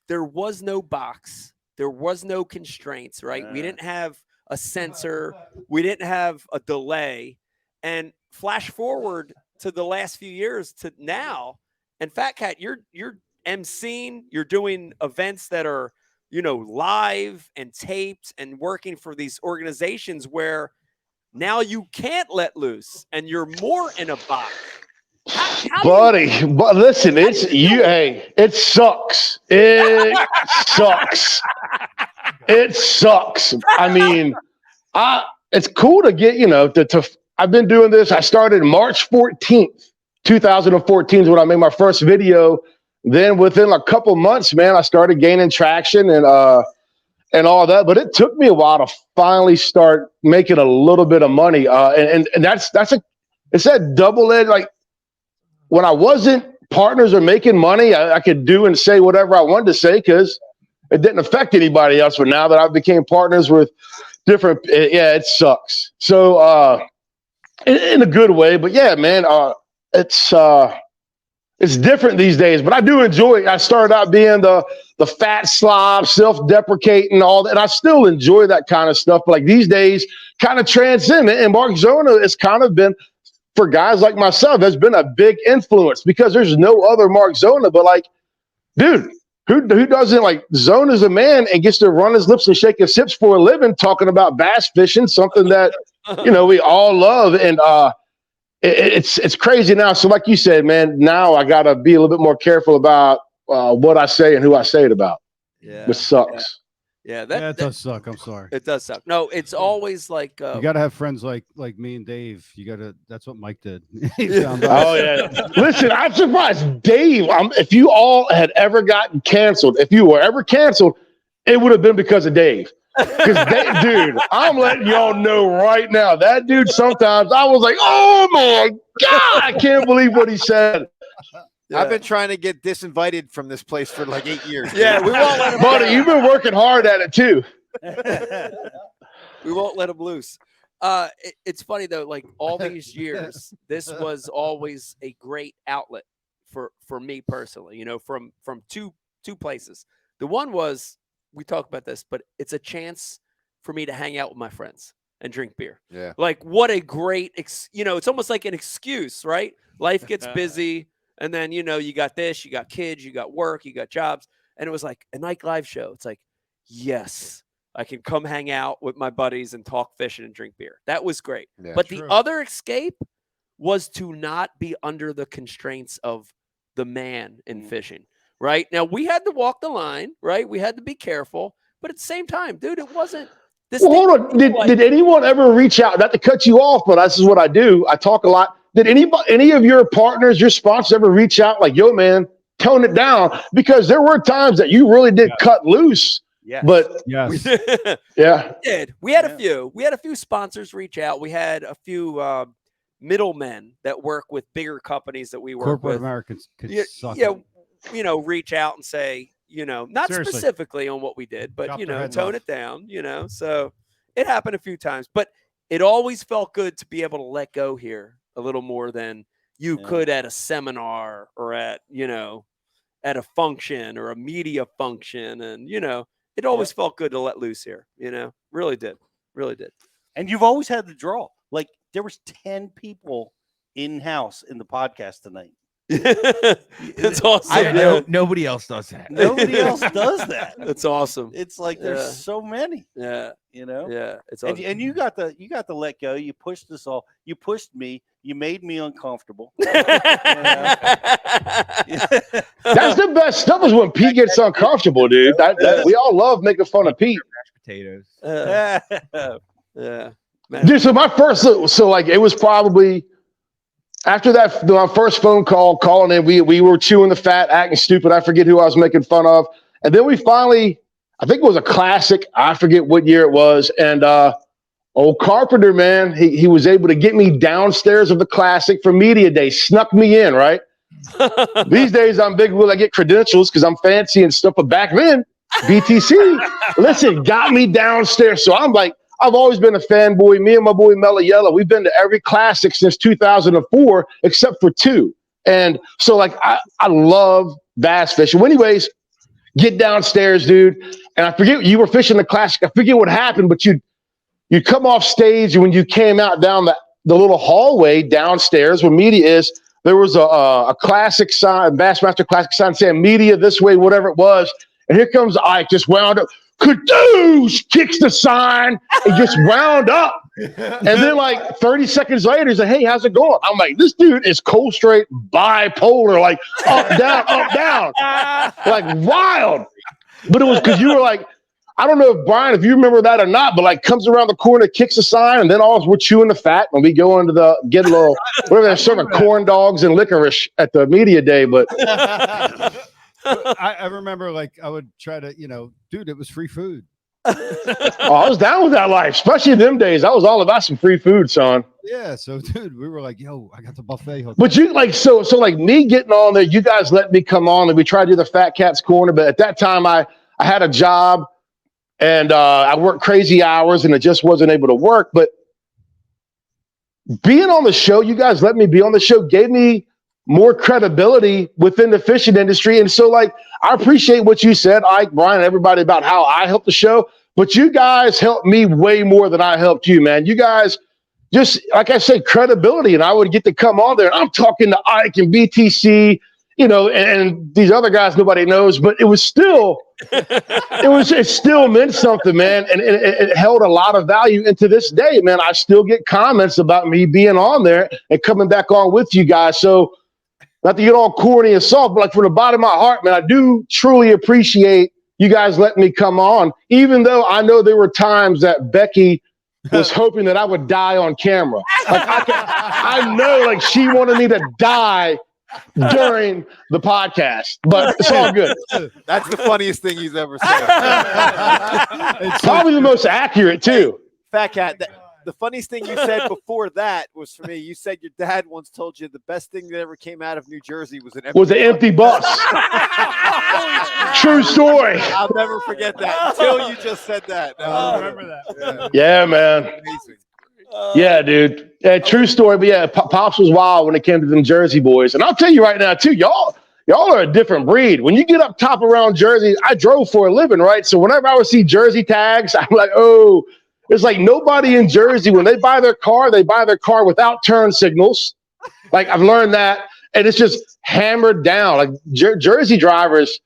there was no box, there was no constraints, right? We didn't have a sensor, we didn't have a delay. And flash forward to the last few years to now, and Fat Cat, you're emceeing, you're doing events that are, live and taped and working for these organizations where now you can't let loose and you're more in a box. Buddy, but listen, it sucks. It sucks. It sucks. I mean, it's cool to get, I've been doing this. I started March 14th, 2014 is when I made my first video. Then within a couple months, man, I started gaining traction and all that. But it took me a while to finally start making a little bit of money. And it's that double-edged, like, when I wasn't partners or making money, I could do and say whatever I wanted to say because it didn't affect anybody else. But now that I became partners with different, it sucks. So in a good way, but yeah, man, it's different these days. But I do enjoy it. I started out being the fat slob, self-deprecating, all that, and I still enjoy that kind of stuff. But like these days, kind of transcend it. And Mark Zona has kind of been, for guys like myself, has been a big influence because there's no other Mark Zona. But like, dude, who doesn't like Zona's a man and gets to run his lips and shake his hips for a living, talking about bass fishing, something that we all love, and it's crazy now. So like you said, man, now I gotta be a little bit more careful about what I say and who I say it about. Yeah, which sucks. Yeah, that does suck. I'm sorry. It does suck. No, it's always like you gotta have friends like me and Dave. You gotta. That's what Mike did. Oh yeah. Listen, I'm surprised, Dave. If you all had ever gotten canceled, if you were ever canceled, it would have been because of Dave. Because dude, I'm letting y'all know right now. That dude, sometimes I was like, oh my God, I can't believe what he said. I've been trying to get disinvited from this place for like 8 years. Yeah, we won't let him. Buddy, you've been working hard at it too. We won't let him loose. It's funny though, like all these years, this was always a great outlet for me personally, from two places. The one was, we talk about this, but it's a chance for me to hang out with my friends and drink beer. Yeah. Like what a great, it's almost like an excuse, right? Life gets busy. And then, you got this, you got kids, you got work, you got jobs. And it was like a Nike Live show. It's like, yes, I can come hang out with my buddies and talk fishing and drink beer. That was great. Yeah, but true. the other escape was to not be under the constraints of the man in fishing, right? Now, we had to walk the line, right? We had to be careful. But at the same time, dude, it wasn't. Well, hold on. Did anyone ever reach out? Not to cut you off, but this is what I do. I talk a lot. Did any of your partners, your sponsors ever reach out like, yo, man, tone it down? Because there were times that you really did cut loose. Yeah. But yes. Yeah. We did. We had a few. We had a few sponsors reach out. We had a few middlemen that work with bigger companies that we work Corporate with. Americans could suck yeah, it. reach out and say, not Seriously. specifically on what we did, but Chop their heads tone off. it down, So it happened a few times, but it always felt good to be able to let go here a little more than you could at a seminar or at a function or a media function. And, it always felt good to let loose here, really did. And you've always had the draw. Like there was 10 people in-house in the podcast tonight. It's awesome. Nobody else does that. Nobody else does that. That's awesome. It's like there's so many. Yeah. Yeah. It's awesome. And you got to let go. You pushed us all. You pushed me. You made me uncomfortable. That's the best stuff is when Pete gets uncomfortable, dude. We all love making fun of Pete. Potatoes. Yeah. Dude, so my first, so like it was probably after that, my first phone call, calling in, we were chewing the fat, acting stupid. I forget who I was making fun of. And then we finally, I think it was a classic. I forget what year it was. And old Carpenter, man, he was able to get me downstairs of the classic for media day, snuck me in, right? These days I'm big when I get credentials because I'm fancy and stuff. But back then, BTC, listen, got me downstairs. So I'm like, I've always been a fanboy. Me and my boy Mellow Yellow, we've been to every classic since 2004, except for 2. And so like, I love bass fishing. Well, anyways, get downstairs, dude. And I forget, you were fishing the classic. I forget what happened, but you'd come off stage, and when you came out down the little hallway downstairs where media is, there was a classic sign, Bassmaster Classic sign saying media this way, whatever it was. And here comes Ike, just wound up. Kadoosh! Kicks the sign and just wound up. And then like 30 seconds later, he's like, hey, how's it going? I'm like, this dude is cold straight bipolar, like up, down, like wild. But it was because you were like, I don't know if Brian, if you remember that or not, but like comes around the corner, kicks the sign, and then all we're chewing the fat and we go into get a little, whatever they're serving corn dogs and licorice at the media day. But I remember like I would try to, dude, it was free food. I was down with that life, especially in them days. I was all about some free food, son. Yeah, so dude, we were like, yo, I got the buffet hooked. But you like so like me getting on there, you guys let me come on and we tried to do the Fat Cat's Corner, but at that time I had a job and I worked crazy hours and it just wasn't able to work. But being on the show, you guys let me be on the show, gave me more credibility within the fishing industry. And so like, I appreciate what you said, Ike, Brian, everybody about how I helped the show, but you guys helped me way more than I helped you, man. You guys just, like I said, credibility. And I would get to come on there and I'm talking to Ike and BTC, and these other guys nobody knows, but it was still, it still meant something, man. And it held a lot of value. And to this day, man, I still get comments about me being on there and coming back on with you guys. So not to get all corny and soft, but like from the bottom of my heart, man, I do truly appreciate you guys letting me come on, even though I know there were times that Becky was hoping that I would die on camera. Like I know like she wanted me to die during the podcast, but it's all good. That's the funniest thing he's ever said. It's probably the most accurate too. Fat Cat, The funniest thing you said before that was for me. You said your dad once told you the best thing that ever came out of New Jersey was an empty bus. True story. I'll never forget that until you just said that. No, I'll remember that. Yeah, man. Amazing. Yeah, dude. Yeah, true story. But yeah, Pops was wild when it came to them Jersey boys. And I'll tell you right now, too, y'all are a different breed. When you get up top around Jersey, I drove for a living, right? So whenever I would see Jersey tags, I'm like, oh, it's like nobody in Jersey, when they buy their car without turn signals. Like I've learned that. And it's just hammered down. Like Jersey drivers,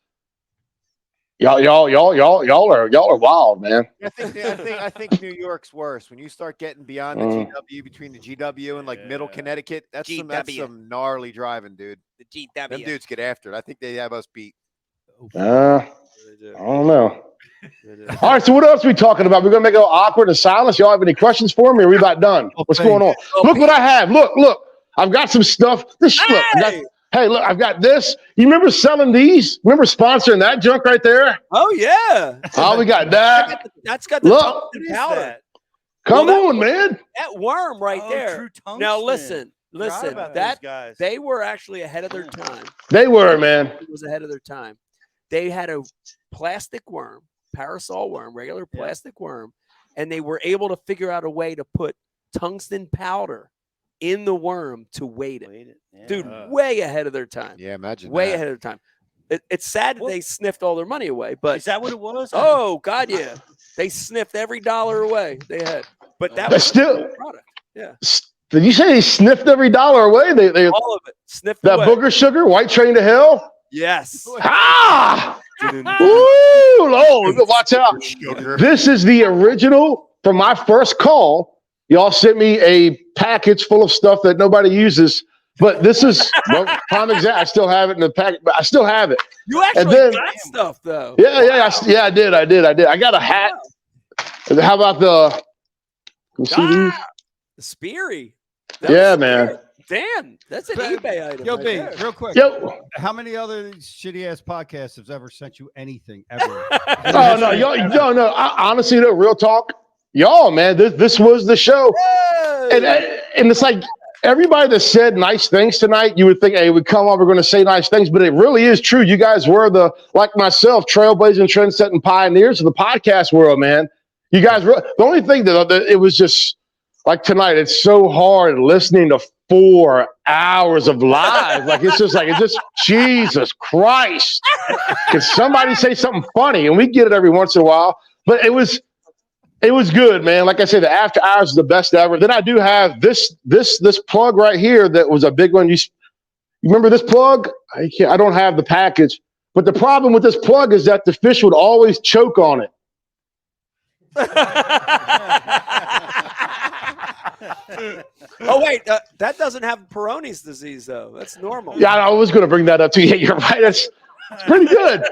y'all are wild, man. I think New York's worse. When you start getting beyond the GW, between the GW and like Middle Connecticut, that's some gnarly driving, dude. The GW. Them dudes get after it. I think they have us beat. I don't know. All right, so what else are we talking about? We're gonna make it all awkward and silence. Y'all have any questions for me, or are we about done? What's going on? Look what I have. Look. I've got some stuff. Look, I've got this. You remember selling these? Remember sponsoring that junk right there? Oh yeah. Oh, we got that. That's got the Look. tungsten powder. Come on, man. That worm right there. True tungsten. Now listen. about That those guys. they were actually ahead of their time. They were, man. It was ahead of their time. They had a plastic worm, parasol worm, regular plastic worm, and they were able to figure out a way to put tungsten powder in the worm to weight it. Dude, way ahead of their time. Yeah, imagine way that. ahead of time. It's sad that they sniffed all their money away, but is that what it was? Oh God, yeah. They sniffed every dollar away they had. But that But was still- a product. Yeah. Did you say they sniffed every dollar away? They All of it. Sniffed that away. booger sugar, white train to hell. Yes. Ah! Woo! Lord, watch out. This is the original from my first call. Y'all sent me a package full of stuff that nobody uses, but this is prime example. I still have it in the packet, but I still have it. You actually got stuff though. I did. I got a hat. How about the? Can you see these? The Speary. Yeah, man. Damn, that's an eBay item. Yo, right B, there. real quick. Yo. How many other shitty ass podcasts have ever sent you anything ever? Oh no, y'all, no. Honestly, though, real talk, y'all, man. This was the show, and it's like everybody that said nice things tonight. You would think, hey, we come on, we're going to say nice things, but it really is true. You guys were like myself, trailblazing, trend-setting pioneers of the podcast world, man. You guys were the only thing that it was just like tonight. It's so hard listening to 4 hours of live. It's just Jesus Christ. Can somebody say something funny? And we get it every once in a while, but it was good, man. Like I said, the after hours is the best ever. Then I do have this plug right here that was a big one. You remember this plug? I don't have the package, but the problem with this plug is that the fish would always choke on it. Oh wait, that doesn't have Peyronie's disease though. That's normal. Yeah, I was going to bring that up too. Yeah, you're right. It's pretty good.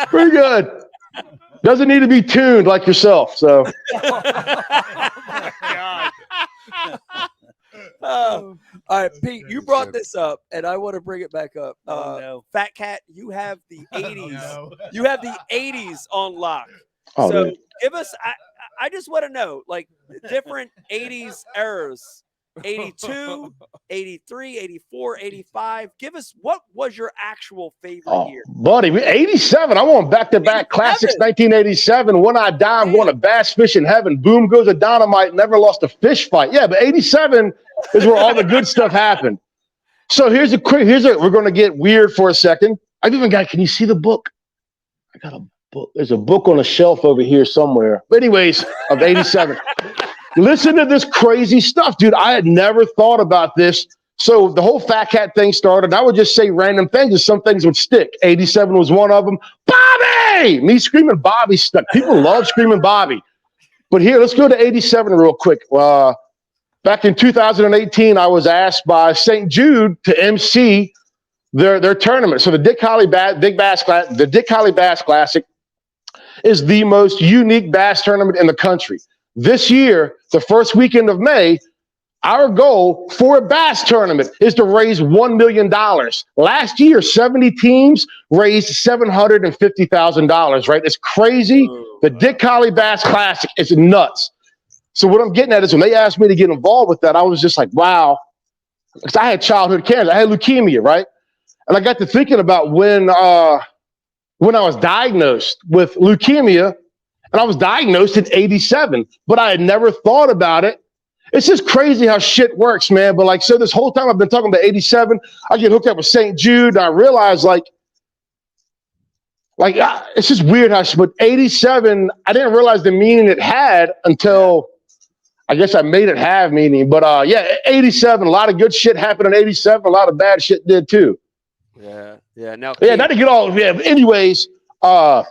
Pretty good. Doesn't need to be tuned like yourself. So. All right, Pete, you brought this up, and I want to bring it back up. Fat Cat, you have the 80s. You have the 80s on lock. Oh, so man. give us. I just want to know, like, different 80s eras. 82, 83, 84, 85. Give us, what was your actual favorite year? Buddy, 87. I want back-to-back classics. 1987. When I die, I'm going to bass fish in heaven. Boom goes a dynamite. Never lost a fish fight. Yeah, but 87 is where all the good stuff happened. So we're going to get weird for a second. I've even got, can you see the book? I got a book. There's a book on a shelf over here somewhere. But anyways, of 87. Listen to this crazy stuff, dude. I had never thought about this. So the whole Fat Cat thing started. I would just say random things, and some things would stick. 87 was one of them. Bobby! Me screaming Bobby stuck. People love screaming Bobby. But here, let's go to 87 real quick. Back in 2018, I was asked by St. Jude to MC their tournament. So the Dick Holly Bass Classic is the most unique bass tournament in the country. This year, the first weekend of May, our goal for a bass tournament is to raise $1 million. Last year, 70 teams raised $750,000, right? It's crazy. The Dick Holly Bass Classic is nuts. So what I'm getting at is when they asked me to get involved with that, I was just like, wow. Because I had childhood cancer. I had leukemia, right? And I got to thinking about when I was diagnosed with leukemia, and I was diagnosed in 87, but I had never thought about it. It's just crazy how shit works, man. But like, so this whole time I've been talking about 87, I get hooked up with St. Jude, and I realize it's just weird how, but 87, I didn't realize the meaning it had until I guess I made it have meaning. But yeah, 87, a lot of good shit happened in 87, a lot of bad shit did too. Yeah. Now, Yeah, not to get all, yeah, but anyways, yeah,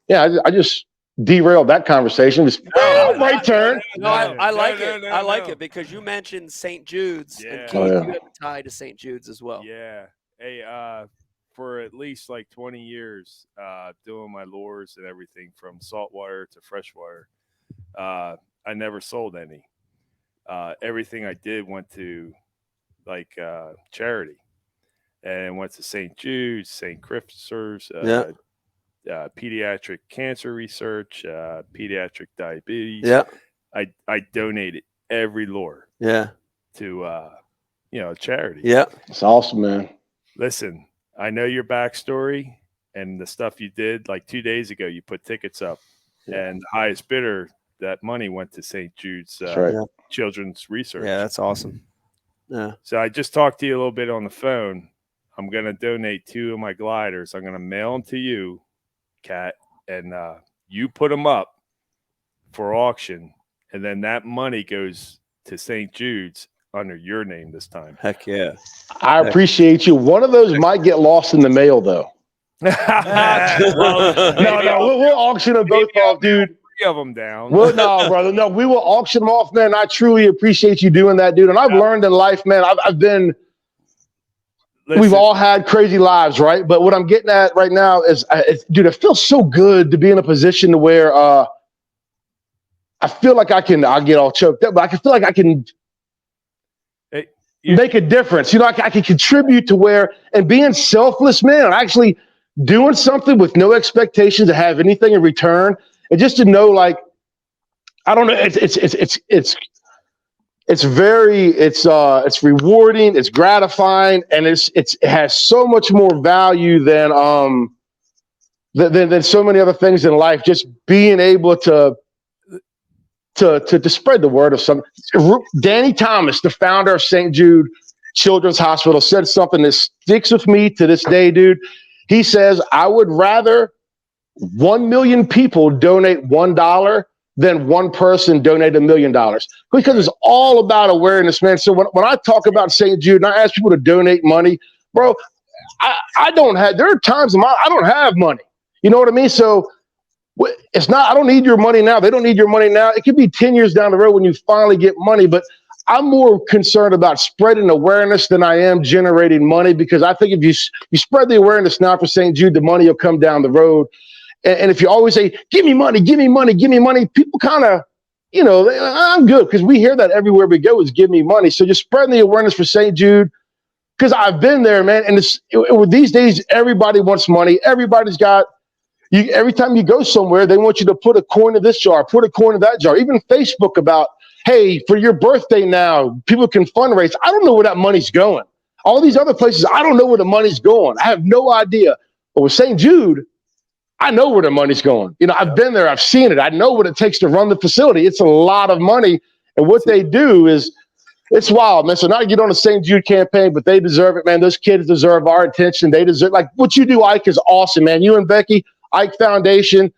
I just derailed that conversation. Just right turn. No, I like it. I like it because you mentioned St. Jude's, and Keith, you have a tie to St. Jude's as well. Yeah. Hey, for at least like 20 years, doing my lures and everything from saltwater to freshwater, I never sold any. Everything I did went to like charity, and went to St. Jude's, St. Christopher's, pediatric cancer research, pediatric diabetes. Yeah. I donated every lure. Yeah. To charity. Yeah. It's awesome, man. Listen, I know your backstory and the stuff you did. Like 2 days ago, you put tickets up, and the highest bidder, that money went to St. Jude's Children's Research. Yeah, that's awesome. Yeah. So I just talked to you a little bit on the phone. I'm going to donate 2 of my gliders. I'm going to mail them to you, Kat, and you put them up for auction, and then that money goes to St. Jude's under your name this time. Heck yeah. I appreciate you. One of those might get lost in the mail, though. No, we'll auction them both off, dude. 3 of them down. Well, no, brother. No, we will auction them off, man. I truly appreciate you doing that, dude. And I've learned in life, man, I've been... Listen. We've all had crazy lives, right? But what I'm getting at right now is, dude, it feels so good to be in a position to where I feel like I'll get all choked up, but I feel like I can make a difference. You know, I can contribute to where, and being selfless, man, actually doing something with no expectations to have anything in return. And just to know, like, I don't know, it's rewarding, it's gratifying, and it has so much more value than so many other things in life. Just being able to spread the word of something. Danny Thomas, the founder of St. Jude Children's Hospital, said something that sticks with me to this day, dude. He says, I would rather 1 million people donate $1 than one person donate $1 million, because it's all about awareness, man. So when I talk about St. Jude and I ask people to donate money, bro, I don't have, there are times I don't have money. You know what I mean? So it's not, I don't need your money now. They don't need your money now. It could be 10 years down the road when you finally get money, but I'm more concerned about spreading awareness than I am generating money, because I think if you spread the awareness now for St. Jude, the money will come down the road. And if you always say, give me money, give me money, give me money, people kind of, you know, I'm good, because we hear that everywhere we go is give me money. So just spreading the awareness for St. Jude, because I've been there, man. And these days, everybody wants money. Everybody's got, every time you go somewhere, they want you to put a coin in this jar, put a coin in that jar. Even Facebook about, hey, for your birthday now, people can fundraise. I don't know where that money's going. All these other places, I don't know where the money's going. I have no idea. But with St. Jude, I know where the money's going. You know, I've been there. I've seen it. I know what it takes to run the facility. It's a lot of money. And what they do is, it's wild, man. So now you get on the St. Jude campaign, but they deserve it, man. Those kids deserve our attention. They deserve, like, what you do, Ike, is awesome, man. You and Becky, Ike Foundation,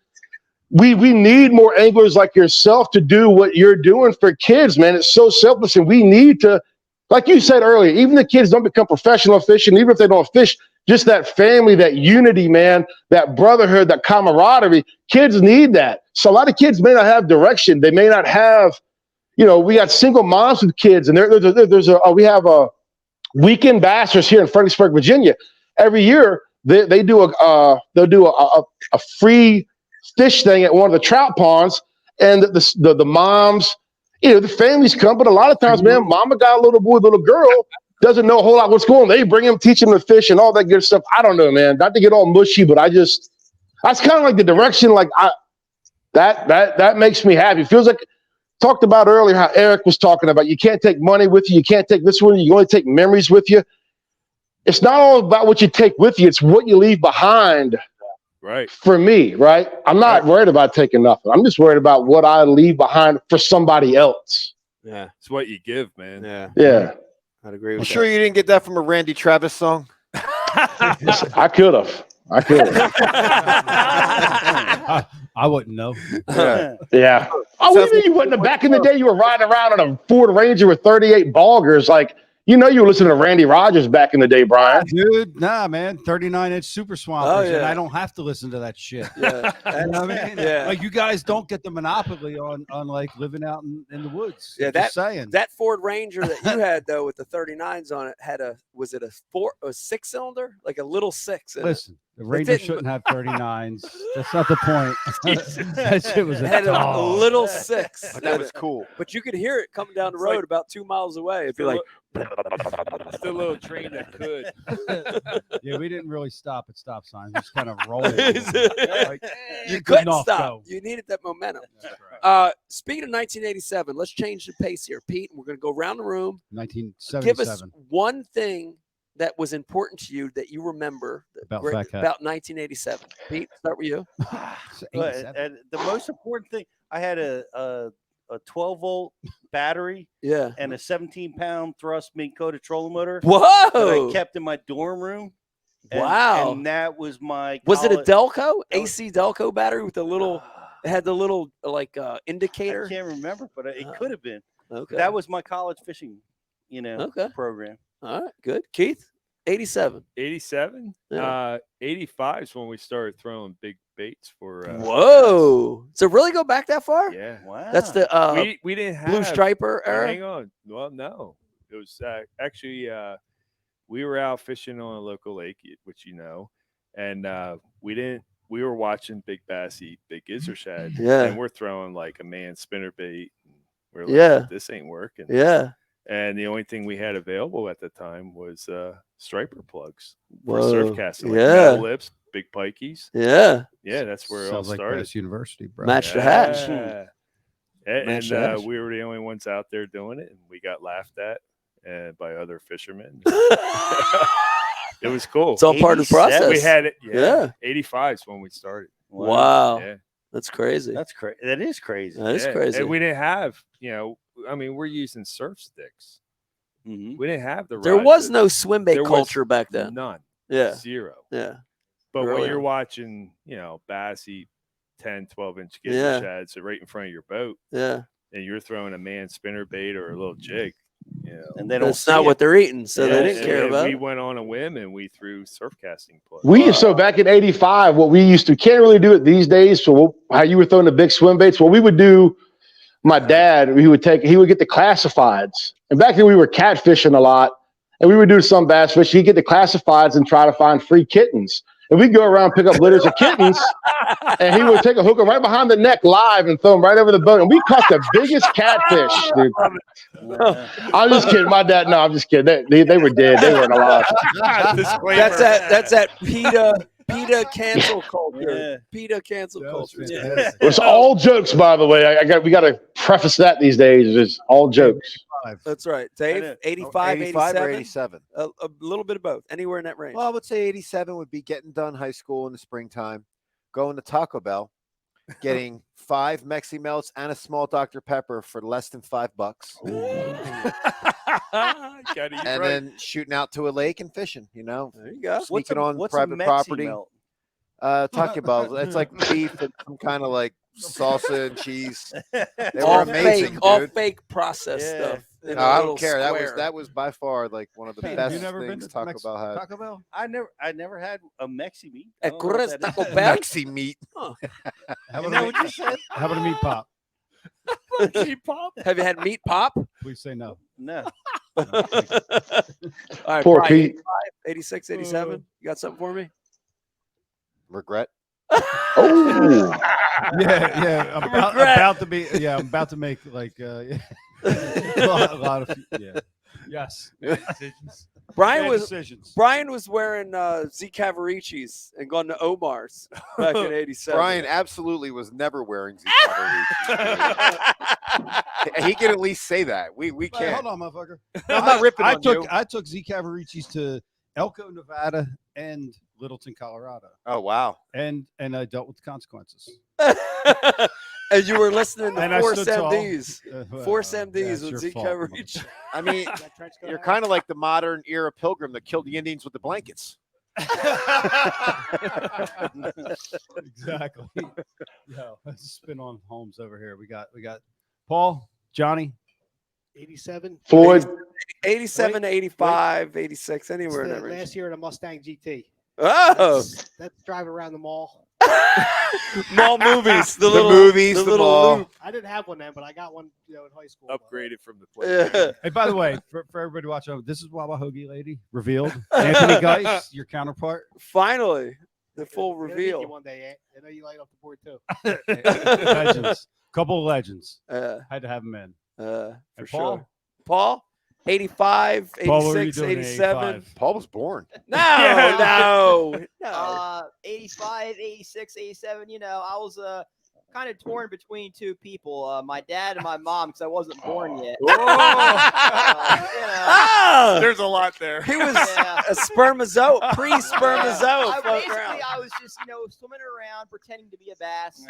we need more anglers like yourself to do what you're doing for kids, man. It's so selfless, and we need to, like you said earlier, even the kids don't become professional fishing, even if they don't fish, just that family, that unity, man, that brotherhood, that camaraderie, kids need that. So a lot of kids may not have direction. They may not have, you know, we got single moms with kids, and we have a weekend bassers here in Fredericksburg, Virginia. Every year they'll do a free fish thing at one of the trout ponds, and the moms, you know, the families come, but a lot of times, man, mama got a little boy, little girl, doesn't know a whole lot what's going on. They bring him, teach him to fish and all that good stuff. I don't know, man. Not to get all mushy, but that's kind of like the direction. Like that makes me happy. It feels like talked about earlier how Eric was talking about you can't take money with you, you can't take this with you, you only take memories with you. It's not all about what you take with you, it's what you leave behind. Right. For me, right? I'm not worried about taking nothing. I'm just worried about what I leave behind for somebody else. Yeah. It's what you give, man. Yeah. Yeah. I'd agree I'm with sure you didn't get that from a Randy Travis song. I could have. I wouldn't know. Yeah. Oh, what do you mean you wouldn't have? Back in the day, you were riding around on a Ford Ranger with 38 Balgers. Like, you know, you were listening to Randy Rogers back in the day, Brian. Dude, nah, man. 39-inch Super Swampers, Oh, yeah. and I don't have to listen to that shit. Yeah. You know what I mean? Yeah. Like, you guys don't get the monopoly on like living out in the woods. Yeah, Just saying. that Ford Ranger that you had though with the 39s on it had a 6-cylinder, like a little 6. in it. Listen, the Ranger didn't- shouldn't have 39s. That's not the point. That shit was It had a dog. little 6. But that was cool. But you could hear it coming down the road about 2 miles away. It'd be like, It's the little train that could. Yeah, we didn't really stop at stop signs. We just kind of rolled. Like, you good couldn't enough, stop. go. You needed that momentum. Speaking of 1987, let's change the pace here, Pete. We're going to go around the room. 1977. Give us one thing that was important to you that you remember About Fat Cat. about 1987. Pete, start with you. And the most important thing, I had a 12-volt battery, and a 17-pound thrust Minn Kota trolling motor. Whoa! That I kept in my dorm room. Wow! And that was my. Was it a college- Delco AC Delco battery with the little? It had the little indicator. I can't remember, but it could have been. Okay. That was my college fishing, Okay. program. All right, good. Keith, 87. 87? Yeah. 85 is when we started throwing big baits for. Whoa! So really go back that far? Yeah. Wow. That's the we didn't have Blue Striper era? Hang on. Well, no, it was actually we were out fishing on a local lake, which you know, and we were watching big bass eat big gizzard shad. Yeah. And we're throwing like a man spinner bait. And we're like, Yeah. this ain't working. Yeah. And the only thing we had available at the time was striper plugs for Whoa. surf casting. Like Yeah. metal lips, big pikeys. Yeah. Yeah, that's where it all Sounds like started. Bass University, bro. Match the hatch. Yeah. Match And the hatch. we were the only ones out there doing it, and we got laughed at by other fishermen. It was cool. It's all part of the process. We had it. Yeah. 85 is when we started. Wow. Yeah. That's crazy. That's crazy. That is crazy. That is Yeah. crazy. And we didn't have, I mean, we're using surf sticks. Mm-hmm. We didn't have the. There rods was that- no swim bait there was culture back then. None. Yeah. Zero. Yeah. But Early when you're on. watching, bass eat 10, 12-inch gizzard Yeah. shads right in front of your boat, Yeah. and you're throwing a man spinner bait or a little jig, and they don't. That's not what they're eating, so they didn't care about We it. went on a whim and we threw surf casting plugs. So back in 85, what we used to, can't really do it these days. So how you were throwing the big swim baits, what we would do, my dad, he would get the classifieds. And back then we were catfishing a lot. And we would do some bass fish. He'd get the classifieds and try to find free kittens. And we'd go around, pick up litters of kittens, and he would take a hooker right behind the neck live and throw them right over the boat. And we caught the biggest catfish, dude. I'm just kidding. My dad, no, I'm just kidding. They were dead. They weren't alive. That's that PETA cancel culture. PETA cancel culture. Yeah. It's all jokes, by the way. We got to preface that these days. It's all jokes. That's right. Dave, 85, 85 or 87? 87. A little bit of both. Anywhere in that range. Well, I would say 87 would be getting done high school in the springtime, going to Taco Bell, getting 5 Mexi Melts and a small Dr. Pepper for less than $5. And then shooting out to a lake and fishing, There you go. Sneaking on what's a private Mexi property. Melt? Taco Bell. It's like beef and some kind of like salsa and cheese. They were all amazing, fake, all dude. fake processed stuff. in No, a I little don't care. square. That was by far like one of the best You never been things to Taco Bell had. Taco Bell? I never had a Mexi meat. At Chris Taco Bell? Mexi meat. How Is about, that a what meat, you said? how about a meat pop? Meat pop? Have you had meat pop? Please say no. No. All right, Poor Brian, Pete. 86, 87. You got something for me? Regret. Oh. Yeah. I'm about to make like a lot of yeah. Yes. Decisions. Brian Bad was decisions. wearing Z Cavaricci's and gone to Omar's back in '87. Brian absolutely was never wearing Z He can at least say that. We Hey, can't. hold on, motherfucker. No, I'm not ripping I on took you. I took Z Cavaricci's to Elko, Nevada, and Littleton, Colorado, Oh wow. and I dealt with the consequences. And you were listening to And I Force stood tall. MDs. Well, Force that's MDs with your Z fault, Cavaricci. I mean, you're kind of like the modern era pilgrim that killed the Indians with the blankets. Exactly. Yo, let's spin on Holmes over here. We got Paul, Johnny, 87. Floyd. 87, 85, 86, anywhere in It's that the range. last year in a Mustang GT. Oh, That's driving around the mall. mall movies. The the mall. loop. I didn't have one then, but I got one, in high school. Upgraded from the play. Hey, by the way, for everybody watching, this is Wawa Hoagie Lady revealed. Anthony Geis, your counterpart. Finally, the full Gonna meet reveal. you one day, Ant. I know you light up the board too. Legends, couple of legends. Had to have them in. For And sure. Paul? Paul, 85, Paul, what were you 86, doing in 87. 85? Paul was born. No. 85, 86, 87. You know, I was kind of torn between two people, my dad and my mom, because I wasn't born yet. Ah! There's a lot there. He was a spermazoa, pre-spermazoa. I was just, swimming around pretending to be a bass.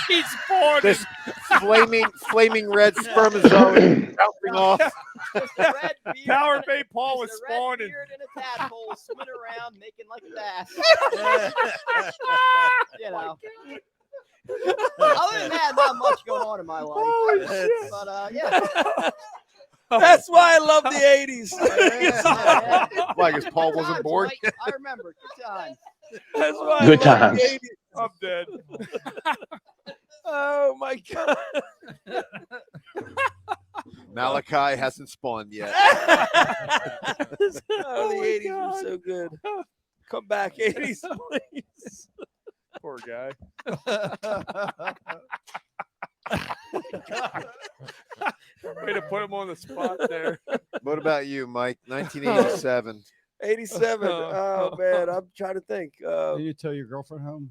He's born. This flaming red spermatozoa bouncing off. Just a red beard Power and a- Bay Paul was just a red spawning. beard and a tadpole swimming around making like a bass. Other than that, not much going on in my life. But yeah. That's why I love the 80s. Why? Because Paul wasn't born. Right? I remember. Good times. That's why I Good love times. the 80s. I'm dead. Oh my God. Malachi hasn't spawned yet. Oh, the 80s were so good. Come back, 80s, please. Poor guy. Way to put him on the spot there. What about you, Mike? 1987. 87. Oh man, I'm trying to think. Did you tell your girlfriend home?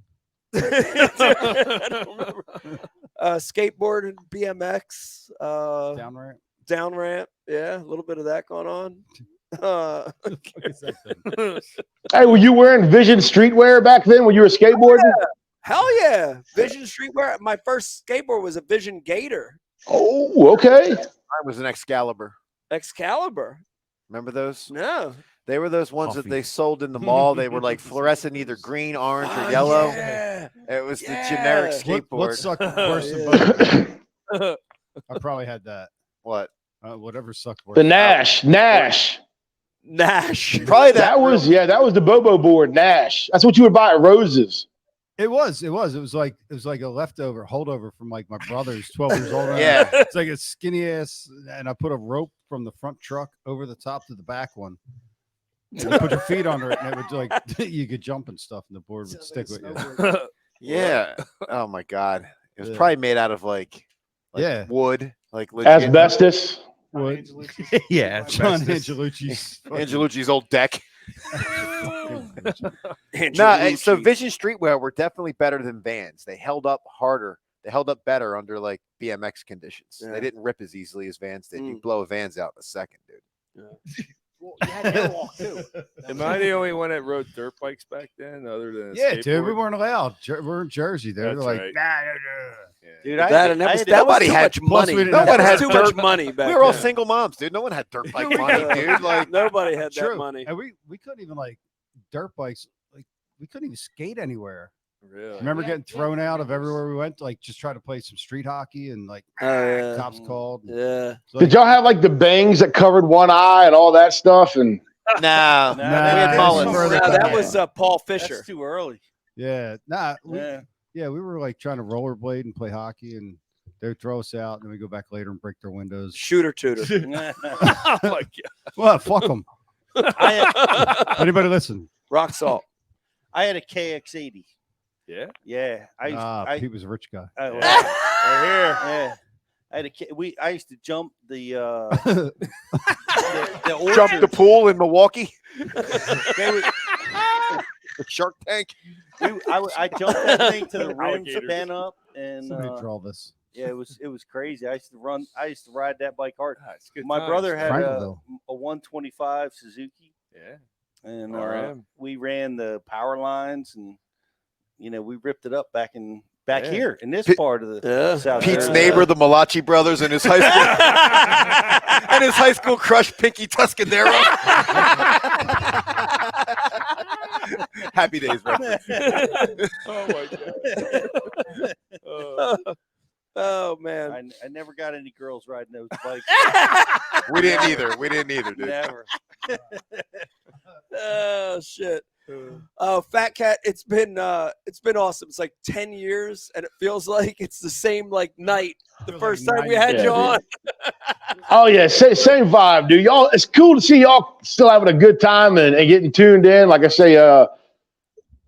I don't remember. Skateboard, BMX, Down ramp. down ramp. Yeah, a little bit of that going on. Hey, were you wearing Vision streetwear back then when you were skateboarding? Hell yeah. Vision streetwear. My first skateboard was a Vision Gator. Oh, okay. Mine was an Excalibur. Excalibur. Remember those? No. They were those ones Coffee. that they sold in the mall. They were like fluorescent, either green, orange, or yellow. Yeah. It was the generic skateboard. What sucked worse than both? I probably had that. What? Whatever sucked worse. The Nash. Nash. Probably That was the Bobo board, Nash. That's what you would buy at Rose's. It was like a leftover holdover from like my brother's 12 years old. Yeah. It's like a skinny ass, and I put a rope from the front truck over the top to the back one. And you put your feet under it, and it would like you could jump and stuff, and the board would stick with you. Yeah. Oh my God. It was Yeah. probably made out of like Yeah. wood, like legit. Asbestos. Wood. Yeah, John asbestos. Angelucci's. Angelucci's old deck. So Angelucci. Vision streetwear were definitely better than Vans. They held up harder. They held up better under like BMX conditions. Yeah. They didn't rip as easily as Vans did. You Mm. blow a Vans out in a second, dude. Well, you had airwalk too. Am I the only one that rode dirt bikes back then, other than a Yeah, dude, we skateboard? weren't allowed. We're in Jersey. They're That's like, right. Dude, That was nobody too had much plus money. we didn't no have one That had was too dirt. much money back We were all then. single moms, dude. No one had dirt bike money, dude. Like Nobody had that true. money. And we couldn't even like dirt bikes. Like we couldn't even skate anywhere. Really? Remember getting thrown out of everywhere we went to like just try to play some street hockey and like yeah. cops called. Yeah. So, Did y'all have like the bangs that covered one eye and all that stuff? And no, we had mullets. That was Paul Fisher. That's too early. Yeah, nah, Yeah. we were like trying to rollerblade and play hockey, and they would throw us out, and then we go back later and break their windows. Shooter tutor. Oh my God. Well, fuck them. Anybody listen? Rock salt. I had a KX80. Yeah. Yeah. He was a rich guy. Right here. Yeah. I had a kid. I used to jump the Jump the pool in Milwaukee. They would, The Shark Tank. I jumped that thing to the rim, span up, and Somebody draw this. yeah, it was crazy. I used to ride that bike hard. Good My times. brother had a Frankleville. 125 Suzuki. Yeah. And RM. we ran the power lines, and we ripped it up back Yeah. here in this part of the South. Pete's Jersey. neighbor, the Malachi brothers, and his high school and his high school crush, Pinky Tuscadero. Happy days, reference. Oh my god. Oh man, I never got any girls riding those bikes. We didn't either, dude. Never. Oh shit. Oh, Fat Cat, it's been awesome. It's like 10 years, and it feels like it's the same night the first time we had you on. Oh yeah, same vibe, dude. Y'all, it's cool to see y'all still having a good time and getting tuned in. Like I say,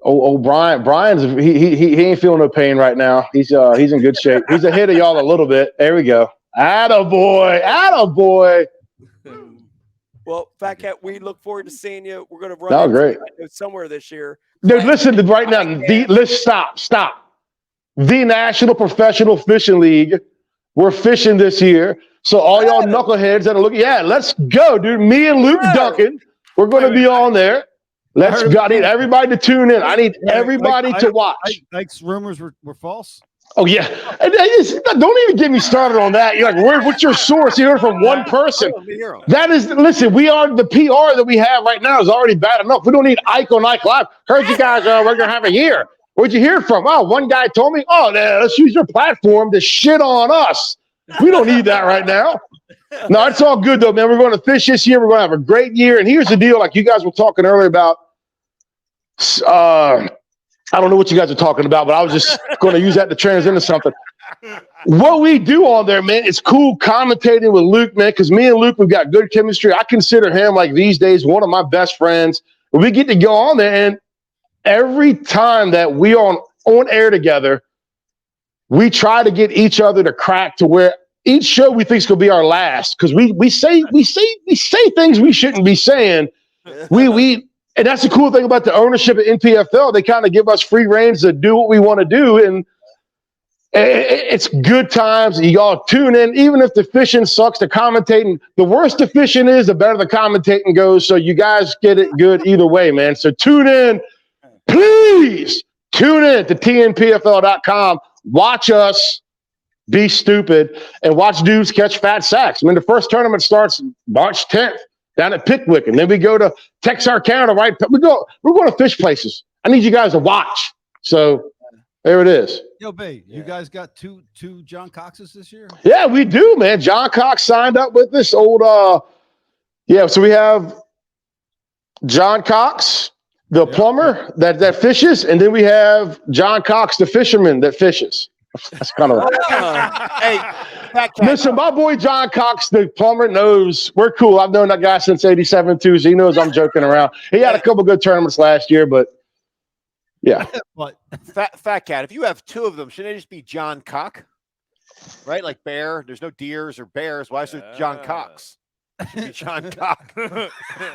Brian's he ain't feeling no pain right now. He's in good shape. He's ahead of y'all a little bit. There we go. Attaboy. Well, Fat Cat, we look forward to seeing you. We're going to run great. somewhere this year. Dude, listen to right now. Let's stop. The National Professional Fishing League. We're fishing this year. So all y'all knuckleheads that are looking, let's go, dude. Me and Luke Duncan, we're going to be on there. Let's go. I need everybody to tune in. I need everybody to watch. Ike's rumors were false. Oh, yeah. And don't even get me started on that. You're like, what's your source? You heard from one person. That is, listen, we are the PR that we have right now is already bad enough. We don't need Ike on Ike Live. Heard you guys, we're going to have a year. Where'd you hear it from? Oh, one guy told me, let's use your platform to shit on us. We don't need that right now. No, it's all good, though, man. We're going to fish this year. We're going to have a great year. And here's the deal, like you guys were talking earlier about, I don't know what you guys are talking about, but I was just going to use that to transition to something. What we do on there, man, it's cool commentating with Luke, man, because me and Luke, we've got good chemistry. I consider him, like these days, one of my best friends. We get to go on there, and every time that we are on air together, we try to get each other to crack to where each show we think is going to be our last, because we say things we shouldn't be saying. And that's the cool thing about the ownership at NPFL. They kind of give us free reins to do what we want to do. And it's good times. Y'all tune in. Even if the fishing sucks, the commentating, the worse the fishing is, the better the commentating goes. So you guys get it good either way, man. So tune in. Please tune in to tnpfl.com. Watch us be stupid and watch dudes catch fat sacks. I mean, the first tournament starts March 10th. Down at Pickwick, and then we go to Texarkana, right? We're going to fish places. I need you guys to watch. So there it is. Yo, B, you guys got two John Coxes this year? Yeah, we do, man. John Cox signed up with this old so we have John Cox, the plumber that fishes, and then we have John Cox, the fisherman that fishes. That's kind of Hey, listen, my boy John Cox, the plumber, knows we're cool. I've known that guy since '87 too, so he knows I'm joking around. He had a couple good tournaments last year, but yeah. But Fat Cat, if you have two of them, shouldn't it just be John Cock? Right? Like bear. There's no deers or bears. Why is it John Cox? Should be John Cock. I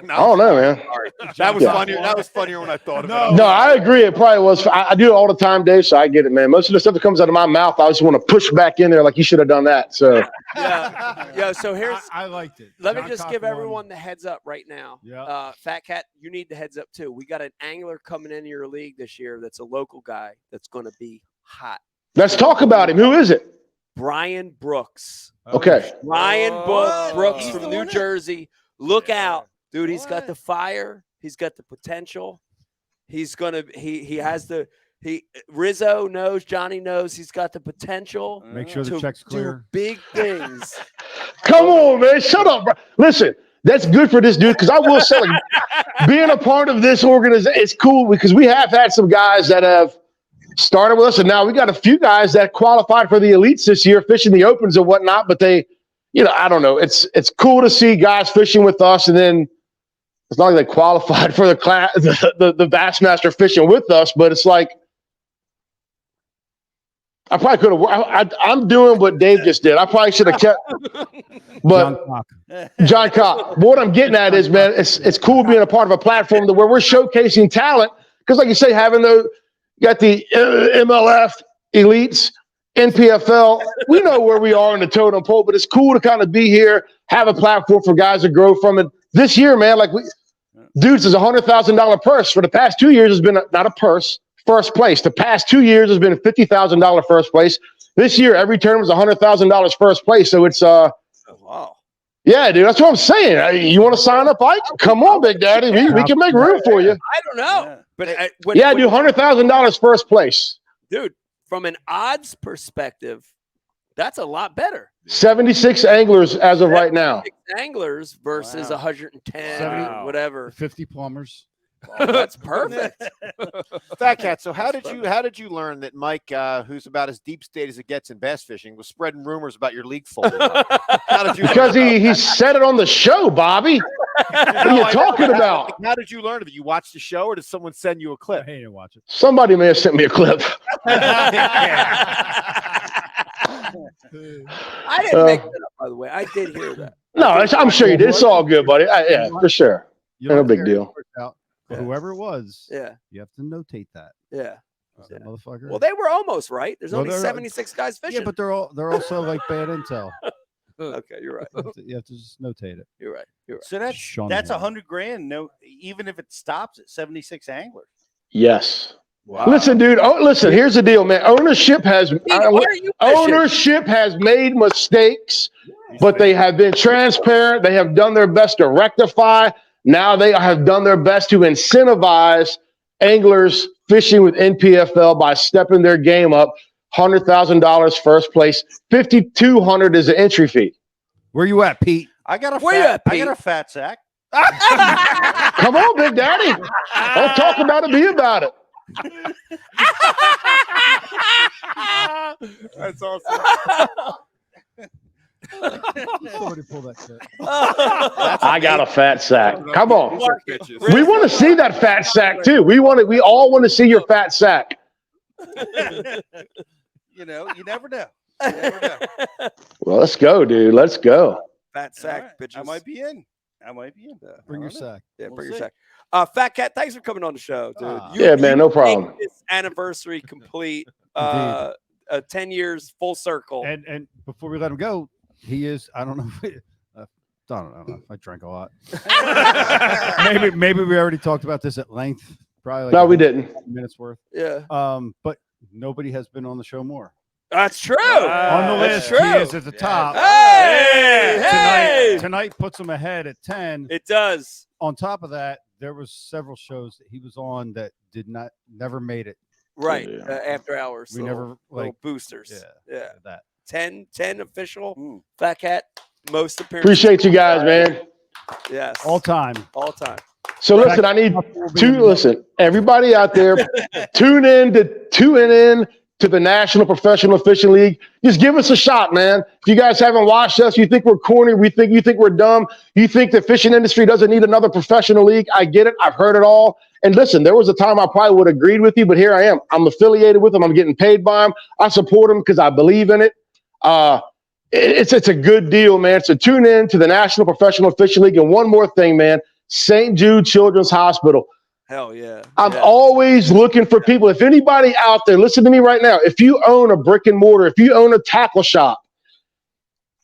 don't know, man. Sorry. That was funnier. That was funnier when I thought of it. No, I agree. It probably was. I do it all the time, Dave, so I get it, man. Most of the stuff that comes out of my mouth, I just want to push back in there like you should have done that. So Yeah, so here's I liked it. Let me John just Cock give won. everyone the heads up right now. Yeah. Fat Cat, you need the heads up too. We got an angler coming into your league this year that's a local guy that's going to be hot. let's talk about him. Who is it? Brian Brooks. Okay. Brian Brooks from New Jersey. Look out, dude. He's got the fire. He's got the potential. He's gonna. He has the. Rizzo knows. Johnny knows. He's got the potential. Make sure the to check's clear. do big things. Come on, man. Shut up, bro. Listen, that's good for this dude because I will say, like, being a part of this organization, it's cool because we have had some guys that have started with us, and now we got a few guys that qualified for the elites this year, fishing the opens and whatnot. But they, I don't know. It's cool to see guys fishing with us, and then it's not like they qualified for the class, the Bassmaster fishing with us, but it's like I probably could have. I'm doing what Dave just did. I probably should have kept. But John Cock. But what I'm getting at is, man, it's cool being a part of a platform where we're showcasing talent. Because, like you say, having you got the MLF elites, NPFL. We know where we are in the totem pole, but it's cool to kind of be here, have a platform for guys to grow from it. This year, man, dudes, is a $100,000 purse. For the past 2 years, has been not a purse. First place. The past 2 years has been a $50,000 first place. This year, every term was $100,000 first place. So it's wow. Yeah, dude, that's what I'm saying. You want to sign up, Ike? Come on, Big Daddy. We can make room for you. I don't know, but Do $100,000 first place. Dude, from an odds perspective, that's a lot better. 76 anglers as of right now. Anglers versus 110, whatever. 50 plumbers. Oh, that's perfect. Fat Cat. So how did you learn that Mike, who's about as deep state as it gets in bass fishing, was spreading rumors about your league folding? How did you? Because he said it on the show, Bobby. What are you talking about? How did you learn of it? You watched the show, or did someone send you a clip? I didn't watch it. Somebody may have sent me a clip. I didn't make that up, by the way. I did hear that. No, I'm sure you did. It's all good, buddy. Yeah, for sure. No big deal. Whoever it was, yeah, you have to notate that. Yeah. That motherfucker. Well, they were almost right. There's only they're- 76 guys fishing. Yeah, but they're also like bad intel. Okay, you're right. You have to just notate it. You're right. You're right. So that's Sean that's Warren. $100,000. No, even if it stops at 76 anglers. Yes. Listen, dude. Listen. Here's the deal, man. Ownership has made mistakes, but they have been transparent. They have done their best to rectify. Now they have done their best to incentivize anglers fishing with NPFL by stepping their game up. $100,000 first place. $5,200 is the entry fee. Where you at, Pete? I got a Where you fat, at, I Pete? got a fat sack. Come on, Big Daddy. Don't talk about it. Be about it. That's awesome. Somebody pull that shit. I got a fat sack. Come on. We want to see that fat sack too. We all want to see your fat sack. You never know. You never know. Well, let's go, dude. Let's go. Fat sack, All right. bitches. I might be in. Bring your sack. Yeah, bring your see. sack. Fat Cat, thanks for coming on the show, dude. Yeah, man, no problem. make this anniversary complete. 10 years full circle. And before we let him go, he is. I don't know. I don't know. I drank a lot. maybe we already talked about this at length. Probably. Like No, we didn't. Minutes worth. Yeah. But nobody has been on the show more. That's true. On the That's list, true. he is at the top. Hey, Tonight puts him ahead at 10. It does. On top of that, there was several shows that he was on that never made it. Right. After hours. We never little boosters. Yeah. That 10 official. Fat Cat, most appearances. Appreciate you guys, man. Yes. all time. All time. So listen, I need everybody out there, tune in to the National Professional Fishing League. Just give us a shot, man. If you guys haven't watched us, you think we're corny, you think we're dumb, you think the fishing industry doesn't need another professional league. I get it. I've heard it all. And listen, there was a time I probably would have agreed with you, but here I am. I'm affiliated with them. I'm getting paid by them. I support them because I believe in it. It's a good deal, man. So tune in to the National Professional Fishing League. And one more thing, man, St. Jude Children's Hospital. Hell yeah. I'm always looking for people. If anybody out there, listen to me right now. If you own a brick and mortar, if you own a tackle shop,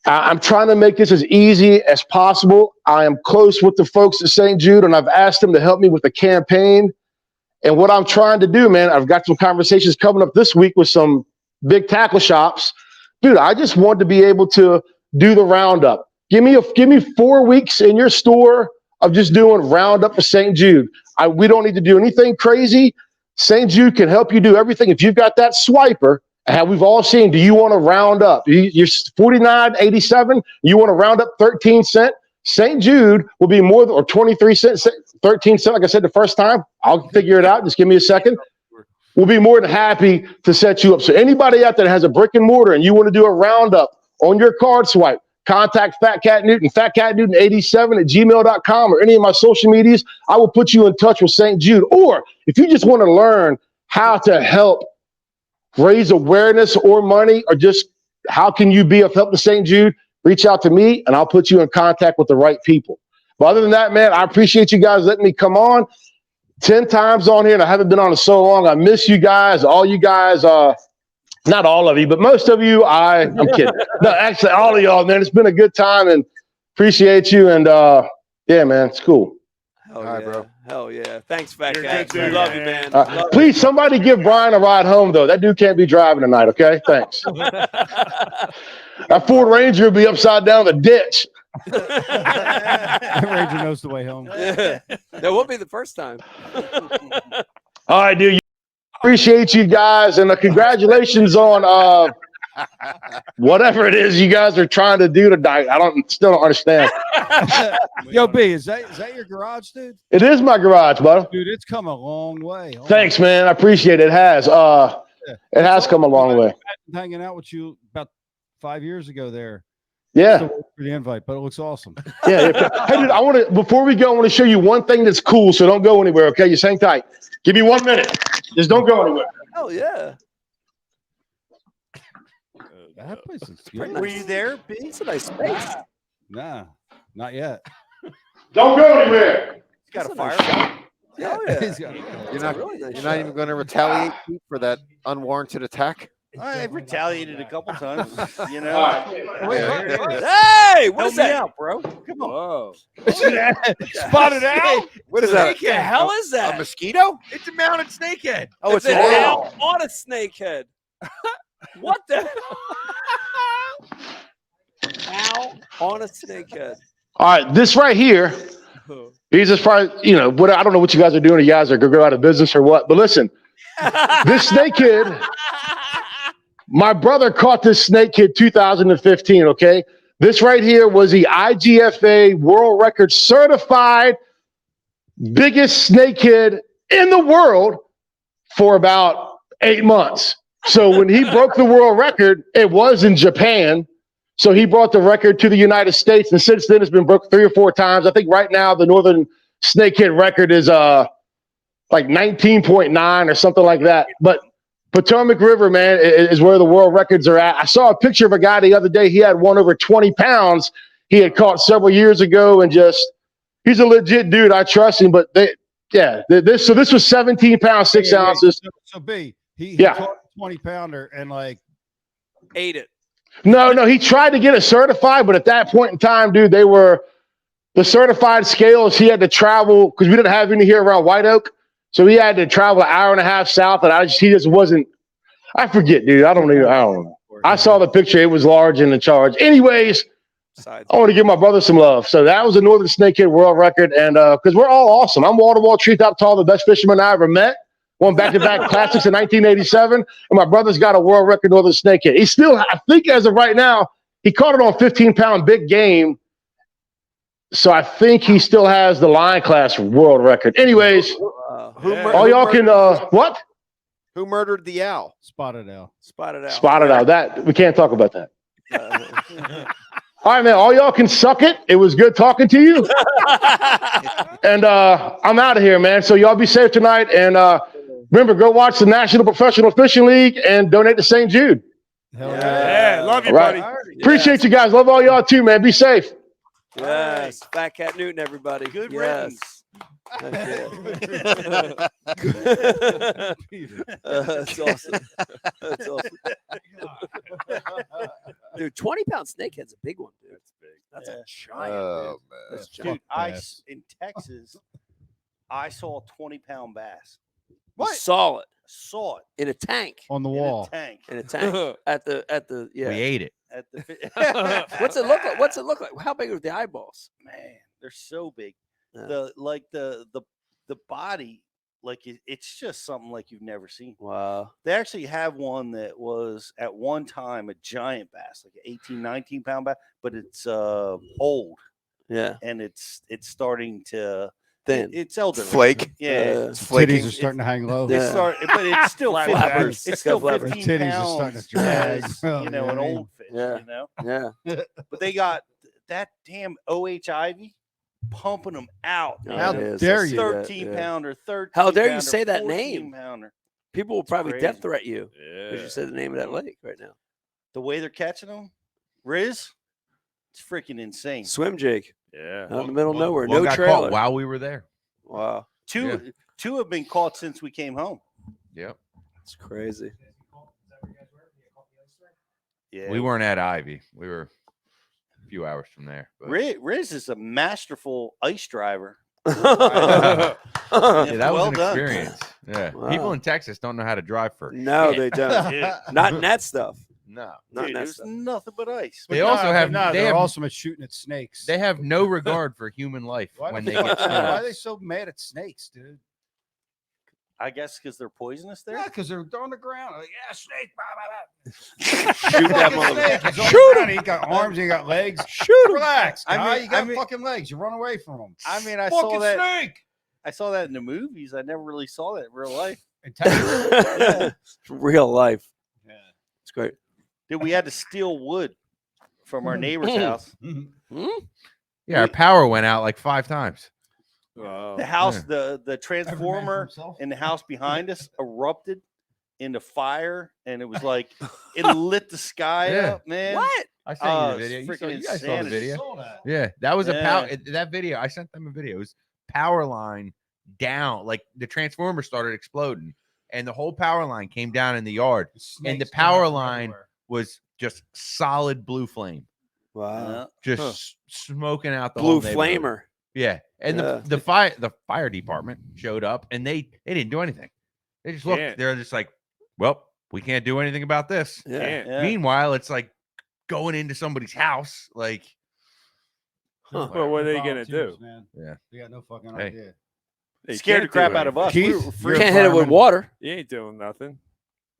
I'm trying to make this as easy as possible. I am close with the folks at St. Jude, and I've asked them to help me with the campaign. And what I'm trying to do, man, I've got some conversations coming up this week with some big tackle shops. Dude, I just want to be able to do the roundup. Give me 4 weeks in your store of just doing roundup for St. Jude. We don't need to do anything crazy. St. Jude can help you do everything. If you've got that swiper, and we've all seen, do you want to round up? You're $49.87. You want to round up 13 cents? St. Jude will be more than, or 23 cents, 13 cents. Like I said the first time, I'll figure it out. Just give me a second. We'll be more than happy to set you up. So anybody out there that has a brick and mortar and you want to do a roundup on your card swipe, contact Fat Cat Newton, fatcatnewton87@gmail.com, or any of my social medias. I will put you in touch with St. Jude. Or if you just want to learn how to help raise awareness or money, or just how can you be of help to St. Jude, reach out to me and I'll put you in contact with the right people. But other than that, man, I appreciate you guys letting me come on 10 times on here, and I haven't been on it so long. I miss you guys, all you guys. Not all of you, but most of you. I'm kidding. No, actually, all of y'all, man. It's been a good time, and appreciate you. And yeah, man, it's cool. All right, bro. Hell yeah. Thanks, Fat Cat. good dude, Love you, man. man. Please, somebody give Brian a ride home, though. That dude can't be driving tonight, okay? Thanks. That Ford Ranger will be upside down in the ditch. That Ranger knows the way home. Yeah. That will be the first time. All right, dude. Appreciate you guys, and congratulations on whatever it is you guys are trying to do tonight. Still don't understand. Yo, B, is that your garage, dude? It is my garage, bud. Dude, it's come a long way. Thanks, man. I appreciate it. It has. It has come a long way. Hanging out with you about 5 years ago there. Yeah. Still waiting for the invite, but it looks awesome. Yeah. Hey, dude, before we go, I want to show you one thing that's cool, so don't go anywhere, okay? Just hang tight. Give me 1 minute. Just don't go anywhere. Oh, yeah. That place is Pretty good. Were you there, B? It's a nice space. Nah, not yet. Don't go anywhere. He's got a fire shot. Oh, yeah. You're not even going to retaliate Pete, for that unwarranted attack? I've retaliated a couple times, you know. Hey, what is Help me that? out, bro? Come on. Whoa. Spotted owl? What is that? What the hell is that? A mosquito? It's a mounted snakehead. Oh, It's it's an an owl owl. on a snakehead. What the owl on a snakehead? All right, this right here. He's just probably, what I don't know what you guys are doing. You guys are going to go out of business or what? But listen, this snakehead, my brother caught this snakehead 2015, okay? This right here was the IGFA World Record certified biggest snakehead in the world for about 8 months. So when he broke the world record, it was in Japan. So he brought the record to the United States, and since then it's been broken 3 or 4 times. I think right now the northern snakehead record is like 19.9 or something like that. But Potomac River, man, is where the world records are at. I saw a picture of a guy the other day. He had one over 20 pounds he had caught several years ago, and he's a legit dude. I trust him. But this was 17 pounds, 6 ounces. So B, he Yeah. caught a 20-pounder and ate it. No, he tried to get it certified, but at that point in time, dude, they were the certified scales. He had to travel because we didn't have any here around White Oak. So he had to travel an hour and a half south, and he just wasn't. I forget, dude. I don't know. I saw the picture; it was large in the charge. Anyways, I want to give my brother some love. So that was a Northern Snakehead world record, and because we're all awesome. I'm wall to wall, treetop tall, the best fisherman I ever met. Won back-to-back classics in 1987, and my brother's got a world record Northern Snakehead. He still, I think, as of right now, he caught it on 15-pound big game. So I think he still has the line class world record. Anyways, all y'all can what? Who murdered the owl? Spotted owl. Spotted owl. Spotted owl. That we can't talk about that. All right, man. All y'all can suck it. It was good talking to you. And I'm out of here, man. So y'all be safe tonight. And remember, go watch the National Professional Fishing League and donate to St. Jude. Yeah, love you, All right. buddy. Appreciate you guys. Love all y'all too, man. Be safe. Yes, Fat Cat Newton, everybody. Good riddance. That's awesome. That's awesome. Dude, 20-pound snakehead's a big one, dude. That's big. That's a giant. Oh, dude. That's Dude, giant. in Texas, I saw a 20-pound bass. You saw it Saw it in a tank. on the in wall. a tank. In a tank at the yeah. We ate it. At the What's it look like? What's it look like? How big are the eyeballs? Man, they're so big. Yeah. The body, it's just something like you've never seen. Wow. They actually have one that was at one time a giant bass, like an 18, 19-pound bass, but it's old. Yeah. And it's starting to Thin. It's elderly. Flake. Yeah. It's flaking. Titties are starting to hang low. But it's still Flappers. it's still Flappers. 15 Titties are pounds. starting to drag. As, Oh, you know, yeah, an I mean. old fish. Yeah. You know. Yeah. But they got that damn OH Ivy pumping them out. Oh, How it is. dare I you. see that, 13 yeah. pounder, 13. How dare you pounder, say that 14 name? Pounder. People will probably crazy. death threat you because Yeah. you said the name of that lake right now. The way they're catching them, Riz, it's freaking insane. Swim jig. Yeah. Out in the middle of nowhere. One No got trailer. caught while we were there. Wow. Two have been caught since we came home. Yep. It's crazy. Yeah. We weren't at Ivy. We were a few hours from there. But. Riz is a masterful ice driver. Yeah, that was well an done. experience. Yeah. Wow. People in Texas don't know how to drive for No, shit. they don't. Not in that stuff. No. Not in Dude, that there's stuff. nothing but ice. They also have they they're have also shooting at snakes. they have no regard for human life Why when the they fuck- get why scared. are they so mad at snakes, dude? I guess because they're poisonous there. Yeah, because they're on the ground. Like, yeah, snake. Blah, blah, blah. Shoot that Fucking motherfucker. snake. He's on the Shoot ground. him. He got arms. He got legs. Shoot him. Relax, I guy. mean- you got I mean- fucking legs. You run away from him. I mean, I Fucking saw that. snake. I saw that in the movies. I never really saw that in real life. In Texas. Real life. Yeah. It's great. Dude, we had to steal wood from our neighbor's house. Yeah, our power went out like 5 times. Wow. The house, Yeah. the transformer in the house behind us erupted into fire, and it was like it lit the sky Yeah. up, man. What? I sent you Oh, the it's video. You, freaking you guys saw the insanity. video. Yeah, that was a power. Yeah. That video, I sent them a video. It was power line down, like the transformer started exploding, and the whole power line came down in the yard, and the Snakes power coming from line everywhere. was just solid blue flame, Wow. just Huh. smoking out the Blue whole neighborhood. flamer. Yeah, and Yeah. the fire department showed up, and they didn't do anything. They just looked. Can't. They're just like, well, we can't do anything about this. Yeah. Can't. Yeah. Meanwhile, it's like going into somebody's house, like. Huh. Well, what are they gonna Volunteers, do? Man. Yeah. They got no fucking Hey. idea. They Scared the can't crap do out of anything. us. We Keith, were you're You a can't hit it with fireman. water. You ain't doing nothing.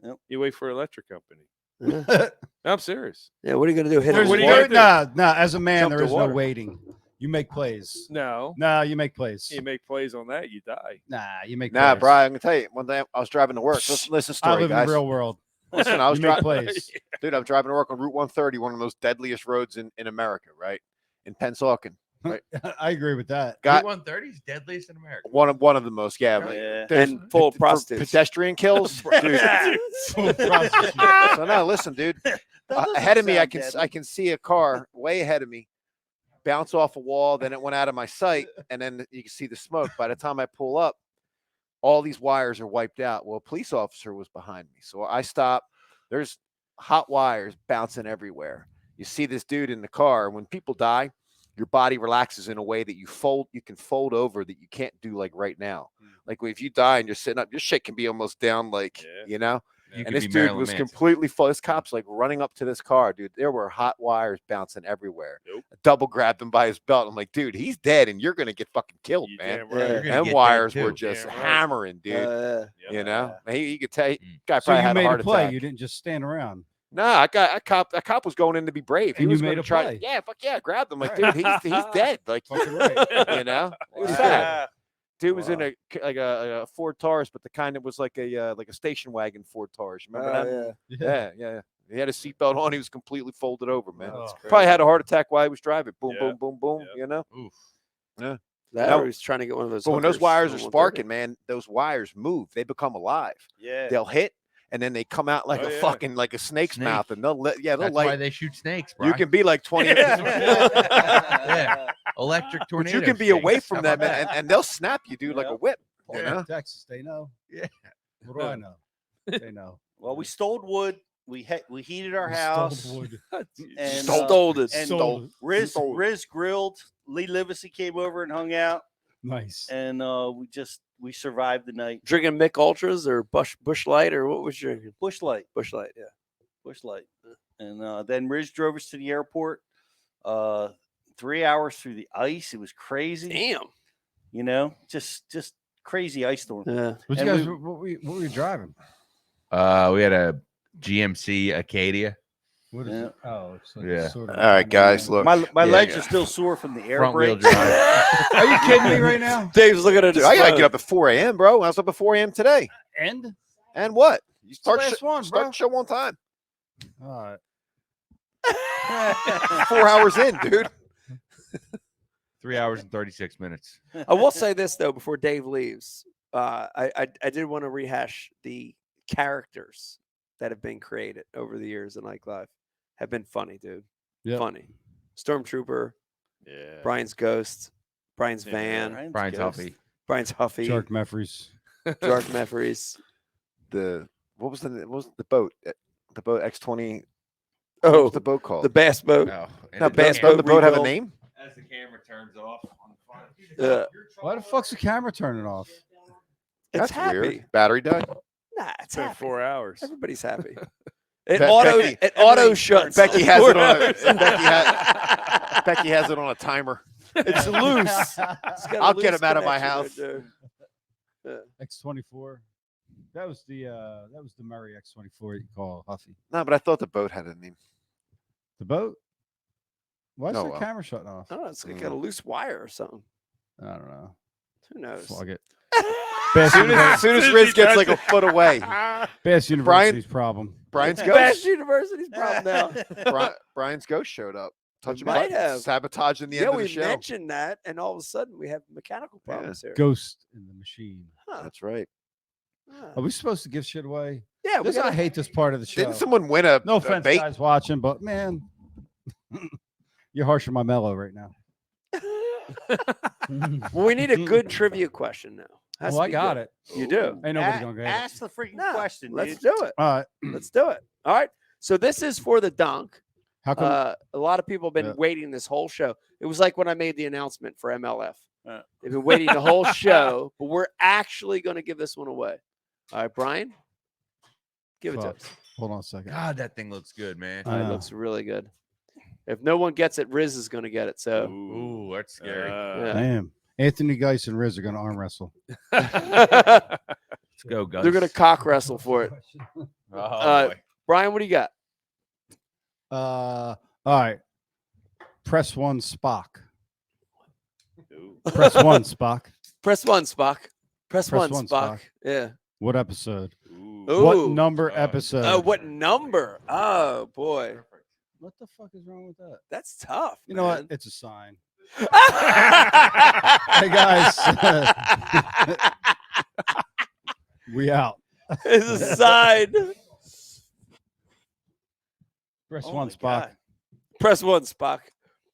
Yep. You wait for electric company. Yeah. I'm serious. Yeah, what are you gonna do? Hit it There's with What are you water? gonna do? Nah. As a man, Jump there to is water. no waiting. You make plays. No. No, you make plays. You make plays on that, you die. Nah, you make Nah, plays. Brian, I'm gonna tell you. One day I was driving to work. Listen I story, live guys. in the real world. Listen, I was You make driving. plays. Dude, I'm driving to work on Route 130, one of the most deadliest roads in America, right? In Pennsauken. Right? I agree with that. Got 130 is deadliest in America. one of the most, yeah. Yeah. There's- And full of for prostitutes. pedestrian kills. Dude. Full prostitute. So no, listen, dude. Ahead of me, I can see a car way ahead of me bounce off a wall. Then it went out of my sight, and then you can see the smoke. By the time I pull up, all these wires are wiped out. Well, a police officer was behind me, so I stop. There's hot wires bouncing everywhere. You see this dude in the car. When people die, your body relaxes in a way that you can fold over that you can't do like right now. Like if you die and you're sitting up, your shit can be almost down, like you know. You And could this be dude Marilyn was Manson. completely full. This cop's like running up to this car, dude. There were hot wires bouncing everywhere. Nope. I double grabbed him by his belt. I'm like, dude, he's dead, and you're gonna get fucking killed, You man. damn right. You're gonna Them get dead, wires were too. just Damn right. hammering, dude. Yep. You know, you could tell. Guy So probably you had a made heart a play. attack. You didn't just stand around. Nah, that cop was going in to be brave. He And you was going made to a try. play. Yeah, fuck yeah, grabbed him. Like, Right. dude, he's dead. Like, Fucking right. you know, it was Wow. sad. Dude was in a Ford Taurus, but the kind that was like a station wagon Ford Taurus. Remember that? Yeah. He had a seatbelt on. He was completely folded over, man. Oh. Probably had a heart attack while he was driving. Boom, Yeah. boom, boom, boom. Yep. You know. Oof. Yeah. That No. or he's trying to get one of those. But when those hookers wires on are 130. sparking, man, those wires move. They become alive. Yeah. They'll hit, and then they come out like Oh, a yeah. fucking like a snake's Snake. mouth, and they'll they'll That's light. why they shoot snakes, bro. You can be like 20. Yeah. Electric But tornado. you can be snakes. away How from about them, that? and they'll snap you, dude, like a whip. You Yeah. know? Texas, they know. Yeah. What do I know? They know. Well, we stole wood. We heated our We house. stole wood. And Stole it. And Stole it. Riz grilled. Lee Livesey came over and hung out, Nice. and we survived the night. Drinking Mick Ultras or Bush Light or what was you drinking? Bush Light, Bush Light, yeah. Bush Light, and then Riz drove us to the airport. 3 hours through the ice. It was crazy. Damn. You know, just crazy ice storm. Yeah. What you And guys? we- What were you driving? We had a GMC Acadia. What is Yeah. it? Oh, it's like Yeah. Sort of All right, guys, look. My Yeah, legs yeah. are still sore from the air Front wheel brakes. drive. Are you kidding me right now? Dave's looking at Dude, his I gotta phone. get up at 4 a.m., bro. I was up at 4 a.m. today. And And what? You start last one, bro. start the show on time. all right. 4 hours in, dude. 3 hours and 36 minutes. I will say this though before Dave leaves. I did want to rehash the characters that have been created over the years in Ike Live have been funny, dude. Yep. Funny. Stormtrooper. Yeah. Brian's Ghost. Brian's Van. Brian's Ghost. Huffy. Brian's Huffy. Shark Meffries. Jark Meffries. What was the boat? The boat X20. Oh, what was the boat called? The Bass Boat. Oh, No, Bass Boat. Doesn't the boat have a rebuilt. name? As the camera turns off on the front. Why the fuck's the camera turning off? It's That's happy. weird. Battery died. Nah, it's been happy. 4 hours. Everybody's happy. It Becky- auto shuts. Becky in has 4 it on. hours. Becky has it on a timer. It's loose. It's got a I'll get loose him out of my connection house. right there. X24. That was the Murray X24 you call Huffy. No, but I thought the boat had a name. The boat? Why is Oh, the well. camera shutting off? Oh, it's got a loose wire or something. I don't know. Who knows? Plug it. As soon as Riz gets like a foot away. Bass University's problem. Brian's Bash ghost. University's problem now. Brian's ghost showed up. Touching might buttons, have. sabotaging the Yeah, end of we the show. mentioned that, and all of a sudden we have mechanical problems here. Ghost in the machine. That's right. Are we supposed to give shit away? Yeah, we This, I gotta- hate this part of the show. Didn't someone win a No a offense, bait? guys watching, but man, you're harshing my mellow right now. Well, we need a good trivia question now. Has Well, to I be got good. it. You do. Ain't nobody gonna get it. Ask the freaking No, question. Let's dude. do it. All right. Let's do it. All right. So this is for the dunk. How come? A lot of people have been Yeah. waiting this whole show. It was like when I made the announcement for MLF. Yeah. They've been waiting the whole show, but we're actually going to give this one away. All right, Brian, give it to Fuck. us. Hold on a second. God, that thing looks good, man. I It know. looks really good. If no one gets it, Riz is going to get it. So Ooh, that's scary. yeah. Damn. Anthony Geis and Riz are going to arm wrestle. Let's go, Gus. They're going to cock wrestle for it. Oh, boy. Brian, what do you got? All right. Press one, Spock. Press one, Spock. Press one, Spock. Press Press one, one, Spock. Spock. Yeah. What episode? Ooh. What number episode? Oh, what number? Oh, boy. What the fuck is wrong with that? That's tough. You know what? man. It's a sign. Hey, guys. We out. It's a sign. Press Oh one, my Spock. God. Press one, Spock.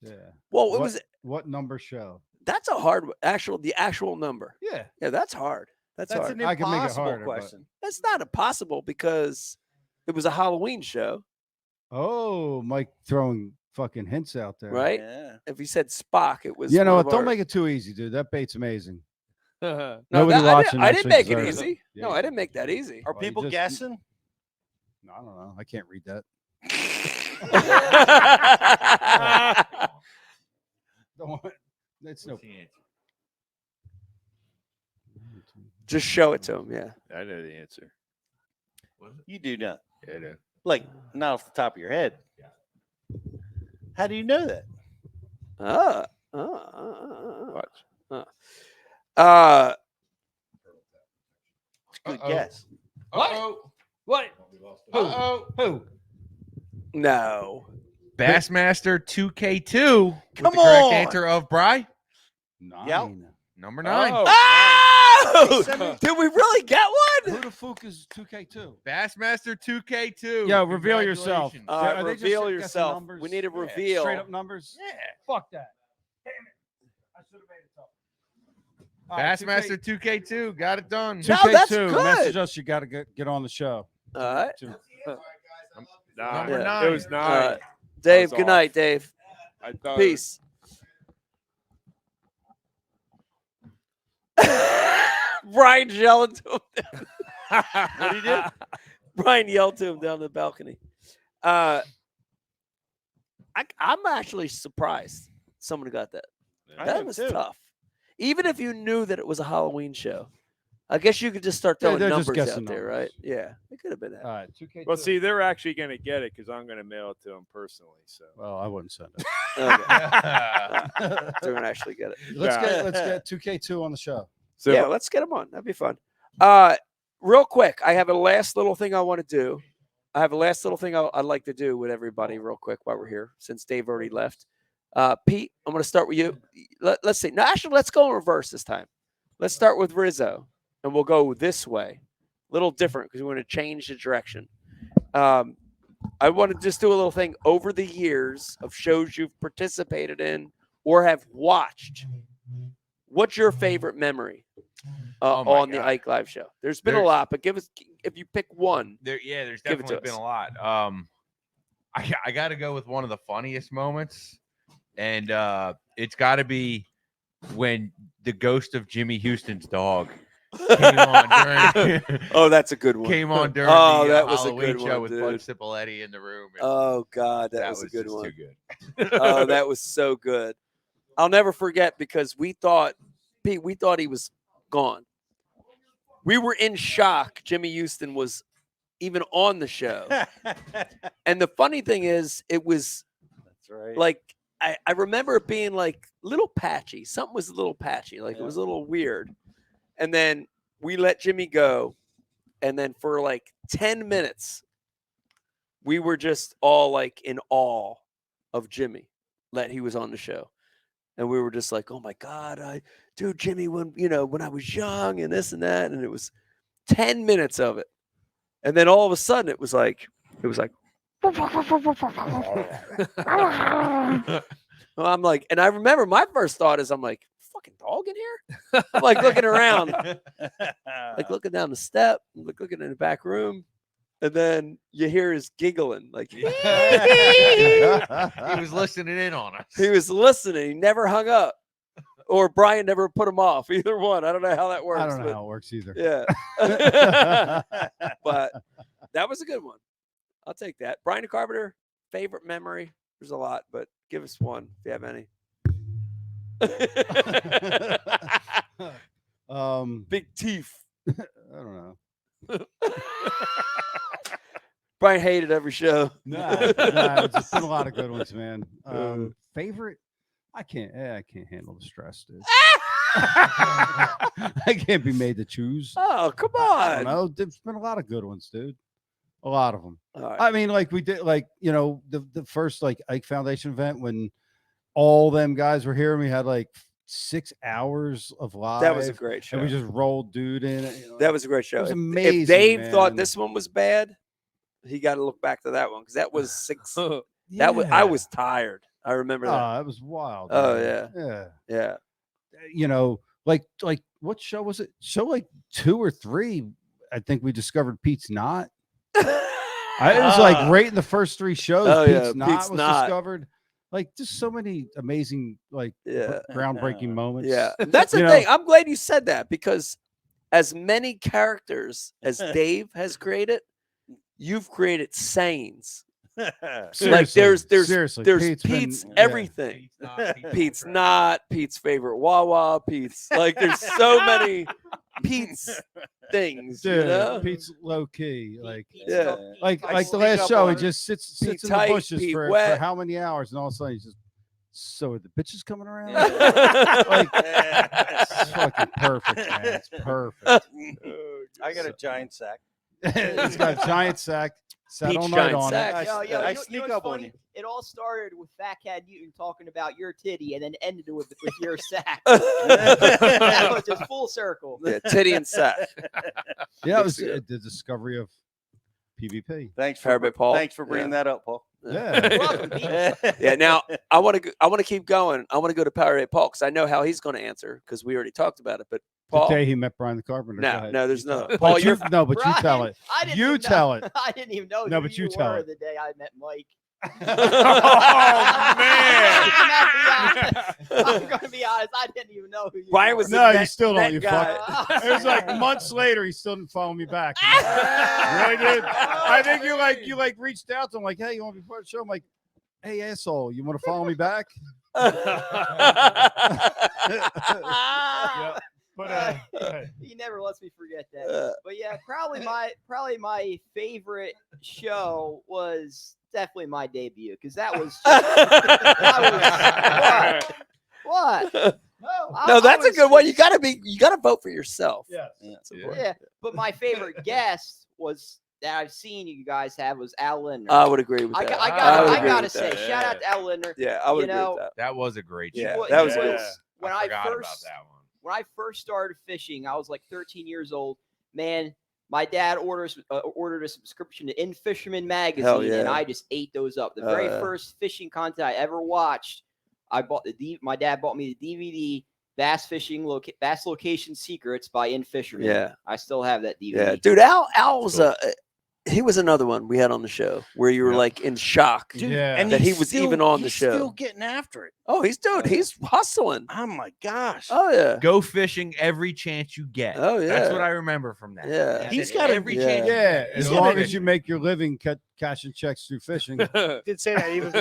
Yeah. Well, it What- was. What number show? That's a hard the actual number. Yeah. Yeah, that's hard. That's That's hard. an I can make it impossible harder, but- question. That's not impossible because it was a Halloween show, Oh, Mike throwing fucking hints out there. right? Yeah. If he said Spock, it was. You know one what? of Don't our- make it too easy, dude. That bait's amazing. No, Nobody watching I didn't actually make it deserves easy. Yeah, No, you I didn't make that easy. Are Well, you people just- guessing? No, I don't know. I can't read that. Don't want- It's no. Just show it to him. Yeah. I know the answer. You do not. Yeah, I know. Like, not off the top of your head. How do you know that? Good guess. Uh-oh. What? Who? No. Bassmaster 2K2. with Come the correct on. answer of Bry. Nine. Number 9. Oh! Did we really get one? Who the fuck is 2K2? Bassmaster 2K2. Yo, reveal yourself. Congratulations. Are they just Reveal guessing yourself. numbers? We need a Yeah, reveal. Straight up numbers? Yeah. Fuck that. Damn it. I should have made it tough. All right, Bassmaster 2K2. Got it done. 2K2. No, that's good. Message us. You got to get on the show. All right. Nine. Number Yeah. 9. It was 9. Dave, was good off. night, Dave. I thought Peace. Brian yelled to him. What did he do? Brian yelled to him down the balcony. I'm actually surprised someone got that. I That am was too. tough. Even if you knew that it was a Halloween show, I guess you could just start Yeah, throwing they're just numbers out guessing there, numbers. right? Yeah, it could have been that. All right. 2K2. Well, see, they're actually going to get it because I'm going to mail it to them personally. So Well, I wouldn't send it. Okay. They're gonna actually get it. Let's get 2K2 on the show. So Yeah, let's get them on. That'd be fun. Real quick, I have a last little thing I want to do. I have a last little thing I'd like to do with everybody real quick while we're here, since Dave already left. Pete, I'm going to start with you. Let's see. No, actually, let's go in reverse this time. Let's start with Rizzo, and we'll go this way. little different because we want to change the direction. I want to just do a little thing over the years of shows you've participated in or have watched. What's your favorite memory on the Ike Live show? There's been a lot, but give us, if you pick one. There's definitely been a lot. I got to go with one of the funniest moments, and it's got to be when the ghost of Jimmy Houston's dog came on during. Oh, that's a good one. Came on during that the was Halloween a good show one, with dude. Bud Cipollette in the room. and Oh God, that was a good just one. Too good. Oh, that was so good. I'll never forget because we thought he was gone. We were in shock. Jimmy Houston was even on the show. And the funny thing is, it was like I remember it being like a little patchy. Something was a little patchy. Like it was a little weird. And then we let Jimmy go. And then for like 10 minutes, we were just all like in awe of Jimmy that he was on the show. And we were just like, oh my God, dude, Jimmy, when I was young and this and that. And it was 10 minutes of it. And then all of a sudden it was like, well, I'm like, and I remember my first thought is I'm like, fucking dog in here? I'm like looking around, like looking down the step, looking in the back room. And then you hear his giggling, like he was listening in on us. He was listening. He never hung up, or Brian never put him off. Either one. I don't know how that works. I don't know how it works either. Yeah, but that was a good one. I'll take that. Brian Carpenter, favorite memory. There's a lot, but give us one if you have any. Big teeth. I don't know. Brian hated every show. Nah, it's been a lot of good ones, man. Favorite? I can't handle the stress, dude. I can't be made to choose. Oh, come I on. don't know. There's been a lot of good ones, dude. A lot of them. All right. I mean, like we did, like, the first like Ike Foundation event when all them guys were here and we had like 6 hours of live. That was a great show. And we just rolled dude in. That was a great show. It was If- amazing. If Dave man. thought this one was bad, he got to look back to that one because that was 6. That was I Yeah. was tired. I remember that. That was wild. Oh man. yeah. Like what show was it? Show like 2 or 3. I think we discovered Pete's Knot. It was like right in the first 3 shows. Oh, yeah, Pete's Knot Pete's was Knot. discovered. Like just so many amazing, like groundbreaking moments. Yeah. That's the thing. I'm glad you said that because as many characters as Dave has created, you've created sayings. Like there's Seriously, Pete's Pete's been- everything. Pete's Not, Pete's favorite Wawa, Pete's like there's so many Pete's things, Dude, you know? Pete's low key, like Like the sneak last up show, he on just sits Pete in tight, the bushes Pete for wet. how many hours, and all of a sudden he's just. So are the bitches coming around? Like, it's fucking perfect, man. It's perfect. I got a giant sack. It's got a giant sack. Sat Peach all night giant on sack. it. I sneak up on you. It all started with Fat Cat Newton talking about your titty and then ended with your sack. That was just full circle. Yeah, titty and sack. Yeah, it was the discovery of PvP. Thanks Parabit Paul. Thanks for bringing that up, Paul. Yeah. Welcome, Pete. Yeah, now I want to keep going. I want to go to Parabit Paul because I know how he's going to answer because we already talked about it. But Paul, The day he met Brian the Carpenter. Go no, ahead. no, there's no. But Paul, you, you're no, but you tell Brian, it. I didn't You even tell know, it. I didn't even know No, who but you you tell were it. the day I met Mike. I'm gonna be honest. I didn't even know who you Brian were. was No, you that- still don't. that You guy. fuck. It was like months later. He still didn't follow me back. Really did. I think you reached out to him like, hey, you want to be part of the show? I'm like, hey, asshole, you want to follow me back? Yeah. But He never lets me forget that. But yeah, probably my favorite show was definitely my debut because that was. What? No, that's a good one. You gotta vote for yourself. Yes. Yeah, but my favorite guest was that I've seen you guys have was Al Lindner. I would agree with I that. gotta say, shout out to Al Lindner. Yeah, I would You agree know, with that. That was a great show. Yeah, Well, that was he good. when I I forgot about first that one. when I first started fishing, I was like 13 years old. Man, my dad ordered a subscription to In Fisherman magazine, and yeah. I just ate those up. The very first fishing content I ever watched, my dad bought me the DVD Bass Location Secrets by In Fisherman. Yeah. I still have that DVD. Yeah, dude, Al was he was another one we had on the show where you were like in shock Dude, and that he he's was still- even on the he's show. Still getting after it. Oh, he's hustling. Oh my gosh. Oh yeah. Go fishing every chance you get. Oh, That's yeah. what I remember from that. Yeah. He He's said got every chance. Yeah, He's as got long a- as you make your living cashing checks through fishing. Did say that even.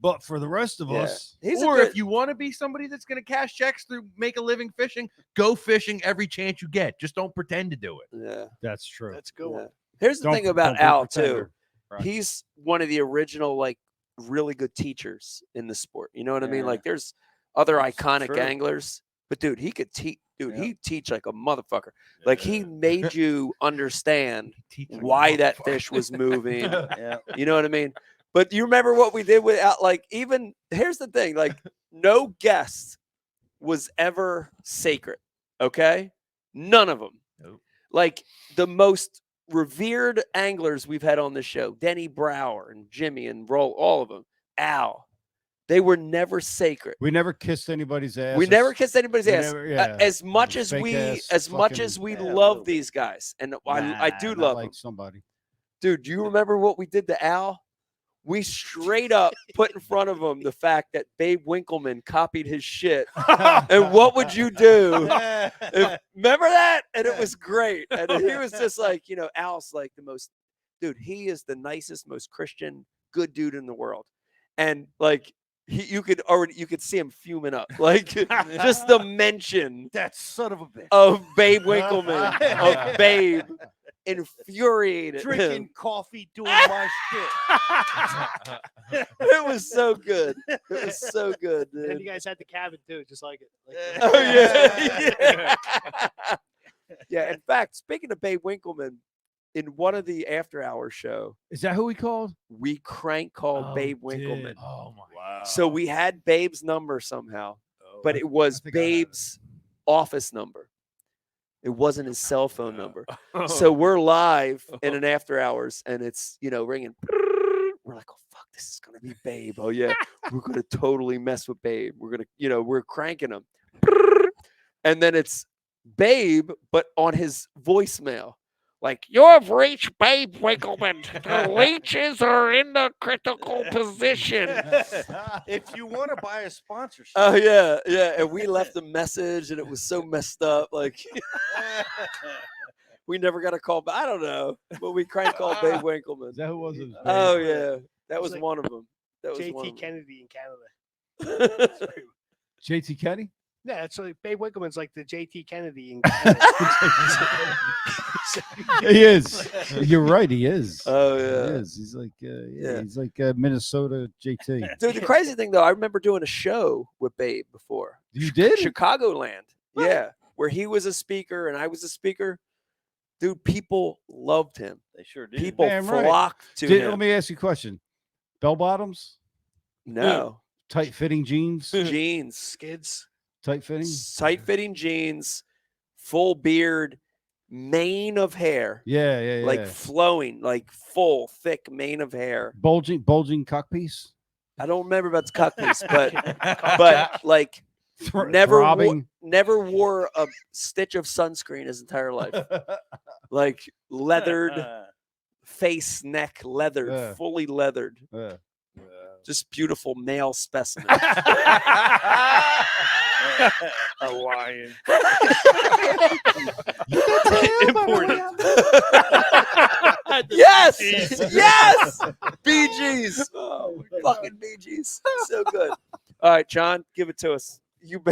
But for the rest of us, Or if you want to be somebody that's going to cash checks through make a living fishing, go fishing every chance you get. Just don't pretend to do it. Yeah. that's true. That's a good one. Here's the Don't- thing about don't be a Al too. pretender. Right. He's one of the original like really good teachers in the sport. You know what I mean? Yeah. Like there's other iconic true. anglers, but dude, he could teach. Dude, he teach like a motherfucker. Like he made you understand why that fish was moving. Yeah. You know what I mean? But you remember what we did without like even here's the thing, like no guest was ever sacred. Okay? None of them. Nope. Like the most revered anglers we've had on the show, Denny Brower and Jimmy and Roll, all of them, Al, they were never sacred. We never kissed anybody's ass. We never kissed anybody's we ass. never- yeah. As much as Fake we, ass as much fucking- as we Yeah, a love little these guys, and Nah, I do not love like them. somebody. Dude, do you remember what we ddid to Al? We straight up put in front of him the fact that Babe Winkleman copied his shit. And what would you do? Remember that? And it was great. And he was just like, you know, Al's like the most, dude, he is the nicest, most Christian, good dude in the world. And like, you could see him fuming up. Like just the mention That son of a bitch. of Babe Winkleman, of Babe, infuriated him. Drinking coffee, doing my shit. It was so good. It was so good, And dude. you guys had the cabin too, just like it. Like Oh yeah. Yeah. In fact, speaking of Babe Winkleman, in one of the after hours show, Is that who we called? we crank called Oh, Babe did. Winkleman. Oh my! Wow. So we had Babe's number somehow, but it was think I have it. Babe's office number. It wasn't his cell phone number. So we're live in an after hours, and it's ringing. We're like, oh fuck, this is gonna be Babe. Oh yeah, we're gonna totally mess with Babe. We're gonna, we're cranking him, and then it's Babe, but on his voicemail. Like, you have reached Babe Winkleman. The leeches are in the critical position. If you want to buy a sponsorship. Oh, yeah, yeah. And we left a message, and it was so messed up. Like, we never got a call back. I don't know. But we crank called Babe Winkleman. Is that who was it? Oh, yeah. That was like one of them. That was one JT of them. Kennedy in Canada. JT Kenny? Yeah, it's like Babe Winkleman's like the JT Kennedy in He is. You're right. He is. Oh, He yeah. is. He's like, Yeah. he's like Minnesota JT. Dude, the crazy thing, though, I remember doing a show with Babe before. You did? Chicagoland. Yeah. Where he was a speaker and I was a speaker. Dude, people loved him. They sure did. People Damn right. flocked to Let him. me ask you a question. Bell bottoms? No. Tight fitting jeans? Jeans. Skids. Tight fitting? Tight fitting jeans, full beard, mane of hair. Yeah, yeah, yeah. Like flowing, like full, thick mane of hair. bulging cock piece? I don't remember about the cock piece, but like Throbbing. never wore a stitch of sunscreen his entire life. Like leathered face, neck, leathered, Yeah. fully leathered. Yeah. Just beautiful male specimen. A lion. Imported. Yes, Jesus. yes, BGs. Oh, fucking BGs. So good. All right, John, give it to us. You've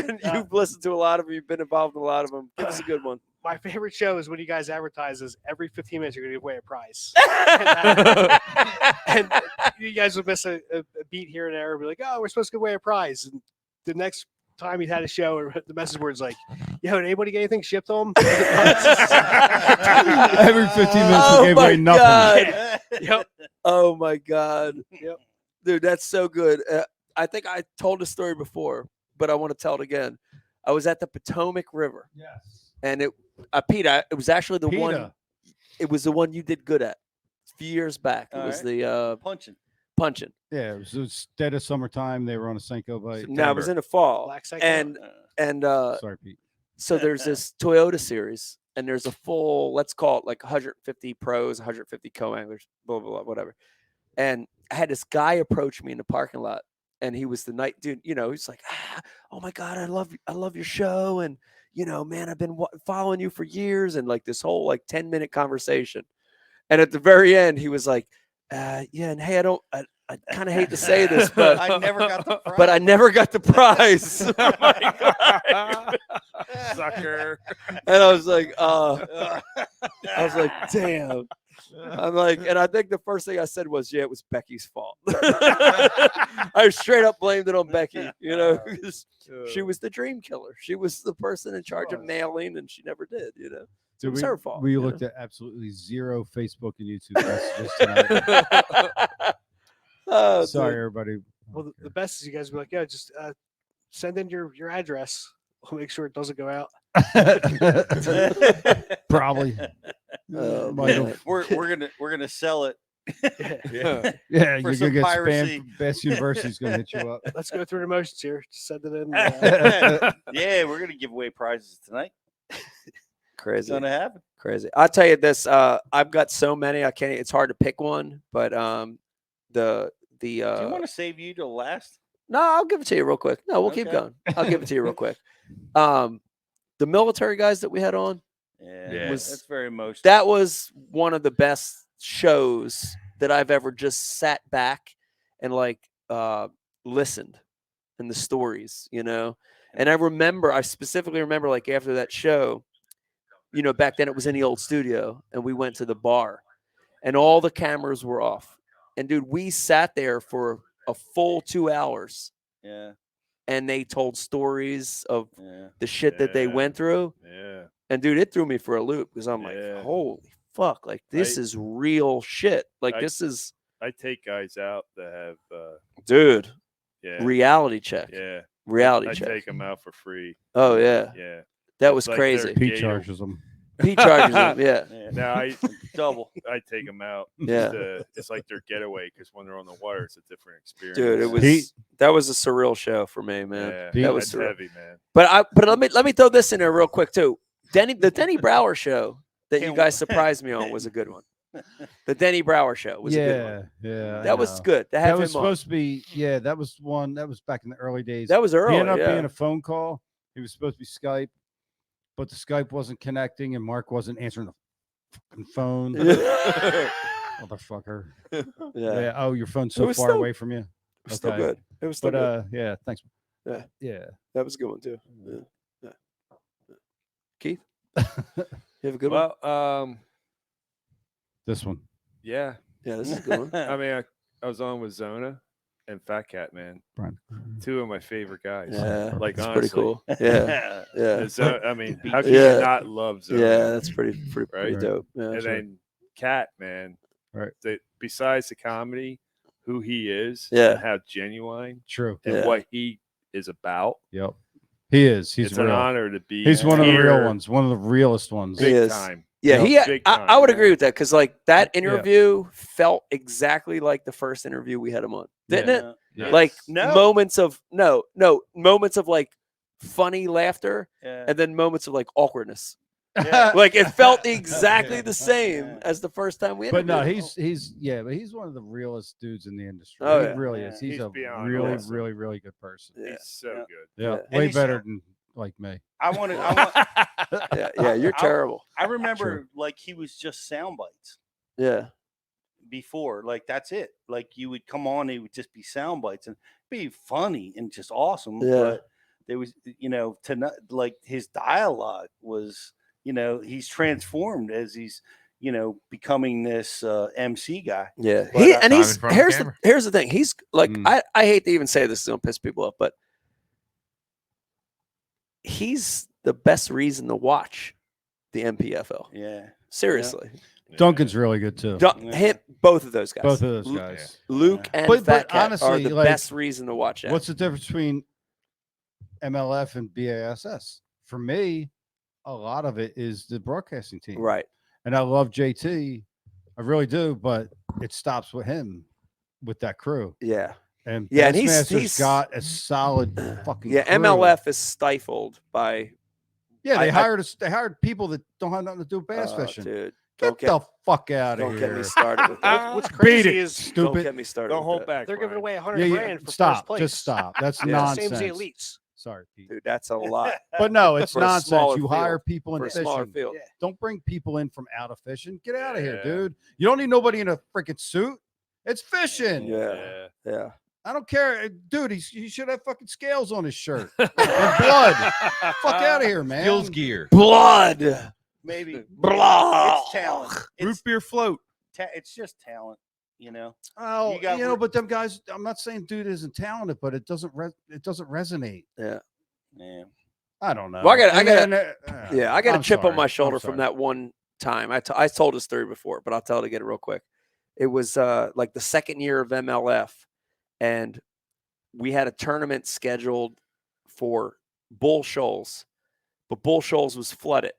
listened to a lot of them. You've been involved in a lot of them. Give us a good one. My favorite show is when you guys advertise is every 15 minutes you're going to give away a prize. And you guys would miss a beat here and there and be like, oh, we're supposed to give away a prize. And the next time you had a show, the message board's like, yo, did anybody get anything shipped home? Every 15 minutes we gave away nothing. God. Yep. Oh my God. Yep. Dude, that's so good. I think I told the story before, but I want to tell it again. I was at the Potomac River. Yes. and it was actually the one. PETA. It was the one you did good at a few years back. It All was right. the punching. Yeah, it was dead of summertime. They were on a Senko bike. No, it was in the fall. Black Psycho? And Sorry, Pete. so there's this Toyota series, and there's a full, let's call it like 150 pros, 150 co-anglers, blah, blah, blah, whatever. And I had this guy approach me in the parking lot, and he was the night dude. You know, he's like, "Oh my God, I love your show, and you know, man, I've been following you for years," and like this whole like 10-minute conversation. And at the very end, he was like, "Yeah, and hey, I kind of hate to say this, but I never got the prize. But I never got the prize." Oh my God. Sucker. And I was like, damn. I'm like, and I think the first thing I said was, yeah, it was Becky's fault. I straight up blamed it on Becky, you know, because she was the dream killer. She was the person in charge of mailing, and she never did, you know. So it was her fault. We you looked know? at absolutely zero Facebook and YouTube messages tonight. Oh, Sorry, dude. everybody. Well, the best is you guys be like, yeah, just send in your address. We'll make sure it doesn't go out. Probably. man. We're gonna sell it. Yeah, For you're some gonna get piracy. spam. Best University's gonna hit you up. Let's go through the motions here. Just send it in. Yeah, we're gonna give away prizes tonight. Crazy. It's gonna happen. Crazy. I'll tell you this. I've got so many. I can't. It's hard to pick one. But Do you want to save you to last? No, I'll give it to you real quick. No, we'll keep Okay. going. I'll give it to you real quick. The military guys that we had on. Yeah, that's very emotional. That was one of the best shows that I've ever just sat back and like listened, and the stories, you know. And I specifically remember like after that show, you know, back then it was in the old studio, and we went to the bar, and all the cameras were off, and dude, we sat there for a full 2 hours. Yeah. And they told stories of the shit that they went through. Yeah. And dude, it threw me for a loop because I'm like, holy fuck, like this is real shit. Like this is. I take guys out that have. Dude. Yeah. Reality check. Yeah. Reality I check. take them out for free. Oh yeah. Yeah. That was It's like crazy. they're Pete gay- charges them. Pete charges them. Yeah. No, I double. I take them out. Yeah. It's like their getaway because when they're on the water, it's a different experience. Dude, it was that was a surreal show for me, man. Yeah, that was that's surreal. heavy, man. But let me throw this in there real quick too. The Denny Brower show that you guys surprised me on was a good one. The Denny Brower show was a good one. Yeah. That was good. To have That was him on. supposed to be. Yeah, that was one. That was back in the early days. That was He early, ended up yeah. being a phone call. He was supposed to be Skype, but the Skype wasn't connecting, and Mark wasn't answering the fucking phone. Motherfucker. Yeah. Oh, your phone's It so was far still- away from you. It was still good. It was still But good. yeah, thanks. Yeah. Yeah. That was a good one too. Yeah. Keith, you have a good one. Well, This one. yeah. Yeah, this is a good one. I mean, I was on with Zona and Fat Cat, man. Brian. Two of my favorite guys. Yeah, like that's honestly. pretty cool. Yeah, yeah. So, I mean, how can Yeah. you not love Zona? Yeah, that's pretty right? dope. Yeah, and sure. then Cat, man. Right. Besides the comedy, who he is, Yeah. and how genuine, True, and Yeah. what he is about. Yep. He is. He's It's real. an honor to be. He's one of the real here. ones. One of the realest ones. He is. time. Yeah, Yep. he. Big I would time. agree with that because like that Yeah. interview felt exactly like the first interview we had him on, didn't Yeah. it? Yeah. Like No. moments of moments of like funny laughter, Yeah. and then moments of like awkwardness. Yeah. Like it felt exactly the same as the first time we But interviewed no, him. he's one of the realest dudes in the industry. Oh, he yeah. really Yeah. is. He's a beyond really, awesome. really, really good person. Yeah. He's so good. Yeah, And way he's- better than like me. I want to. Yeah, you're terrible. I remember like he was just sound bites Yeah, before. Like that's it. Like you would come on, it would just be sound bites and be funny and just awesome. Yeah. But there was, like his dialogue was, he's transformed as he's, becoming this MC guy. yeah. But, He and Time he's in front of the here's the camera. here's the thing. He's like Mm. I hate to even say this, it's gonna piss people off, but he's the best reason to watch the MPFL. Yeah. Seriously. Duncan's really good too. Hit both of those guys. Both of those guys. Luke and But Fat Cat are honestly, the like, best reason to watch that. What's the difference between MLF and BASS? For me, a lot of it is the broadcasting team. Right. And I love JT. I really do, but it stops with him with that crew. Yeah. And Yeah, and Bassmaster's got a solid fucking yeah, crew. MLF is stifled by Yeah, they hired people that don't have nothing to do with bass fishing. Dude, Get the fuck out of don't here. get me started with that. What's Beat crazy it, is stupid. Don't get me started. Don't with hold that. back. they're giving Brian. away $100 grand for stop. first place. Just stop. That's Yeah. nonsense. Same as the elites. Sorry, Pete. Dude, that's a lot. But no, it's For a nonsense. smaller You hire field. people in For a smaller fishing. field. Don't bring people in from out of fishing. Get out of here, Yeah. dude. You don't need nobody in a freaking suit. It's fishing. Yeah. Yeah. I don't care, dude. He should have fucking scales on his shirt and blood. Fuck out of here, man. Skills gear. Blood. Maybe Blah. it's talent. Root beer float. It's just talent, you know. Oh, You got but them guys. I'm not saying dude isn't talented, but it doesn't resonate. Yeah. Yeah. I don't know. Well, I got a I'm chip sorry. on my shoulder I'm from sorry. that one time. I told this story before, but I'll tell it again real quick. It was like the second year of MLF, and we had a tournament scheduled for Bull Shoals, but Bull Shoals was flooded.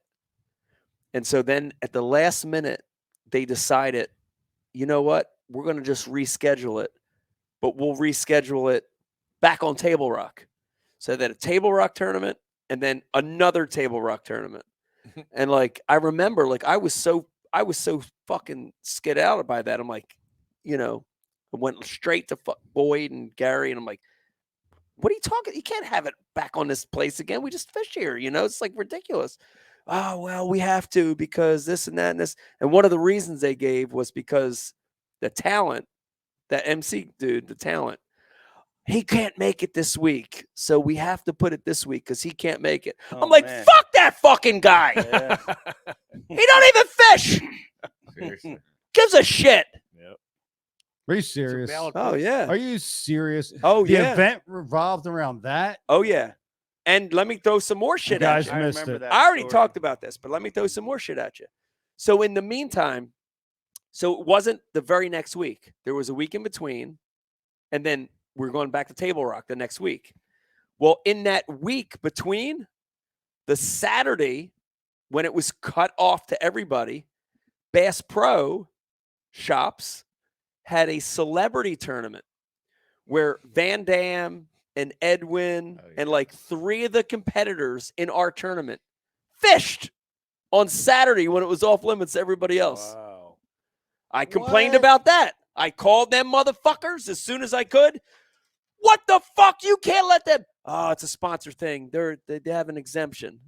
And so then at the last minute, they decided, you know what? We're going to just reschedule it, but we'll reschedule it back on Table Rock. So that a Table Rock tournament and then another Table Rock tournament. And like, I remember, like, I was so fucking skid out by that. I'm like, I went straight to Boyd and Gary, and I'm like, what are you talking? You can't have it back on this place again. We just fish here, it's like ridiculous. Oh, well, we have to because this and that and this. And one of the reasons they gave was because the talent, that MC dude, the talent, he can't make it this week. So we have to put it this week because he can't make it. Oh, I'm like, man. fuck that fucking guy. Yeah. He don't even fish. Seriously. Gives a shit. Are you serious? Oh, yeah. Are you serious? Oh, the yeah. event revolved around that. Oh, yeah. And let me throw some more shit guys at you. missed it. I already talked about this, but let me throw some more shit at you. So in the meantime, so it wasn't the very next week. There was a week in between, and then we're going back to Table Rock the next week. Well, in that week between, the Saturday when it was cut off to everybody, Bass Pro Shops had a celebrity tournament where Van Dam and Edwin and like 3 of the competitors in our tournament fished on Saturday when it was off limits to everybody else. Wow. I complained about that. I called them motherfuckers as soon as I could. What the fuck? You can't let them. Oh, it's a sponsor thing. They have an exemption.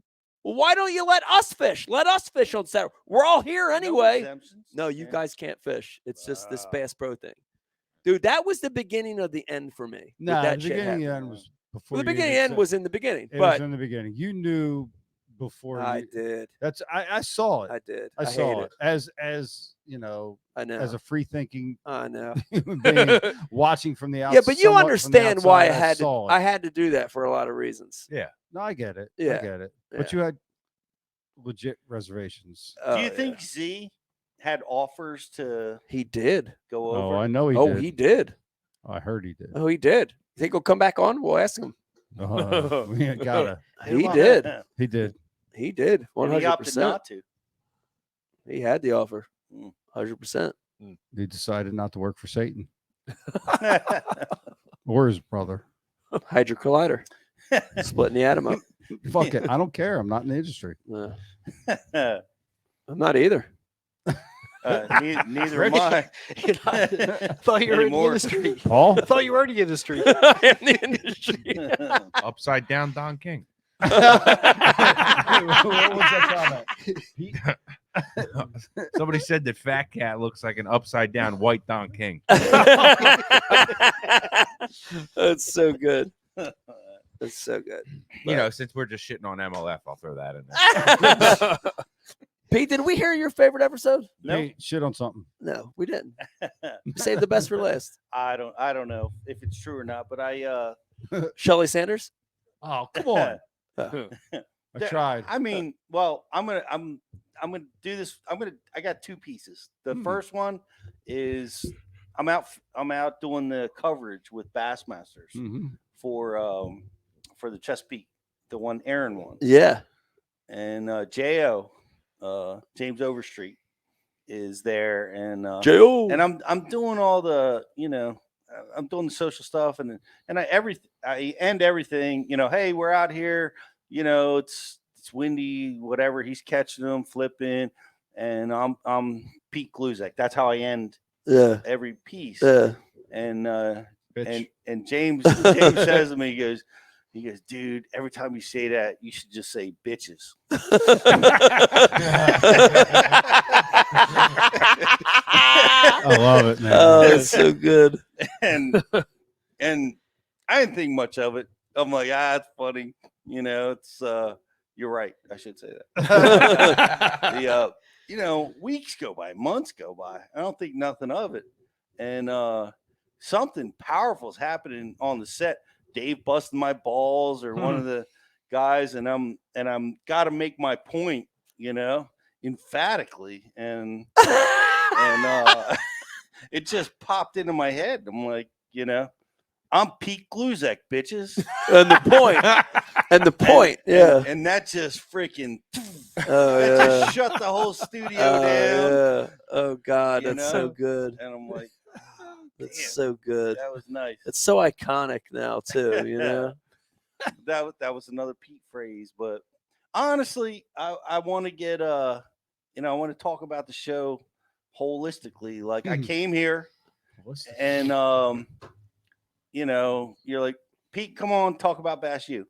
Well, why don't you let us fish? Let us fish on Saturday. We're all here anyway. No, you guys can't fish. It's just this Bass Pro thing. Dude, that was the beginning of the end for me. No, that the shit beginning happened. end was before. Well, the you beginning even end said- was in the beginning, It but was in the beginning. You knew before. I you- did. That's I saw it. I did. I I saw hate it as I know. as a free thinking I know. human being watching from the outside. Yeah, but you understand why I had to do that for a lot of reasons. Yeah. No, I get it. Yeah. I get it. But Yeah. you had legit reservations. Do you think Z had offers to He did. go Oh, over? I know he Oh, did. he did. I heard he did. Oh, he did. You think he'll come back on? We'll ask him. We ain't gotta. He did. He did. He did. And he opted 100%. not to. He had the offer. 100%. He decided not to work for Satan or his brother. Hydro Collider. Splitting the atom up. Fuck it. I don't care. I'm not in the industry. No. I'm not either. Neither am I. I thought you were in the Anymore. industry. Paul? I thought you were in the industry. I am the industry. Upside down Don King. What was that comment? Somebody said that Fat Cat looks like an upside down white Don King. That's so good. That's so good. You know, since we're just shitting on MLF, I'll throw that in there. Pete, did we hear your favorite episode? Hey, shit on something. No, we didn't. Save the best for last. I don't know if it's true or not, but I Shelley Sanders? Oh, come on. Oh. I tried. I mean, well, I'm gonna do this. I got 2 pieces. The first one is I'm out doing the coverage with Bassmasters for the Chesapeake, the one Aaron won. Yeah. and Jo, James Overstreet, is there, and Jo, and I'm doing all the, I'm doing the social stuff, and I end everything, hey, we're out here, it's windy, whatever. He's catching them, flipping, and I'm Pete Gluzek. That's how I end every piece. And James says to me, he goes, dude, every time you say that, you should just say bitches. I love it, man. Oh, it's so good. And I didn't think much of it. I'm like, it's funny. It's you're right. I should say that. Weeks go by, months go by. I don't think nothing of it. And something powerful is happening on the set. Dave busting my balls, or one of the guys, and I'm got to make my point, emphatically, and it just popped into my head. I'm like, I'm Pete Gluzek, bitches. And the point, yeah. And that just freaking just shut the whole studio down. Yeah. Oh God, that's so good. And I'm like, that's so good. That was nice. It's so iconic now too, That was another Pete phrase, but honestly, I want to get I want to talk about the show holistically. Like I came here, and you're like, Pete, come on, talk about Bash U.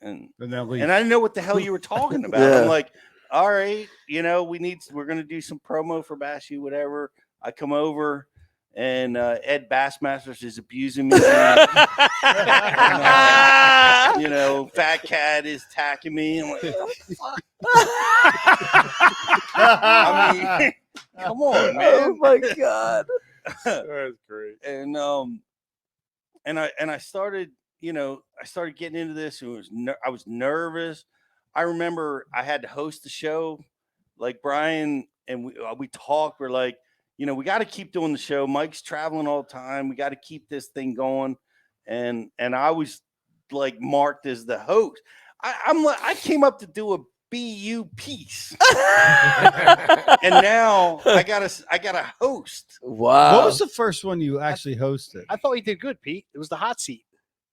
And I didn't know what the hell you were talking about. Yeah. I'm like, all right, we're gonna do some promo for Bash U, whatever. I come over, and Ed Bassmasters is abusing me. Fat Cat is attacking me. I'm like, what the fuck? I mean, come on, man. Oh my God. That's great. And I started, I started getting into this, and I was nervous. I remember I had to host the show, like Brian, and we talked. We're like, we got to keep doing the show. Mike's traveling all the time. We got to keep this thing going. And I was like marked as the host. I came up to do a BU piece, and now I gotta host. Wow. What was the first one you actually hosted? I thought you did good, Pete. It was the hot seat.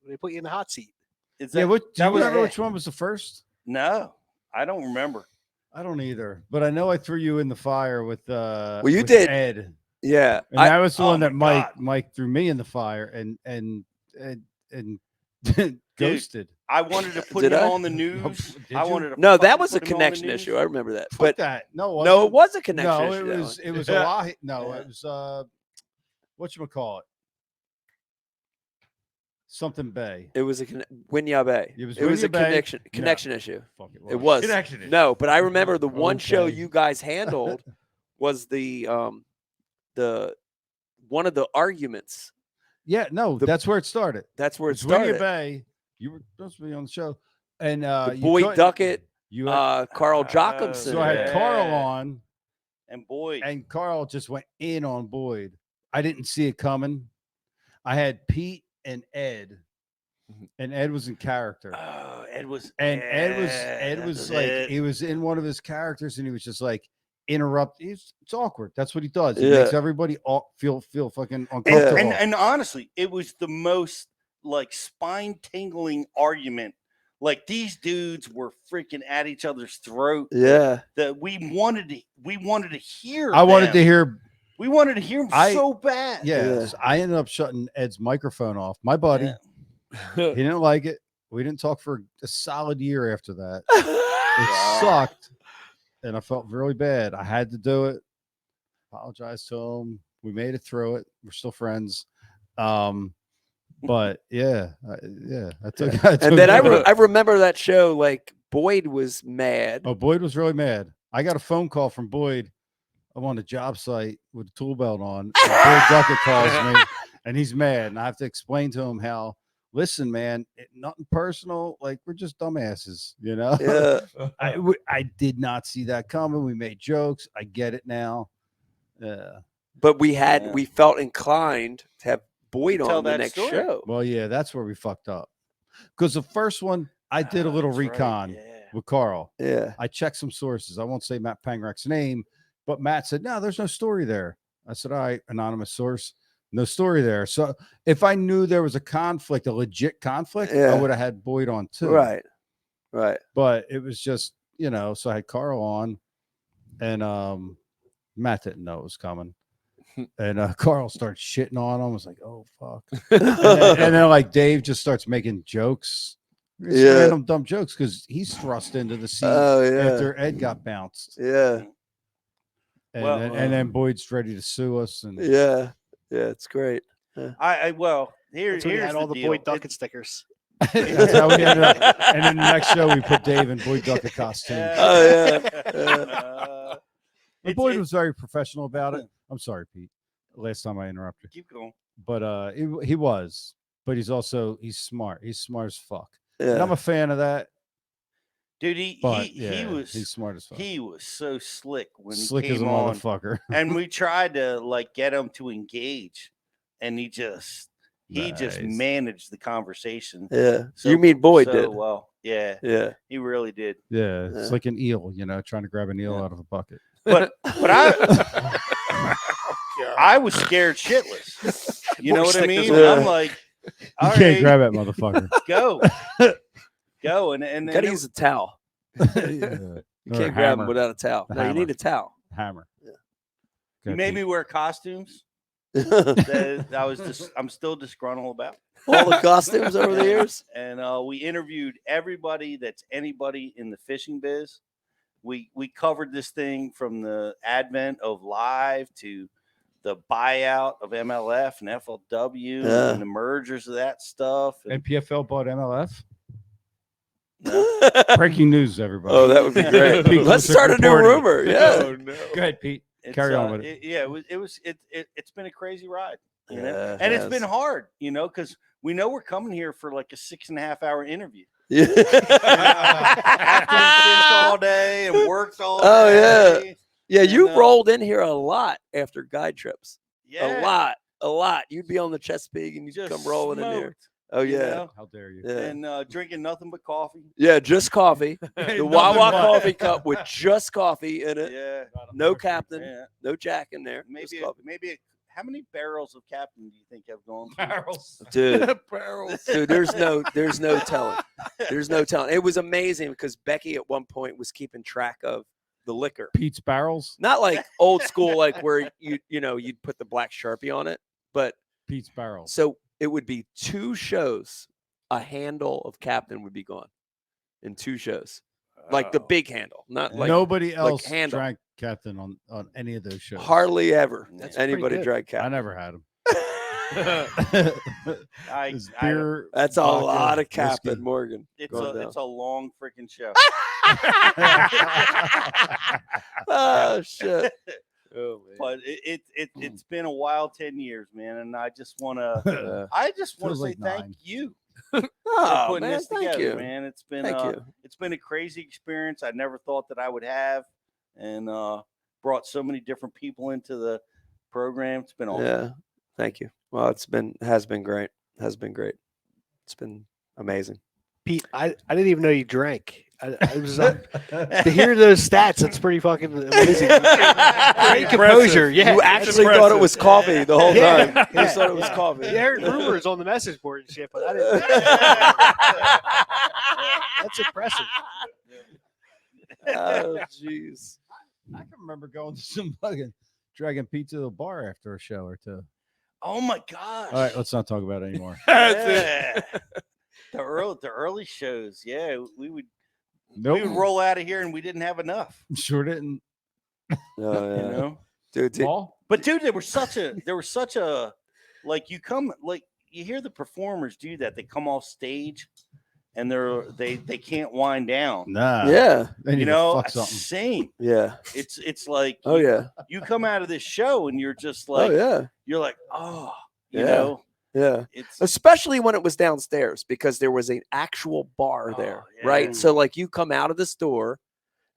They put you in the hot seat. Is Yeah, do you remember it? which one was the first? No, I don't remember. I don't either, but I know I threw you in the fire with you with did. Ed. Yeah, and that was the oh one that my Mike threw me in the fire and ghosted. I wanted to put Did it I? on the news. Did I you? wanted to. No, that fucking was a put him on the connection news. issue. I remember that. Fuck But that. No, it was a connection No, issue. it was a lot. No, it was whatchamacallit? Something Bay. It was a Winya Bay. It was a Winya Bay. connection issue. Fuck, It was. Connection issue. No, but I remember the one show Okay. you guys handled was the one of the arguments. Yeah, no, that's where it started. That's where it It's started. Winya Bay. You were supposed to be on the show, and you Boyd couldn't- Duckett, You had, Carl Jochimson. so I had Carl on, And Boyd. and Carl just went in on Boyd. I didn't see it coming. I had Pete and Ed, and Ed was in character. Oh, Ed was. And Ed that was like it. he was in one of his characters, and he was just like interrupt. It's awkward. That's what he does. He Yeah. makes everybody feel fucking uncomfortable. And honestly, it was the most like spine tingling argument. Like these dudes were freaking at each other's throat. Yeah. That we wanted to hear. I wanted them. to hear. We wanted to hear him so bad. Yes, I ended up shutting Ed's microphone off. My buddy, he didn't like it. We didn't talk for a solid year after that. It sucked, and I felt really bad. I had to do it. Apologize to him. We made it through it. We're still friends. But yeah, I took. And then I remember that show. Like Boyd was mad. Oh, Boyd was really mad. I got a phone call from Boyd. I'm on a job site with a tool belt on. And Boyd Duckett calls me, and he's mad. And I have to explain to him how, listen, man, nothing personal. Like, we're just dumbasses, you know? Yeah. I did not see that coming. We made jokes. I get it now. Yeah. But we felt inclined to have Boyd Tell on the that next story. show. Well, yeah, that's where we fucked up. Because the first one, I did a little that's right, recon. yeah. with Carl. Yeah. I checked some sources. I won't say Matt Pangreck's name, but Matt said, no, there's no story there. I said, all right, anonymous source, no story there. So if I knew there was a conflict, a legit conflict, I would have had Boyd on too. Right. Right. But it was just, you know, so I had Carl on, and Matt didn't know it was coming. And Carl starts shitting on him. I was like, oh, fuck. and then like Dave just starts making jokes. Random dumb jokes because he's thrust into the scene after Ed got bounced. Yeah. And then Boyd's ready to sue us. And yeah, it's great. Well, here's we had all the deal. Boyd Duckett stickers. That's how we ended up. And then the next show we put Dave in Boyd Duckett costume. But Boyd was very professional about it. I'm sorry, Pete. Last time I interrupted. Keep going. But he was. But he's smart. He's smart as fuck. Yeah. And I'm a fan of that. Dude, he's smart as fuck. He was so slick when Slick he as a came on, motherfucker. and we tried to like get him to engage, and he just managed the conversation. Yeah, you mean Boyd so did well. Yeah, yeah, he really did. Yeah, it's like an eel, you know, trying to grab an eel out of a bucket. But I was scared shitless. You know what I mean? I'm like, you can't grab that motherfucker. Go and then gotta use a towel. You can't grab him without a towel. No, you need a towel. Hammer. You made me wear costumes. I'm still disgruntled about all the costumes over the years. And we interviewed everybody that's anybody in the fishing biz. We covered this thing from the advent of live to the buyout of MLF and FLW and the mergers of that stuff. And PFL bought MLF. Breaking news, everybody. Oh, that would be great. Let's start a new rumor. Yeah. Oh, no. Go ahead, Pete. Carry on with it. It's been a crazy ride. You know? And it's been hard, you know, because we know we're coming here for like a 6.5 hour interview. Yeah. All day and worked all day. Oh yeah. Yeah, you rolled in here a lot after guide trips. Yeah. A lot. You'd be on the Chesapeake and you'd come rolling in here. Oh yeah. know? How dare you? Yeah. And drinking nothing but coffee. Yeah, just coffee. The Wawa coffee cup with just coffee in it. Yeah. No captain. No Jack in there. Maybe how many barrels of captain do you think have gone? Barrels. Dude. Barrels. Dude, there's no telling. There's no telling. It was amazing because Becky at one point was keeping track of the liquor. Pete's barrels. Not like old school, like where you'd put the black Sharpie on it, but Pete's barrels. So it would be 2 shows, a handle of captain would be gone in 2 shows. Like the big handle, not like nobody else like drank captain on any of those shows. Hardly ever anybody good. drank captain. I never had him. That's a lot of whiskey. Captain Morgan. It's a long freaking show. Oh shit! Oh, but it's been a wild 10 years, man, and I just want to Feels say like thank 9. you Oh, for putting man, this thank together, you. man. It's been Thank you. It's been a crazy experience. I never thought that I would have, and brought so many different people into the program. It's been awesome. Yeah, thank you. Well, has been great. It's been amazing. Pete, I didn't even know you drank. I was to hear those stats. That's pretty fucking amazing. Great composure. Yeah, You actually thought it was coffee the whole time. You just thought it was coffee. Yeah, I heard rumors on the message board and shit, but I didn't. That's impressive. Oh, jeez. I can remember going to some fucking dragging Pete to the bar after a show or 2. Oh my gosh! All right, let's not talk about it anymore. Yeah. The early shows, yeah, we would roll out of here and we didn't have enough. Sure didn't. Oh, yeah. You know, dude. But dude, there was such a like you hear the performers do that. They come off stage and they can't wind down. Nah. Yeah. They need You to know, fuck something. same. Yeah. It's like Oh yeah. you come out of this show and you're just like you're like, oh, you Yeah. know. Yeah. It's Especially when it was downstairs because there was an actual bar there, right? So like you come out of the store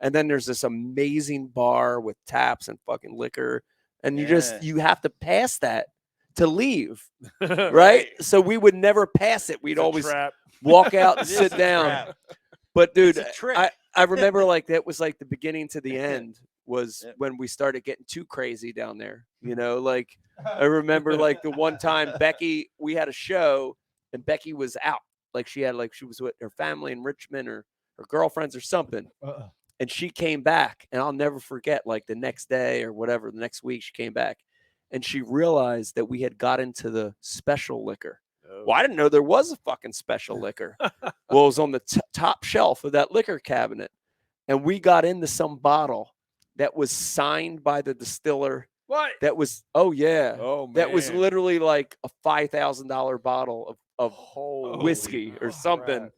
and then there's this amazing bar with taps and fucking liquor and you have to pass that to leave, right? So we would never pass it. We'd always walk out and sit down. But dude, I remember like that was like the beginning to the end was when we started getting too crazy down there. You know, like I remember like the one time Becky, we had a show and Becky was out. Like she was with her family in Richmond or her girlfriends or something. And she came back, and I'll never forget, like the next day or whatever, the next week she came back and she realized that we had got into the special liquor. Well, I didn't know there was a fucking special liquor. Well, it was on the top shelf of that liquor cabinet. And we got into some bottle that was signed by the distiller. What? That was, oh, yeah. Oh, that was man. literally like a $5,000 bottle of whiskey or something. crap.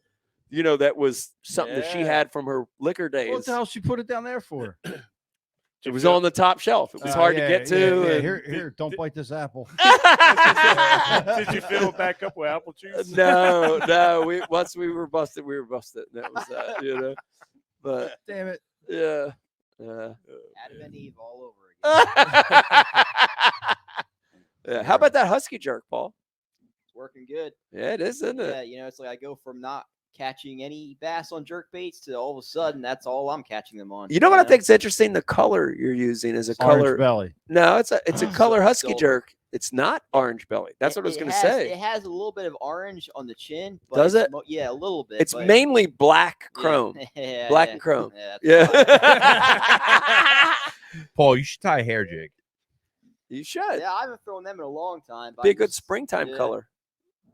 You know, that was something that she had from her liquor days. What the hell she put it down there for? It was on the top shelf. It was hard to get to. Yeah. and- Here, don't bite this apple. Did you fill it back up with apple juice? No. Once we were busted, we were busted. That was you know. But damn it. Yeah. Adam and Eve all over again. Yeah. How about that husky jerk, Paul? It's working good. Yeah, it is, isn't it? Yeah, you know, it's like I go from not catching any bass on jerk baits to all of a sudden that's all I'm catching them on. You know what I think is interesting? The color you're using is a Orange color belly. No, it's a color husky Silver. jerk. It's not orange belly. That's what I was going to say. It has a little bit of orange on the chin. But Does it's it? Yeah, a little bit. It's but- mainly black chrome. Yeah, Black yeah. and chrome. Yeah, Yeah. Paul, you should tie a hair jig. You should. Yeah, I haven't thrown them in a long time. but Be I a good just- springtime yeah. color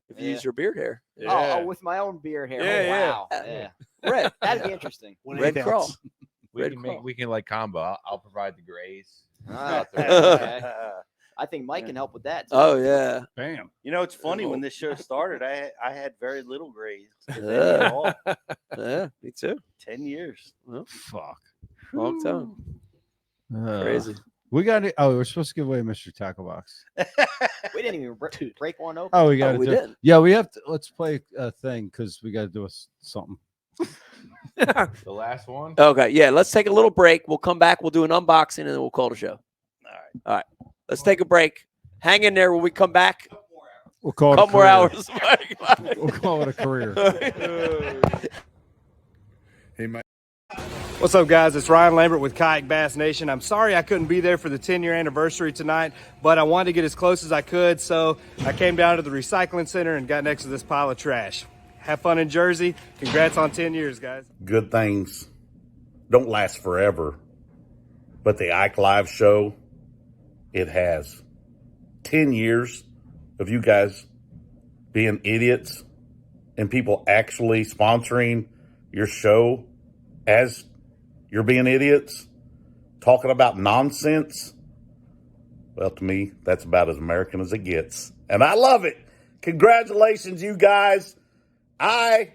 if you Yeah. use your beard hair. Oh, with my own beard hair. Yeah, Oh, yeah. wow. Yeah. Red. That'd be interesting. Red crawl. We can like combo. I'll provide the grays. Ah, okay. I think Mike can help with that. Too. Oh yeah. Bam. You know, it's funny when this show started. I had very little grays. Yeah. Yeah, me too. 10 years. Well, fuck. Long time. Crazy. We got it. Oh, we're supposed to give away Mr. Tackle Box. We didn't even break one open. Oh, we got to we do. didn't. Yeah, we have to. Let's play a thing because we got to do something. The last one. Okay, yeah. Let's take a little break. We'll come back. We'll do an unboxing and then we'll call the show. All right. Let's take a break. Hang in there when we come back. We'll call it Couple more career. hours. We'll call it a career. Hey, Mike. What's up, guys? It's Ryan Lambert with Kayak Bass Nation. I'm sorry I couldn't be there for the 10-year anniversary tonight, but I wanted to get as close as I could, so I came down to the recycling center and got next to this pile of trash. Have fun in Jersey. Congrats on 10 years, guys. Good things don't last forever, but the Ike Live show, it has. 10 years of you guys being idiots and people actually sponsoring your show as you're being idiots, talking about nonsense. Well, to me, that's about as American as it gets. And I love it. Congratulations, you guys. I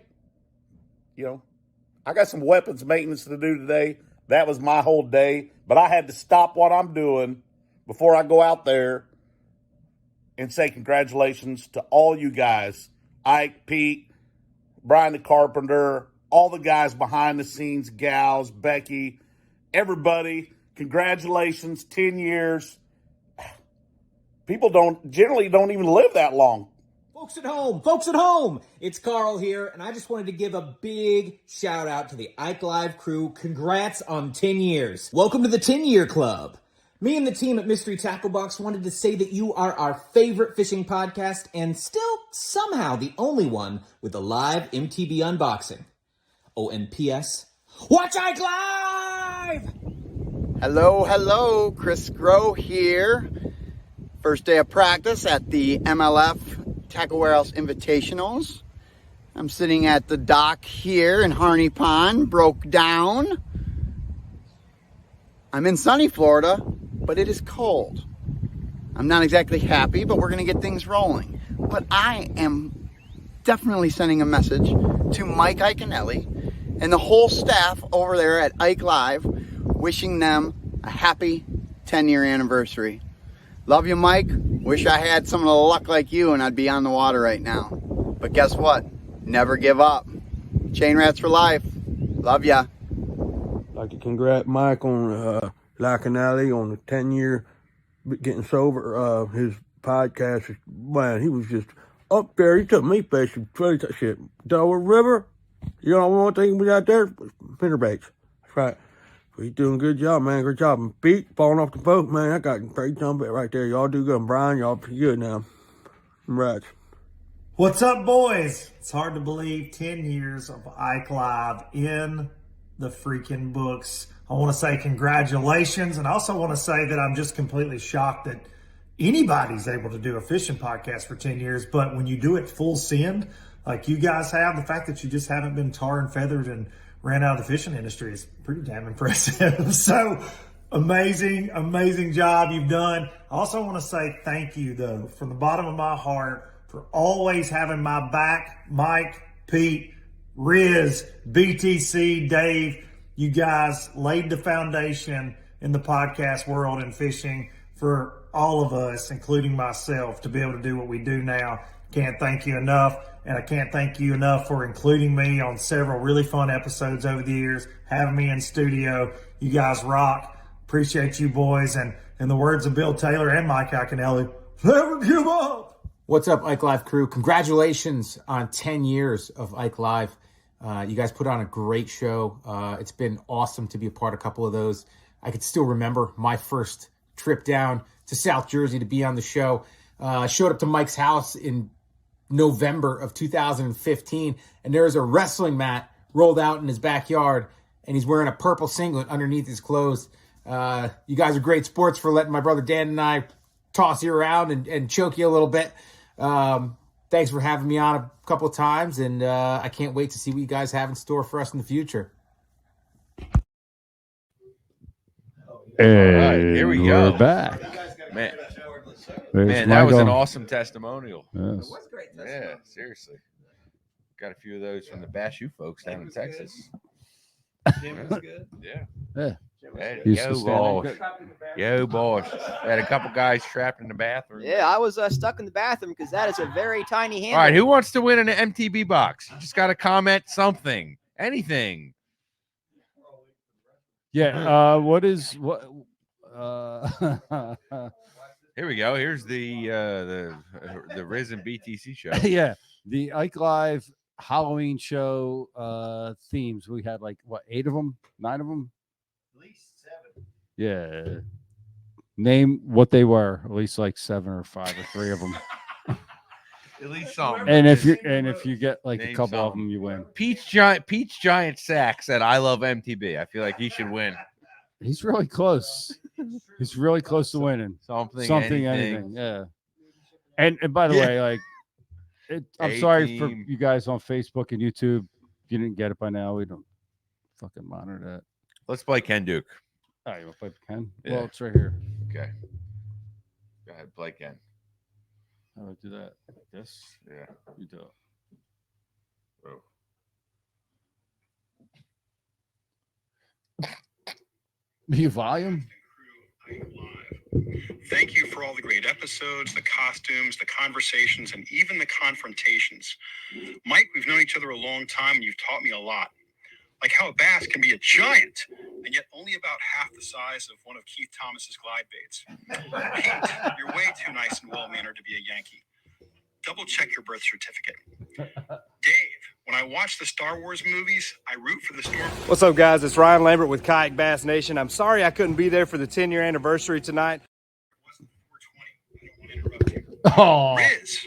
got some weapons maintenance to do today. That was my whole day. But I had to stop what I'm doing before I go out there and say congratulations to all you guys. Ike, Pete, Brian the Carpenter, all the guys behind the scenes, gals, Becky, everybody. Congratulations, 10 years. People generally don't even live that long. Folks at home, it's Carl here, and I just wanted to give a big shout out to the Ike Live crew. Congrats on 10 years. Welcome to the 10-year club. Me and the team at Mystery Tackle Box wanted to say that you are our favorite fishing podcast and still somehow the only one with a live MTB unboxing. Oh, and P.S. Watch Ike Live! Hello, Chris Groh here. First day of practice at the MLF Tackle Warehouse Invitationals. I'm sitting at the dock here in Harney Pond, broke down. I'm in sunny Florida, but it is cold. I'm not exactly happy, but we're going to get things rolling. But I am definitely sending a message to Mike Iaconelli and the whole staff over there at Ike Live, wishing them a happy 10-year anniversary. Love you, Mike. Wish I had some of the luck like you and I'd be on the water right now. But guess what? Never give up. Chain rats for life. Love ya. Like to congrat Mike on Iaconelli on the 10-year getting sober. His podcast, man, he was just up there. He took me fishing. Shit, Delaware River. You know, one thing we got there, spinnerbaits. That's right. He's doing a good job, man. Good job. And Pete, falling off the boat, man. I got great jump it right there. Y'all do good. And Brian, y'all pretty good now. Congrats. What's up, boys? It's hard to believe 10 years of Ike Live in the freaking books. I want to say congratulations, and I also want to say that I'm just completely shocked that anybody's able to do a fishing podcast for 10 years, but when you do it full send, like you guys have, the fact that you just haven't been tar and feathered and ran out of the fishing industry is pretty damn impressive. So amazing job you've done. I also want to say thank you, though, from the bottom of my heart, for always having my back. Mike, Pete, Riz, BTC, Dave, you guys laid the foundation in the podcast world and fishing for all of us, including myself, to be able to do what we do now. Can't thank you enough. And I can't thank you enough for including me on several really fun episodes over the years, having me in studio. You guys rock. Appreciate you boys. And in the words of Bill Taylor and Mike Iaconelli, never give up. What's up, Ike Live crew? Congratulations on 10 years of Ike Live. You guys put on a great show. It's been awesome to be a part of a couple of those. I could still remember my first trip down to South Jersey to be on the show. Showed up to Mike's house in November of 2015, and there was a wrestling mat rolled out in his backyard, and he's wearing a purple singlet underneath his clothes. You guys are great sports for letting my brother Dan and I toss you around and choke you a little bit. Thanks for having me on a couple of times, and I can't wait to see what you guys have in store for us in the future. And all right, here we go. We're back. Man, There's that was an Michael. awesome testimonial. Yes. Yeah, seriously. Got a few of those from the Bashu folks down in Texas. Jim was good. Yeah. Yeah. Hey, Used to yo, stand boss. there. Yo, boss. Had a couple guys trapped in the bathroom. Yeah, I was stuck in the bathroom because that is a very tiny handle. All right, who wants to win an MTB box? You just got to comment something, anything. Yeah. What? Here we go. Here's the Riz and BTC show. Yeah, the Ike Live Halloween show themes. We had like what, 8 of them, 9 of them, At least 7. Yeah. Name what they were. At least like 7 or 5 or 3 of them. At least some. And if you get like Name a couple of some. them, you win. Peach Giant Sack said, "I love MTB. I feel like he should win." He's really close. He's really close to winning. Something, anything. Yeah. And by the way, like, I'm sorry for you guys on Facebook and YouTube. If you didn't get it by now, we don't fucking monitor that. Let's play Ken Duke. Oh, you want to play Ken? Yeah. Well, it's right here. Okay. Go ahead, play Ken. How do I do that? Like this? Yeah. You do it. Oh. The volume? Thank you for all the great episodes, the costumes, the conversations, and even the confrontations. Mike, we've known each other a long time, and you've taught me a lot. Like how a bass can be a giant, and yet only about half the size of one of Keith Thomas's glide baits. Pete, you're way too nice and well-mannered to be a Yankee. Double check your birth certificate. Dave, when I watch the Star Wars movies, I root for the Storm. What's up, guys? It's Ryan Lambert with Kayak Bass Nation. I'm sorry I couldn't be there for the 10-year anniversary tonight. Oh. Riz,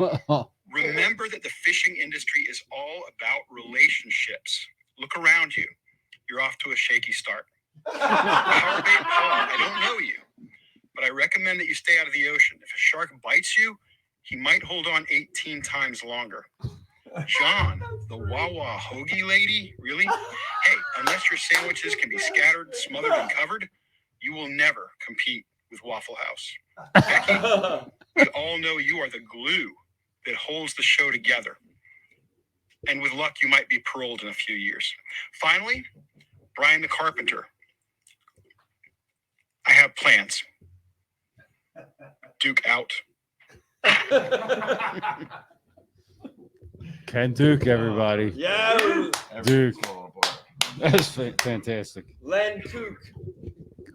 remember that the fishing industry is all about relationships. Look around you. You're off to a shaky start. Powerbait Paul, I don't know you, but I recommend that you stay out of the ocean. If a shark bites you, he might hold on 18 times longer. John, the Wawa hoagie lady, really? Hey, unless your sandwiches can be scattered, smothered, and covered, you will never compete with Waffle House. Becky, we all know you are the glue that holds the show together. And with luck, you might be paroled in a few years. Finally, Brian the Carpenter. I have plans. Duke out. Ken Duke, everybody. Yo. Duke. That's fantastic. Len Kook.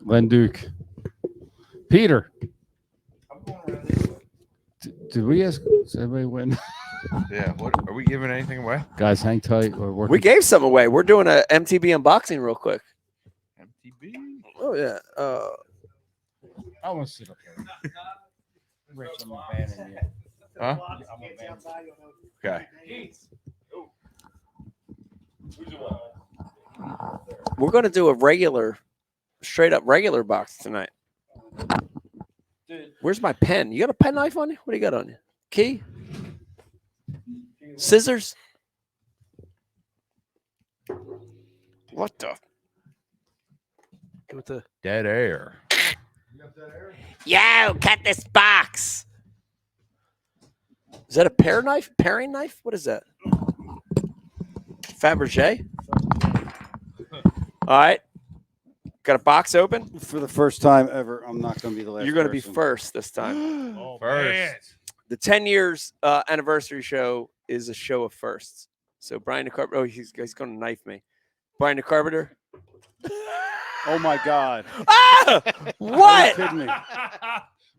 Len Duke. Peter. Did we ask? Does anybody win? Yeah. What are we giving anything away? Guys, hang tight. We're working. We gave some away. We're doing a MTB unboxing real quick. MTB. Oh yeah. I want to sit up here. Rich, I'm a fan in you. Huh? I'm a fan. Okay. We're gonna do a regular, straight up regular box tonight. Where's my pen? You got a pen knife on you? What do you got on you? Key? Scissors? What the? With the Dead air. Yo, cut this box. Is that a paring knife? What is that? Fabergé? All right. Got a box open? For the first time ever, I'm not going to be the last. You're going to be person. first this time. First. The 10 years anniversary show is a show of firsts. So Brian the Carpenter. Oh, he's going to knife me. Brian the Carpenter. Oh my God! Ah! What? Are you kidding me?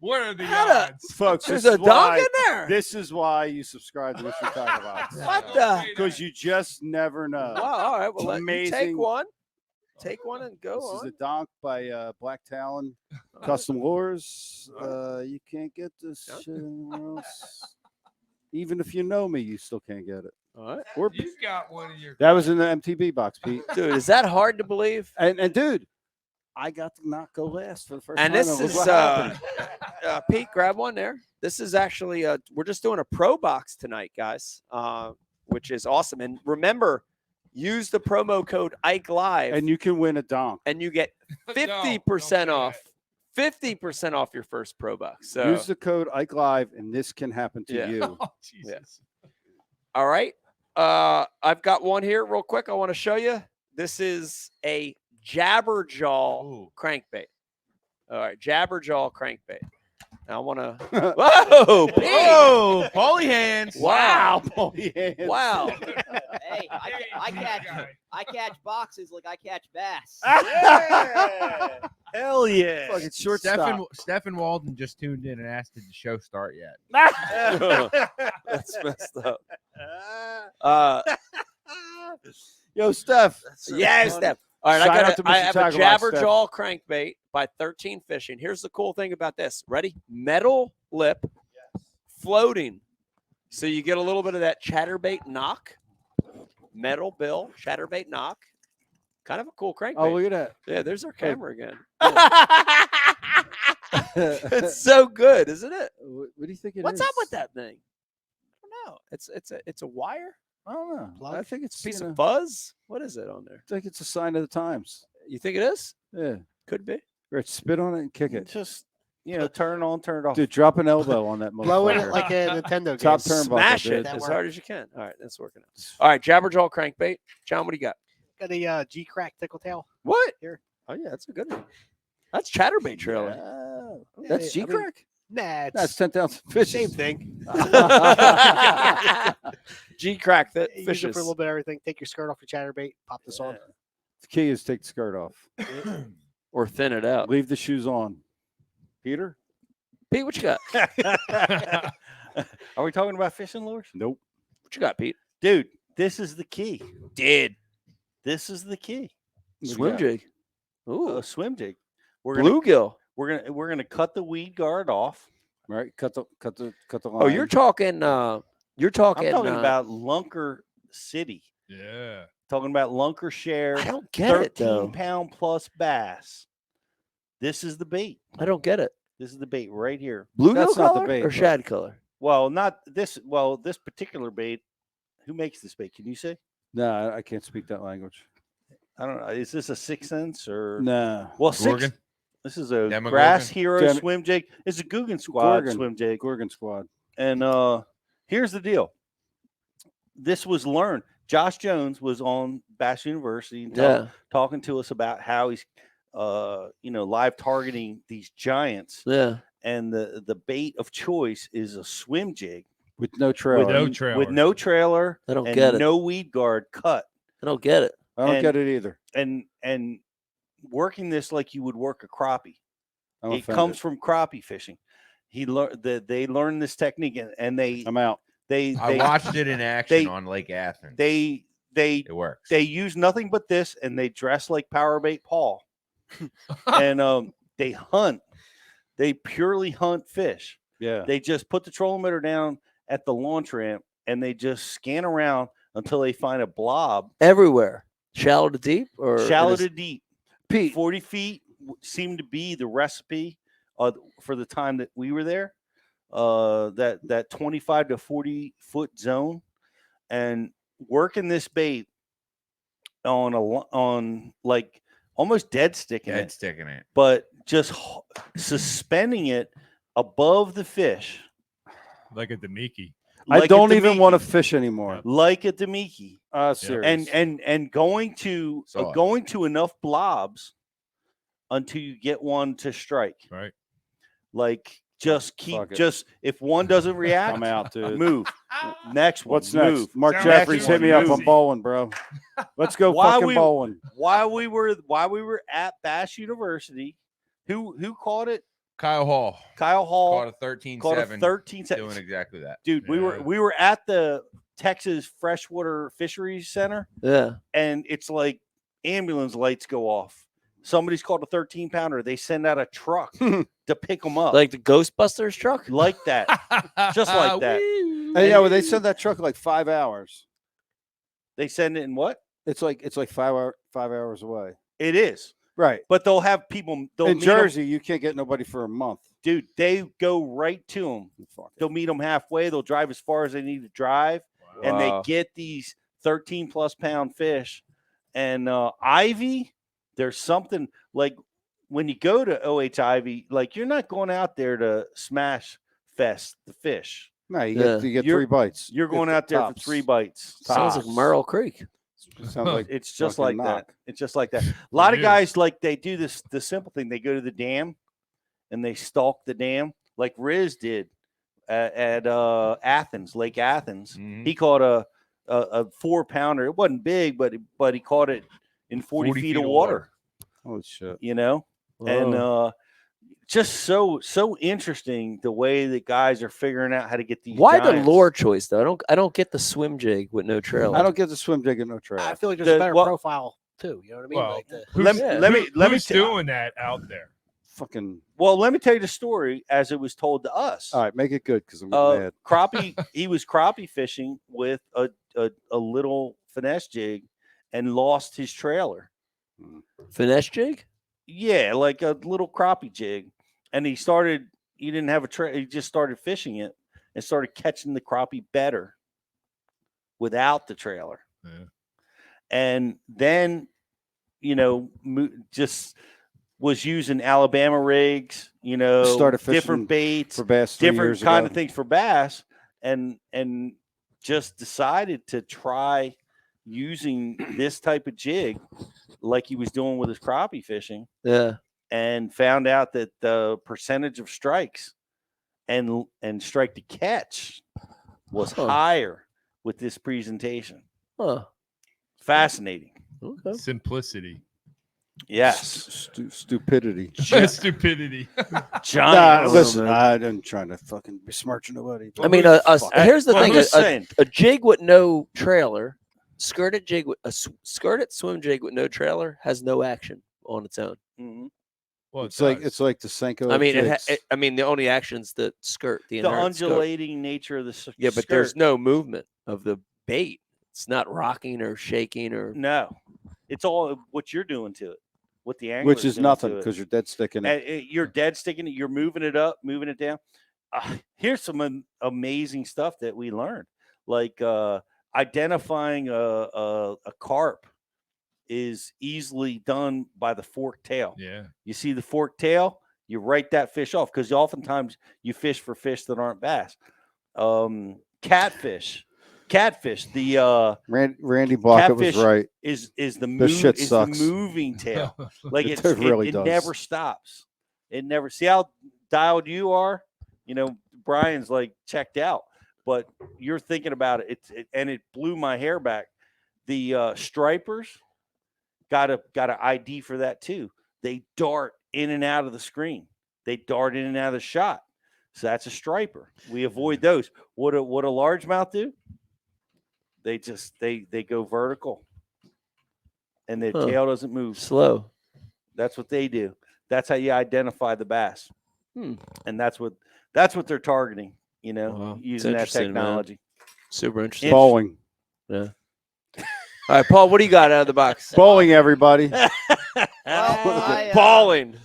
What are the odds, folks? There's this a is dog why- in there. This is why you subscribe to Mystery Tackle Box. What the? Because you just never know. Wow, all right. Well, It's let you amazing. take one. Take one and go This on. is a donk by Black Talon Custom Lures. You can't get this shit anywhere else. Even if you know me, you still can't get it. All right. Or, You got one of your. that was in the MTB box, Pete. Dude, is that hard to believe? And dude, I got to not go last for the first And time. this Look is what happened. Pete, grab one there. This is actually we're just doing a pro box tonight, guys, which is awesome. And remember, use the promo code Ike Live, and you can win a donk. and you get 50% off. 50% off your first pro box. So Use the code Ike Live, and this can happen to Yeah. you. Oh, Jesus. all right. I've got one here real quick. I want to show you. This is a Jabberjaw crankbait. All right, Jabberjaw crankbait. Now I want to. Whoa, Pete! Whoa, Paulie hands. Wow! Paulie hands. Wow! Hey, I catch boxes like I catch bass. Hell yeah! Fucking shortstop. Stephen Walden just tuned in and asked, "Did the show start yet?" That's messed up. Yo, Steph. Yeah, Steph. All right, Shout out to I Mr. have a Tackle Box, Steph. Jabberjaw crankbait by 13 Fishing. Here's the cool thing about this. Ready? Metal lip, floating. So you get a little bit of that chatterbait knock. Metal bill, chatterbait knock. Kind of a cool crankbait. Oh, look at that. Yeah, there's our camera again. It's so good, isn't it? What do you think it is? What's up with that thing? I don't know. It's a wire. I don't know. I think it's Piece you know, of fuzz. What is it on there? I think it's a sign of the times. You think it is? Yeah. Could be. Rich, spit on it and kick it. Just turn it on, turn it off. Dude, drop an elbow on that Blowing it motherfucker. like a Nintendo game. Top turnbuckle, Smash dude. it as hard as you can. All right, that's working out. All right, Jabberjaw crankbait. John, what do you got? Got a G crack tickle tail. What? Here. Oh yeah, that's a good one. That's chatterbait trailer. That's Yeah, G crack. Nah, it's That's 10,000 fish. same thing. G crack that Use it fishes. for a little bit of everything. Take your skirt off your chatterbait. Pop this on. The key is take the skirt off. Or thin it out. Leave the shoes on. Peter? Pete, what you got? Are we talking about fishing lures? Nope. What you got, Pete? Dude, this is the key. This is the key. Swim jig. Ooh, A swim jig. We're gonna, bluegill. we're gonna cut the weed guard off. Right? Cut the line. Oh, you're talking. You're talking. I'm talking about Lunker City. Yeah. Talking about Lunker share. I don't get it though. 13-pound plus bass. This is the bait. I don't get it. This is the bait right here. Bluegill That's not the color bait, or but- shad color? Well, not this. Well, this particular bait. Who makes this bait? Can you say? No, I can't speak that language. I don't know. Is this a 6 cents or? No. Well, Gorgon? This is a Demogorgon? Grass Hero Dem- swim jig. It's a Guggen Squad Gorgon. swim jig. Gorgon Squad. And here's the deal. This was learned. Josh Jones was on Bass University and talking to us about how he's, live targeting these giants. Yeah. And the bait of choice is a swim jig With no trailer. with no trailer. I don't and get it. no weed guard cut. I don't get it. I don't and- get it either. And working this like you would work a crappie. I'm It offended. comes from crappie fishing. They learned this technique and they I'm out. I watched it in action on Lake Athens. It works. They use nothing but this, and they dress like Powerbait Paul, and they hunt. They purely hunt fish. Yeah. They just put the trolling motor down at the launch ramp, and they just scan around until they find a blob. Everywhere, shallow to deep, or Shallow to deep. 40 feet seemed to be the recipe for the time that we were there. That 25 to 40 foot zone, and working this bait on like almost dead sticking it, but just suspending it above the fish like a Demiki. I don't even want to fish anymore. Like a Demiki. Serious. And going to enough blobs until you get one to strike. Right. Like just keep Fuck it. just if one doesn't react, I'm out, dude. Move. Next one. What's move. next? Mark Next Jeffries, one, hit me up move. on bowling, bro. Let's go fucking bowling. While we were at Bass University, who caught it? Kyle Hall. Caught a 13-7. Caught a 13-7. Doing exactly that. Dude, we were at the Texas Freshwater Fisheries Center. Yeah. And it's like ambulance lights go off. Somebody's caught a 13-pounder. They send out a truck to pick them up. Like the Ghostbusters truck? Like that. Just like that. Hey, yeah, well, they send that truck like 5 hours. They send it in what? It's like 5 hours away. It is. Right. But they'll have people In meet 'em- Jersey, you can't get nobody for a month. Dude, they go right to them. They'll meet them halfway. They'll drive as far as they need to drive, and they Wow. get these 13+ pound fish. And Ivy, there's something like when you go to OH Ivy, like you're not going out there to smash fest the fish. No, you get 3 bites. You're going out there for 3 bites. Sounds like tops. Merle Creek. Sounds like It's just fucking like knock. that. It's just like that. A lot of Yeah. guys like they do the simple thing. They go to the dam and they stalk the dam like Riz did at Athens, Lake Athens. He caught a 4-pounder. It wasn't big, but he caught it in 40 feet of water. Holy shit. You know? And just so interesting the way that guys are figuring out how to get these. Why giants. the lure choice though? I don't get the swim jig with no trailer. I don't get the swim jig and no trailer. I feel like there's a better profile too. You know what I mean? Well, like the, Who's doing that out there? Fucking. Well, let me tell you the story as it was told to us. All right, make it good because I'm getting mad. Crappie. He was crappie fishing with a little finesse jig, and lost his trailer. Finesse jig? Yeah, like a little crappie jig, and he didn't have a trailer. He just started fishing it and started catching the crappie better without the trailer. Yeah. And then, just was using Alabama rigs, Started fishing different baits for bass 3 different years kind ago. of things for bass, and just decided to try using this type of jig like he was doing with his crappie fishing. Yeah. And found out that the percentage of strikes and strike to catch was higher with this presentation. Huh. Fascinating. Okay. Simplicity. Yes. Stupidity. Stupidity. Nah, listen, I didn't try to fucking besmirch nobody. I mean, here's the thing: a jig with no trailer, skirted swim jig with no trailer has no action on its own. Mm-hmm. Well, it's like the Senko. I mean, jigs. the only action's the skirt, the inherent skirt. undulating nature of the skirt. Yeah, but there's no movement of the bait. It's not rocking or shaking or no. It's all what you're doing to it. What the angler which is nothing because you're dead sticking it. You're dead sticking it. You're moving it up, moving it down. Here's some amazing stuff that we learned, like identifying a carp is easily done by the forked tail. Yeah, you see the forked tail, you write that fish off because oftentimes you fish for fish that aren't bass. Catfish. The Randy Blockett was right. Is the moving tail. Like It it really does. never stops. It never. See how dialed you are. Brian's like checked out, but you're thinking about it. And it blew my hair back. The stripers got an ID for that too. They dart in and out of the screen. They dart in and out of the shot. So that's a striper. We avoid those. What a largemouth do? They just they go vertical, and their tail doesn't move. Slow. That's what they do. That's how you identify the bass, Hmm. and that's what they're targeting. You know, Wow. It's using that interesting, man. technology. Super interesting. Bowling. Yeah. All right, Paul, what do you got out of the box? Bowling, everybody. Bowling.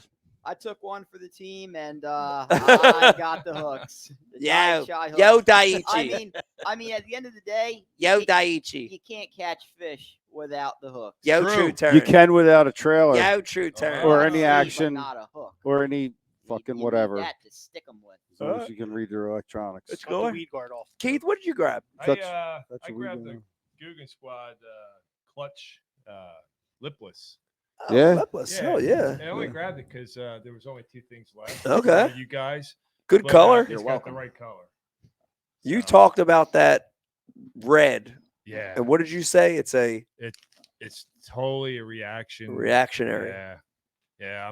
I took one for the team, and I got the hooks. The Yo, Dai Chai yo, hooks. Daiichi. I mean, at the end of the day, Yo, you Daiichi. can't catch fish without the hooks. Yo, true turn. You can without a trailer. Yo, true turn. Or Well, any it's action. not a hook. Or any fucking You whatever. need that to stick them with. As long as you can read your electronics. Let's go. The weed guard off. Keith, what did you grab? I grabbed the Guggen Squad clutch lipless. Oh, Yeah. Lipless. Hell yeah. I only grabbed it because there was only 2 things left. Okay. You guys. Good But, color. It's got the right color. You talked about that red. Yeah. And what did you say? It's totally a reaction. Reactionary. Yeah. Yeah,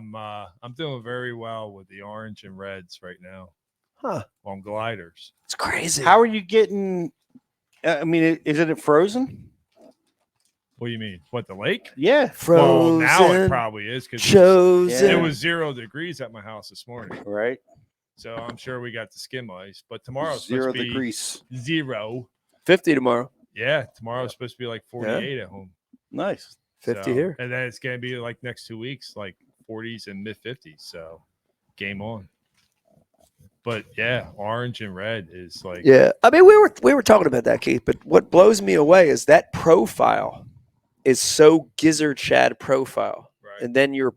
I'm doing very well with the orange and reds right now. Huh. On gliders. It's crazy. How are you getting? I mean, isn't it frozen? What do you mean? What, the lake? Yeah. Well, now it Frozen, probably is because chosen. it was 0 degrees at my house this morning. Right. So I'm sure we got the skim ice, but tomorrow's 0 supposed to be degrees. 0. 50 tomorrow. Yeah, tomorrow's supposed to be like 48 at home. Nice. 50 here. And then it's going to be like next 2 weeks, like 40s and mid 50s. So game on. But yeah, orange and red is like. Yeah. I mean, we were talking about that, Keith, but what blows me away is that profile is so gizzard shad profile. Right. And then you're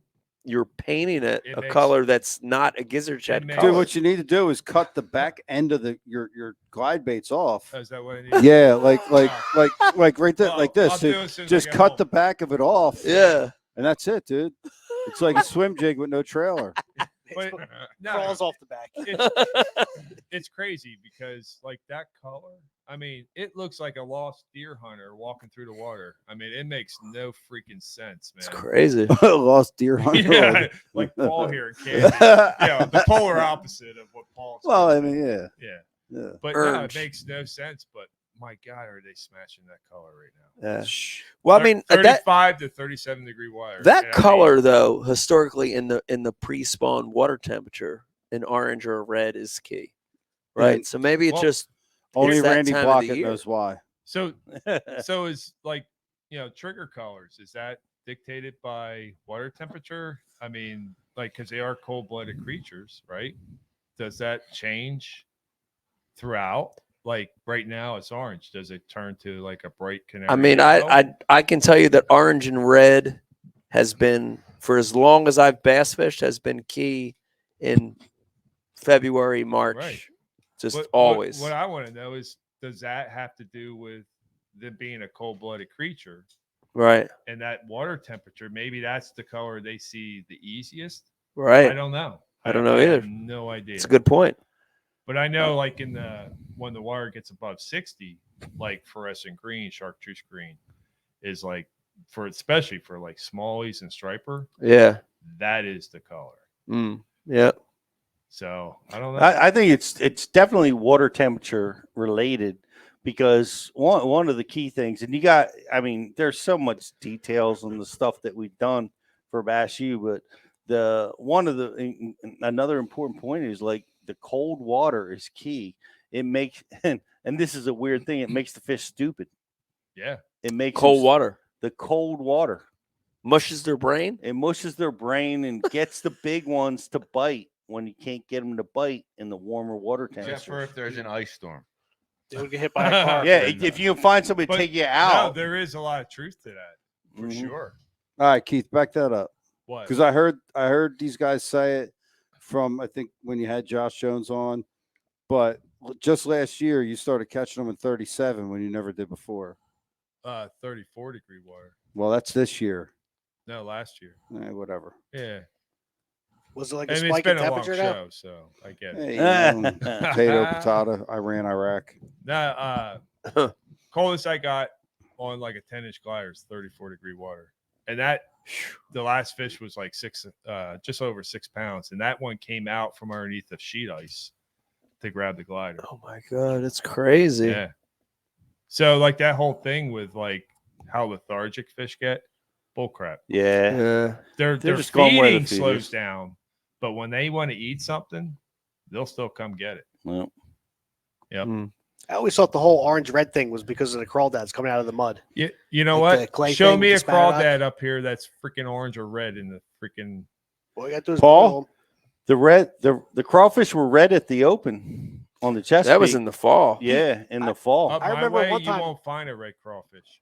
painting it a color that's not a gizzard shad color. Dude, what you need to do is cut the back end of your glide baits off. Oh, is that what I need? Yeah, like right there, like this. I'll do it as soon as I Just get cut home. the back of it off. Yeah. And that's it, dude. It's like a swim jig with no trailer. But, Crawls off the back. It's crazy because like that color, I mean, it looks like a lost deer hunter walking through the water. I mean, it makes no freaking sense, man. It's crazy. Lost deer hunter. Yeah, like Paul here in Canada. Yeah, the polar opposite of what Paul's. Well, I mean, yeah. Yeah. But no, it makes no sense. But my God, are they smashing that color right now? Yeah. Well, I mean, 35 to 37 degree wire. That color, though, historically in the pre-spawn water temperature, an orange or a red is key, right? Yeah. So maybe it's just Only it's that Randy time of the Blockett year. knows why. So is like, trigger colors, is that dictated by water temperature? I mean, like, because they are cold-blooded creatures, right? Does that change throughout? Like right now it's orange. Does it turn to like a bright canary? I mean, I can tell you that orange and red has been, for as long as I've bass fished, has been key in February, March. Right. Just What- always. What I want to know is, does that have to do with them being a cold-blooded creature? Right. And that water temperature, maybe that's the color they see the easiest. Right. I don't know. I don't know I either. have no idea. It's a good point. But I know, like when the water gets above 60, like fluorescent green, chartreuse green, is like especially for like smallies and striper. Yeah. That is the color. Yeah. So I don't know. I think it's definitely water temperature related, because one of the key things, and there's so much details on the stuff that we've done for Bass U, but another important point is like the cold water is key. It makes and this is a weird thing. It makes the fish stupid. Yeah. It makes Cold water. The cold water mushes their brain. It mushes their brain and gets the big ones to bite when you can't get them to bite in the warmer water temperatures. Except for if there's an ice storm. They would get hit by a car. Yeah, if you can find somebody to But take you no, out. there is a lot of truth to that, for sure. All right, Keith, back that up. What? Because I heard these guys say it from, I think, when you had Josh Jones on, but just last year you started catching them in 37 when you never did before. 34 degree water. Well, that's this year. No, last year. Whatever. Yeah. Was it like a I mean, spike it's in been a long temperature now? show, so I get it. Hey, you know, potato, Iran, Iraq. Nah, coldest I got on like a 10-inch glider is 34 degree water, and that the last fish was like just over 6 pounds, and that one came out from underneath the sheet ice. to grab the glider. Oh my god, it's crazy. Yeah. So like that whole thing with like how lethargic fish get, bullcrap. Yeah. Their just going where the feeding feed slows is. down, but when they want to eat something, they'll still come get it. Well, yep. I always thought the whole orange-red thing was because of the crawdads coming out of the mud. You know Like the what? clay Show thing me a with the Spaddock. crawdad up here that's freaking orange or red in the freaking. Well, you got to do is Paul, the crawfish were red at the open on the Chesapeake. That was in the fall. Yeah, in the fall. Up I my remember way, one time- you won't find a red crawfish.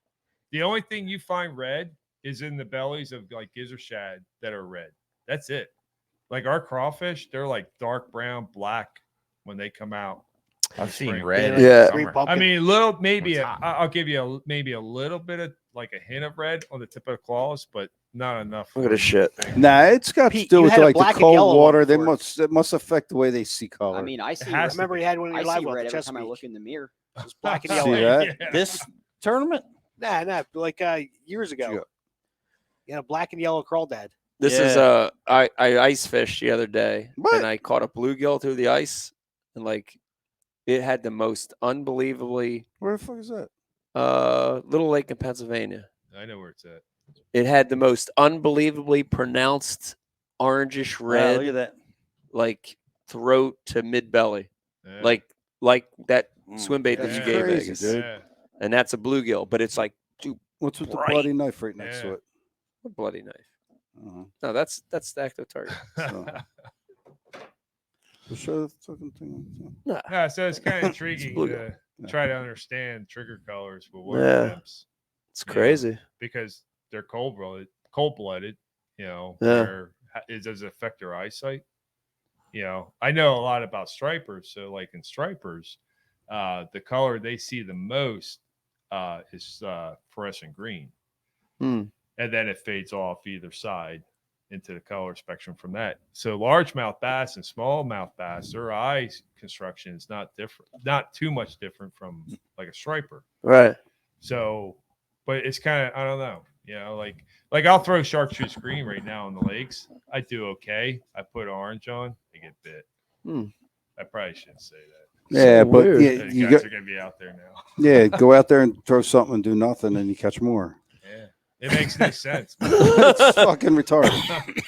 The only thing you find red is in the bellies of like gizzard shad that are red. That's it. Like our crawfish, they're like dark brown, black when they come out. I've seen spring. red. Yeah. in the Green summer. pumpkin. I mean, little maybe It's hot. I'll give you maybe a little bit of like a hint of red on the tip of the claws, but not enough. Look at for this you shit. to think. Nah, it's got Pete, to do you with had a like the black and yellow cold one water. before. It must affect the way they see color. I mean, I see. has I Red, to remember be. you had one in I your live see well red at the every time I Chesapeake. look in the mirror. It was black and See yellow. that? Yeah. This tournament. Nah, like years ago. You had a black and yellow crawdad. This is I ice fished the other day What? and I caught a bluegill through the ice and like it had the most unbelievably Where the fuck is that? little lake in Pennsylvania. I know where it's at. It had the most unbelievably pronounced orangish Wow, red, look at that. like throat to mid belly, Yeah. like that Mm. swim bait that you Yeah. gave Crazy, Vegas, dude. Yeah. and that's a bluegill, but it's like What's with the Bright. bloody knife right next to Yeah. it? a bloody knife. Uh-huh. No, that's the active target. So, we'll show the fucking thing. No, Yeah, so it's kind of intriguing bluegill. to try to understand trigger colors with water Yeah. temps. It's Yeah. crazy. Because they're cold blooded, you know, Yeah. where it does it affect their eyesight. You know, I know a lot about stripers. So like in stripers, the color they see the most is fluorescent green. Hmm. And then it fades off either side into the color spectrum from that. So largemouth bass and smallmouth bass, their eye construction is not too much different from like a striper. Right. So, but it's kind of, I don't know, you know, like I'll throw chartreuse green right now in the lakes. I do okay. I put orange on, I get bit. Hmm. I probably shouldn't say that. Yeah, So but weird. yeah, The you guys got, are gonna be out there now. yeah, go out there and throw something and do nothing, and you catch more. Yeah, it makes no sense. It's fucking retarded.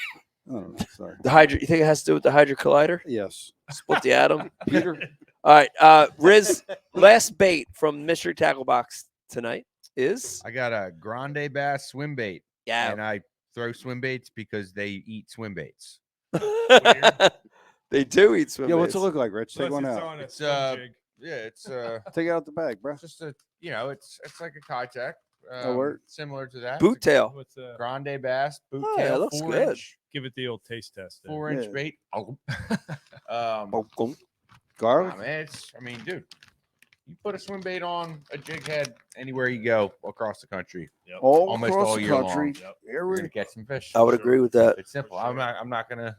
Oh, sorry. The hydro. You think it has to do with the hydro collider? Yes. Split the atom, Peter. All right, Riz. Last bait from Mystery Tackle Box tonight is I got a grande bass swim bait. Yeah. And I throw swim baits because they eat swim baits. They do eat swim Yeah, baits. what's it look like, Rich? Take one out. On a It's swim jig. yeah, it's Take it out the bag, bro. just a it's like a Kitech. word. Similar to that. Boot tail. What's Grande bass, boot Oh, tail, that looks 4 good. inch, give it the old taste test. Then. 4 inch Yeah. bait. Garlic. Man, I mean, dude, you put a swim bait on a jig head anywhere you go across the country. Yep. All Almost across all the year country. long. Yep. Here You're we gonna catch some fish. I would agree with that. It's simple. I'm not gonna,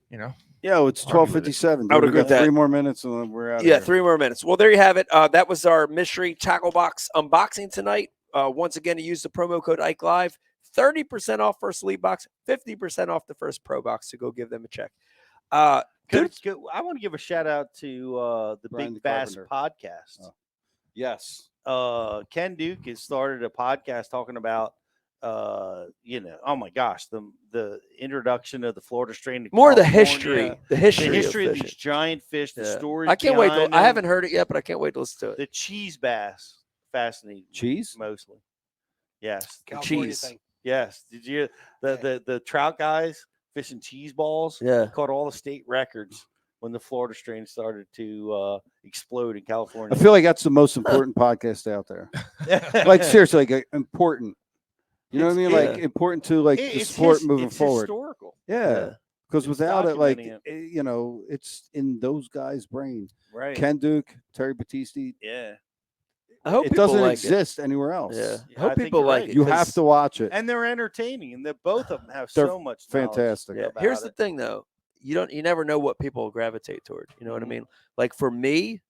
you know. Yo, it's Argue with it. 12:57. I would We agree got with that. 3 more minutes and then we're out. Yeah, of here. 3 more minutes. Well, there you have it. That was our Mystery Tackle Box unboxing tonight. Once again, to use the promo code Ike Live, 30% off first lead box, 50% off the first pro box. So go give them a check. I want to give a shout out to the Brian Big the Bass Carpenter. podcast. Oh. Yes. Ken Duke has started a podcast talking about oh my gosh, the introduction of the Florida strain to More of the California, history. The history, of fishing. these giant fish, the Yeah. stories. I can't wait. behind I them, haven't heard it yet, but I can't wait to listen to it. the cheese bass. Fascinating. Cheese? Mostly. Yes. California cheese. thing. Yes. Did you the trout guys fishing cheese balls? Yeah. Caught all the state records when the Florida strain started to explode in California. I feel like that's the most important podcast out there. Like seriously, like important. You know what I mean? Like important to like the sport moving forward. Historical. Yeah. Because It's without it, like documenting it's in those guys' brain. Right. Ken Duke, Terry Battisti. Yeah. I hope It people doesn't like exist anywhere else. Yeah. Yeah, I hope I think people you're like right. it. You have 'cause- to watch it. And they're entertaining, and both of them have They're so much knowledge fantastic. Yeah. about Here's the it. thing, though. You never know what people gravitate toward. You know what I Mhm. mean? Like for me,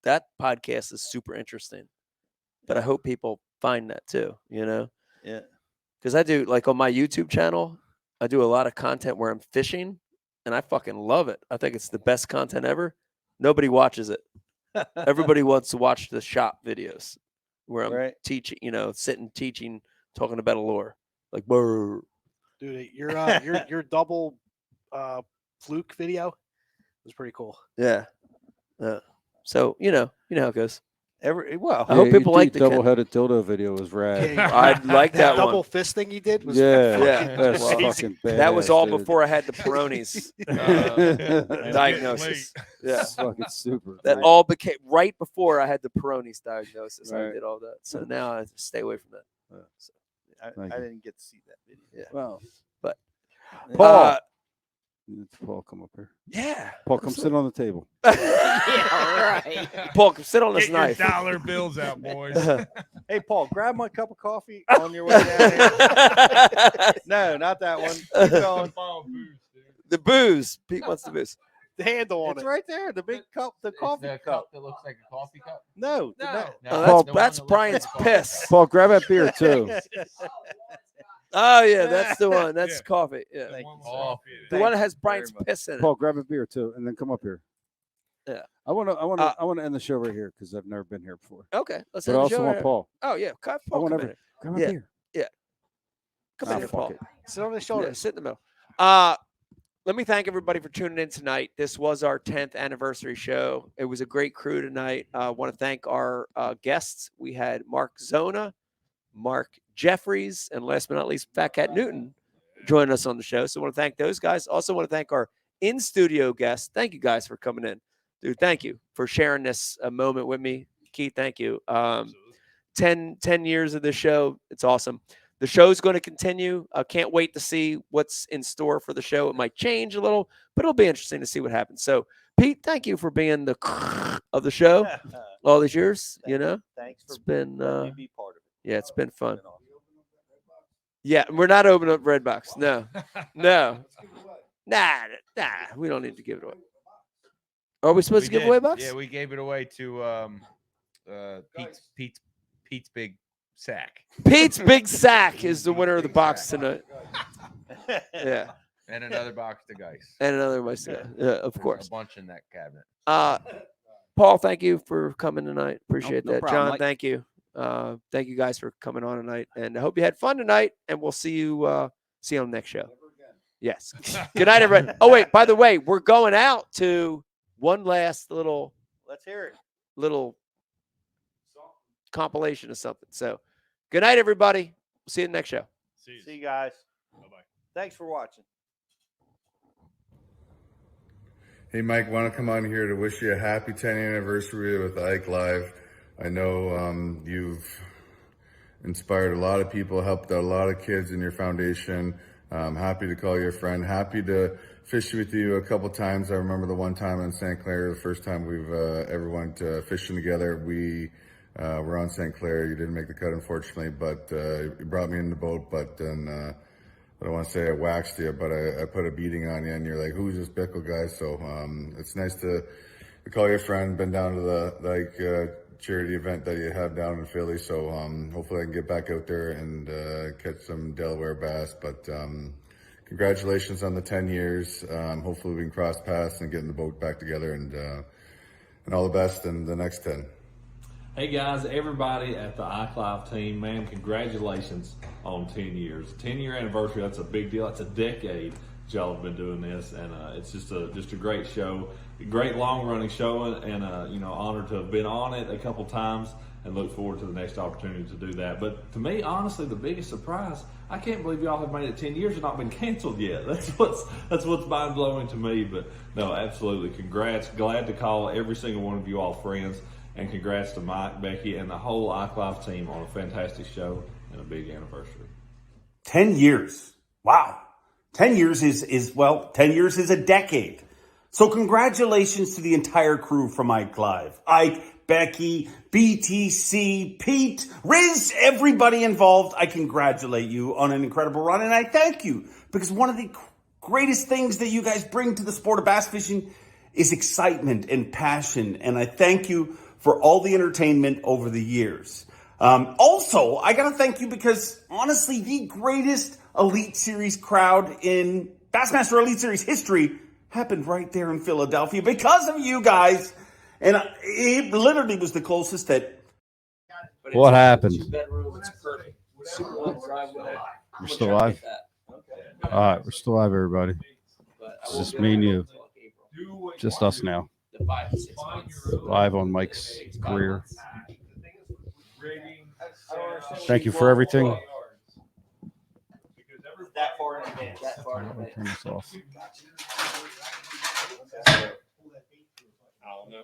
that podcast is super interesting. But I hope people find that too. You know? Yeah. Because I do like on my YouTube channel, I do a lot of content where I'm fishing, and I fucking love it. I think it's the best content ever. Nobody watches it. Everybody wants to watch the shop videos where I'm teaching, sitting, teaching, talking about a lure. Like, brr. Dude, your double fluke video was pretty cool. Yeah. So you know how it goes. I Yeah, hope people like the double-headed dildo video was rad. I like that double one. fist thing you did was that's amazing. fucking badass. That was all dude. before I had the Peyronie's diagnosis. Yeah, It's fucking super. that man. all became right before I had the Peyronie's diagnosis. I Right. did all that. So now I just stay away from that. So, I didn't get to see that video. yeah. Wow. But Paul. It's Paul, come up here. Yeah. Paul, come sit on the table. Yeah, right. Paul, sit on this Get your knife. dollar bills out, boys. Hey, Paul, grab my cup of coffee on your way down here. No, not that one. Keep going. The booze. Pete wants the booze. The handle on It's it. right there. The big cup, the coffee cup. that looks like a coffee cup. No, Oh, that's Brian's piss. Paul, grab that beer too. Oh yeah, that's the one. That's coffee. Yeah. Thank you, sir. The one that has Brian's piss in it. Paul, grab a beer too, and then come up here. Yeah. I want to end the show right here because I've never been here before. Okay. Let's But end I the also show want right Paul. Oh yeah, Paul. I want come every- in. grab a Yeah. beer. Yeah. Come in here, fuck Paul. it. Sit on his Yeah, shoulder. sit in the middle. Let me thank everybody for tuning in tonight. This was our 10th anniversary show. It was a great crew tonight. I want to thank our guests. We had Mark Zona, Mark Jeffries, and last but not least, Fat Cat Newton joining us on the show. So I want to thank those guys. Also want to thank our in-studio guests. Thank you guys for coming in. Dude, thank you for sharing this moment with me. Keith, thank you. 10 years of the show. It's awesome. The show's going to continue. I can't wait to see what's in store for the show. It might change a little, but it'll be interesting to see what happens. So, Pete, thank you for being the of the show all these years. Thanks for it's been letting me be part of it. yeah, it's been fun. Yeah, we're not opening up Redbox. No, no, nah. We don't need to give it away. Are we supposed to give away box? Yeah, we gave it away to Pete's big sack. Pete's big sack is the winner of the box tonight. Yeah. And another box to Geis. And another box to Geis. Yeah, of There's course. a bunch in that cabinet. Paul, thank you for coming tonight. Appreciate No that. problem, John, Mike. thank you. Thank you guys for coming on tonight. And I hope you had fun tonight. And we'll see you on the next show. Yes. Good night, everybody. Oh, wait, by the way, we're going out to one last little Let's hear it. little compilation of something. So good night, everybody. See you in the next show. See you guys. Bye-bye. Thanks for watching. Hey, Mike, want to come on here to wish you a happy 10th anniversary with Ike Live. I know you've inspired a lot of people, helped out a lot of kids in your foundation. I'm happy to call you a friend. Happy to fish with you a couple times. I remember the one time in St. Clair, the first time we've ever went fishing together. We were on St. Clair. You didn't make the cut, unfortunately, but you brought me in the boat. But then I don't want to say I waxed you, but I put a beating on you, and you're like, "Who's this Bickle guy?" So it's nice to call you a friend. Been down to the charity event that you have down in Philly, so hopefully I can get back out there and catch some Delaware bass. But congratulations on the 10 years. Hopefully we can cross paths and get in the boat back together, and all the best in the next 10. Hey guys, everybody at the IKE Live team, man, congratulations on 10 years. 10-year anniversary, that's a big deal. That's a decade y'all have been doing this, and it's just a great show, a great long-running show, and honored to have been on it a couple times and look forward to the next opportunity to do that. But to me, honestly, the biggest surprise, I can't believe y'all have made it 10 years and not been canceled yet. That's what's mind-blowing to me. But no, absolutely, congrats. Glad to call every single one of you all friends. And congrats to Mike, Becky, and the whole IKE Live team on a fantastic show and a big anniversary. 10 years. Wow. 10 years is 10 years is a decade. So congratulations to the entire crew from IKE Live. Ike, Becky, BTC, Pete, Riz, everybody involved. I congratulate you on an incredible run, and I thank you, because one of the greatest things that you guys bring to the sport of bass fishing is excitement and passion, and I thank you for all the entertainment over the years. Also, I got to thank you because, honestly, the greatest Elite Series crowd in Bassmaster Elite Series history happened right there in Philadelphia because of you guys. And it literally was the closest that. What happened? It's perfect. Super long driveway. We're still live. All right, we're still live, everybody. It's just me and you. Just us now. Live on Mike's career. Thank you for everything. That far in advance. Turn this off. I don't know.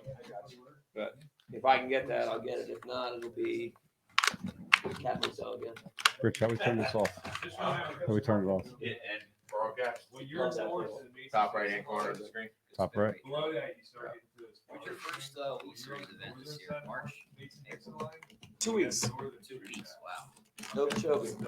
But if I can get that, I'll get it. If not, it'll be Cat Motel again. Rich, how we turn this off? How we turn it off? And broadcast. Top right hand corner of the screen. Top right. Below that, you start getting to this. What's your first Elite Series event this year? March? April? 2 weeks. 2 weeks. Wow. No choking.